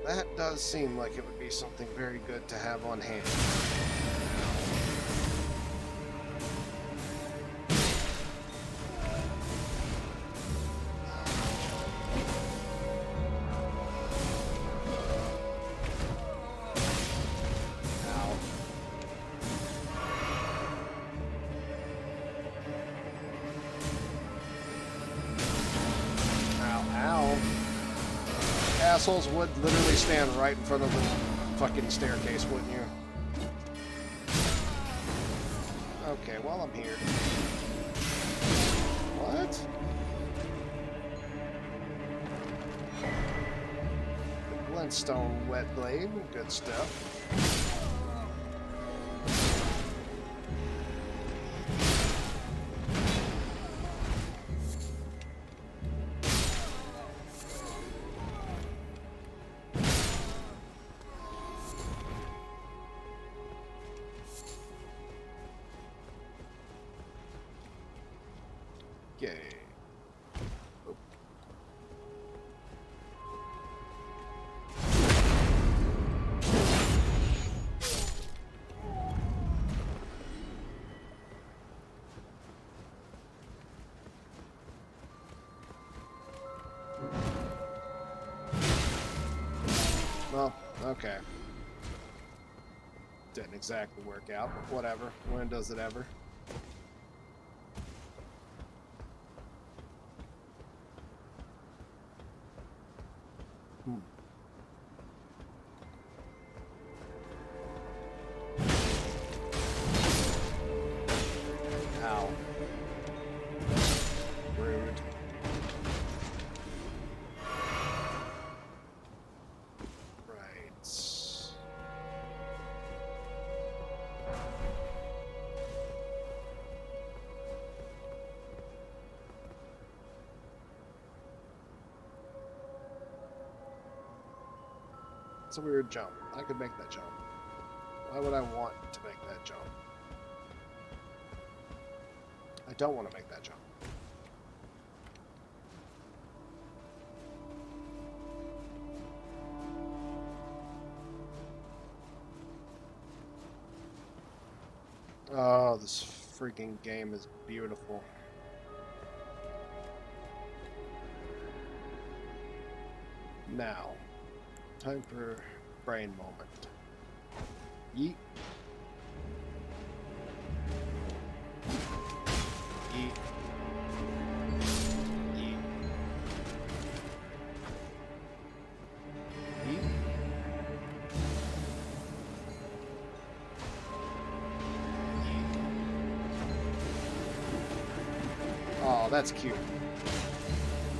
That does seem like it would be something very good to have on hand. Assholes would literally stand right in front of the fucking staircase, wouldn't you? Okay, while I'm here. What? The Glintstone wet blade, good stuff. Okay. Oh. Well, okay. Didn't exactly work out, but whatever. When does it ever? Ow. Rude. Right. It's a weird jump. I could make that jump. Why would I want to make that jump? I don't want to make that jump. Oh, this freaking game is beautiful. Now, time for brain moment. Yeet. Yeet. Yeet. Yeet. Oh, that's cute.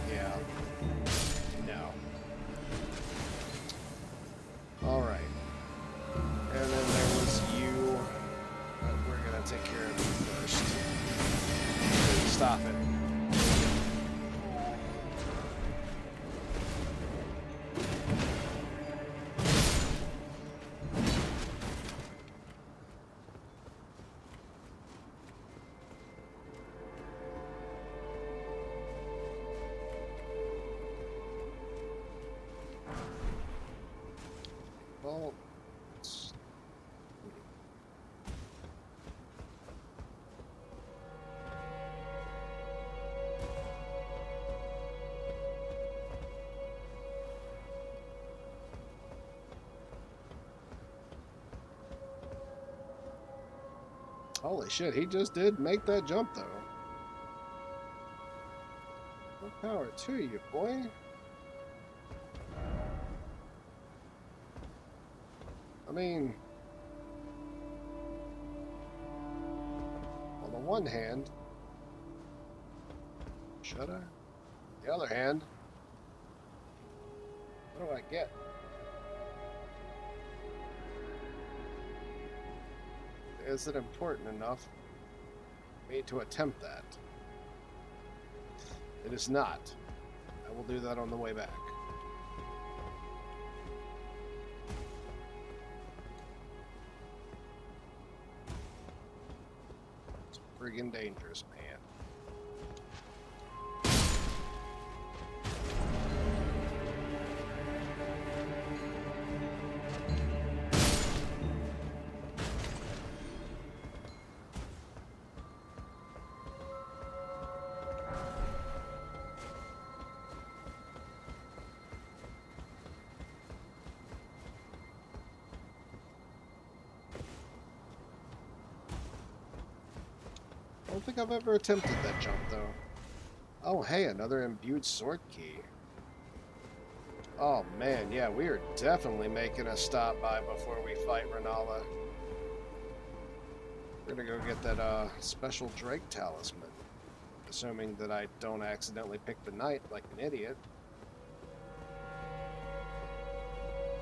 Yeah. No. Alright. And then there was you. But we're gonna take care of you first. Stop it. Well, holy shit, he just did make that jump though. More power to you, boy. I mean, on the one hand, should I? On the other hand, what do I get? Is it important enough for me to attempt that? It is not. I will do that on the way back. It's friggin' dangerous, man. I don't think I've ever attempted that jump, though. Oh, hey, another imbued sword key. Oh, man, yeah, we are definitely making a stop by before we fight Renala. We're gonna go get that, special Drake talisman. Assuming that I don't accidentally pick the knight like an idiot.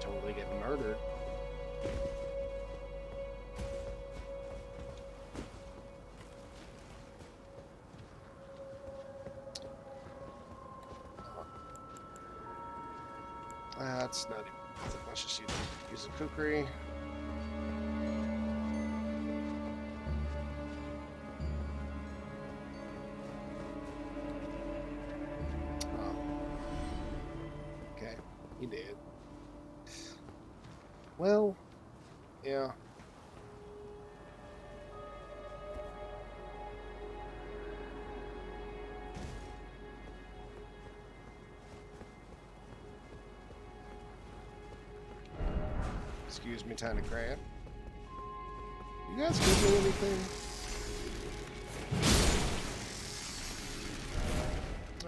Totally get murdered. That's not even. Let's just use a kukri. Oh. Okay, he did. Well, yeah. Excuse me, tiny crab. You guys give me anything?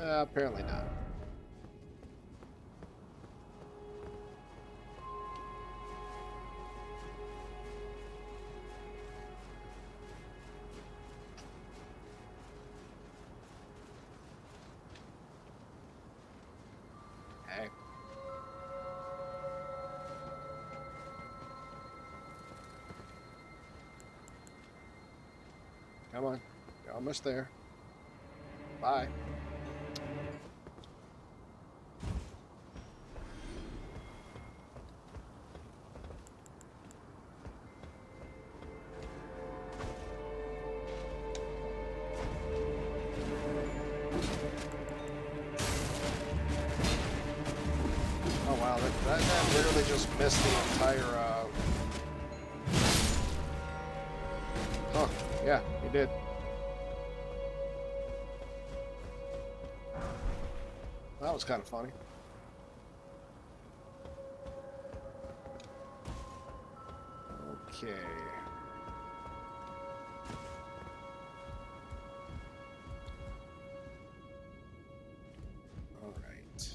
Apparently not. Hey. Come on. You're almost there. Bye. Oh wow, that literally just missed the entire, Huh, yeah, you did. That was kind of funny. Okay. All right.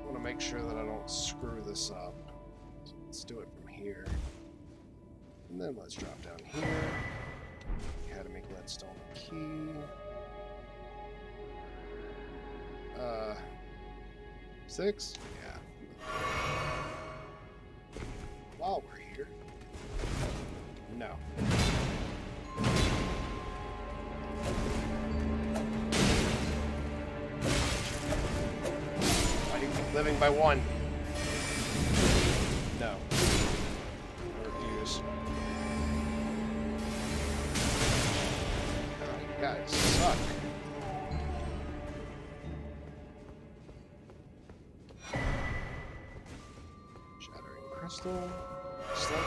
I want to make sure that I don't screw this up. So let's do it from here. And then let's drop down here. Academy Gladstone key. 6? Yeah. While we're here. No. Why do you keep living by 1? No. I refuse. Oh, you guys suck. Shattering crystal. Slip.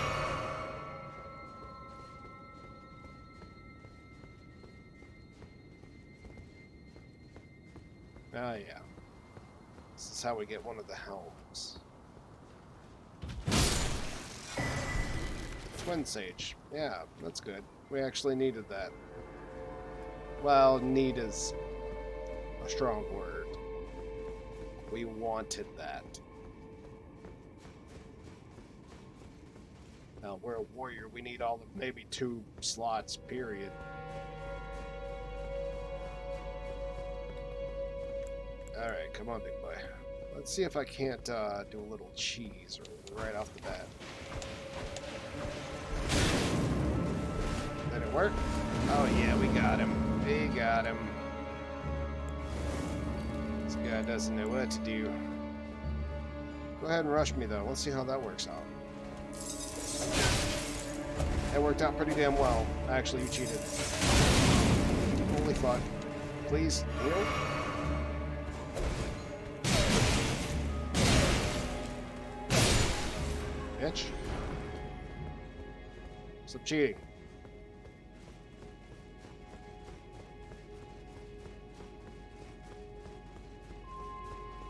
Ah, yeah. This is how we get one of the helms. Twin Sage. Yeah, that's good. We actually needed that. Well, need is a strong word. We wanted that. Now, we're a warrior. We need all of maybe 2 slots, period. Alright, come on, big boy. Let's see if I can't do a little cheese right off the bat. Did it work? Oh yeah, we got him. We got him. This guy doesn't know what to do. Go ahead and rush me though. Let's see how that works out. That worked out pretty damn well. Actually, you cheated. Holy fuck. Please, heal? Bitch. Stop cheating.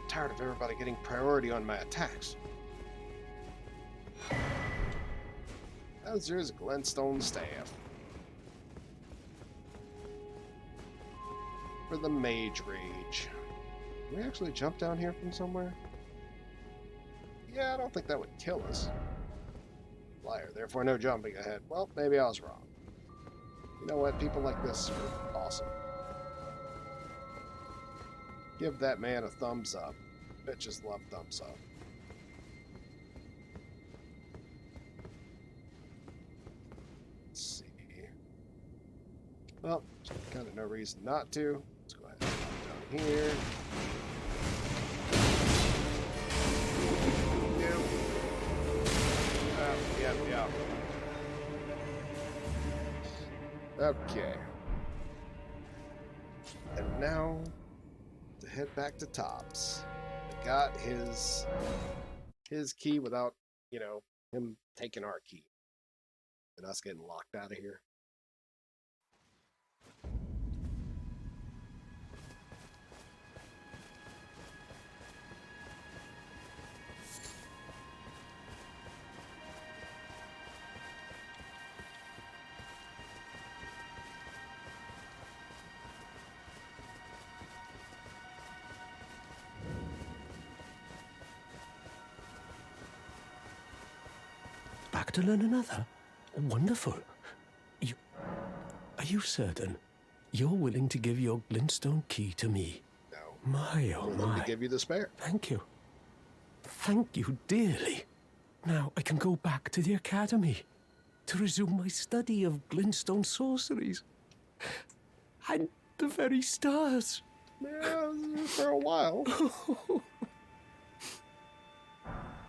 Tired of everybody getting priority on my attacks. There's Glenstone staff. For the Mage Rage. Can we actually jump down here from somewhere? Yeah, I don't think that would kill us. Liar, therefore no jumping ahead. Well, maybe I was wrong. You know what? People like this are awesome. Give that man a thumbs up. Bitches love thumbs up. Let's see. Well, kind of no reason not to. Let's go ahead and jump down here. Yeah. Okay. And now, to head back to Tops. I got his key without, you know, him taking our key. And us getting locked out of here. Back to learn another? Wonderful. Are you certain? You're willing to give your glintstone key to me? No. My, oh I'm willing my. to give you the spare. Thank you. Thank you dearly. Now I can go back to the academy to resume my study of glintstone sorceries. And the very stars. Yeah, for a while.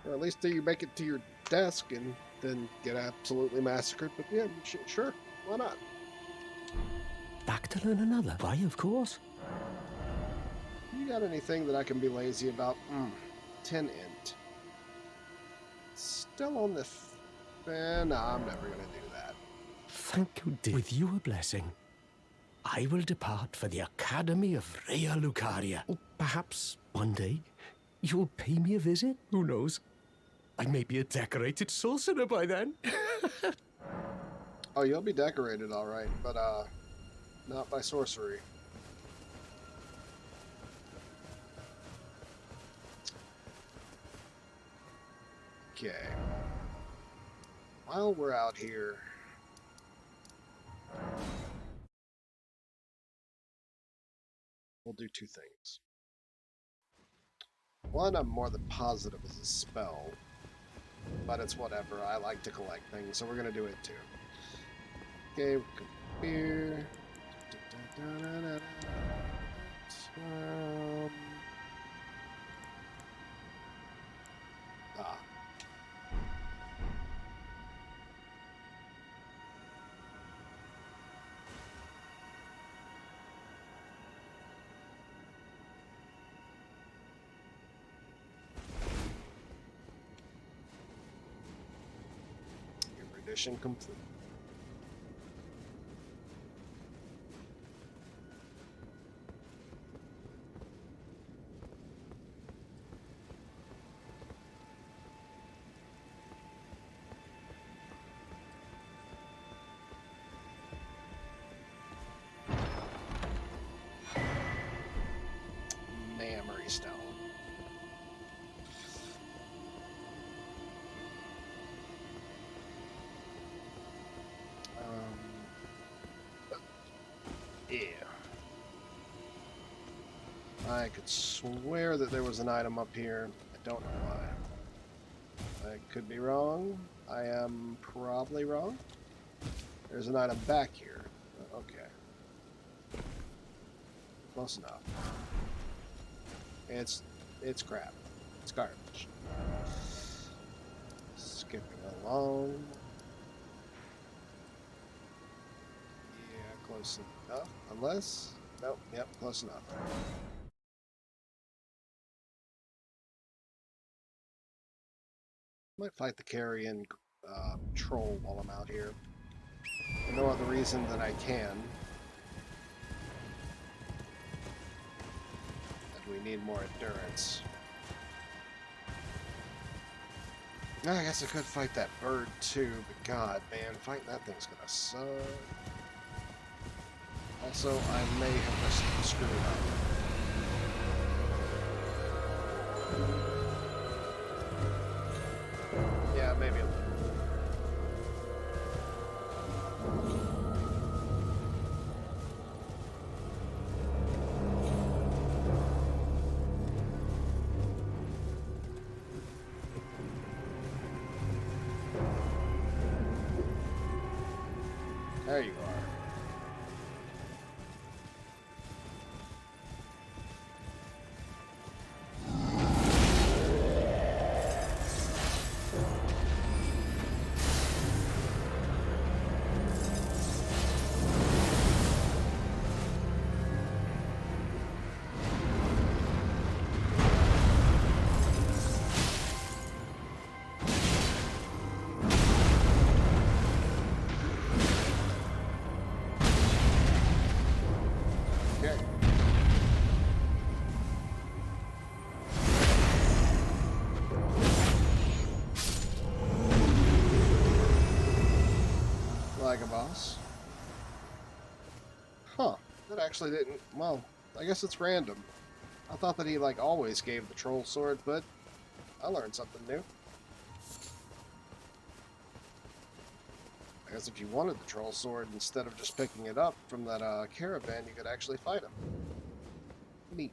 Or at least till you make it to your desk and then get absolutely massacred. But yeah, sure. Why not? Back to learn another. Why, of course. You got anything that I can be lazy about? 10 int. Still on the... nah, I'm never going to do that. Thank you, dear. With your blessing, I will depart for the Academy of Rea Lucaria. Perhaps one day you'll pay me a visit. Who knows? I may be a decorated sorcerer by then. Oh, you'll be decorated, all right, but not by sorcery. Okay. While we're out here, we'll do two things. One, I'm more than positive is a spell, but it's whatever. I like to collect things, so we're gonna do it too. Okay, come here. Ah. Edition complete. Memory stone. Yeah. I could swear that there was an item up here. I don't know why. I could be wrong. I am probably wrong. There's an item back here. Okay. Close enough. It's crap. It's garbage. Skipping along. Yeah, close enough. Unless... Nope, yep, close enough. Might fight the carrion troll while I'm out here. For no other reason than I can. And we need more endurance. I guess I could fight that bird too, but god, man, fighting that thing's gonna suck. Also, I may have just screwed up. Yeah, maybe a little. There you are. Like a boss. Huh. That actually didn't... Well, I guess it's random. I thought that he, like, always gave the troll sword, but I learned something new. guess if you wanted the troll sword, instead of just picking it up from that caravan, you could actually fight him. Neat.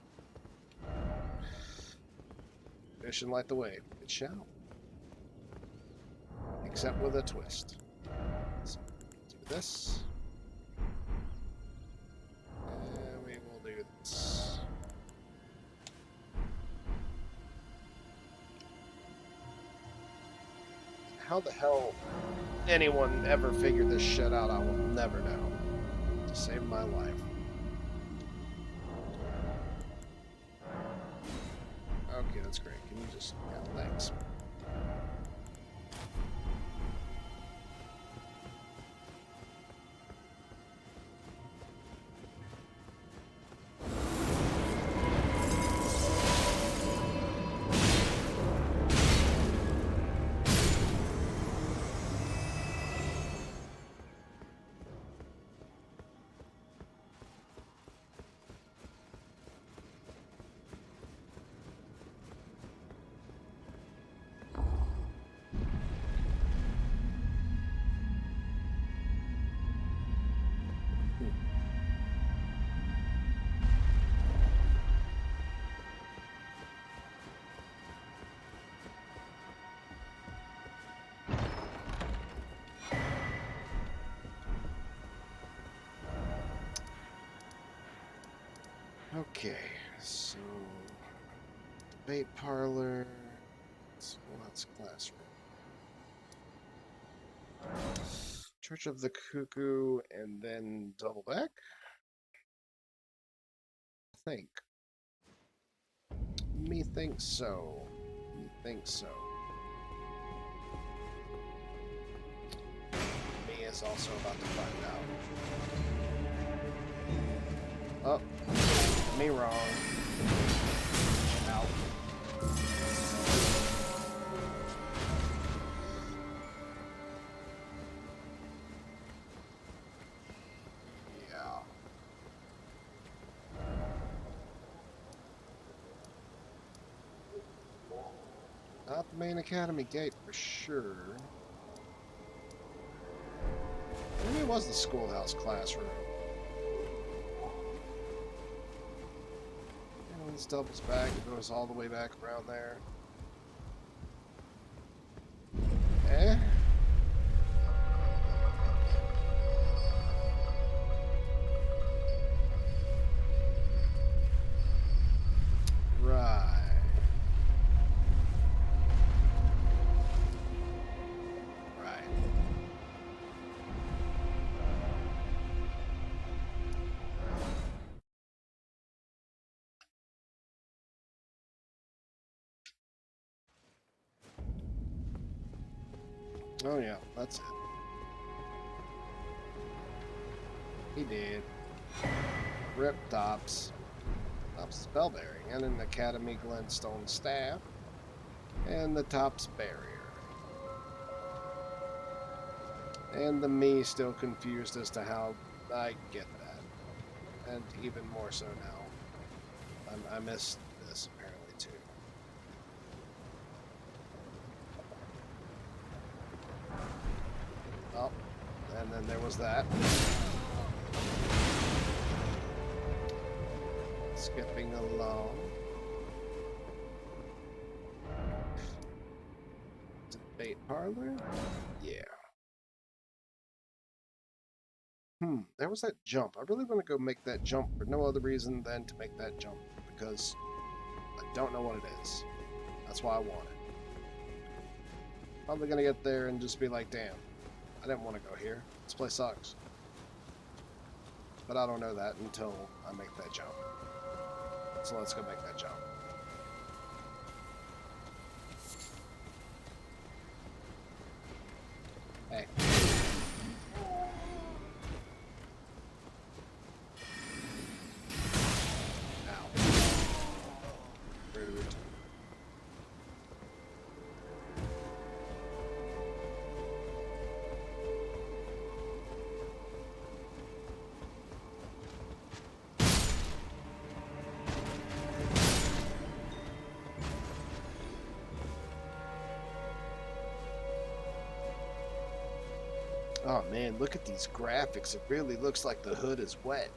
Mission light the way. It shall. Except with a twist. So, do this. And we will do this. How the hell anyone ever figured this shit out, I will never know. To save my life. Okay, that's great. Can you just... Yeah, thanks. Okay, so debate parlor. Well, that's classroom. Church of the Cuckoo, and then double back. I think. Me think so. Me think so. Me is also about to find out. Oh, me wrong. Ow. Yeah. Not the main academy gate for sure. Maybe it was the schoolhouse classroom. And this doubles back, it goes all the way back around there. Eh? Right. Right. Oh yeah, that's it. He did. Rip Tops. Tops Spellbearing, and an Academy Glintstone Staff, and the Tops Barrier. And the me still confused as to how I get that. And even more so now. I missed this apparently too. Oh, and then there was that. Skipping along. Debate parlor? Yeah. There was that jump. I really want to go make that jump for no other reason than to make that jump, because I don't know what it is. That's why I want it. Probably gonna get there and just be like, damn, I didn't want to go here. This place sucks. But I don't know that until I make that jump. So let's go make that jump. Hey. Ow. Rude. Oh man, look at these graphics. It really looks like the hood is wet.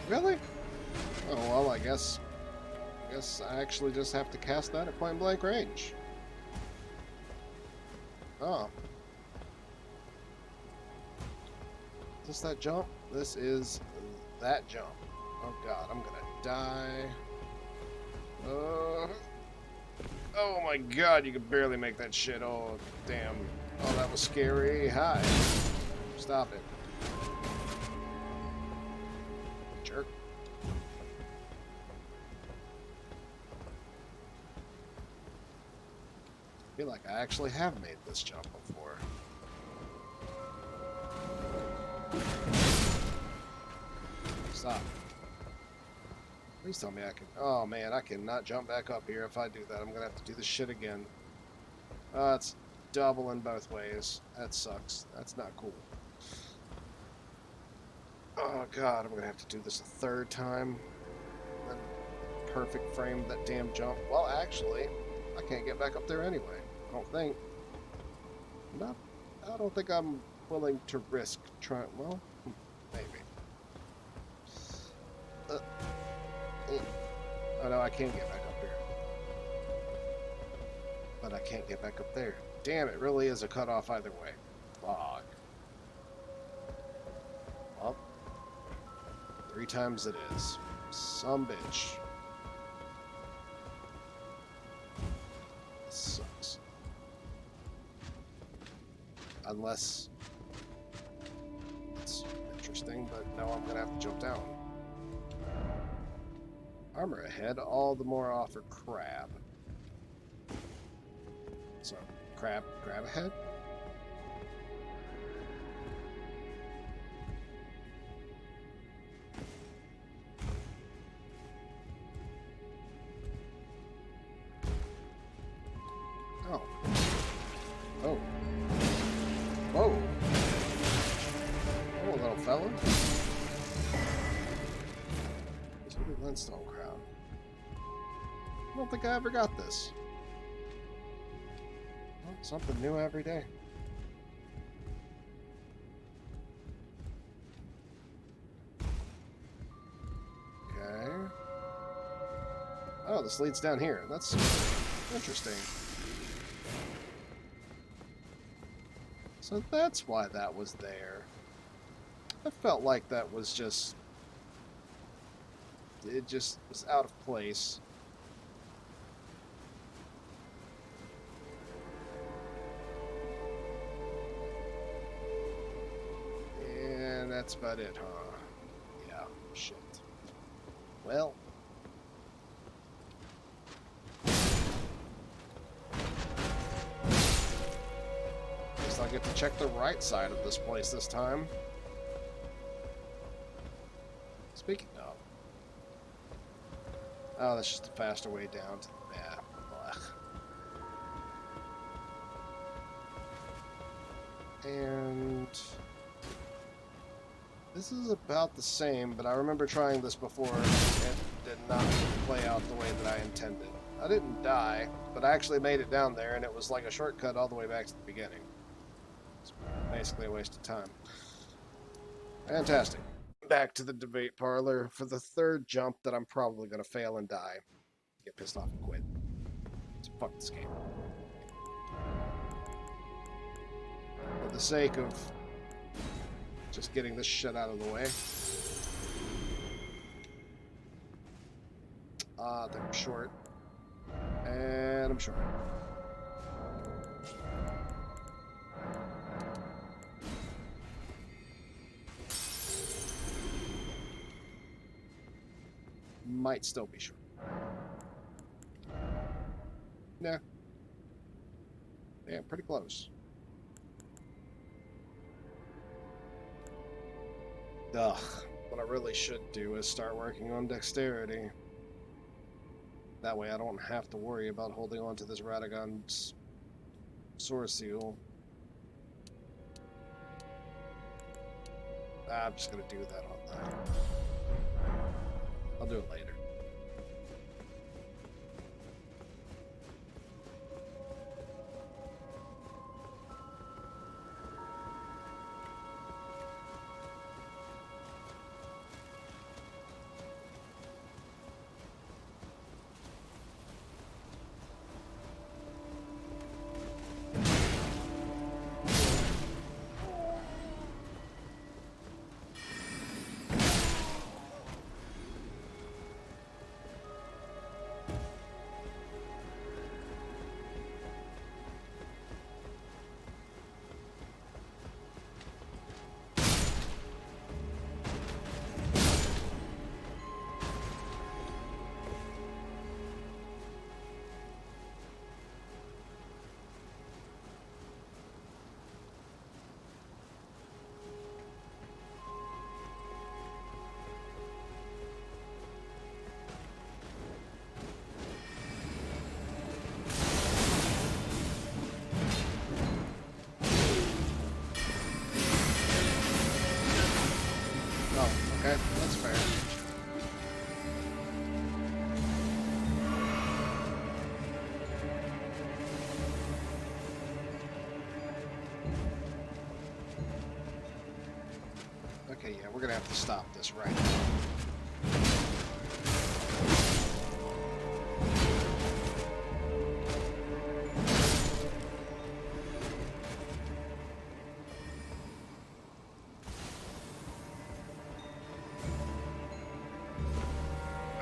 Really? Oh well, I guess I actually just have to cast that at point blank range. Oh. Is this that jump? This is that jump. Oh god, I'm gonna die. Oh my god, you could barely make that shit. Oh, damn. Oh, that was scary. Hi. Stop it. Jerk. I feel like I actually have made this jump before. Stop. Please tell me I can... Oh man, I cannot jump back up here. If I do that, I'm gonna have to do this shit again. It's doubling both ways. That sucks. That's not cool. Oh god, I'm gonna have to do this a third time. Then perfect frame that damn jump. Well, actually, I can't get back up there anyway. I don't think. I don't think I'm willing to risk trying. Well, maybe. Oh no, I can get back up here. But I can't get back up there. Damn, it really is a cutoff either way. Fuck. Well, 3 times it is. Some bitch. Sucks. Unless it's interesting, but no, I'm gonna have to jump down. Armor ahead, all the more offer crab. So, crab ahead? Oh. Oh. Whoa. Oh, little fella. Sweet Glintstone crown. I don't think I ever got this. Well, something new every day. Okay. Oh, this leads down here. That's interesting. So that's why that was there. I felt like that was just... It just was out of place. And that's about it, huh? Yeah, shit. Well... Guess I'll get to check the right side of this place this time. Speaking of... Oh, that's just a faster way down to... Yeah, blech. And... This is about the same, but I remember trying this before and it did not play out the way that I intended. I didn't die, but I actually made it down there and it was like a shortcut all the way back to the beginning. It's basically a waste of time. Fantastic. Back to the debate parlor for the third jump that I'm probably going to fail and die. Get pissed off and quit. So fuck this game. For the sake of just getting this shit out of the way. I think I'm short. And I'm short. Might still be short. Nah. Yeah, pretty close. Ugh. What I really should do is start working on dexterity. That way I don't have to worry about holding on to this Radagon's sword seal. I'm just gonna do that on that. I'll do it later. Okay, that's fair. Okay, yeah, we're gonna have to stop this right now.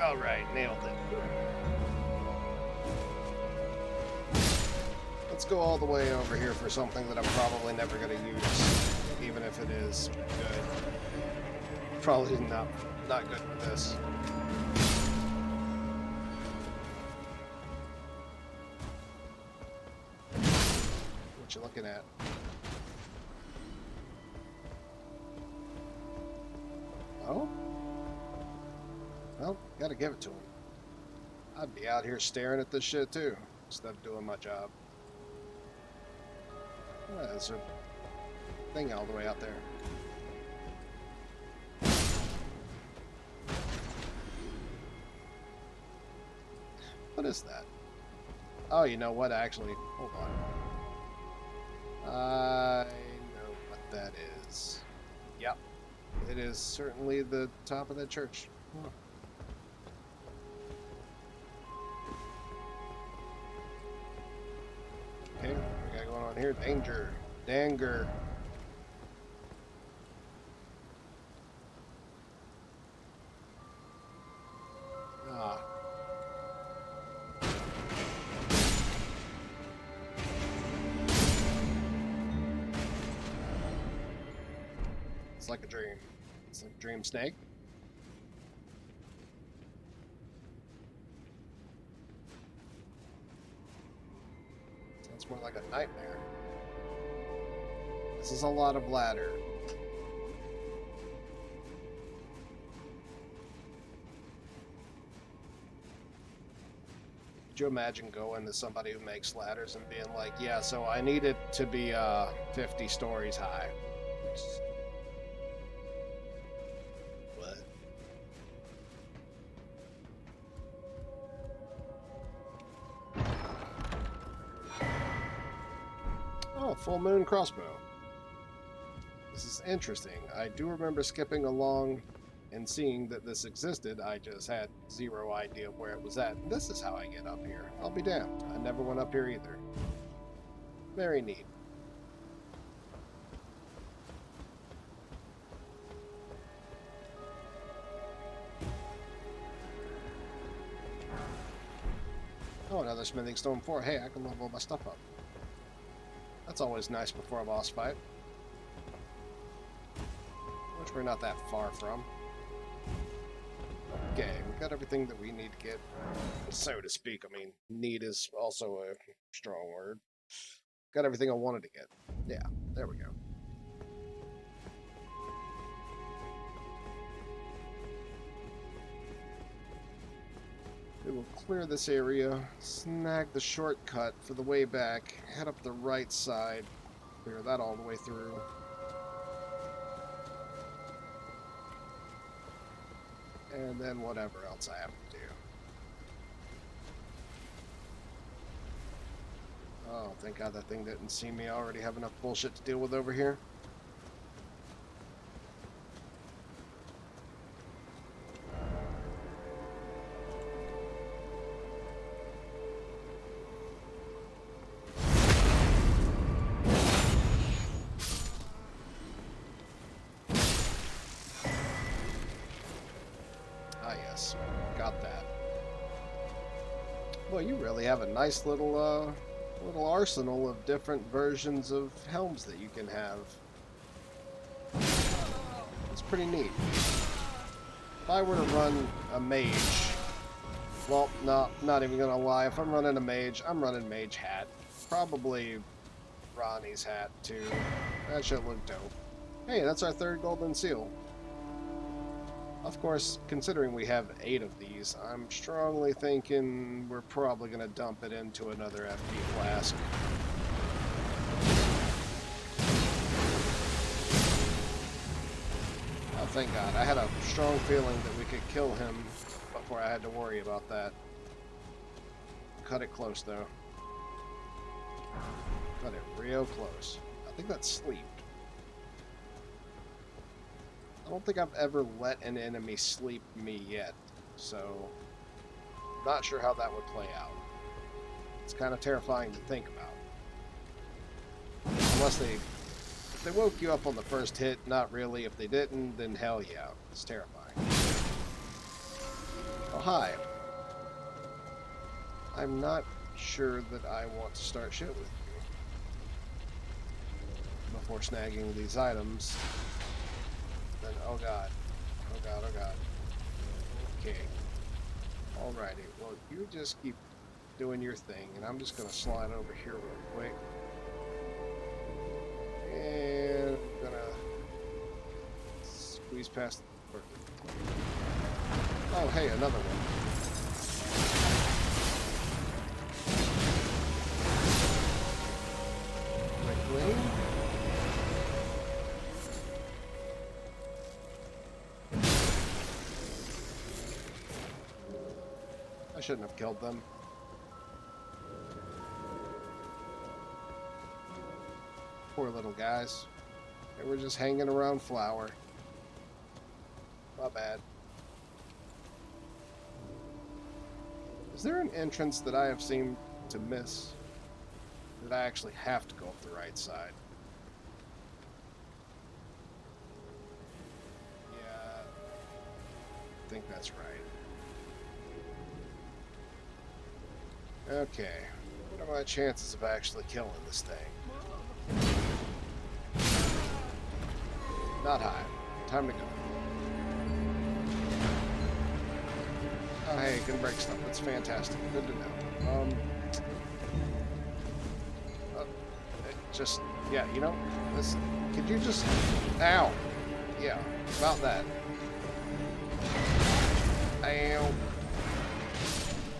Alright, nailed it. Let's go all the way over here for something that I'm probably never going to use, even if it is good. Probably not good for this. What you looking at? Oh? Well, gotta give it to him. I'd be out here staring at this shit too, instead of doing my job. There's a thing all the way out there. What is that? Oh, you know what? Actually, hold on. I know what that is. Yep. It is certainly the top of that church. Huh. Okay, what we got going on here? Danger. Ah. It's like a dream. It's like a dream snake. Sounds more like a nightmare. This is a lot of ladder. Could you imagine going to somebody who makes ladders and being like, yeah, so I need it to be 50 stories high? What? Oh, full moon crossbow. This is interesting. I do remember skipping along and seeing that this existed. I just had zero idea where it was at. This is how I get up here. I'll be damned. I never went up here either. Very neat. Oh, another smithing stone 4. Hey, I can level my stuff up. That's always nice before a boss fight. Which we're not that far from. Okay, we got everything that we need to get, so to speak. I mean, need is also a strong word. Got everything I wanted to get. Yeah, there we go. We will clear this area, snag the shortcut for the way back, head up the right side, clear that all the way through. And then whatever else I have to do. Oh, thank God that thing didn't see me. I already have enough bullshit to deal with over here. Ah, yes. Got that. Well, you really have a nice little arsenal of different versions of helms that you can have. It's pretty neat. If I were to run a mage, well, no, not even gonna lie. If I'm running a mage, I'm running mage hat. Probably Ronnie's hat too. That should look dope. Hey, that's our third golden seal. Of course, considering we have 8 of these, I'm strongly thinking we're probably going to dump it into another FP flask. Oh, thank God. I had a strong feeling that we could kill him before I had to worry about that. Cut it close, though. Cut it real close. I think that's sleep. I don't think I've ever let an enemy sleep me yet, so not sure how that would play out. It's kind of terrifying to think about. Unless if they woke you up on the first hit, not really. If they didn't, then hell yeah, it's terrifying. Oh, hi. I'm not sure that I want to start shit with you before snagging these items. Then, oh god. Oh god, oh god. Okay. Alrighty, well, you just keep doing your thing, and I'm just gonna slide over here real quick. And I'm gonna squeeze past the bird. Oh, hey, another one. Quickly. I shouldn't have killed them. Poor little guys. They were just hanging around flour. My bad. Is there an entrance that I have seemed to miss? That I actually have to go up the right side? Yeah, I think that's right. Okay, what are my chances of actually killing this thing? Not high. Time to go. Oh, hey, you can break stuff. That's fantastic. Good to know. Just, yeah, you know, this, could you just, ow. Yeah, about that. Ow.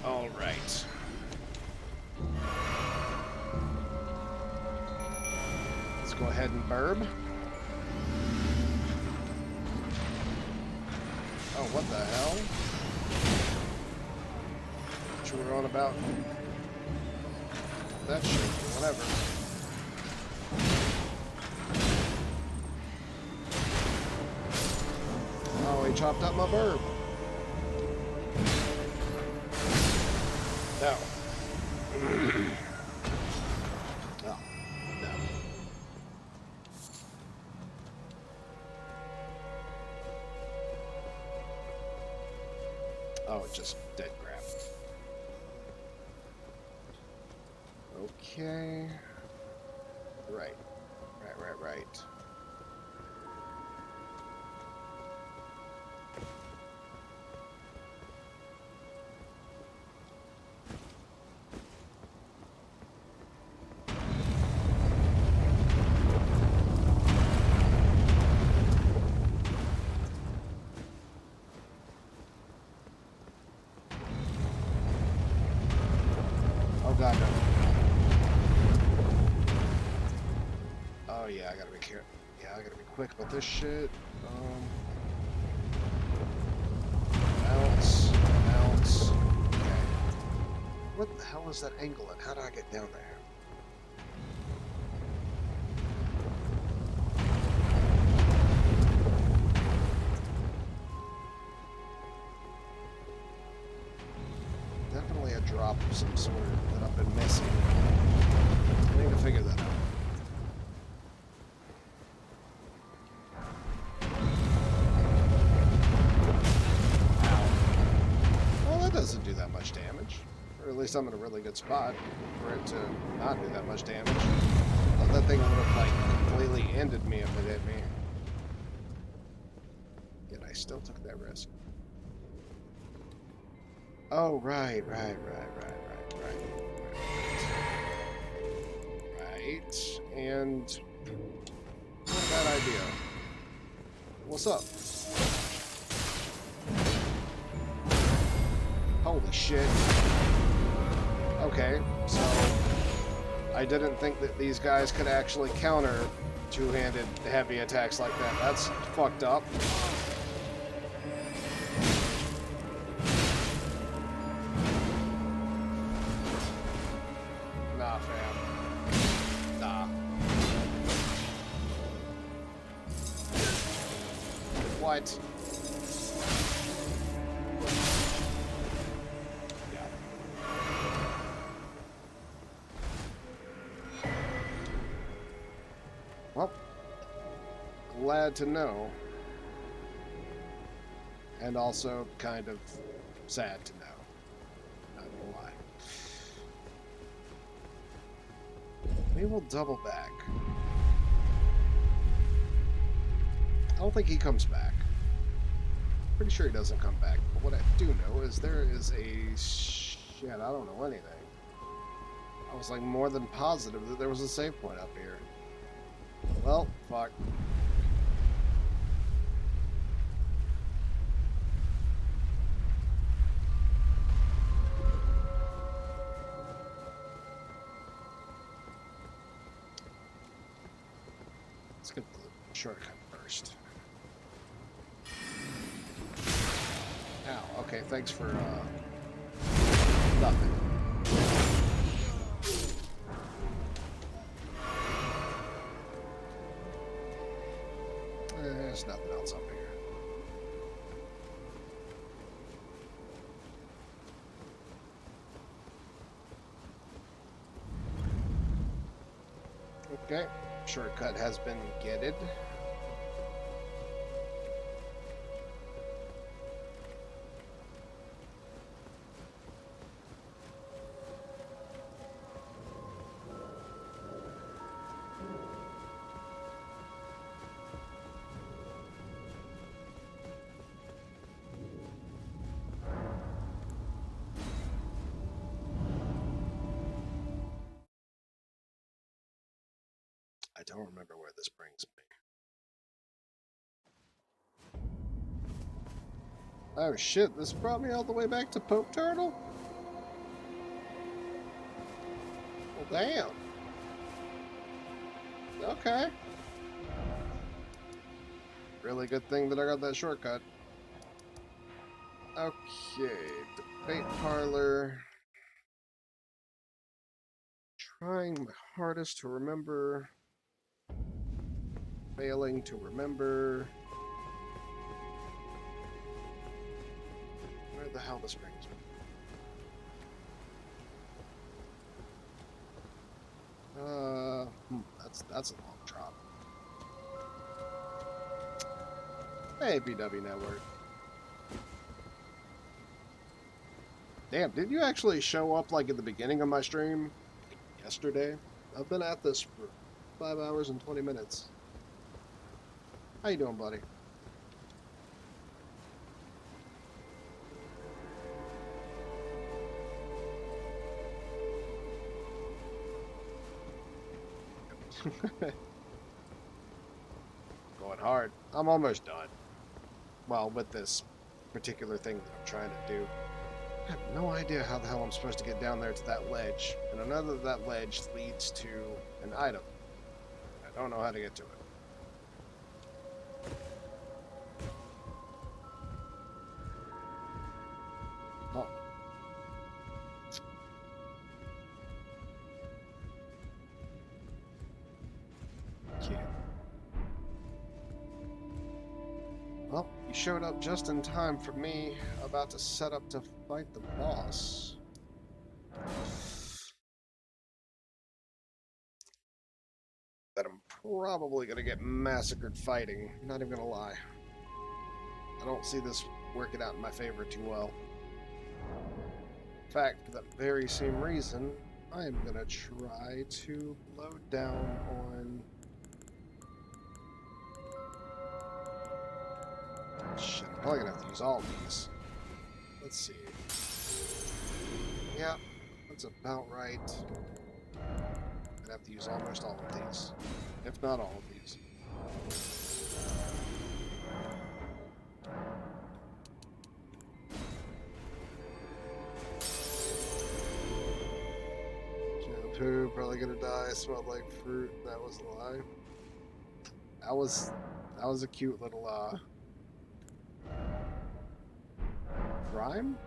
All right. Let's go ahead and burb. Oh, what the hell? What you were on about? That shit, whatever. Oh, he chopped up my burb. No. Oh, no. Oh, it just dead crap. Okay. Right. Right. God, no. Oh yeah, I gotta be careful. Yeah, I gotta be quick about this shit. Bounce, bounce. Okay. What the hell is that angle at? How do I get down there? Definitely a drop of some sort that I've been missing. I need to figure that out. Well, that doesn't do that much damage. Or at least I'm in a really good spot for it to not do that much damage. But that thing would have, like, completely ended me if it hit me. Yet I still took that risk. Oh, right. And not a bad idea. What's up? Holy shit. Okay, so I didn't think that these guys could actually counter two-handed heavy attacks like that. That's fucked up. Nah, fam. Nah. What? Yeah. Well, glad to know. And also kind of sad to know. Not gonna lie. We will double back. I don't think he comes back. Pretty sure he doesn't come back. But what I do know is there is a... Shit, I don't know anything. I was like more than positive that there was a save point up here. Well, fuck. Let's get the shortcut first. Ow, okay, thanks for, nothing. There's nothing else up here. Okay, shortcut has been getted. I don't remember where this brings me. Oh shit, this brought me all the way back to Pope Turtle? Well, damn. Okay. Really good thing that I got that shortcut. Okay, debate parlor. Trying my hardest to remember. Failing to remember. Where the hell this brings me? That's a long drop. Hey, BW Network. Damn, did you actually show up like at the beginning of my stream yesterday? I've been at this for 5 hours and 20 minutes. How you doing, buddy? Going hard. I'm almost done. Well, with this particular thing that I'm trying to do. I have no idea how the hell I'm supposed to get down there to that ledge. And another that ledge leads to an item. I don't know how to get to it. Oh. Yeah. Well, you showed up just in time for me about to set up to fight the boss. That I'm probably gonna get massacred fighting. Not even gonna lie. I don't see this working out in my favor too well. In fact, for that very same reason, I am gonna try to load down on... Shit, I'm probably gonna have to use all these. Let's see. Yeah, that's about right. I'm gonna have to use almost all of these. If not all of these. Shampoo, probably gonna die. Smelled like fruit. That was a lie. That was a cute little rhyme?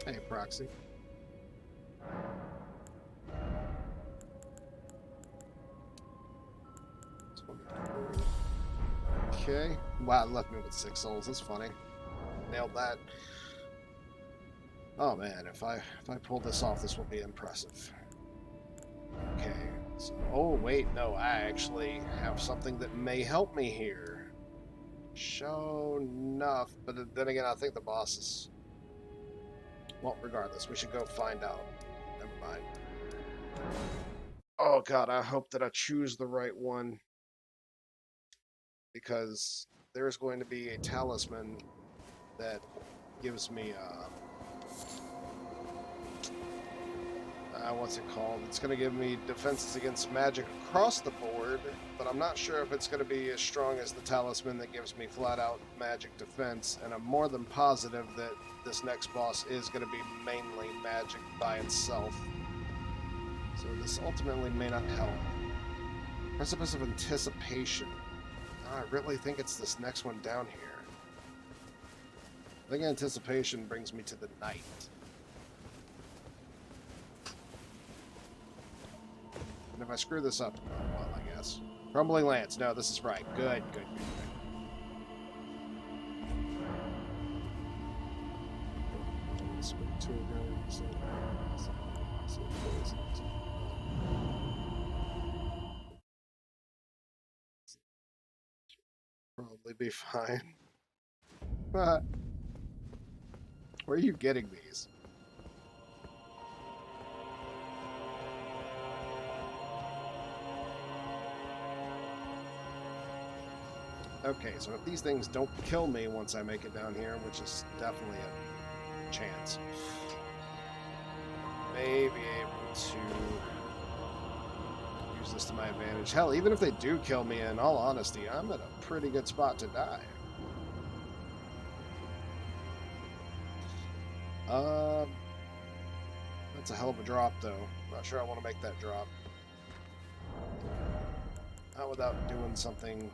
Hey, Proxy. Okay. Wow, it left me with 6 souls. That's funny. Nailed that. Oh man, if I pull this off, this will be impressive. Okay. So, oh wait, no, I actually have something that may help me here. Sure enough, but then again, I think the boss is... Well, regardless, we should go find out. Never mind. Oh god, I hope that I choose the right one. Because there's going to be a talisman that gives me, what's it called? It's going to give me defenses against magic across the board, but I'm not sure if it's going to be as strong as the talisman that gives me flat-out magic defense, and I'm more than positive that this next boss is going to be mainly magic by itself. So this ultimately may not help. Precipice of Anticipation. I really think it's this next one down here. I think Anticipation brings me to the night. And if I screw this up, oh, well, I guess. Crumbling Lance. No, this is right. Good, good, good, Probably be fine. Where are you getting these? Okay, so if these things don't kill me once I make it down here, which is definitely a chance, may be able to use this to my advantage. Hell, even if they do kill me, in all honesty, I'm at a pretty good spot to die. That's a hell of a drop, though. Not sure I want to make that drop. Not without doing something.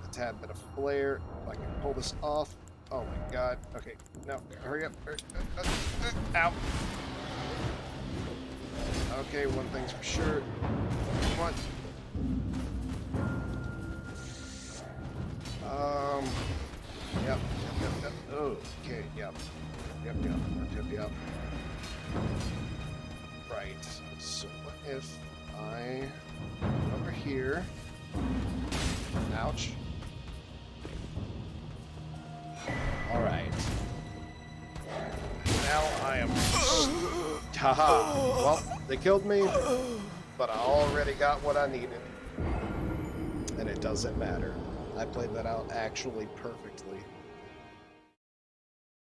A tad bit of flare. If I can pull this off. Oh my god. Okay, no, hurry up. Ow. Okay, one thing's for sure. Come on. Yep. Okay, yep. Yep. Right. So what if I go over here? Ouch. Alright. Now I am... Haha. Well, they killed me, but I already got what I needed. And it doesn't matter. I played that out actually perfectly.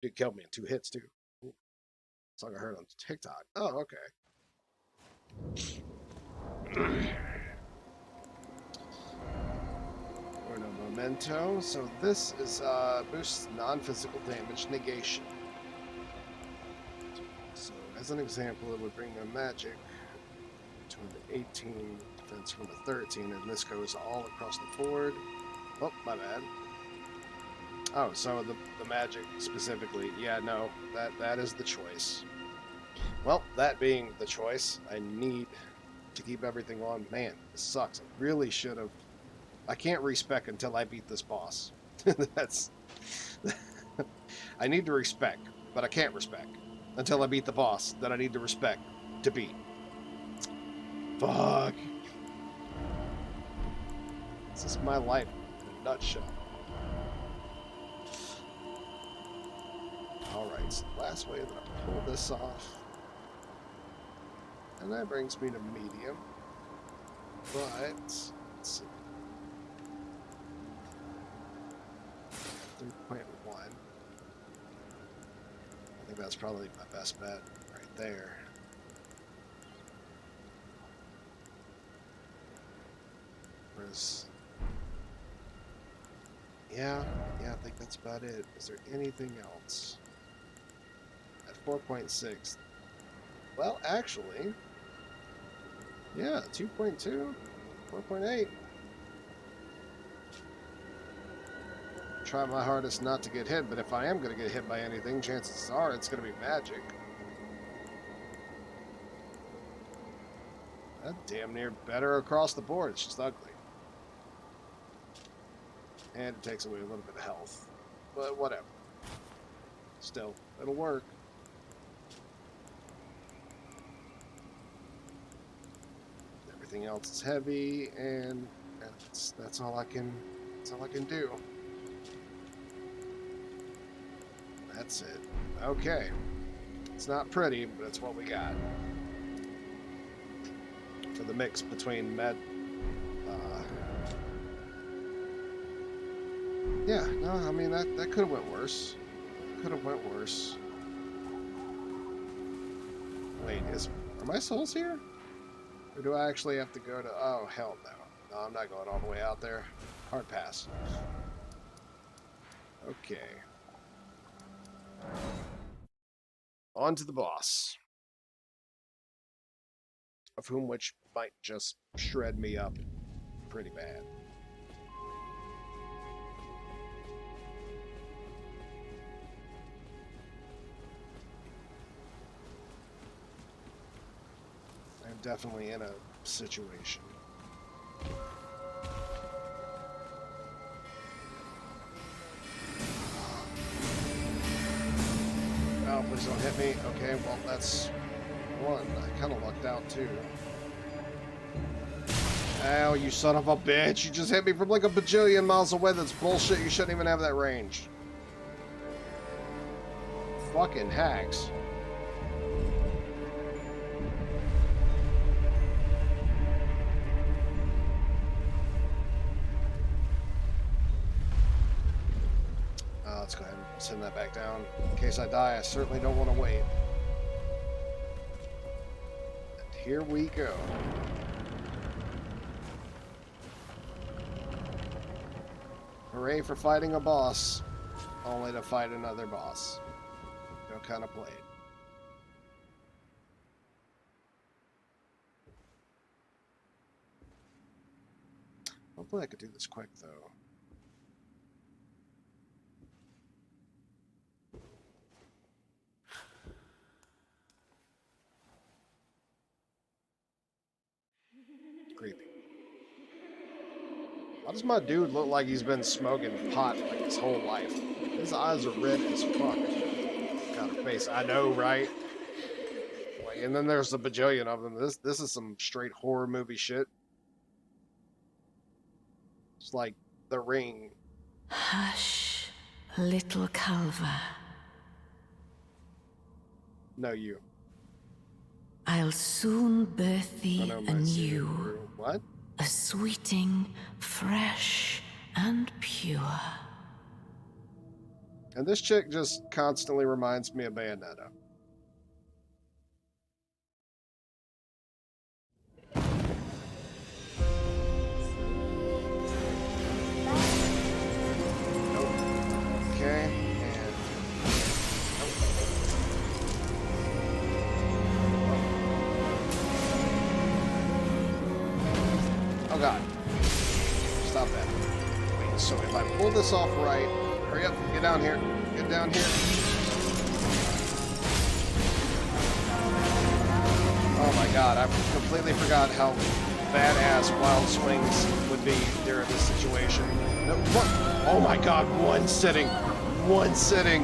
It killed me in 2 hits, too. Ooh. That's like I heard on TikTok. Oh, okay. memento. So this is boosts non-physical damage negation. So as an example, it would bring my magic to an 18 defense from a 13, and this goes all across the board. Oh, my bad. Oh, so the magic specifically. Yeah, no, that is the choice. Well, that being the choice, I need to keep everything on. Man, this sucks. I really should have. I can't respec until I beat this boss. That's. I need to respec, but I can't respec until I beat the boss that I need to respec to beat. Fuck. This is my life in a nutshell. Alright, so the last way that I pull this off. And that brings me to medium. But, let's see. 3.1. I think that's probably my best bet right there. Whereas, yeah, I think that's about it. Is there anything else? At 4.6. Well, actually, yeah, 2.2, 4.8. Try my hardest not to get hit, but if I am going to get hit by anything, chances are it's going to be magic. That's damn near better across the board. It's just ugly. And it takes away a little bit of health. But whatever. Still, it'll work. Everything else is heavy, and that's all I can do. That's it. Okay. It's not pretty, but it's what we got. For the mix between yeah, no, I mean that could have went worse. Could have went worse. Wait, are my souls here? Or do I actually have to go to... Oh, hell no. No, I'm not going all the way out there. Hard pass. Okay. On to the boss. Of whom which might just shred me up pretty bad. I'm definitely in a situation. Oh, please don't hit me. Okay, well, that's one. I kind of lucked out, too. Ow, you son of a bitch. You just hit me from like a bajillion miles away. That's bullshit. You shouldn't even have that range. Fucking hacks. Let's go ahead and send that back down. In case I die, I certainly don't want to wait. And here we go. Hooray for fighting a boss, only to fight another boss. No kind of played. Hopefully I could do this quick, though. Creepy. Why does my dude look like he's been smoking pot like his whole life? His eyes are red as fuck. Got a face. I know, right? Like, and then there's a bajillion of them. This is some straight horror movie shit. It's like The Ring. Hush, little Calva. No, you. I'll soon birth thee anew. What? A sweeting, fresh, and pure. And this chick just constantly reminds me of Bayonetta. Oh god. Stop that. Wait, so if I pull this off right, hurry up, get down here. Get down here. Oh my god, I completely forgot how badass wild swings would be during this situation. No, what? Oh my god, one sitting. One sitting.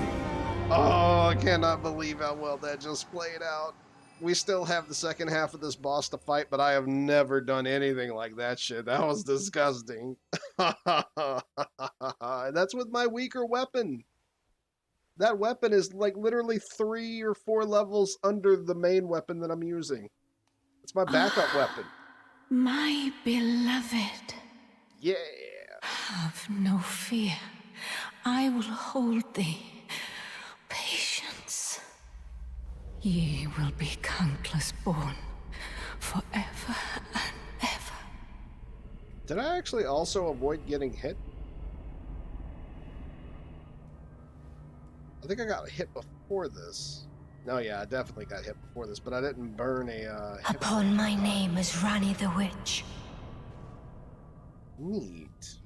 Oh, I cannot believe how well that just played out. We still have the second half of this boss to fight, but I have never done anything like that shit. That was disgusting. And that's with my weaker weapon. That weapon is like literally 3 or 4 levels under the main weapon that I'm using. It's my backup weapon. My beloved. Yeah. Have no fear. I will hold thee. Patience. Ye will be countless born, forever and ever. Did I actually also avoid getting hit? I think I got hit before this. No, yeah, I definitely got hit before this, but I didn't burn a Upon my name is Rani the Witch. Neat.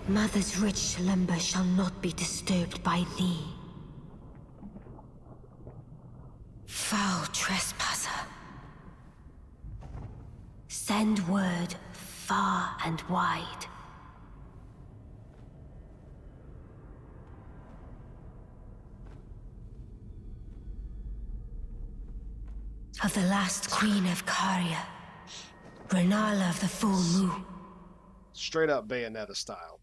Mother's rich slumber shall not be disturbed by thee. Foul trespasser. Send word far and wide. Of the last queen of Caria, Renala of the full moon. Straight up Bayonetta style.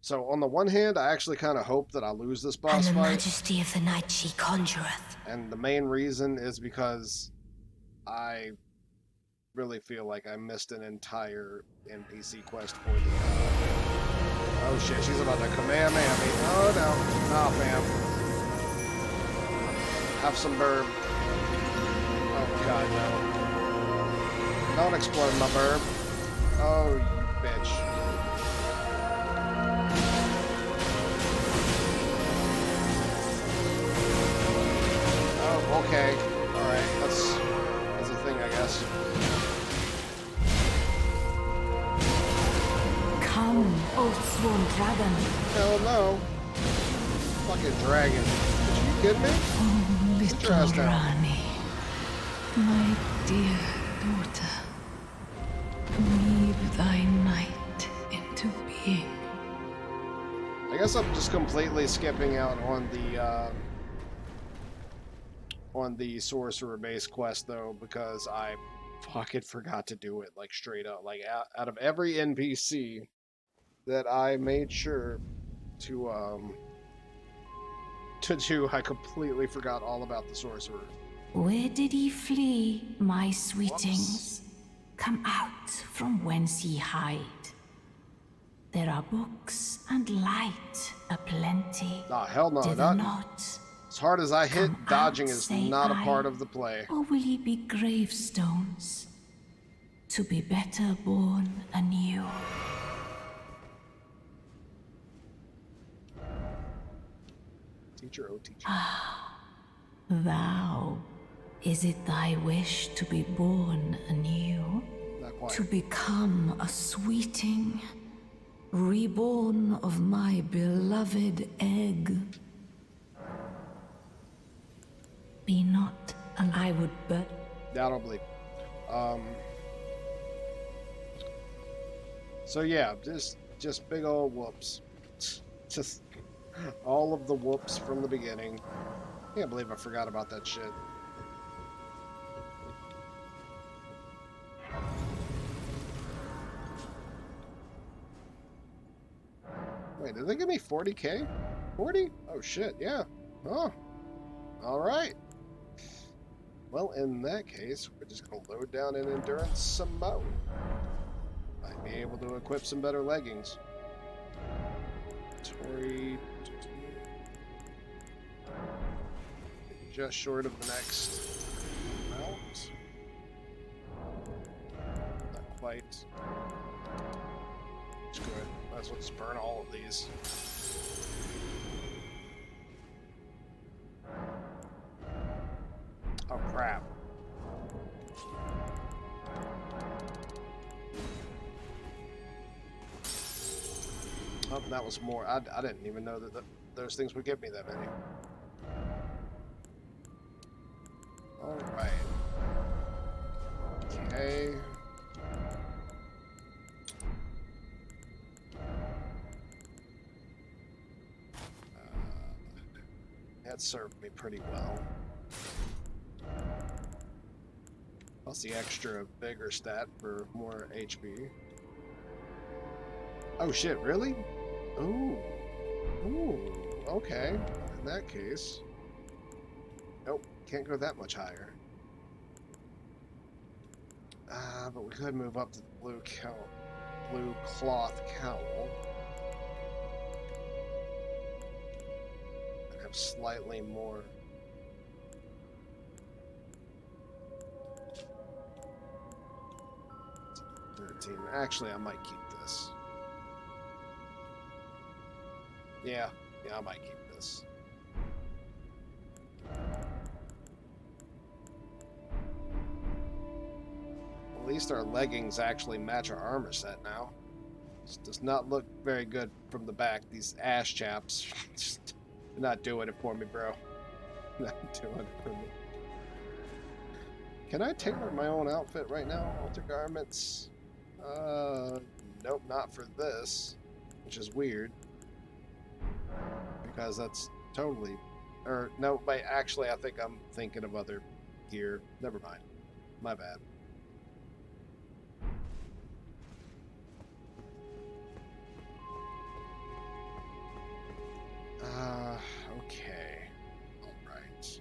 So on the one hand, I actually kind of hope that I lose this boss and the fight. majesty of the night she conjureth. And the main reason is because I really feel like I missed an entire NPC quest for the... Oh shit, she's about to Kamehameha me. Oh no. Nah, fam. Have some burb. Oh god, no. Don't explode my burb. Oh, you bitch. Oh, okay. Alright, that's a thing, I guess. Come, oath-sworn dragon. Hell no. Fucking dragon. Did you kidding me? Oh, little Rani. My dear daughter. Weave thy might into being. I guess I'm just completely skipping out on the sorcerer base quest though, because I fucking forgot to do it, like straight up. Like out of every NPC that I made sure to do, I completely forgot all about the sorcerer. Where did ye flee, my sweetings? Come out from whence ye hide. There are books and light aplenty. Nah, hell no, not. As hard as I hit, dodging is not a part of the play. Or will ye be gravestones, to be better born anew? Teacher, oh teacher. Thou, is it thy wish to be born anew? Not quite. To become a sweeting, reborn of my beloved egg? Be not, and I would bet. I don't believe. So yeah, just big old whoops. Just all of the whoops from the beginning. Can't believe I forgot about that shit. Wait, did they give me 40k? 40? Oh shit, yeah. Oh. Alright. Well, in that case, we're just gonna load down in endurance some more. Might be able to equip some better leggings. Tori, just short of the next mount. Not quite. It's good. Might as well just burn all of these. Oh, crap. And that was more. I didn't even know that those things would give me that many. Alright. Okay. That served me pretty well. Plus the extra vigor stat for more HP. Oh shit, really? Ooh. Ooh, okay. In that case. Nope, can't go that much higher. But we could move up to the blue cloth cowl. And have slightly more. Actually, I might keep this. Yeah, I might keep this. At least our leggings actually match our armor set now. This does not look very good from the back. These ash chaps just not doing it for me, bro. Not doing it for me. Can I tailor my own outfit right now? Alter garments? Nope, not for this, which is weird. Because that's totally... Or, no, wait, actually, I think I'm thinking of other gear. Never mind. My bad. Okay. Alright.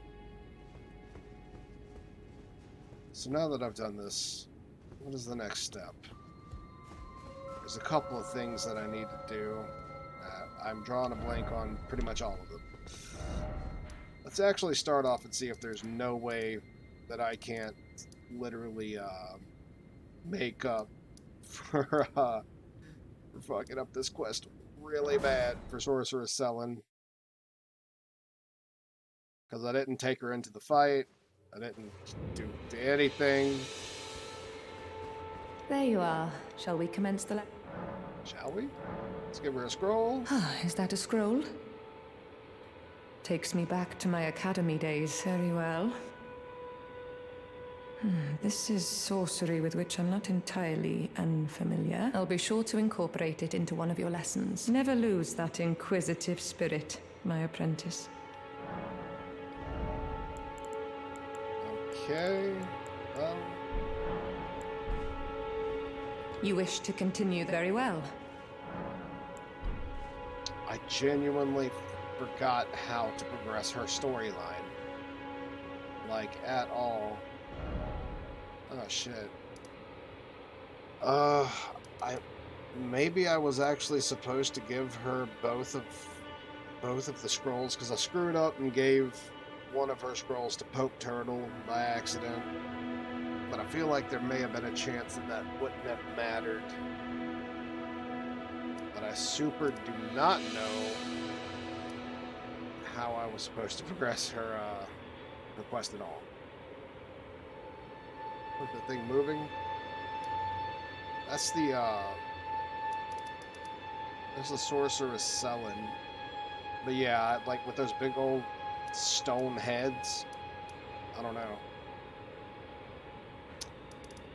So now that I've done this, what is the next step? There's a couple of things that I need to do. I'm drawing a blank on pretty much all of them. Let's actually start off and see if there's no way that I can't literally make up for fucking up this quest really bad for Sorceress Selin. Because I didn't take her into the fight. I didn't do anything. There you are. Shall we commence the Shall we? Let's give her a scroll. Is that a scroll? Takes me back to my academy days. Very well. This is sorcery with which I'm not entirely unfamiliar. I'll be sure to incorporate it into one of your lessons. Never lose that inquisitive spirit, my apprentice. Okay. Well. You wish to continue very well. I genuinely forgot how to progress her storyline. Like, at all. Oh, shit. Maybe I was actually supposed to give her both of the scrolls, because I screwed up and gave one of her scrolls to Pope Turtle by accident. But I feel like there may have been a chance that that wouldn't have mattered. But I super do not know how I was supposed to progress her quest at all. Look at the thing moving. That's the there's the Sorceress Selin. But yeah, like with those big old stone heads. I don't know.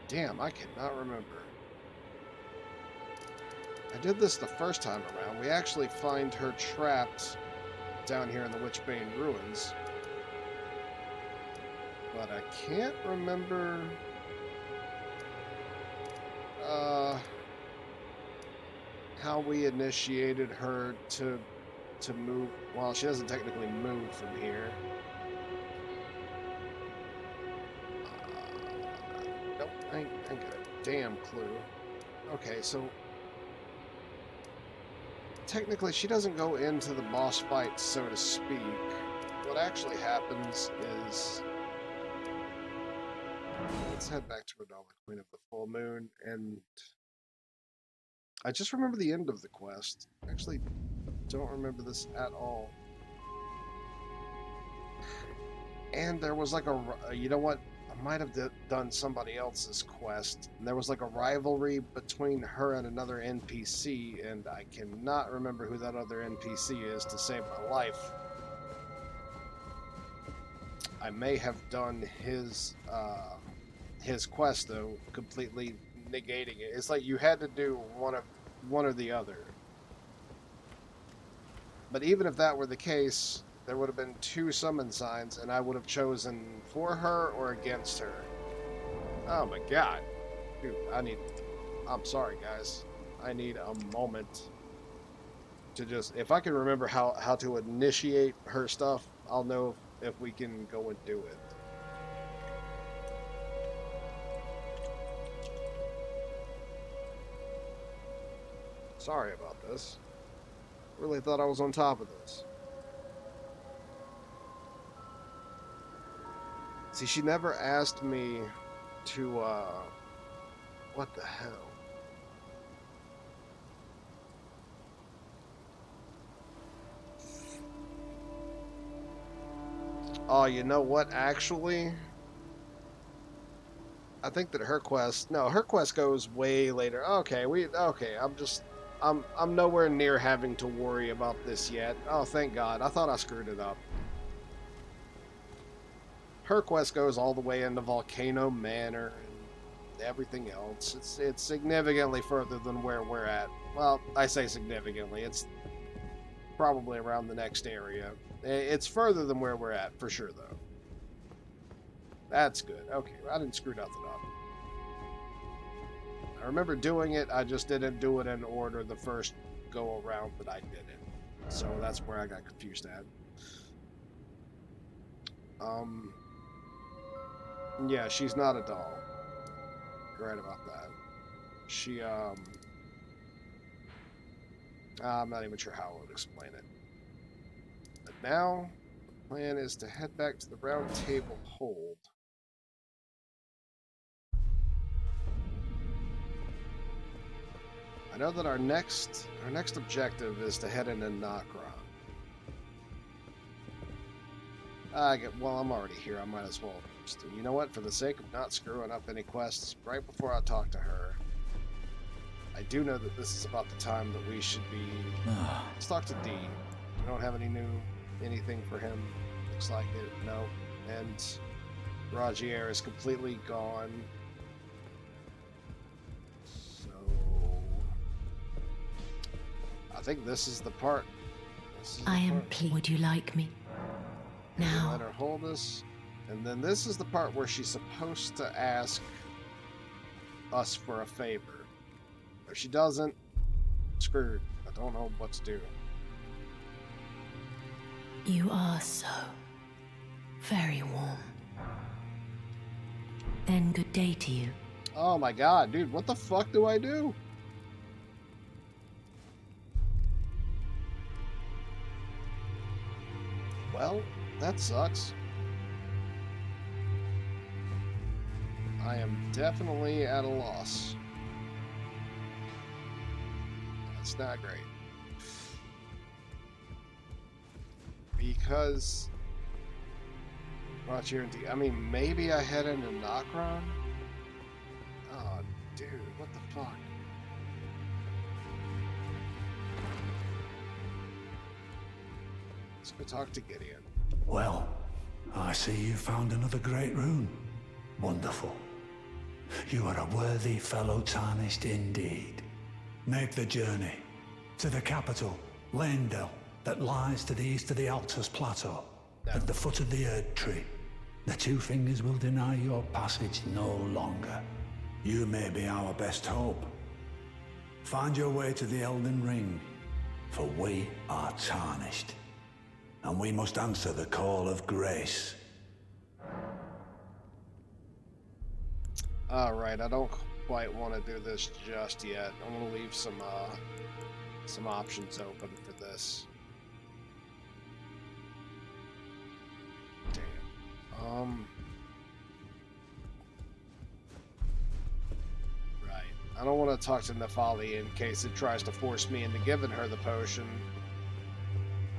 Damn, I cannot remember. I did this the first time around. We actually find her trapped down here in the Witchbane Ruins. But I can't remember... how we initiated her to move. Well, she doesn't technically move from here. Nope, I ain't got a damn clue. Okay, so technically she doesn't go into the boss fight, so to speak. What actually happens is... Let's head back to Redala, Queen of the Full Moon, and... I just remember the end of the quest. Actually, don't remember this at all. And there was like a... You know what? I'm might have done somebody else's quest. And there was like a rivalry between her and another NPC, and I cannot remember who that other NPC is to save my life. I may have done his quest though, completely negating it. It's like you had to do one or the other. But even if that were the case, there would have been 2 summon signs, and I would have chosen for her or against her. Oh my god. Dude, I'm sorry, guys. I need a moment to just... If I can remember how to initiate her stuff, I'll know if we can go and do it. Sorry about this. Really thought I was on top of this. See, she never asked me to, what the hell? Oh, you know what, actually? I think that her quest... No, her quest goes way later. Okay, I'm nowhere near having to worry about this yet. Oh, thank God. I thought I screwed it up. Her quest goes all the way into Volcano Manor and everything else. It's significantly further than where we're at. Well, I say significantly. It's probably around the next area. It's further than where we're at, for sure, though. That's good. Okay, I didn't screw nothing up. I remember doing it, I just didn't do it in order the first go around that I did it. So that's where I got confused at. Yeah, she's not a doll. You're right about that. She, I'm not even sure how I would explain it. But now, the plan is to head back to the Round Table Hold. I know that our next objective is to head into Nokron. Well, I'm already here. I might as well. You know what? For the sake of not screwing up any quests, right before I talk to her, I do know that this is about the time that we should be. Let's talk to D. We don't have anything for him. Looks like it. No. And Rajier is completely gone. I think this is the part. I am pleased. Would you like me? Now. Let her hold us. And then this is the part where she's supposed to ask us for a favor. If she doesn't, screwed. I don't know what to do. You are so very warm. Then good day to you. Oh my god, dude, what the fuck do I do? Well, that sucks. I am definitely at a loss. That's not great. Because... I mean, maybe I head into Nokron? Oh, dude, what the fuck? Let's go talk to Gideon. Well, I see you found another great rune. Wonderful. You are a worthy fellow tarnished indeed. Make the journey to the capital, Leyndell, that lies to the east of the Altus Plateau, at the foot of the Erd Tree. The Two Fingers will deny your passage no longer. You may be our best hope. Find your way to the Elden Ring, for we are tarnished, and we must answer the call of grace. Alright, I don't quite want to do this just yet. I want to leave some options open for this. Damn. Right. I don't want to talk to Nefali in case it tries to force me into giving her the potion.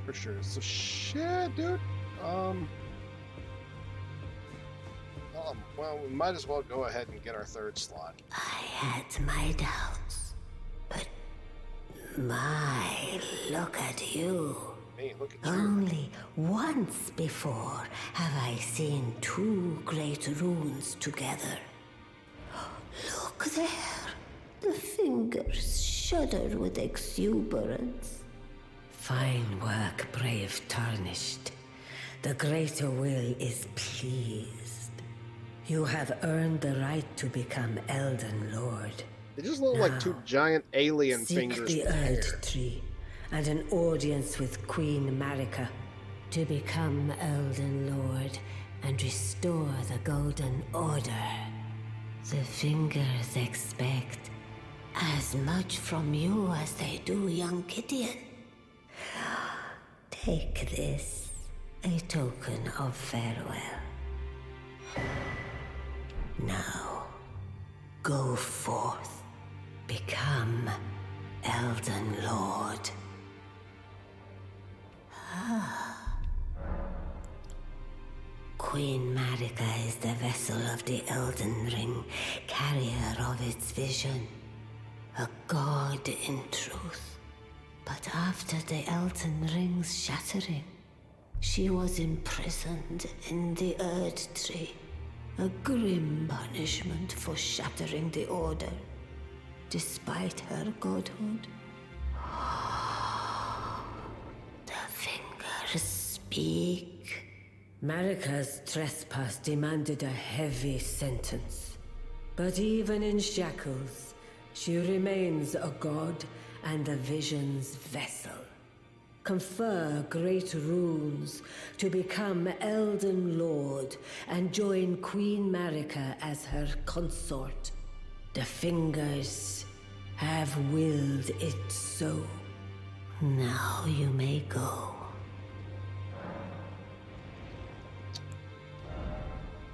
For sure. So shit, dude. Well, Well, we might as well go ahead and get our third slot. I had my doubts, but look at you. Hey, look at you. Only once before have I seen two great runes together. Look there. The fingers shudder with exuberance. Fine work, brave Tarnished. The greater will is pleased. You have earned the right to become Elden Lord. They just look like two giant alien Seek fingers the with hair. Earth Tree and an audience with Queen Marika to become Elden Lord and restore the Golden Order. The fingers expect as much from you as they do young Gideon. Take this, a token of farewell. Now, go forth, become Elden Lord. Queen Marika is the vessel of the Elden Ring, carrier of its vision. A god in truth. But after the Elden Ring's shattering, she was imprisoned in the Earth Tree. A grim punishment for shattering the Order, despite her godhood. The fingers speak. Marika's trespass demanded a heavy sentence. But even in shackles, she remains a god and the vision's vessel. Confer great runes to become Elden Lord and join Queen Marika as her consort. The fingers have willed it so. Now you may go.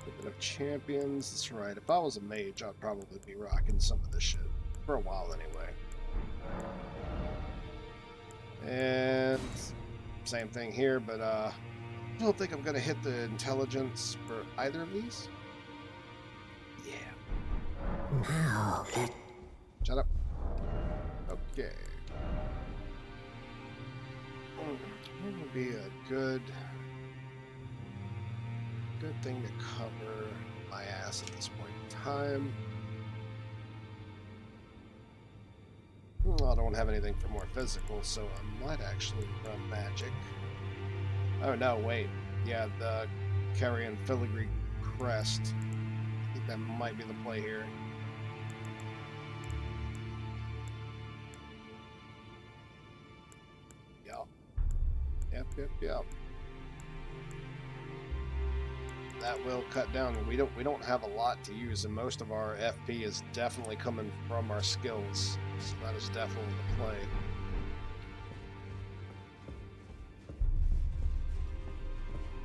Open up champions. That's right. If I was a mage, I'd probably be rocking some of this shit. For a while, anyway. And same thing here, but I don't think I'm gonna hit the intelligence for either of these. Yeah. Now let... Shut up. Okay. What would be a good thing to cover my ass at this point in time? Well, I don't have anything for more physical, so I might actually run magic. Oh no, wait. Yeah, the Carrion Filigree Crest. I think that might be the play here. Yep. That will cut down. We don't have a lot to use, and most of our FP is definitely coming from our skills. So that is definitely the play.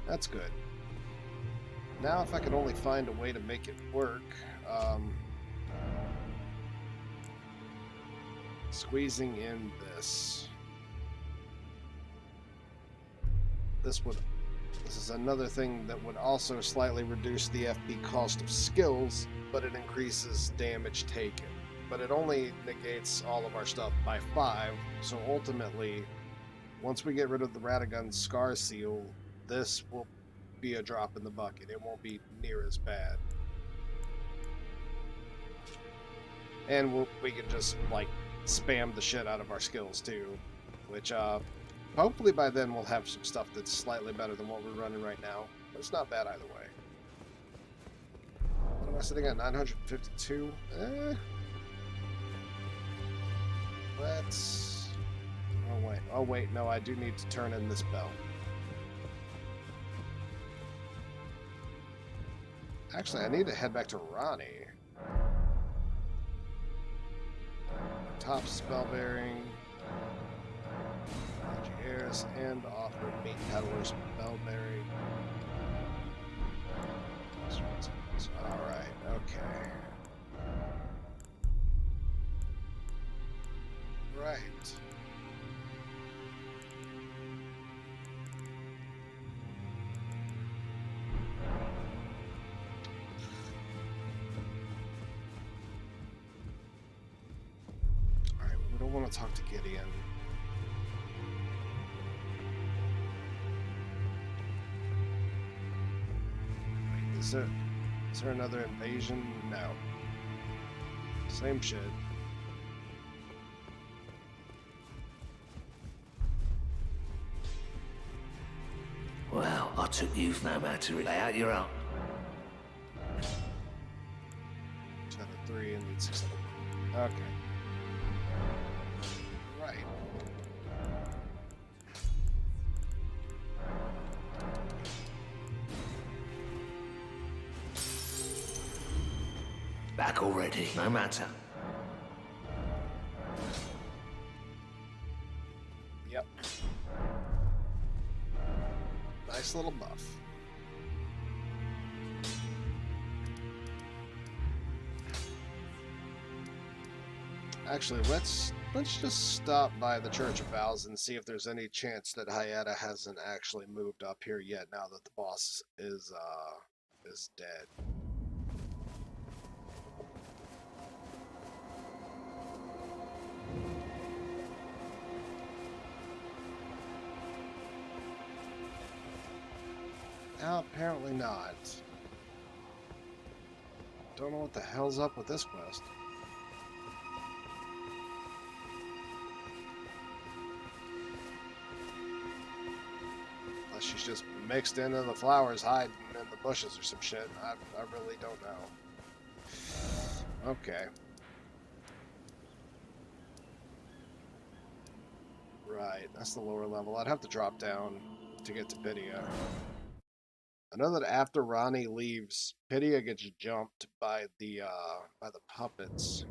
That's good. Now, if I could only find a way to make it work, squeezing in this. This is another thing that would also slightly reduce the FP cost of skills, but it increases damage taken. But it only negates all of our stuff by 5, so ultimately, once we get rid of the Radagon's Scar Seal, this will be a drop in the bucket. It won't be near as bad. And we can just, like, spam the shit out of our skills, too. Which, hopefully by then we'll have some stuff that's slightly better than what we're running right now. But it's not bad either way. What am I sitting at? 952? Let's... Oh wait, no, I do need to turn in this bell. Actually, I need to head back to Ronnie. Top spell bearing. Airs and offer meat peddlers bellberry. Alright, okay. Right. want to talk to Gideon. Wait, is there another invasion? No. Same shit. Well, I took youth no matter. Lay out your own. 2 out of 3 and need 6 out of 1. Okay. Right. Back already, no matter. Yep. Nice little buff. Actually, let's just stop by the Church of Vows and see if there's any chance that Hyetta hasn't actually moved up here yet now that the boss is dead. No, apparently not. Don't know what the hell's up with this quest. Unless she's just mixed into the flowers hiding in the bushes or some shit. I really don't know. Okay. Right, that's the lower level. I'd have to drop down to get to Pydia. I know that after Ronnie leaves, Pydia gets jumped by the puppets.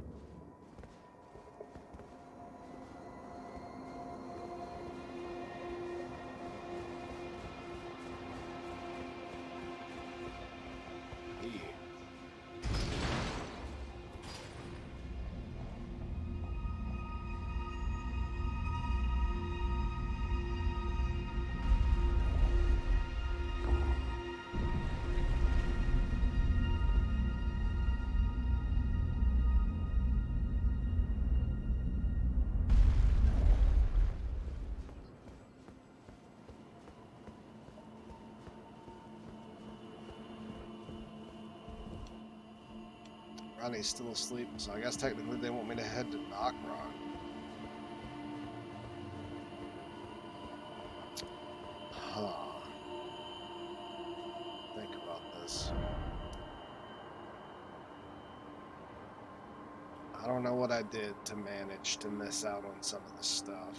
Ronnie's still asleep, so I guess technically they want me to head to Knockrock. Huh. Think about this. I don't know what I did to manage to miss out on some of the stuff.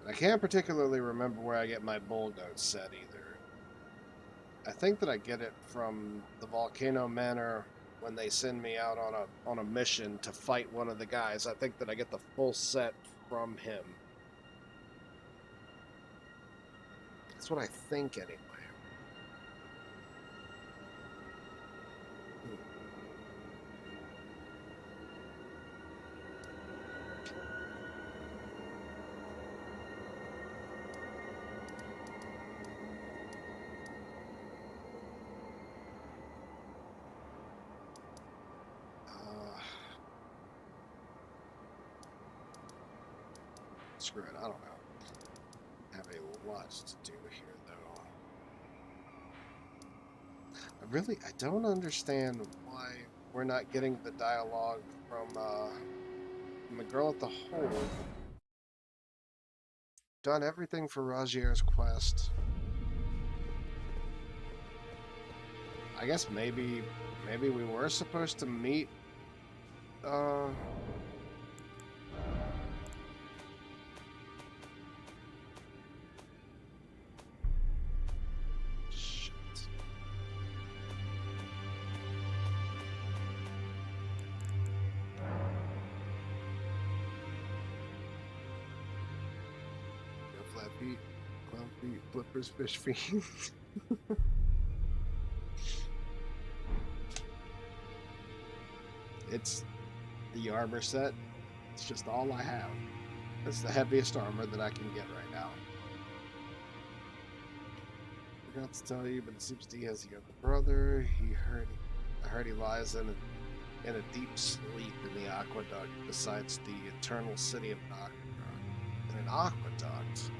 I can't particularly remember where I get my bull goat set either. I think that I get it from the Volcano Manor when they send me out on a mission to fight one of the guys. I think that I get the full set from him. That's what I think anyway. Screw it, I don't know. I have a lot to do here, though. I don't understand why we're not getting the dialogue from the girl at the hole. Done everything for Rajier's quest. I guess maybe we were supposed to meet flat feet, clown feet, flippers, fish feet. It's the armor set. It's just all I have. It's the heaviest armor that I can get right now. Forgot to tell you, but it seems D has a younger brother. I heard he lies in in a deep sleep in the aqueduct besides the eternal city of Nocturne. In an aqueduct?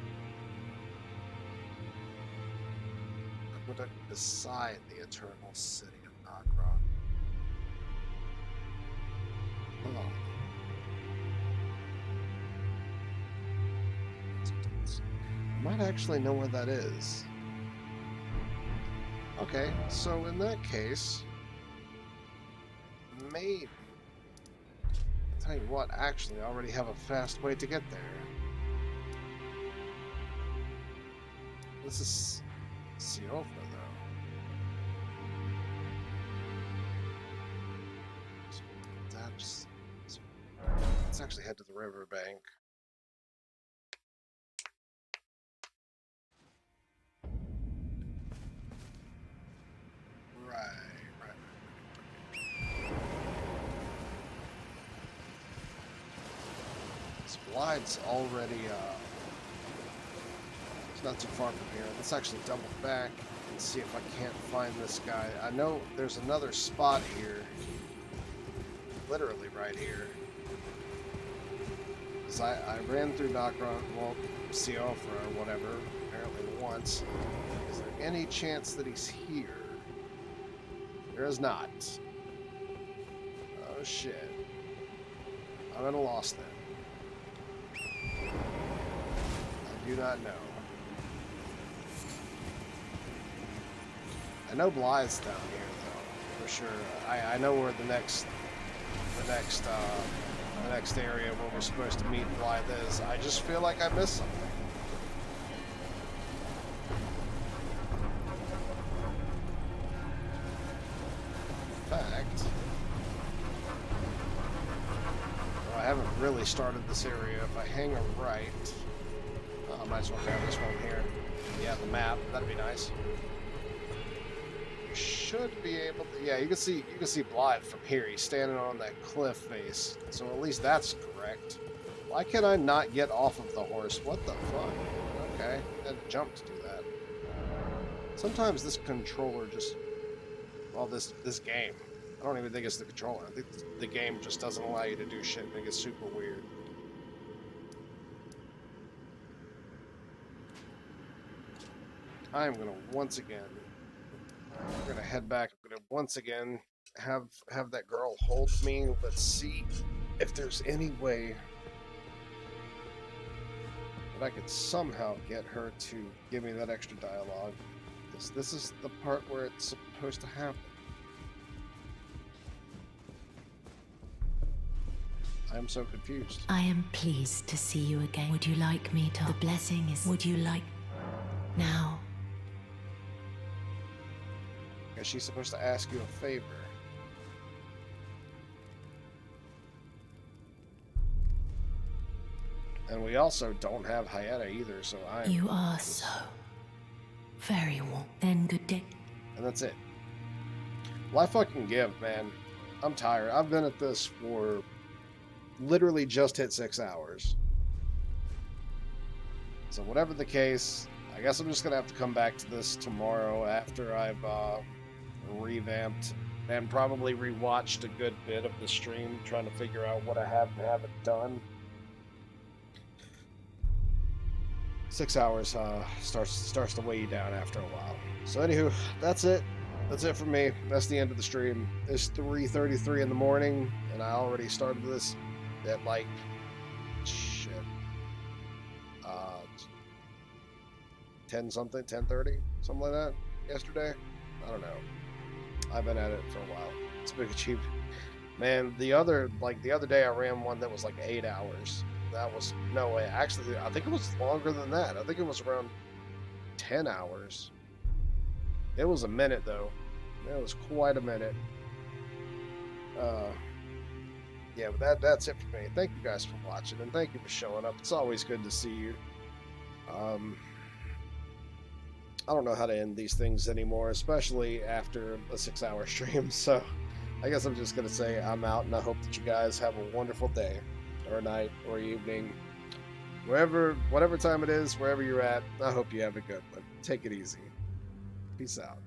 Aqueduct beside the eternal city of Nocturne. Oh. I might actually know where that is. Okay, so in that case, maybe. I'll tell you what, actually, I already have a fast way to get there. This is Siofa, though. So let's actually head to the riverbank. Right. This Blide's already, it's not too far from here. Let's actually double back and see if I can't find this guy. I know there's another spot here. Literally right here. Because I ran through Nocturne, well, Siofa or whatever, apparently once. Is there any chance that he's here? There is not. Oh shit. I'm at a loss then. I do not know. I know Blythe's down here though, for sure. I know where the next area where we're supposed to meet Blythe is. I just feel like I missed something. In fact, well, I haven't really started this area. If I hang a right, I might as well grab this one here. Yeah, the map. That'd be nice. You should be able to. Yeah, you can see Blythe from here. He's standing on that cliff face. So at least that's correct. Why can I not get off of the horse? What the fuck? Okay, I had to jump to do that. Sometimes this controller just. Well, this game. I don't even think it's the controller. I think the game just doesn't allow you to do shit. Make it super weird. I am gonna once again. We're gonna head back. I'm gonna once again have that girl hold me. Let's see if there's any way that I could somehow get her to give me that extra dialogue. This is the part where it's supposed to happen. I am so confused. I am pleased to see you again. Would you like me to? The blessing is. Would you like. Now. Because she's supposed to ask you a favor. And we also don't have Hyetta either, so I'm... You are so... very warm. Then good day. And that's it. Well, I fucking give, man. I'm tired. I've been at this for... literally just hit 6 hours. So whatever the case, I guess I'm just gonna have to come back to this tomorrow after I've revamped and probably rewatched a good bit of the stream, trying to figure out what I have and haven't done. 6 hours starts to weigh you down after a while. So anywho, that's it. That's it for me. That's the end of the stream. It's 3:33 in the morning, and I already started this at like shit 10 something, 10:30, something like that yesterday. I don't know. I've been at it for a while. It's a big achievement, man. The other day I ran one that was like 8 hours. That was no way. Actually, I think it was longer than that. I think it was around 10 hours. It was a minute though. It was quite a minute. Yeah, but that's it for me. Thank you guys for watching, and thank you for showing up. It's always good to see you. I don't know how to end these things anymore, especially after a 6-hour stream, so I guess I'm just going to say I'm out, and I hope that you guys have a wonderful day, or night, or evening, whatever time it is, wherever you're at. I hope you have a good one. Take it easy. Peace out.